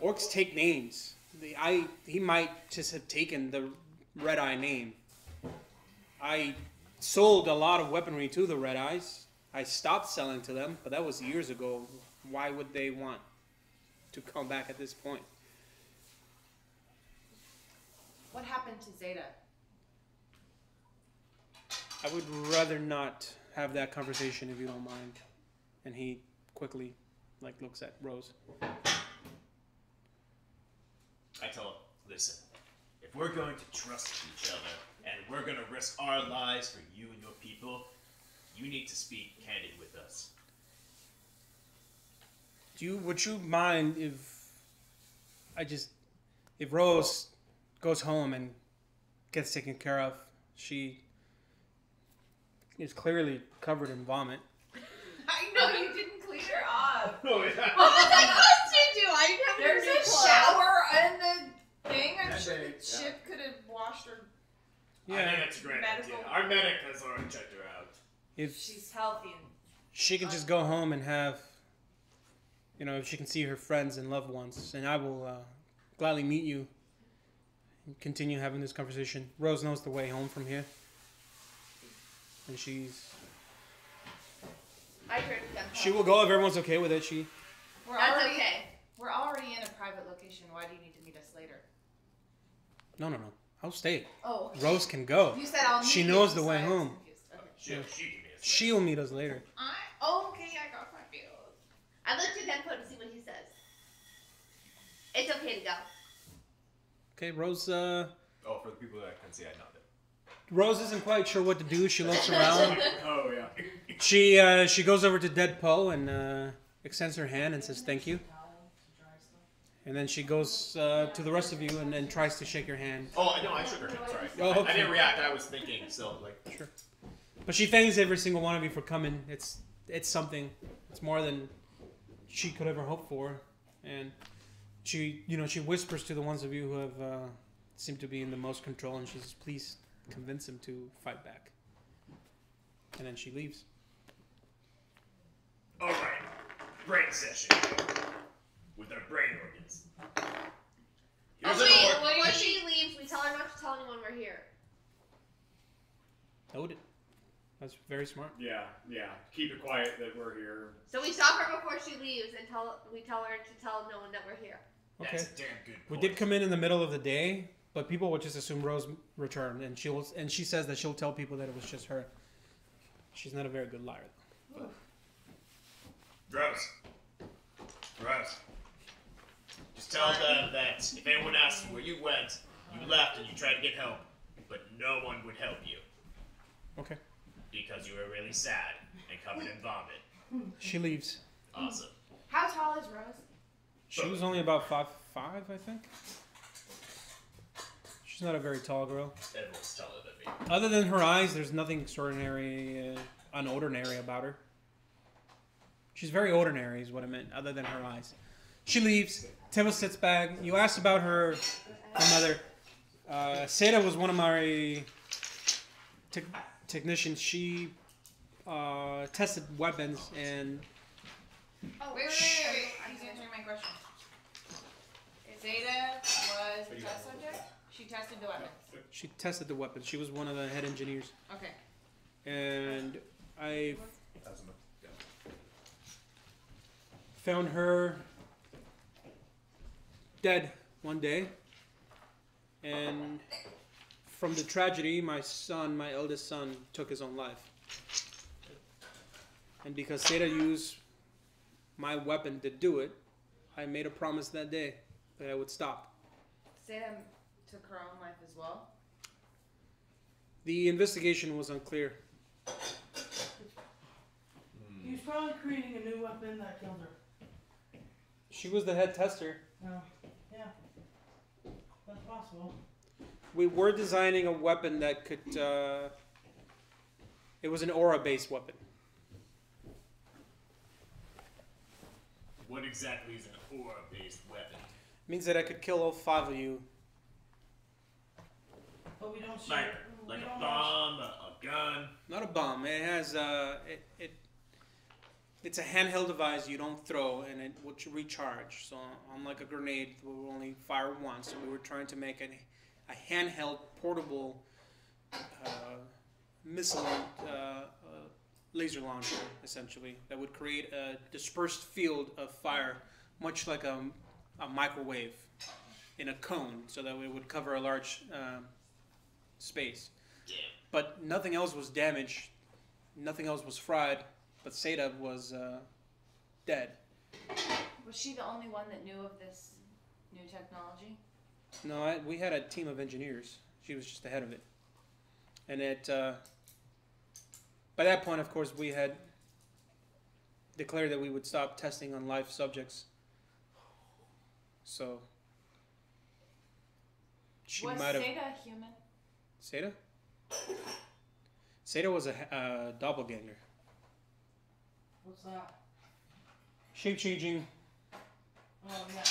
Orcs take names. He might just have taken the Red Eye name. I sold a lot of weaponry to the Red Eyes. I stopped selling to them, but that was years ago. Why would they want to come back at this point?" What happened to Zeta? I would rather not have that conversation if you don't mind. And he quickly looks at Rose. I tell him, listen, if we're going to trust each other, and we're going to risk our lives for you and your people, you need to speak candid with us. Would you mind if Rose goes home and gets taken care of? She is clearly covered in vomit. I know you didn't clean her off. Oh, yeah. What was I supposed to do? I didn't have There's to a shower in the thing. I'm That sure day, the ship could have washed her. I think that's a great idea. Our medic has already checked her out. If She's healthy and she can just go home and have, if she can see her friends and loved ones, and I will gladly meet you and continue having this conversation. Rose knows the way home from here. And I turn to them. she will go if everyone's okay with it. That's okay. We're already in a private location. Why do you need to meet us later? No. I'll stay. Oh. Rose can go. You said I'll meet She you, knows the so way I was home. confused. Okay. She'll meet us later. Okay, I got confused. I looked at Denpo to see what he says. It's okay to go. Okay, Rose. Oh, for the people that can see, I nodded. Rose isn't quite sure what to do. She looks around. Oh, yeah. She goes over to Dead Poe and extends her hand and says thank you. And then she goes to the rest of you and then tries to shake your hand. Oh, no, I shook her hand. Sorry. Oh, I didn't react. I was thinking still. Sure. But she thanks every single one of you for coming. It's something. It's more than she could ever hope for. And she whispers to the ones of you who have seem to be in the most control, and she says, please convince him to fight back. And then she leaves. All right, brain session with our brain organs. Here's an orc. When she leaves, we tell her not to tell anyone we're here. Noted. That's very smart. Yeah. Keep it quiet that we're here. So we stop her before she leaves and we tell her to tell no one that we're here. Okay. That's a damn good We point. did come in the middle of the day, but people would just assume Rose returned, and she says that she'll tell people that it was just her. She's not a very good liar, though. Rose. Just tell them that if anyone asks where you went, you left and you tried to get help, but no one would help you Okay. because you were really sad and covered in vomit. She leaves. Awesome. How tall is Rose? She was only about 5'5", I think. She's not a very tall girl. Everyone's taller than me. Other than her eyes, there's nothing extraordinary, unordinary about her. She's very ordinary, is what I meant, other than her eyes. She leaves. Teva sits back. You asked about her mother. Zeta was one of my technicians. She tested weapons, and Oh, wait. He's answering my question. Zeta was a test subject? She tested the weapons. she tested the weapons. She was one of the head engineers. Okay. And I found her dead one day, and from the tragedy, my eldest son, took his own life. And because Zeta used my weapon to do it, I made a promise that day that I would stop. Zeta took her own life as well? The investigation was unclear. He was probably creating a new weapon that killed her. She was the head tester. Oh, yeah. That's possible. We were designing a weapon that could, it was an aura-based weapon. What exactly is an aura-based weapon? Means that I could kill all 5 of you. But we don't shoot. Like a bomb, a gun. Not a bomb. It has it's a handheld device you don't throw, and it will recharge. So unlike a grenade, we will only fire once. So we were trying to make a handheld, portable missile laser launcher, essentially, that would create a dispersed field of fire, much like a microwave in a cone, so that it would cover a large space. But nothing else was damaged, nothing else was fried, but Zeta was dead. Was she the only one that knew of this new technology? No, we had a team of engineers. She was just the head of it. And by that point, of course, we had declared that we would stop testing on live subjects. So she was might have. Zeta a human? Zeta? Zeta was a doppelganger. What's that? Shape-changing. Oh, yeah.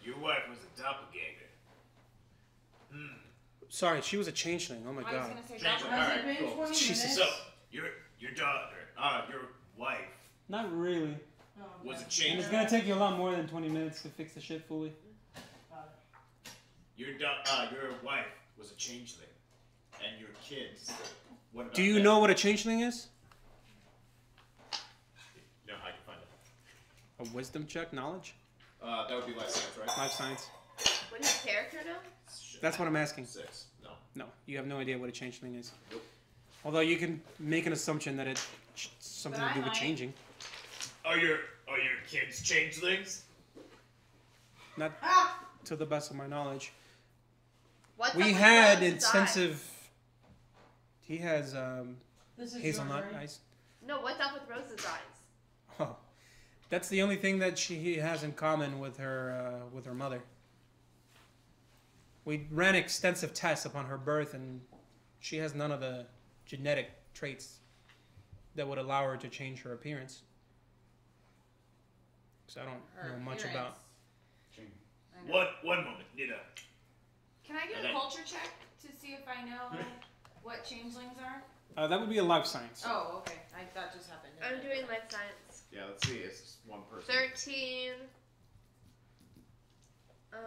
Your wife was a doppelganger. Sorry, she was a changeling. Oh my I was god. gonna say Changeling. doppelganger. All right, cool. Jesus. So your daughter, your wife, Not really. Oh, was a And changeling. it's gonna take you a lot more than 20 minutes to fix the shit fully. Your wife was a changeling, and your kids. What about Do you them? know what a changeling is? You know how you find it? A wisdom check, knowledge? That would be life science, right? Life science. Would his character know? That's what I'm asking. 6. No. No, you have no idea what a changeling is. Nope. Although you can make an assumption that it's something But to do I with might. changing. Are your kids changelings? Not to the best of my knowledge. What's up We with had Rose's extensive. He has This is hazelnut yours, right? eyes. eyes? No, what's up with Rose's eyes? Oh, that's the only thing that he has in common with her mother. We ran extensive tests upon her birth, and she has none of the genetic traits that would allow her to change her appearance. So I don't know much about. One moment, Nita. Can I get Okay. a culture check to see if I know what changelings are? That would be a life science. Oh, okay. That just happened. I'm doing life science. Yeah, let's see. It's just one person. 13. You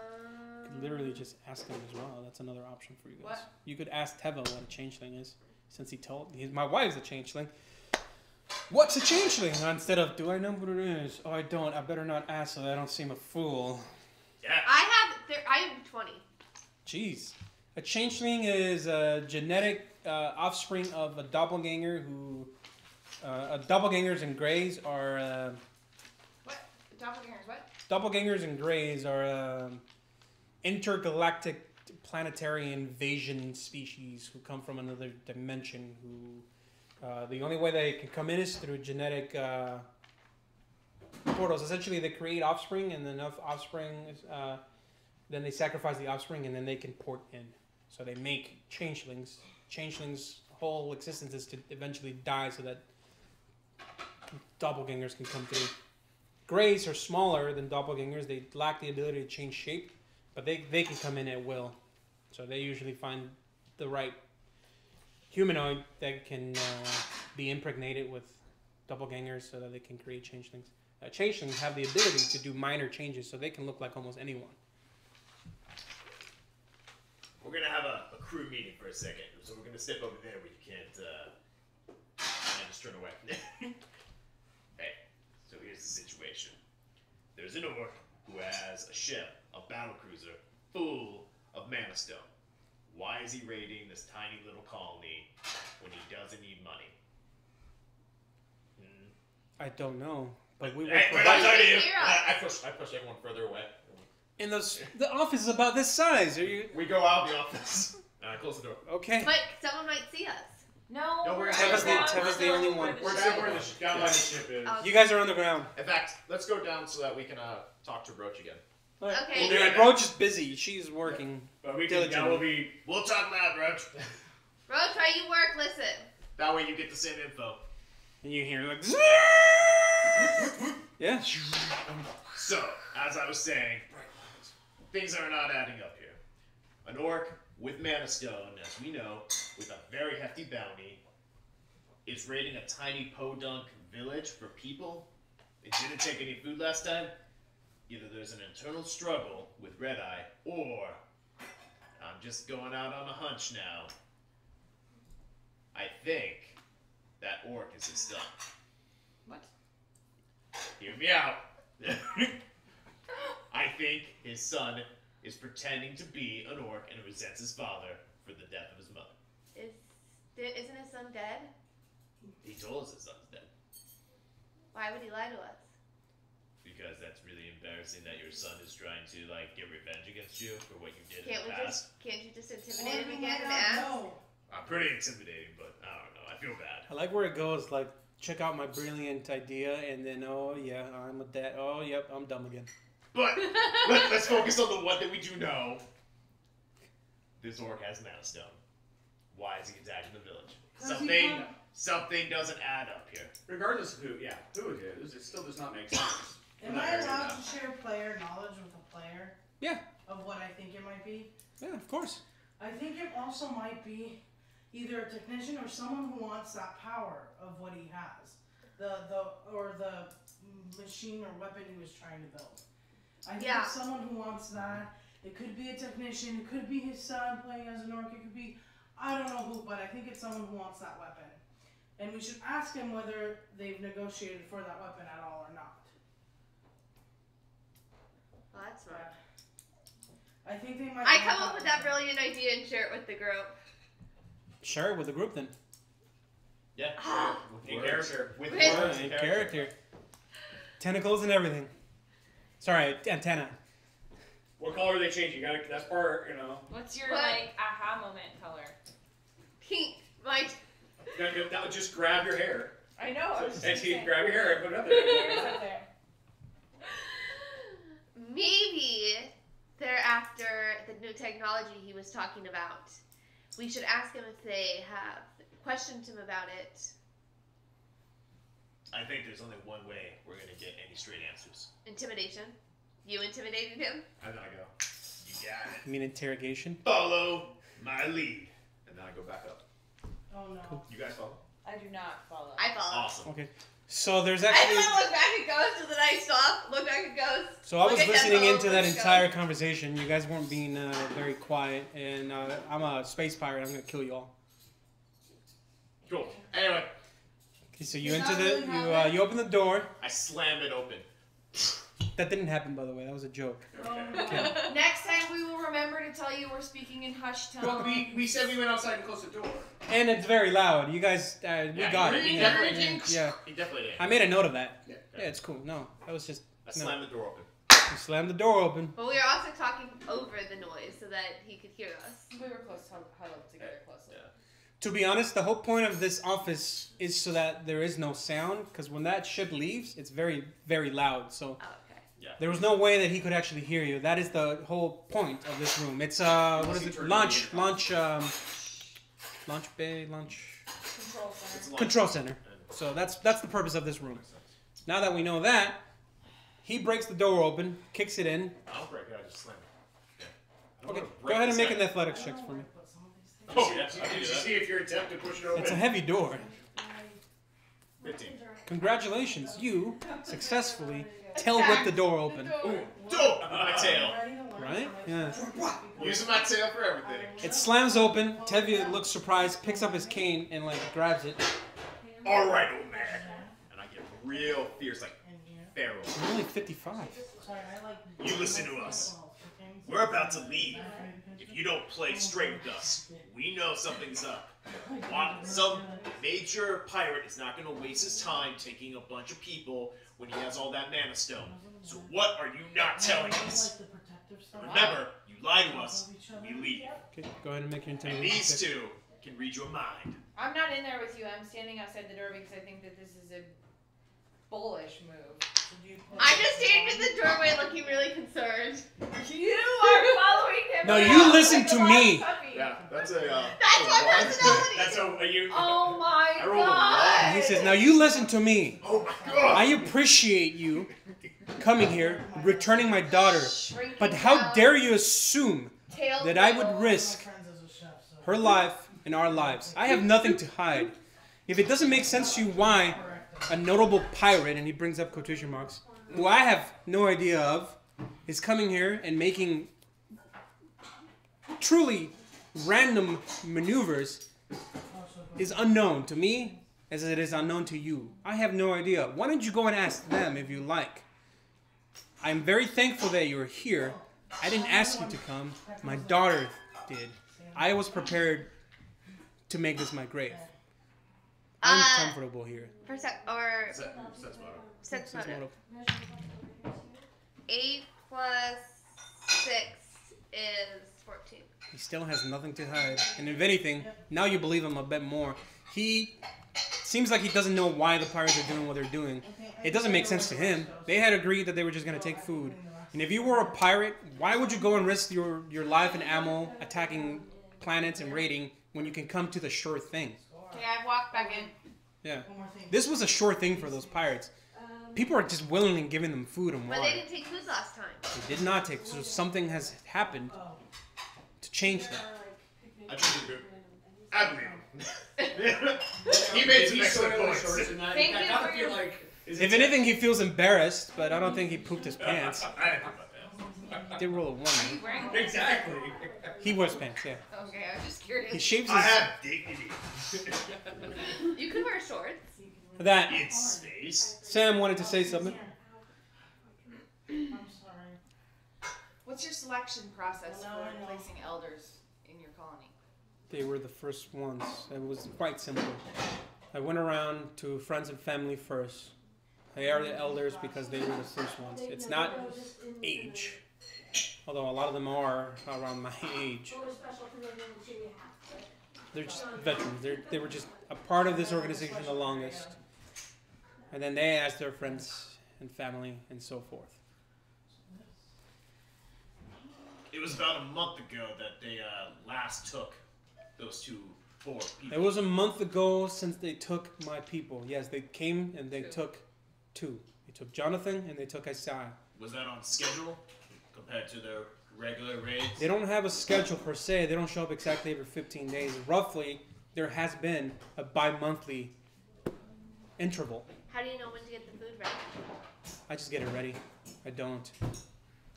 could literally just ask him as well. That's another option for you guys. What? You could ask Teva what a changeling is, since my wife's a changeling. What's a changeling? Instead of, do I know what it is? Oh, I don't. I better not ask so that I don't seem a fool. Yeah. I have 20. Jeez. A changeling is a genetic offspring of a doppelganger who... doppelgangers and greys are... What? Doppelgangers, what? Doppelgangers and greys are intergalactic planetary invasion species who come from another dimension. Who the only way they can come in is through genetic portals. Essentially, they create offspring, and enough offspring, then they sacrifice the offspring, and then they can port in. So they make changelings. Changelings' whole existence is to eventually die, so that doppelgangers can come through. Greys are smaller than doppelgangers. They lack the ability to change shape, but they can come in at will. So they usually find the right humanoid that can be impregnated with doppelgangers so that they can create changelings. Changelings have the ability to do minor changes, so they can look like almost anyone. We're gonna have a crew meeting for a second, so we're gonna step over there where you can't just turn away. Hey, so here's the situation. There's an orc who has a ship, a battle cruiser, full of mana stone. Why is he raiding this tiny little colony when he doesn't need money? I don't know, but we will. Hey, we're not talking to you. I push everyone further away. In the office is about this size. Are you? We go out of the office. And I close the door. Okay. But someone might see us. No, we're Teva's the only one. We're down where the ship is. You guys are on the ground. In fact, let's go down so that we can talk to Roach again. Okay. We'll do it. Roach is busy. She's working. But we can, we'll talk loud, Roach. Roach, while you work, listen. That way you get the same info. And you hear like, yeah. So, as I was saying, things are not adding up here. An orc with mana stone, as we know, with a very hefty bounty, is raiding a tiny podunk village for people. It didn't take any food last time. Either there's an internal struggle with Red Eye, or I'm just going out on a hunch now. I think that orc is his son. What? Hear me out. I think his son is pretending to be an orc and resents his father for the death of his mother. Isn't his son dead? He told us his son's dead. Why would he lie to us? Because that's really embarrassing that your son is trying to get revenge against you for what you did in the past. Can't you just intimidate him again and ask? I'm pretty intimidating, but I don't know. I feel bad. I like where it goes. Like, check out my brilliant idea, and then oh yeah, I'm a dad. Oh yep, I'm dumb again. But let's focus on the one that we do know. This orc has mana stone. Why is he attacking the village? Something doesn't add up here. Regardless of who it is, it still does not make sense. Am I allowed to share player knowledge with a player? Yeah. Of what I think it might be? Yeah, of course. I think it also might be either a technician or someone who wants that power of what he has. The machine or weapon he was trying to build. I think it's someone who wants that. It could be a technician, it could be his son playing as an orc, it could be, I don't know who, but I think it's someone who wants that weapon. And we should ask him whether they've negotiated for that weapon at all or not. Well, that's smart. I think they might. I come up with that brilliant idea and share it with the group. Share it with the group then. Yeah. In character. With words. In character. Tentacles and everything. Sorry, antenna. What color are they changing? That's part, What's your aha moment color? Pink. That would just grab your hair. I know. And he'd grab your hair and put it up there. Maybe they're after the new technology he was talking about. We should ask him if they have questioned him about it. I think there's only one way we're going to get any straight answers. Intimidation. You intimidated him? And then I go, you got it. You mean interrogation? Follow my lead. And then I go back up. Oh no. Cool. You guys follow? I do not follow. I follow. Awesome. Okay. So there's actually. And then look back at Ghost and then I stop. Look back at Ghost. So I was listening into that entire conversation. You guys weren't being very quiet, and I'm a space pirate. I'm gonna kill you all. Cool. Anyway. Okay, so you enter the you open the door. I slam it open. That didn't happen, by the way. That was a joke. Okay. Next time we will remember to tell you we're speaking in hushed tone. Well, we said we went outside and closed the door. And it's very loud. You guys, we got it. He definitely did. I made a note of that. Yeah, it's cool. No, that was just. I slammed the door open. You slam the door open. But we were also talking over the noise so that he could hear us. We were close, huddled together closely. To be honest, the whole point of this office is so that there is no sound, because when that ship leaves, it's very, very loud. So there was no way that he could actually hear you. That is the whole point of this room. It's what is it? Launch bay, control center. So that's the purpose of this room. Now that we know that, he breaks the door open, kicks it in. I'll break it. I just slam it. Okay, go ahead and make an athletics check for me. Oh, yeah. Did you see if your attempt to push it open? It's a heavy door. 15. Congratulations, you successfully tail-whip the door open. Ooh, dope! My tail. Right? Yes. Using my tail for everything. It slams open. Tevye looks surprised, picks up his cane, and like grabs it. All right, old man. And I get real fierce, like feral. You're only 55. You listen to us. We're about to leave. If you don't play straight with us, we know something's up. Some major pirate is not going to waste his time taking a bunch of people when he has all that mana stone. So what are you not telling us? Remember, you lie to us, we leave. Okay, go ahead and make your And intimidation these check. two can read your mind. I'm not in there with you. I'm standing outside the door because I think that this is a bullish move. I'm just standing in the doorway looking really concerned. You are following him. No, around you listen like to a lost me. puppy. Yeah, that's a. That's my personality. That's a. You. Oh my I rolled a god. And he says, now you listen to me. Oh my god. I appreciate you coming here, returning my daughter. But how dare you assume that I would risk her life and our lives? I have nothing to hide. If it doesn't make sense to you why a notable pirate, and he brings up quotation marks, who I have no idea of, is coming here and making truly random maneuvers, is unknown to me as it is unknown to you. I have no idea. Why don't you go and ask them if you like? I'm very thankful that you're here. I didn't ask you to come. My daughter did. I was prepared to make this my grave. I'm comfortable here. Sense motive. 8 plus 6 is 14. He still has nothing to hide. And if anything, now you believe him a bit more. He seems like he doesn't know why the pirates are doing what they're doing. It doesn't make sense to him. They had agreed that they were just going to take food. And if you were a pirate, why would you go and risk your life and ammo attacking planets and raiding when you can come to the sure thing? Okay, I've walked back in. Yeah. This was a sure thing for those pirates. People are just willingly giving them food and But water. they didn't take food last time. They did not take. So something has happened to change that. I trust you, I believe him. He made some excellent points. Thank you for your... If anything, he feels embarrassed, but I don't think he pooped his pants. I didn't think about He did roll a 1. Are you wearing that. Exactly. He wears pants, yeah. Okay, I was just curious. He shaves I his... have dignity. You could wear shorts. That. It's space. Sam wanted to say something. What's your selection process for placing elders in your colony? They were the first ones. It was quite simple. I went around to friends and family first. They are the elders because they were the first ones. It's not age, although a lot of them are around my age. They're just veterans. They were just a part of this organization the longest. And then they asked their friends and family and so forth. It was about a month ago that they last took those 4 people. It was a month ago since they took my people. Yes, they came and they took 2. They took Jonathan and they took Isaiah. Was that on schedule compared to their regular raids? They don't have a schedule per se. They don't show up exactly every 15 days. Roughly, there has been a bi-monthly interval. How do you know when to get the food ready? I just get it ready. I don't.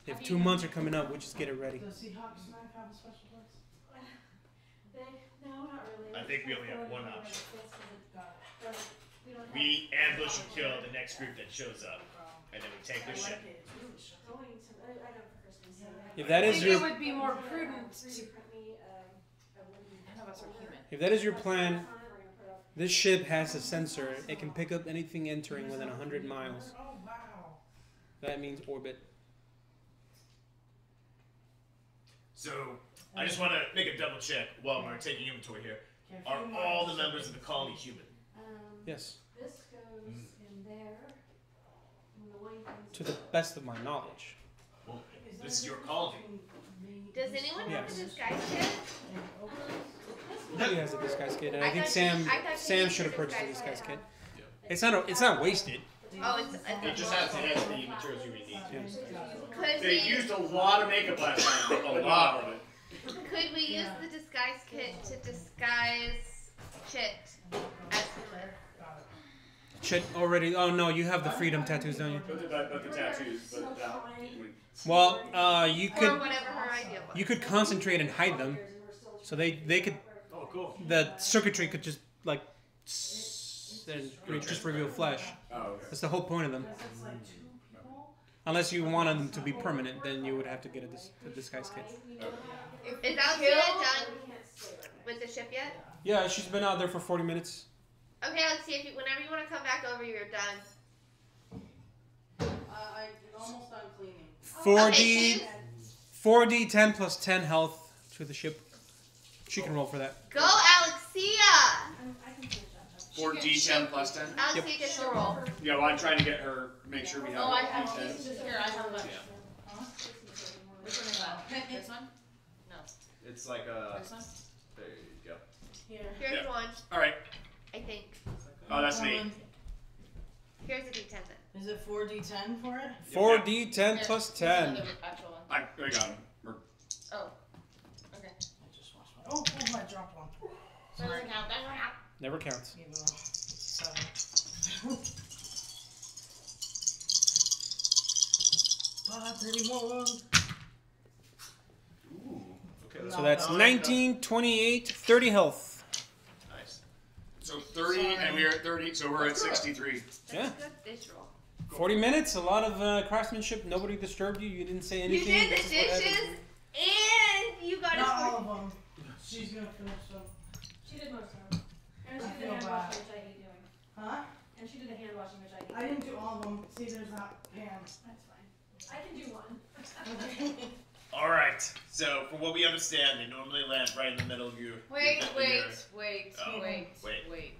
If 2 months are coming up, we just get it ready. Does Seahawk Snack have a special place? No, not really. I think we only have one option. We ambush and kill the next group that shows up, and then we take their ship. If that is your, it would be more prudent to... None of us are human. if that is your plan, this ship has a sensor. It can pick up anything entering within 100 miles. That means orbit. So, I just want to make a double check while we're taking inventory here. Are all the members of the colony human? Yes. This goes in there. And the white things To the best of my knowledge. Well, this is your colony. Does anyone have a Yes. disguise kit? Nobody has a disguise kit, and I I think thought Sam I thought Sam you should have used your purchased a disguise disguise kit. kit. It's not wasted. Oh, it's It just has the materials you would need. Could They we, used a lot of makeup last time. A lot of it. could we use the disguise kit to disguise Chit as human? Chit already. Oh no, you have the freedom tattoos, don't you? But the tattoos, but that. Well, you Or could whatever her idea was. you could concentrate and hide them, so they could. Oh, cool. The circuitry could just like and just reveal flesh. Oh, okay. That's the whole point of them. Unless you wanted them to be permanent, then you would have to get a disguise kit. Is Alexia done with the ship yet? Yeah, she's been out there for 40 minutes. Okay, Alexia, whenever you want to come back over, you're done. I'm almost done cleaning. 4D, 4D 10 plus 10 health to the ship. She can roll for that. Go, Alexia! 4d10 plus 10? Alexia gets to roll. Yeah, well, I'm trying to get her, make sure we have Oh, I have d10. here. I have a bunch. Which one is that? This one? No. It's like a. This one? There you go. Here's Yeah. one, Alright. I think. Oh, that's neat. Here's a D10 then. Is it 4d10 for it? 4D 10 plus 10. Here's the actual one. I got him. Oh. Okay. Oh, I dropped one. So doesn't count. Doesn't count. Never counts. You know, 7. $5.31. Ooh. Okay. So that's 19, 28, 30 health. Nice. So 30, and we're at 30, so we're at 63. Yeah. Good dish roll. 40 minutes, a lot of craftsmanship. Nobody disturbed you. You didn't say You anything. did the This is what dishes, happened. and you got Not a all of them. She's gonna finish them. She did most of them. And she I did feel the hand bad. washing, which I hate doing. Huh? And she did the hand washing, which I hate I didn't do all of them. See, there's that pan. That's fine. I can do one. Alright, so from what we understand, they normally land right in the middle of you. Wait, your- wait, your- wait, Oh, wait, wait. wait.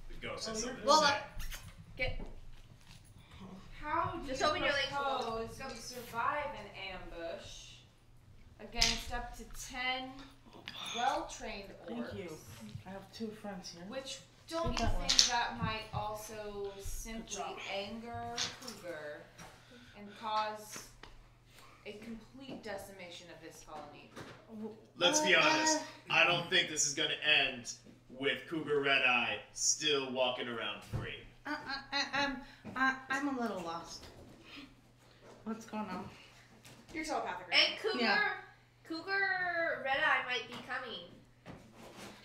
The ghost has something to Well, say. Get. How do Just you open your legs a little. propose we survive an ambush against up to 10 well-trained orcs? Thank you. I have 2 friends here. Which don't you Take that one. think that might also simply job. anger Cougar and cause a complete decimation of his colony? Let's be honest, I don't think this is gonna end with Cougar Red Eye still walking around free. I'm a little lost. What's going on? You're telepathic, right? And Cougar, Yeah. Cougar Red Eye might be coming.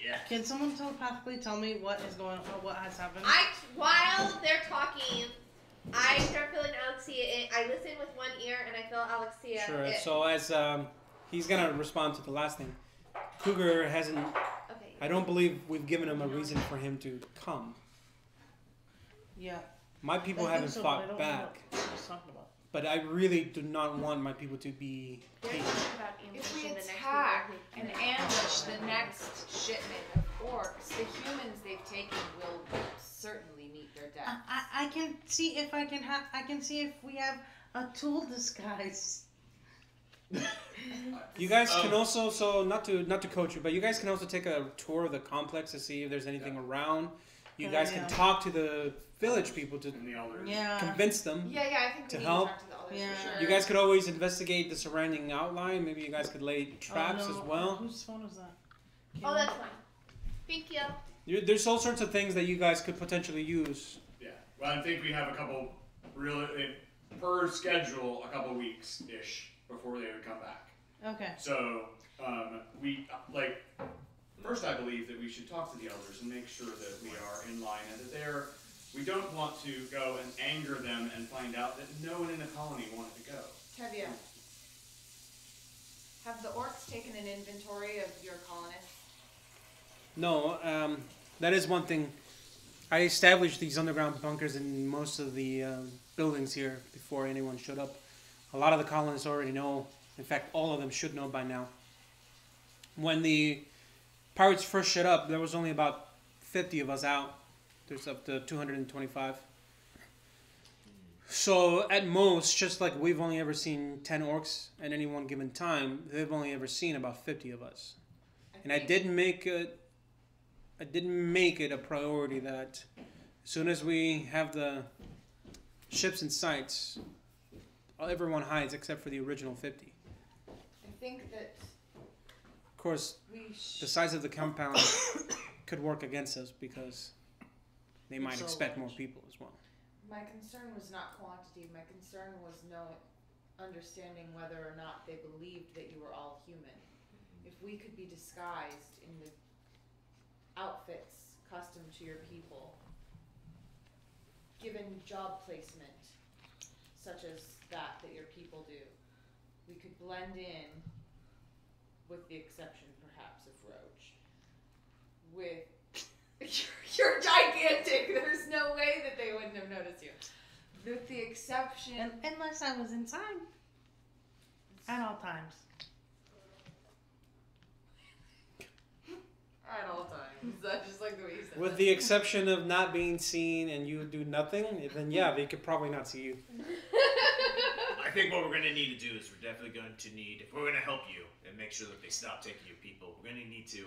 Yeah. Can someone telepathically tell me what is going on, what has happened? While they're talking, I start feeling Alexia in. I listen with one ear and I feel Alexia Sure. in. So as he's gonna respond to the last thing, Cougar hasn't. Okay. I don't believe we've given him a reason for him to come. Yeah. My people I think haven't so, but I fought don't know back, what he's talking about. but I really do not want my people to be They're taken. talking about If we ambushing the next attack people. and ambush the next shipment of orcs, the humans they've taken will certainly meet their death. I can see if I can see if we have a tool disguise. You guys can also, so not to coach you, but you guys can also take a tour of the complex to see if there's anything around. You guys can talk to the village people to convince them Yeah, I think we to need help. to talk to the others for sure. You guys could always investigate the surrounding outline. Maybe you guys could lay traps Oh, no. as well. Whose phone is that? Oh, that's fine. Thank you. There's all sorts of things that you guys could potentially use. Yeah. Well, I think we have a couple, really, per schedule, a couple weeks-ish before they would come back. Okay. So, first I believe that we should talk to the elders and make sure that we are in line and that we don't want to go and anger them and find out that no one in the colony wanted to go. Tevye, have the orcs taken an inventory of your colonists? No, that is one thing. I established these underground bunkers in most of the buildings here before anyone showed up. A lot of the colonists already know In fact, all of them should know by now. When the pirates first showed up, there was only about 50 of us out. There's up to 225. So at most, just like we've only ever seen 10 orcs at any one given time, they've only ever seen about 50 of us. And I didn't make it a priority that as soon as we have the ships in sights, everyone hides except for the original 50. I think that. Of course, the size of the compound could work against us because they might expect more people as well. My concern was not quantity. My concern was understanding whether or not they believed that you were all human. If we could be disguised in the outfits custom to your people, given job placement, such as that your people do, we could blend in, with the exception perhaps of Roach, with you're gigantic. There's no way that they wouldn't have noticed you. With the exception, Unless I was inside. At all times. at all times. That's just like the way you said With that. the exception of not being seen and you do nothing, then yeah, they could probably not see you. I think what we're going to need to do is we're definitely going to need, if we're going to help you and make sure that they stop taking your people, we're going to need to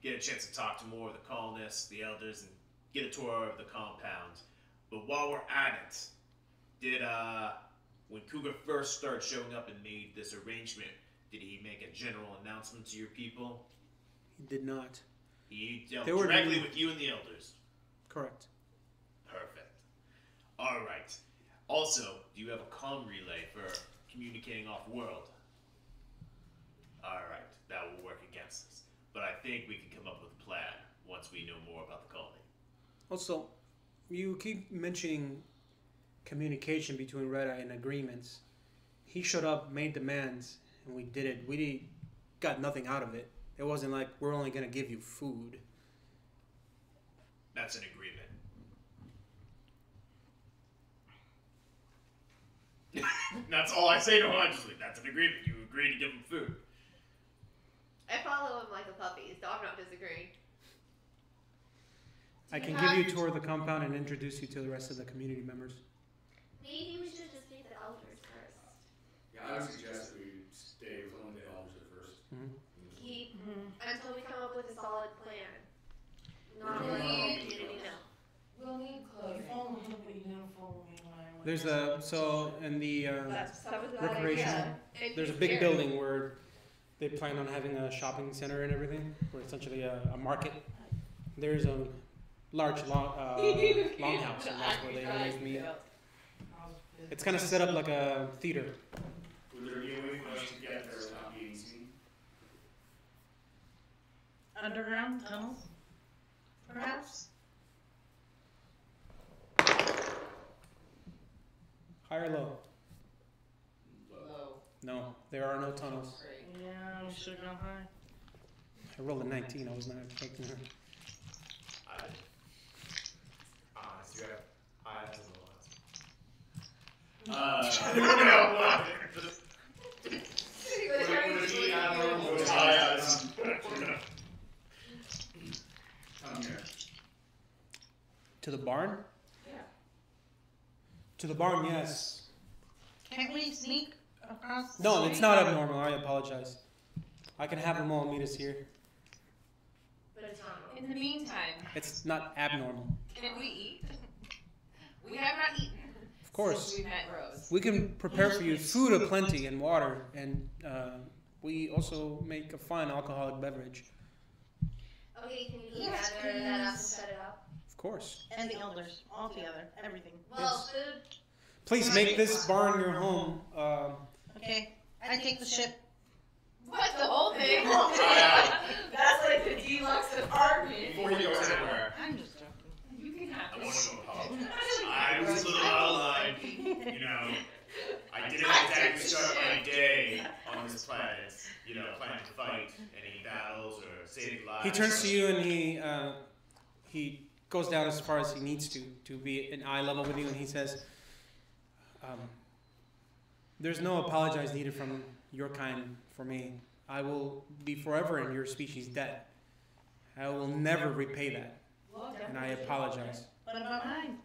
get a chance to talk to more of the colonists, the elders, and get a tour of the compound. But while we're at it, when Cougar first started showing up and made this arrangement, did he make a general announcement to your people? He did not. He dealt directly with you and the elders. Correct. Perfect. All right. Also, do you have a comm relay for communicating off-world? All right. That will work against us. But I think we can come up with a plan once we know more about the colony. Also, you keep mentioning communication between Red Eye and agreements. He showed up, made demands, and we did it. We got nothing out of it. It wasn't like we're only going to give you food. That's an agreement. That's all I say to him. That's an agreement. You agree to give him food. I follow him like a puppy, so I'm not disagreeing. I can give you a tour of the compound and introduce you to the rest of the community members. Maybe we should just meet the elders first. Yeah, I would suggest that we stay with only the elders at first. Keep until we come up with a solid plan. Not letting the whole community know. We'll need clothing. There's in the That was a bad recreation, idea. there's a big building where they plan on having a shopping center and everything, where it's essentially a market. There's a large longhouse, and that's where they always meet. It's kind of set up like a theater. Would there be a way for us to get there without being seen? Underground tunnels? Perhaps? High or low? Low. No, there are no tunnels. Yeah, we should go high. I rolled a 19. I was not expecting her. You have eyes Come here. To the barn? Yeah. To the barn, yes. Can't we sneak across the No, street? it's not abnormal. I apologize. I can have them all meet us here. But it's not. In the meantime, It's not abnormal. can we eat? We have not eaten. Of course. Since we met Rose. We can prepare for you food aplenty and water, and we also make a fine alcoholic beverage. Okay, can you gather that up and set it up? Of course. And the elders, all together, everything. Well, food. Please make this barn your home. Okay, I take the ship. What, the whole thing? That's like the deluxe apartment. Before he goes anywhere, I'm just joking. You can have I this. want to apologize. I was a little out of line. You know, I didn't exactly start my day on this planet, planning to fight any battles or save lives. He turns to you and he goes down as far as he needs to be in eye level with you, and he says, "There's no apologize needed from your kind for me, I will be forever in your species' debt. I will never repay that, and I apologize. What about mine?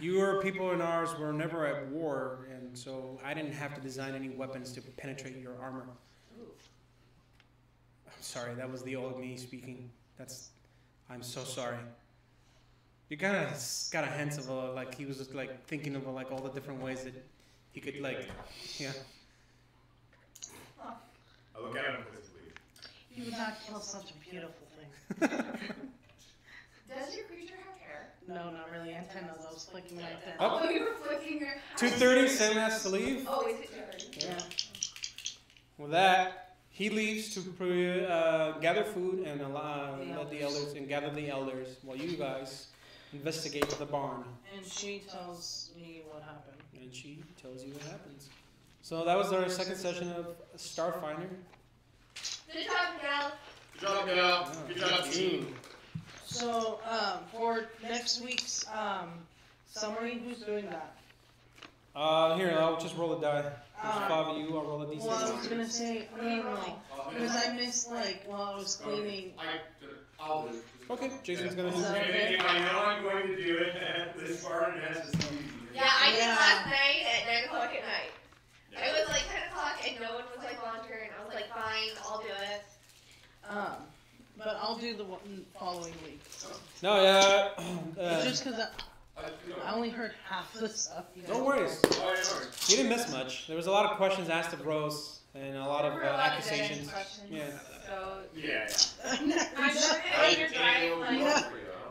Your people and ours were never at war, and so I didn't have to design any weapons to penetrate your armor. I'm sorry, that was the old me speaking. I'm so sorry. You kind of got a hint of like he was just like thinking of like all the different ways that he could like, yeah. I look at him quizzically. You would not kill such a beautiful thing. Does your creature have hair? No, not really. Antennas. I was flicking my antennas. Oh. Oh, you were flicking your. 2:30, Sam has to leave. Oh, is it 2:30? Yeah. With that, he leaves to gather food and let the elders and gather the elders while you guys investigate the barn. And she tells me what happened. And she tells you what happens. So that was our second session of Starfinder. Good job, Gal. Good job, Gal. Good job, team. So, for next week's summary, who's doing that? Here, I'll just roll a die. There's 5 of you, I'll roll a d6. Well, I was gonna say, because I missed, like, while I was cleaning. I'll do it. Okay, Jason's gonna do Is that it. okay? If I know I'm going to do it, this barn has to be. Yeah, I did last night at 9 o'clock at night. It was like 10 o'clock and no one was like volunteering. I was like, fine, I'll do it. But I'll do the one following week. No, yeah. It's just because I only heard half the stuff. No worries. You didn't miss much. There was a lot of questions asked of Rose and a lot of accusations. Yeah. So, Yeah. I'm sure that your drive, like,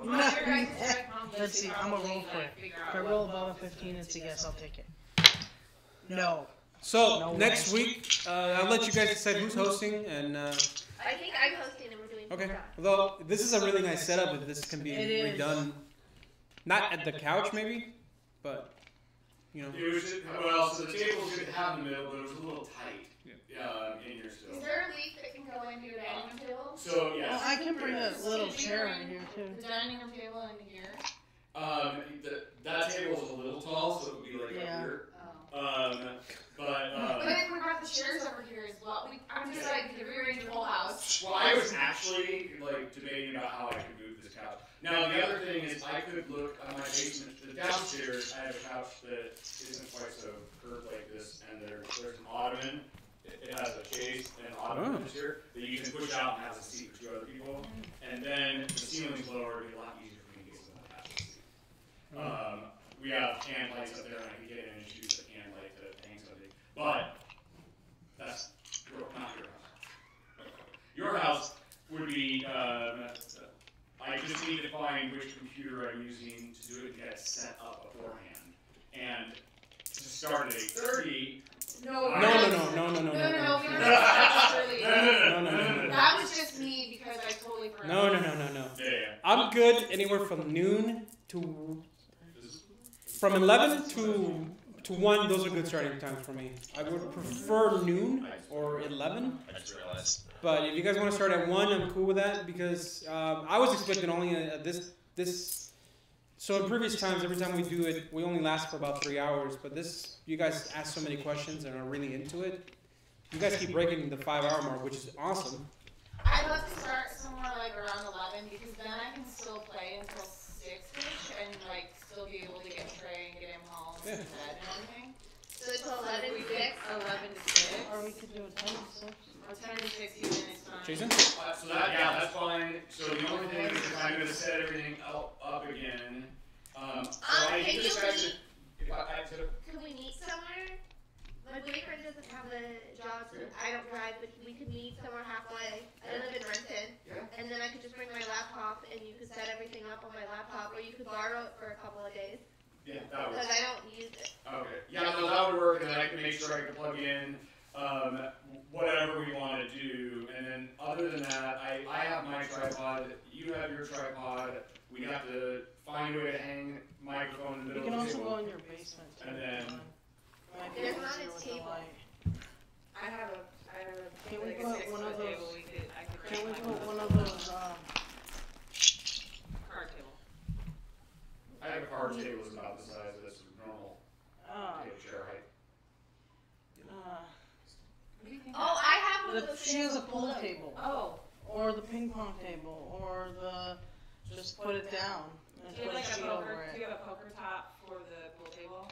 No. your guys' drive home. Let's see, I'm a roll for it. If I roll above a 15, it's a yes, I'll take it. No. So, No next way. week, I'll let you guys decide who's hosting and... I think I'm hosting and we're doing Okay. pizza. Although, this is a really nice setup if this can be It is. redone. Not at the couch, maybe, but, you know. It was just, well, so the table was good to have in the middle, but it was a little tight in here still. Is there a leaf that can go into your dining room table? So, yes. Well, I can bring a little chair right here, too. The dining room table in here? That table is a little tall, so it would be like Yeah. up here. But if we brought the chairs over here as well, I'm just like to rearrange the whole house. Well, I was actually like debating about how I could move this couch. Now the other thing is I could look at my basement. The downstairs, I have a couch that isn't quite so curved like this, and there's an ottoman. It has a chase and an ottoman here that you can push out and has a seat for 2 other people. And then the ceiling's lower, it'd be a lot easier for me to get someone to have a seat. We have can lights up there, and I can get in and just use the can light to hang something. But that's not your house. Your house would be, I just need to find which computer I'm using to do it and get it set up beforehand. And to start at 8:30. No, No. we don't That was just me because I totally forgot. No. Yeah. I'm good anywhere from noon to... From 11 to 1, those are good starting times for me. I would prefer noon or 11. I just realized. But if you guys want to start at 1, I'm cool with that because I was expecting only this. So in previous times, every time we do it, we only last for about 3 hours. But this, you guys ask so many questions and are really into it. You guys keep breaking the 5-hour mark, which is awesome. I'd love to start somewhere like around 11 because then I can still play until 6ish and like still be able to get Trey and get him home and to bed and everything. So it's 11 to 6? 11 to 6. Or we could do a 10 to 6. Or 10 to 6 even is fine. Jason? So that's fine. So the only thing is if I'm going to set everything up again. Can you could Could we meet somewhere? My boyfriend doesn't have a job, so I don't drive, but we could meet somewhere halfway. I live in Renton, and then I could just bring my laptop, and you could set everything up on my laptop, or you could borrow it for a couple of days. Yeah, that would Because work. I don't use it. Okay. Yeah, no, that would work, and then I can make sure I can plug in whatever we want to do. And then other than that, I have my tripod, you have your tripod. We have to find a way to hang microphone in the You middle can of the also table. go in your basement. Too. And then There's not a table. I have a Can we like a put 6 one foot of those? table. I could Can we bring put my one of those? card table. I have a card table that's about the size of this normal table chair height. table or the just put it down and Do you put have a like a sheet poker? over Do it. you have a poker top for the pool table?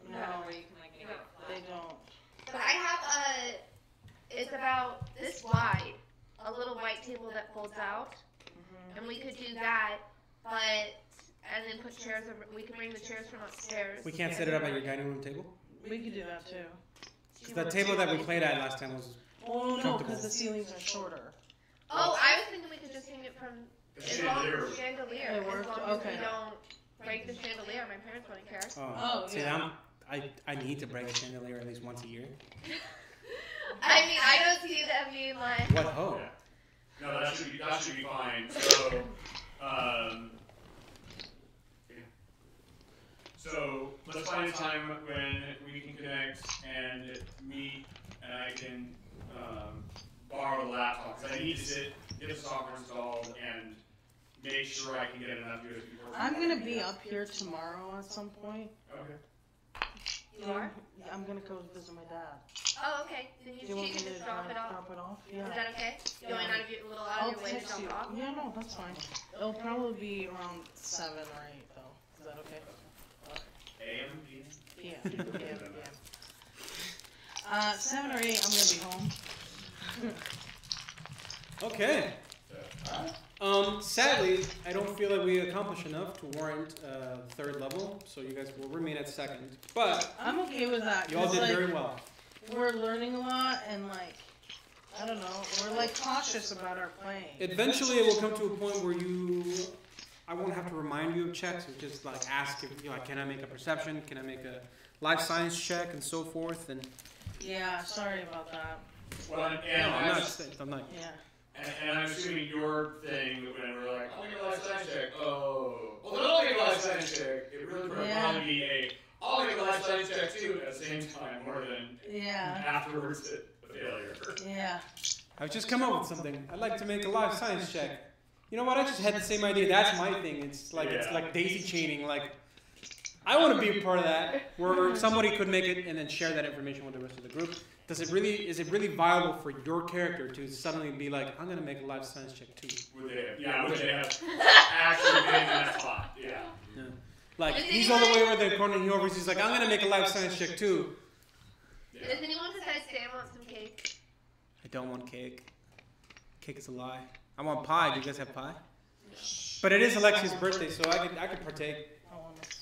No, Where you can like make it flat. they don't. But I have it's about this wide, a little white table that folds out, and we could do that, and then put chairs. We could bring the chairs from upstairs. We can't set it up at your dining room table? We could do that too. 'Cause the table that we played at last time was Oh no, comfortable. because the ceilings are shorter. Oh, I was thinking we could just hang it from as long as the chandelier. It As worked? long as Okay. we don't break the chandelier. My parents wouldn't care. Oh, see, yeah. I need to break a chandelier at least once a year. I mean, I don't see them being like. What ho? No, that should be fine. So, so let's find a time when we can connect and meet, and I can borrow the laptop because I need to get the software installed and make sure I can get enough USB ports. I'm gonna be up here tomorrow at some point. Okay. You are? Yeah, I'm gonna go visit my dad. Oh, okay. Then Do you want can me to just drop it off. Drop it off? Yeah. Is that okay? Yeah. Going out of your little out I'll of your way to text drop you. it off? Yeah, no, that's fine. It'll probably be around 7 or 8 though. Is that okay? AM? Yeah. Yeah. 7 or 8, I'm gonna be home. Okay. Sadly, I don't feel like we accomplished enough to warrant third level, so you guys will remain at second. But I'm okay with that. you all 'cause, did like, very well. We're learning a lot and like, I don't know, we're like cautious about our playing. Eventually, it will come to a point where I won't have to remind you of checks. Or just like ask if can I make a perception, can I make a life science check, and so forth. And Yeah, sorry about that. Well, and no, I'm I'm not. Yeah. And I'm assuming your thing when we're like, I'll make a life science check. Oh, well, then I'll make a life science check. It really would probably be I'll make a life science check too at the same time, more than afterwards a failure. Yeah. I've just come up with something. I'd like to make a life science check. You know what? I just had the same idea. That's my thing. It's like daisy chaining. Like I want to be a part of that, where somebody could make it and then share that information with the rest of the group. Is it really viable for your character to suddenly be like, I'm gonna make a life science check too? Would they have actually been in that spot? Yeah. Like he's all the way over the corner, and he oversees. He's like, I'm gonna make a life science check too. Does anyone besides Sam want some cake? I don't want cake. Cake is a lie. I want pie. Do you guys have pie? But it is Alexia's birthday, so I could partake.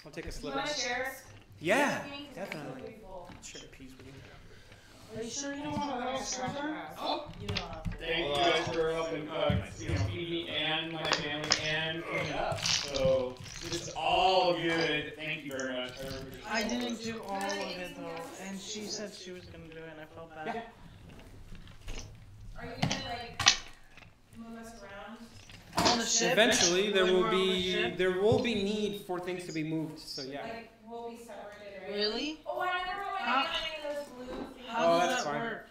I'll take a You sliver. want to share? Yeah, definitely. Share a piece with you. Are you sure you don't want a little sliver? Oh. You don't have to. Thank you guys for helping feed me and my family and clean up. So it's all good. Thank you very much. I didn't do all of it though, and she said she was gonna do it, and I felt bad. Are you gonna like move us around? On the ship? Eventually, there When will we're on the be ship? need for things to be moved. So yeah. Like we'll be separated, right? Really? Oh, I never went How- on any of those blue things. How does that's that fine. work?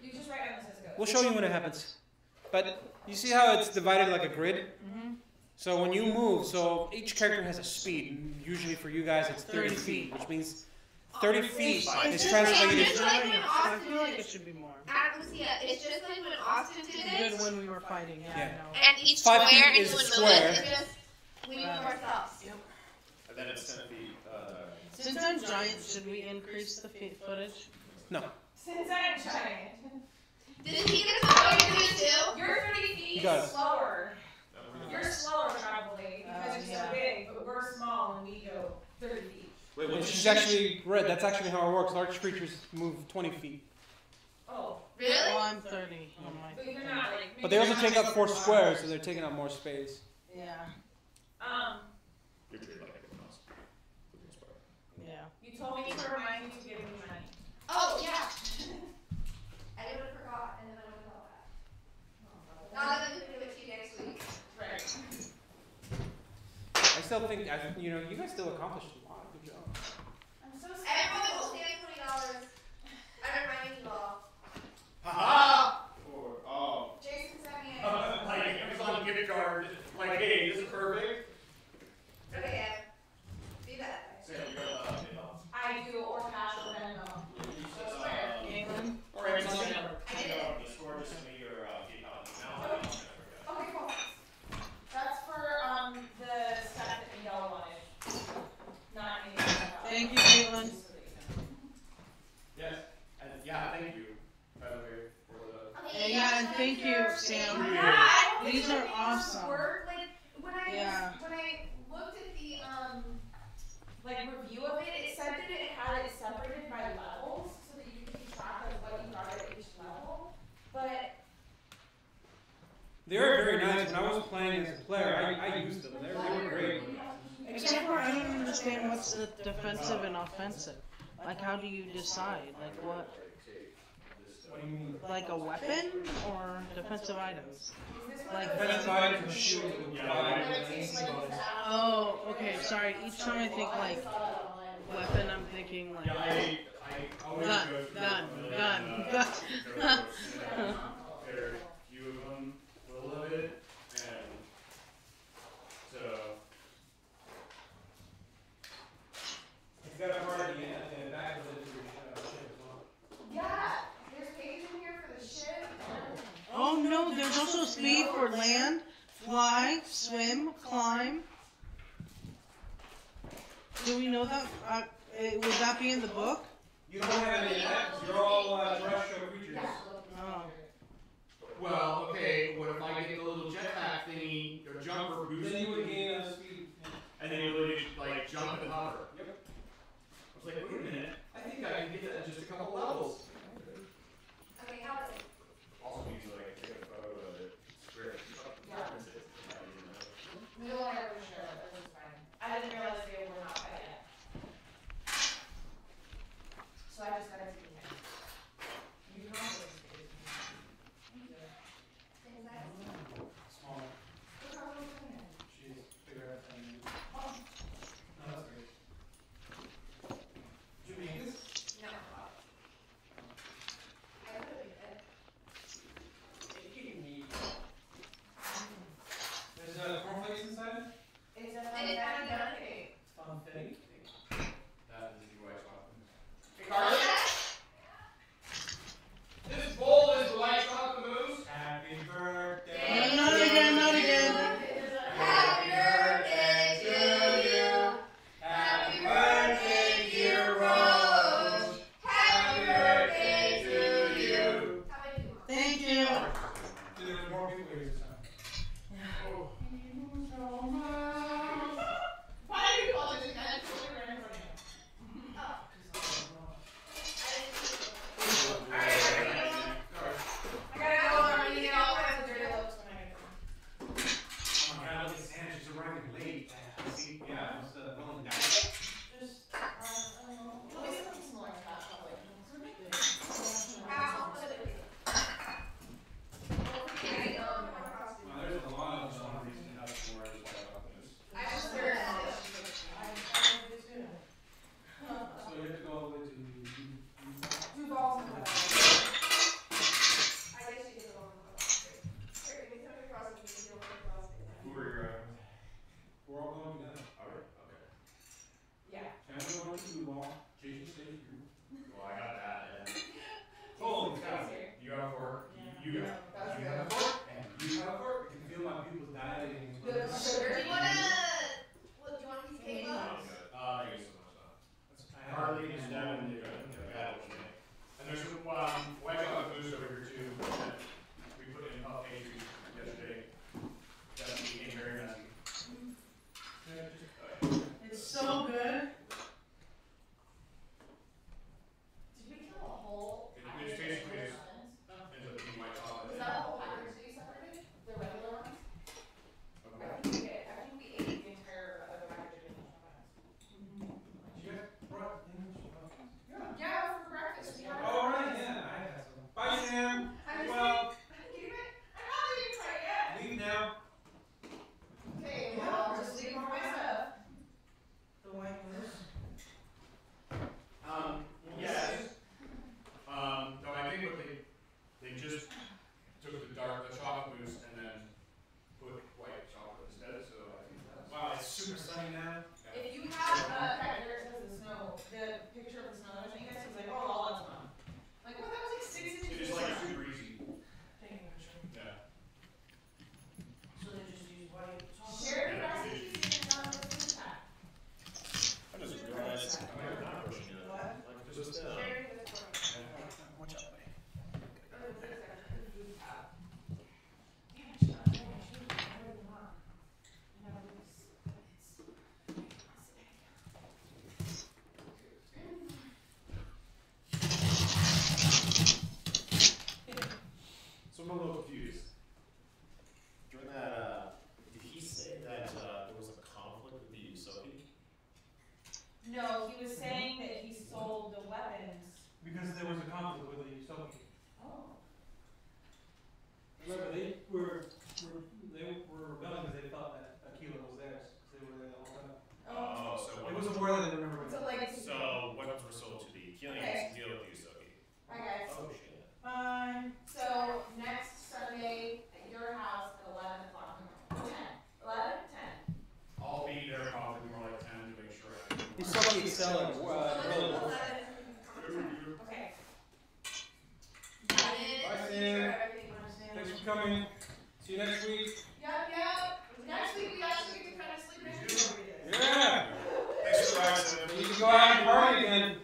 You just write on the Cisco. We'll show you when it happens. But you see how it's divided like a grid? Mm-hmm. So when you move, so each character has a speed. Usually for you guys, it's 30 feet, which means 30 feet is translated. It's like when I Austin feel like it should be more. it's just like when Austin did Good it. when we were fighting, yeah, Yeah. I know. And each 5 square feet and is you would square. move it, and just we move ourselves. And then it's 10 feet. Since I'm giant, should we increase the footage? No. Since I'm giant. Did he get a square to do too? You're 30 feet He does. slower. You're slower probably because you're so yeah. big, but we're small and we go 30 feet. Wait, Which is actually red. That's actually how it works. Large creatures move 20 feet. Oh. Really? Oh, I'm 30 on my. But you're not like. But they also take up 4 squares, so they're taking up more space. Yeah. You're treated like everyone else. For the most part. Yeah. You told me to remind you to give me money. Oh yeah. I would have forgot, and then I would have thought that. Not that I'm gonna give it to you next week. Right. I still think, you guys still accomplished a lot. Good job. I'm so Everyone will stand $20. I'm reminding you all. Ha Jason sent me Like Amazon gift card. Like, hey, this is perfect. Okay, Evan. Be that. So you're I do or cash or Venmo. So swear. Galen? Or Amazon. I did it. Discord just to me your PayPal now. Okay, cool. These are awesome. Work. Like when I Yeah. when I looked at the like review of it, it said that it had it separated by levels so that you could keep track of what you got at each level. But They are very nice. When I was playing as a player, I used them. They were great. Except for I don't understand what's the defensive and offensive. Like, how do you decide? Like, what? What do you mean? Like a weapon or defensive items? Like Defensive items, shield with Oh, okay. Sorry. Each time I think like weapon, I'm thinking like I always gun, go through gun, one gun, of gun. there are a few of them full of it, and so It's got a part at the end, and back of it is your ship as well. yeah, there's pages in here for the ship. Oh no, there's also speed for land, fly, swim, climb. Do we know that? Would that be in the book? You don't have any of that. You're all terrestrial creatures. Oh. Well, okay, what if I get the little jetpack thingy or jumper boost? Then you would gain speed. And then you literally like jump and hover. Yep. I was like, wait a minute, I think I can get that in just a couple levels. Okay, how is it? also means like take a photo of it, script, reference it. We don't want to ever share it, that's fine. I didn't realize they were not cut yet. So I just got to see it. You can also see it. Small. She's figure out that. No, that's great. Did you make this? No. I would have been There's cornflakes inside? It's a fun cake. Fun thing. That is the white chocolate. Hey, Carly? This bowl is the white chocolate mousse. Happy birthday. No, not again, not again. Happy birthday to you. Happy birthday, dear Rose. Happy birthday to you. Thank you. There were more people here this time. Oh. Why do you call it that? I gotta go on reading all kinds of dirty looks when I get home. Oh my god, look at Santa, she's arriving late. See? Yeah, it's the rolling dice. Just, at least something similar to that, probably. I'll put it with you. Well, there's a lot of zombies in that for as well. I just heard it. So you have to go all the way to 2 balls in the water. I guess you get it over the water. Here, give me something across and you can deal with it across it. Who are you driving? We're all going together. Alright, okay. Yeah. Cameron's going to blue ball. Jason stays here. Well, I got that, and Holy cow. you got a fork, you got it. That's You good. have a fork, and you have a fork. I can feel my pupils dilating. Good sugar. Do you wanna, what, do you want a piece of cake? Thank you so much, Harley and Devin did a battle today. And there's white chocolate mousse over here too that we put in puff pastry yesterday. That became very messy. It's so good. Did we kill a whole? It just basically is ends up being white chocolate. Was that a whole package that you separated? The regular ones? Okay. I think we ate the entire other package of English You guys brought English muffins? Yeah, for breakfast. We had Oh, right, yeah, I had some. Bye, Sam. I'm Well, leaving it. I'm not leaving quite yet. leave now. Okay, well, I'll just leave more of my stuff. The white mousse. Yes. No, I think what they just took the chocolate mousse and then put white chocolate instead, so I think that's. Wow, it's super sunny now. If you have back there it says the snow, the picture of the snow, I think you guys was like, oh, all that's gone. Like, what, that was like 6 inches. It is like super easy. Taking a picture. Yeah. more than I remember. So like. So what was sold to the healing Okay. deal with you, Sophie? Hi guys. Oh shit. Fine. So next Sunday at your house at 11 o'clock. 10. 11? 10. I'll be there probably more like 10 to make sure. You saw the Excel and Okay. Bye, Sam. Thanks for coming. See you next week. Yep. Next week we actually get to kind of sleep in. Yeah. Thanks for riding, Sam. So you can go out and party again.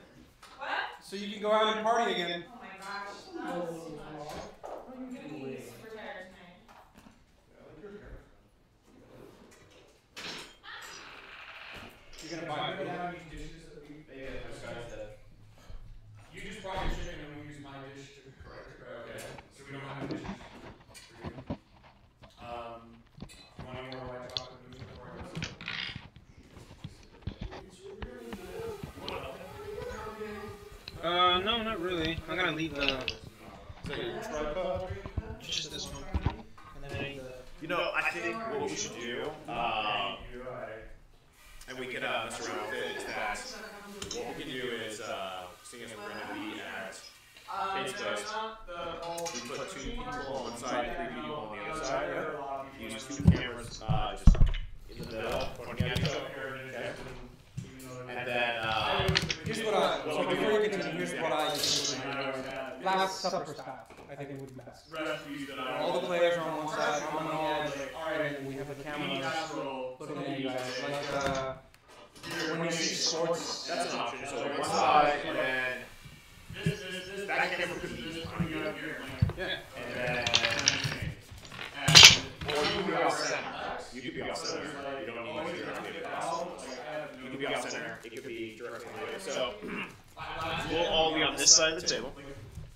What? So you can go out and party again. Oh my gosh. That was too much. I'm gonna be super tired tonight. You're gonna buy it. You just brought your chicken and we use my dish to okay. So we don't have dishes for you. You want any more white chocolate mousse before I go? No, not really. I'm gonna leave the. Is that your tripod? Just this one. And then I need the. You know, I think what we should do, and we can mess around with it, is that what we can do is, seeing as we're going to be at Kate's place, we put 2 people on one side and 3 people on the other side. Use 2 cameras just in the middle, pointing at each other. Okay? And then, Here's what I. So before we continue, here's what I think. Last Supper style. I think it would be best. All the players are on one side, I'm on the edge, and we have the camera looking at you guys. Like when you see sports. that's an option. So one side, and then that camera could be on you. Yeah. And then, or you could be off center. You could be off center. You don't need to be directly across. You could be off center. It could be directly away. So we'll all be on this side of the table.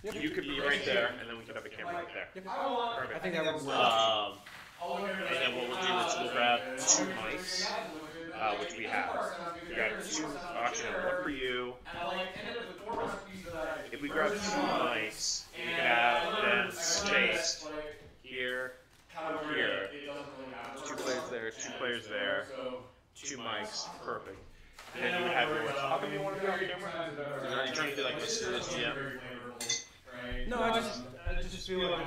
You could be right there, and then we could have a camera right there. Perfect. I think that would work. And then what we'll do is we'll grab 2 mics, which we have. We grab 2, actually, 1 for you. If we grab 2 mics, we can have them spaced here, here. 2 players there, 2 players there, 2 mics, perfect. And then you would have yours. How come you want to be on camera? Are you trying to be like a serious GM? No, I just feel like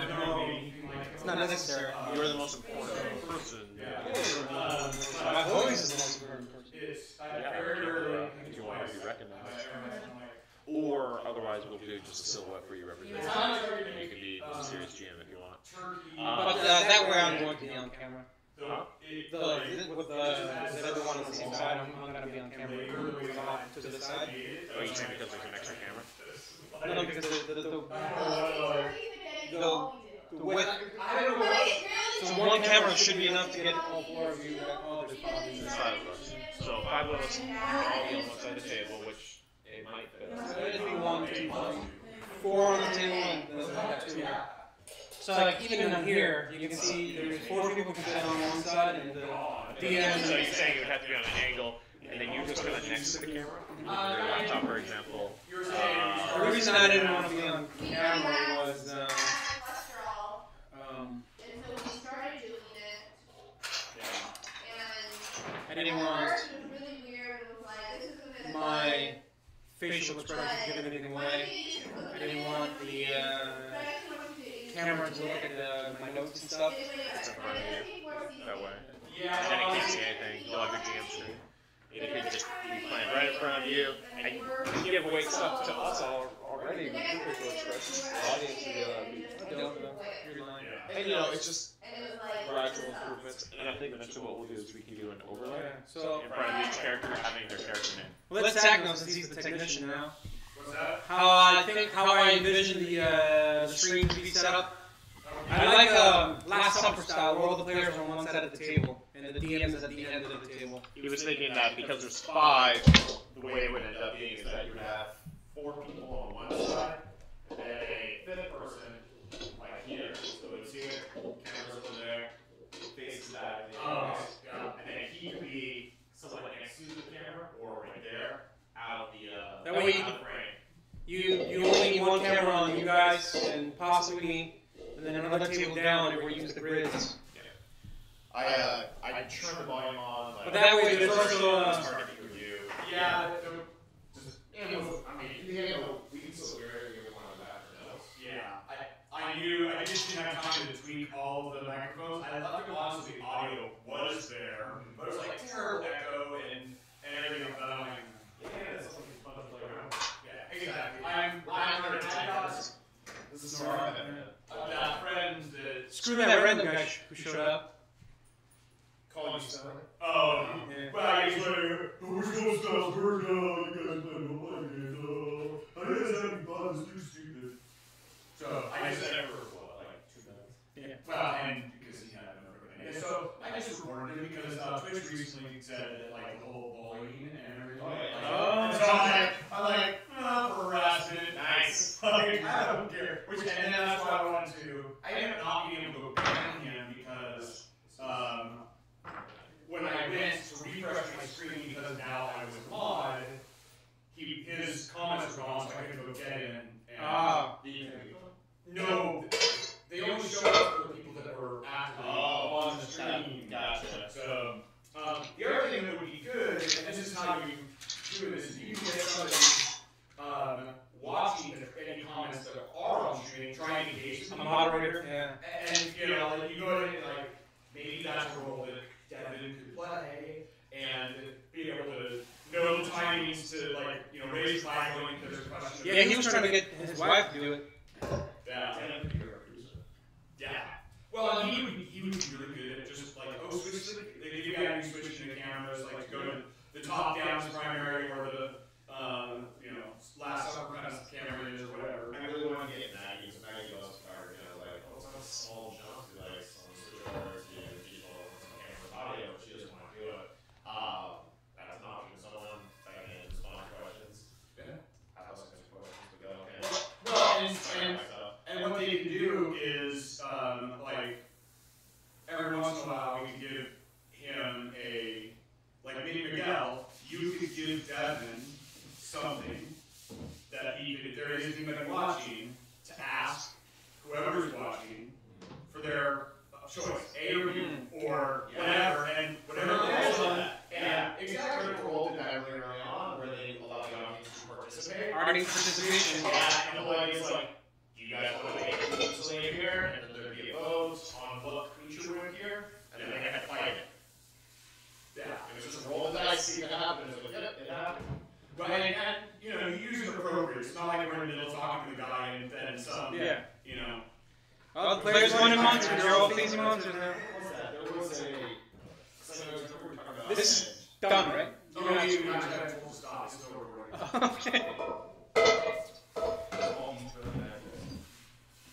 it's not necessary. You're the most important person. My voice is the most important person. If you want to be recognized. Or otherwise, we'll do just a silhouette for your representation. And you can be the serious GM if you want. But that way I'm going to be on camera. With everyone on the same side, I'm going to be on camera. You're off to the side. Oh, you saying because there's an extra camera? No, because the width. So 1 camera should be enough to get all 4 of you. There's 5 of us. So 5 of us will all be on one side of the table, which it might fit. So it'd be 1, 2, 3, 4 on the table and then 2. So like even in here, you can see there's 4 people can sit on one side and the DM. So you're saying it would have to be on an angle, and then you just kind of next to the camera? Your laptop, for example. The reason I didn't want to be on camera was I didn't want my facial expression to give anything away. I didn't want the camera to look at my notes and stuff. It's in front of you, that way. And then it can't see anything. You'll have your GM screen. It could just be playing right in front of you. And you give away stuff to us already with your facial expressions. The audience should be able to And you know, it's just gradual improvements. And I think eventually what we'll do is we can do an overlay So in front of each character, having their character name. well, let's tag him since he's the technician now. How I envision the stream to be set up. I like Last Supper style, where all the players are on one side of the table and the DM is at the end of the table. He was thinking that because there's 5, the way it would end up being is that you would have 4 people on one side and a 5th person like here. So it's here, cameras over there, faces back, and then he could be someone next to the camera or right there, out the That way you only need 1 camera on you guys and possibly me. And then another table down where we use the grids. I turned the volume on. But that way there's also Yeah, just ammo. I mean, the ammo, we can still wear it if we want to back or yeah. I just didn't have time to tweak all of the microphones. I left it on so the audio was there, but it was like terrible echo and everything. But I'm like, yeah, that's something fun to play around. Yeah, exactly. I'm Ryan. This is Nora. That friend that Screw that random guy who showed up. Call you son. Oh, yeah. Well, he's like, we're supposed to stop work now. You guys play no money. I didn't have any fun. It's too stupid. So I just never like 2 minutes. Yeah. Well, and because he had everything. And so I just recorded it because Twitch recently said that like the whole bullying and everything. Oh. So I'm like, for harassment. Nice. Like, I don't care. Which and then that's why I wanted to. I ended up not being able to ban him because when I went to refresh my screen because now I was a mod, his comments were gone, so I couldn't go get in. And no, they only show up for the people that were active on the stream. Gotcha. So the other thing that would be good, and this is how you do it, is you can get somebody watching any comments that are on stream, try and engage with I'm a moderator. Yeah. And you know, like you go ahead and like maybe that's a role that Devin could play, and be able to know the timings to like raise flag going because there's a question. Yeah, he was trying to get his wife to do it. Yeah. Yeah. Well, and he would be really good at just like switch. They give you guys switching the cameras, like to go to the top down primary or the last upper kind of camera is or whatever. I really want to get Maggie, so Maggie loves car, like, oh, it's not a small jump to like some switch over to people and audio, but she doesn't want to do it. That's an option. Someone that can respond to questions. Yeah. Ask us questions to go. Okay. Well, and what they can do is like every once in a while we can give him like maybe Miguel, you could give Devin something that he could, if there is anybody watching, to ask whoever's watching for their choice, A or B, or whatever, and whatever they want. Yeah, exactly. Critical Role did that really early on, where they allowed the audience to participate. Audience participation. Yeah, and the whole idea is like, do you guys want to make a slave here? And then there'd be a vote on what creature would appear, and then they had to fight it. Yeah, it was just a roll of the dice, see what happens. It was like, yep, it happened. Right, and you use it appropriate. It's not like we're in the middle talking to the guy and then some. Yeah. Well, the players want monsters. They're all facing monsters now. What was that? There was a. This is done, right? No, you have to full stop. It's over recording. Okay.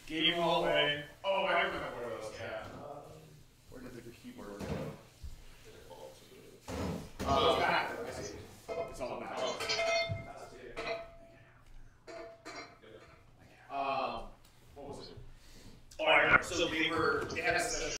Game all away. Oh, I remember where it was. Yeah. Where did the keyboard go? It's back. I see. It's all back. What was it? Oh, I remember. So they had a session.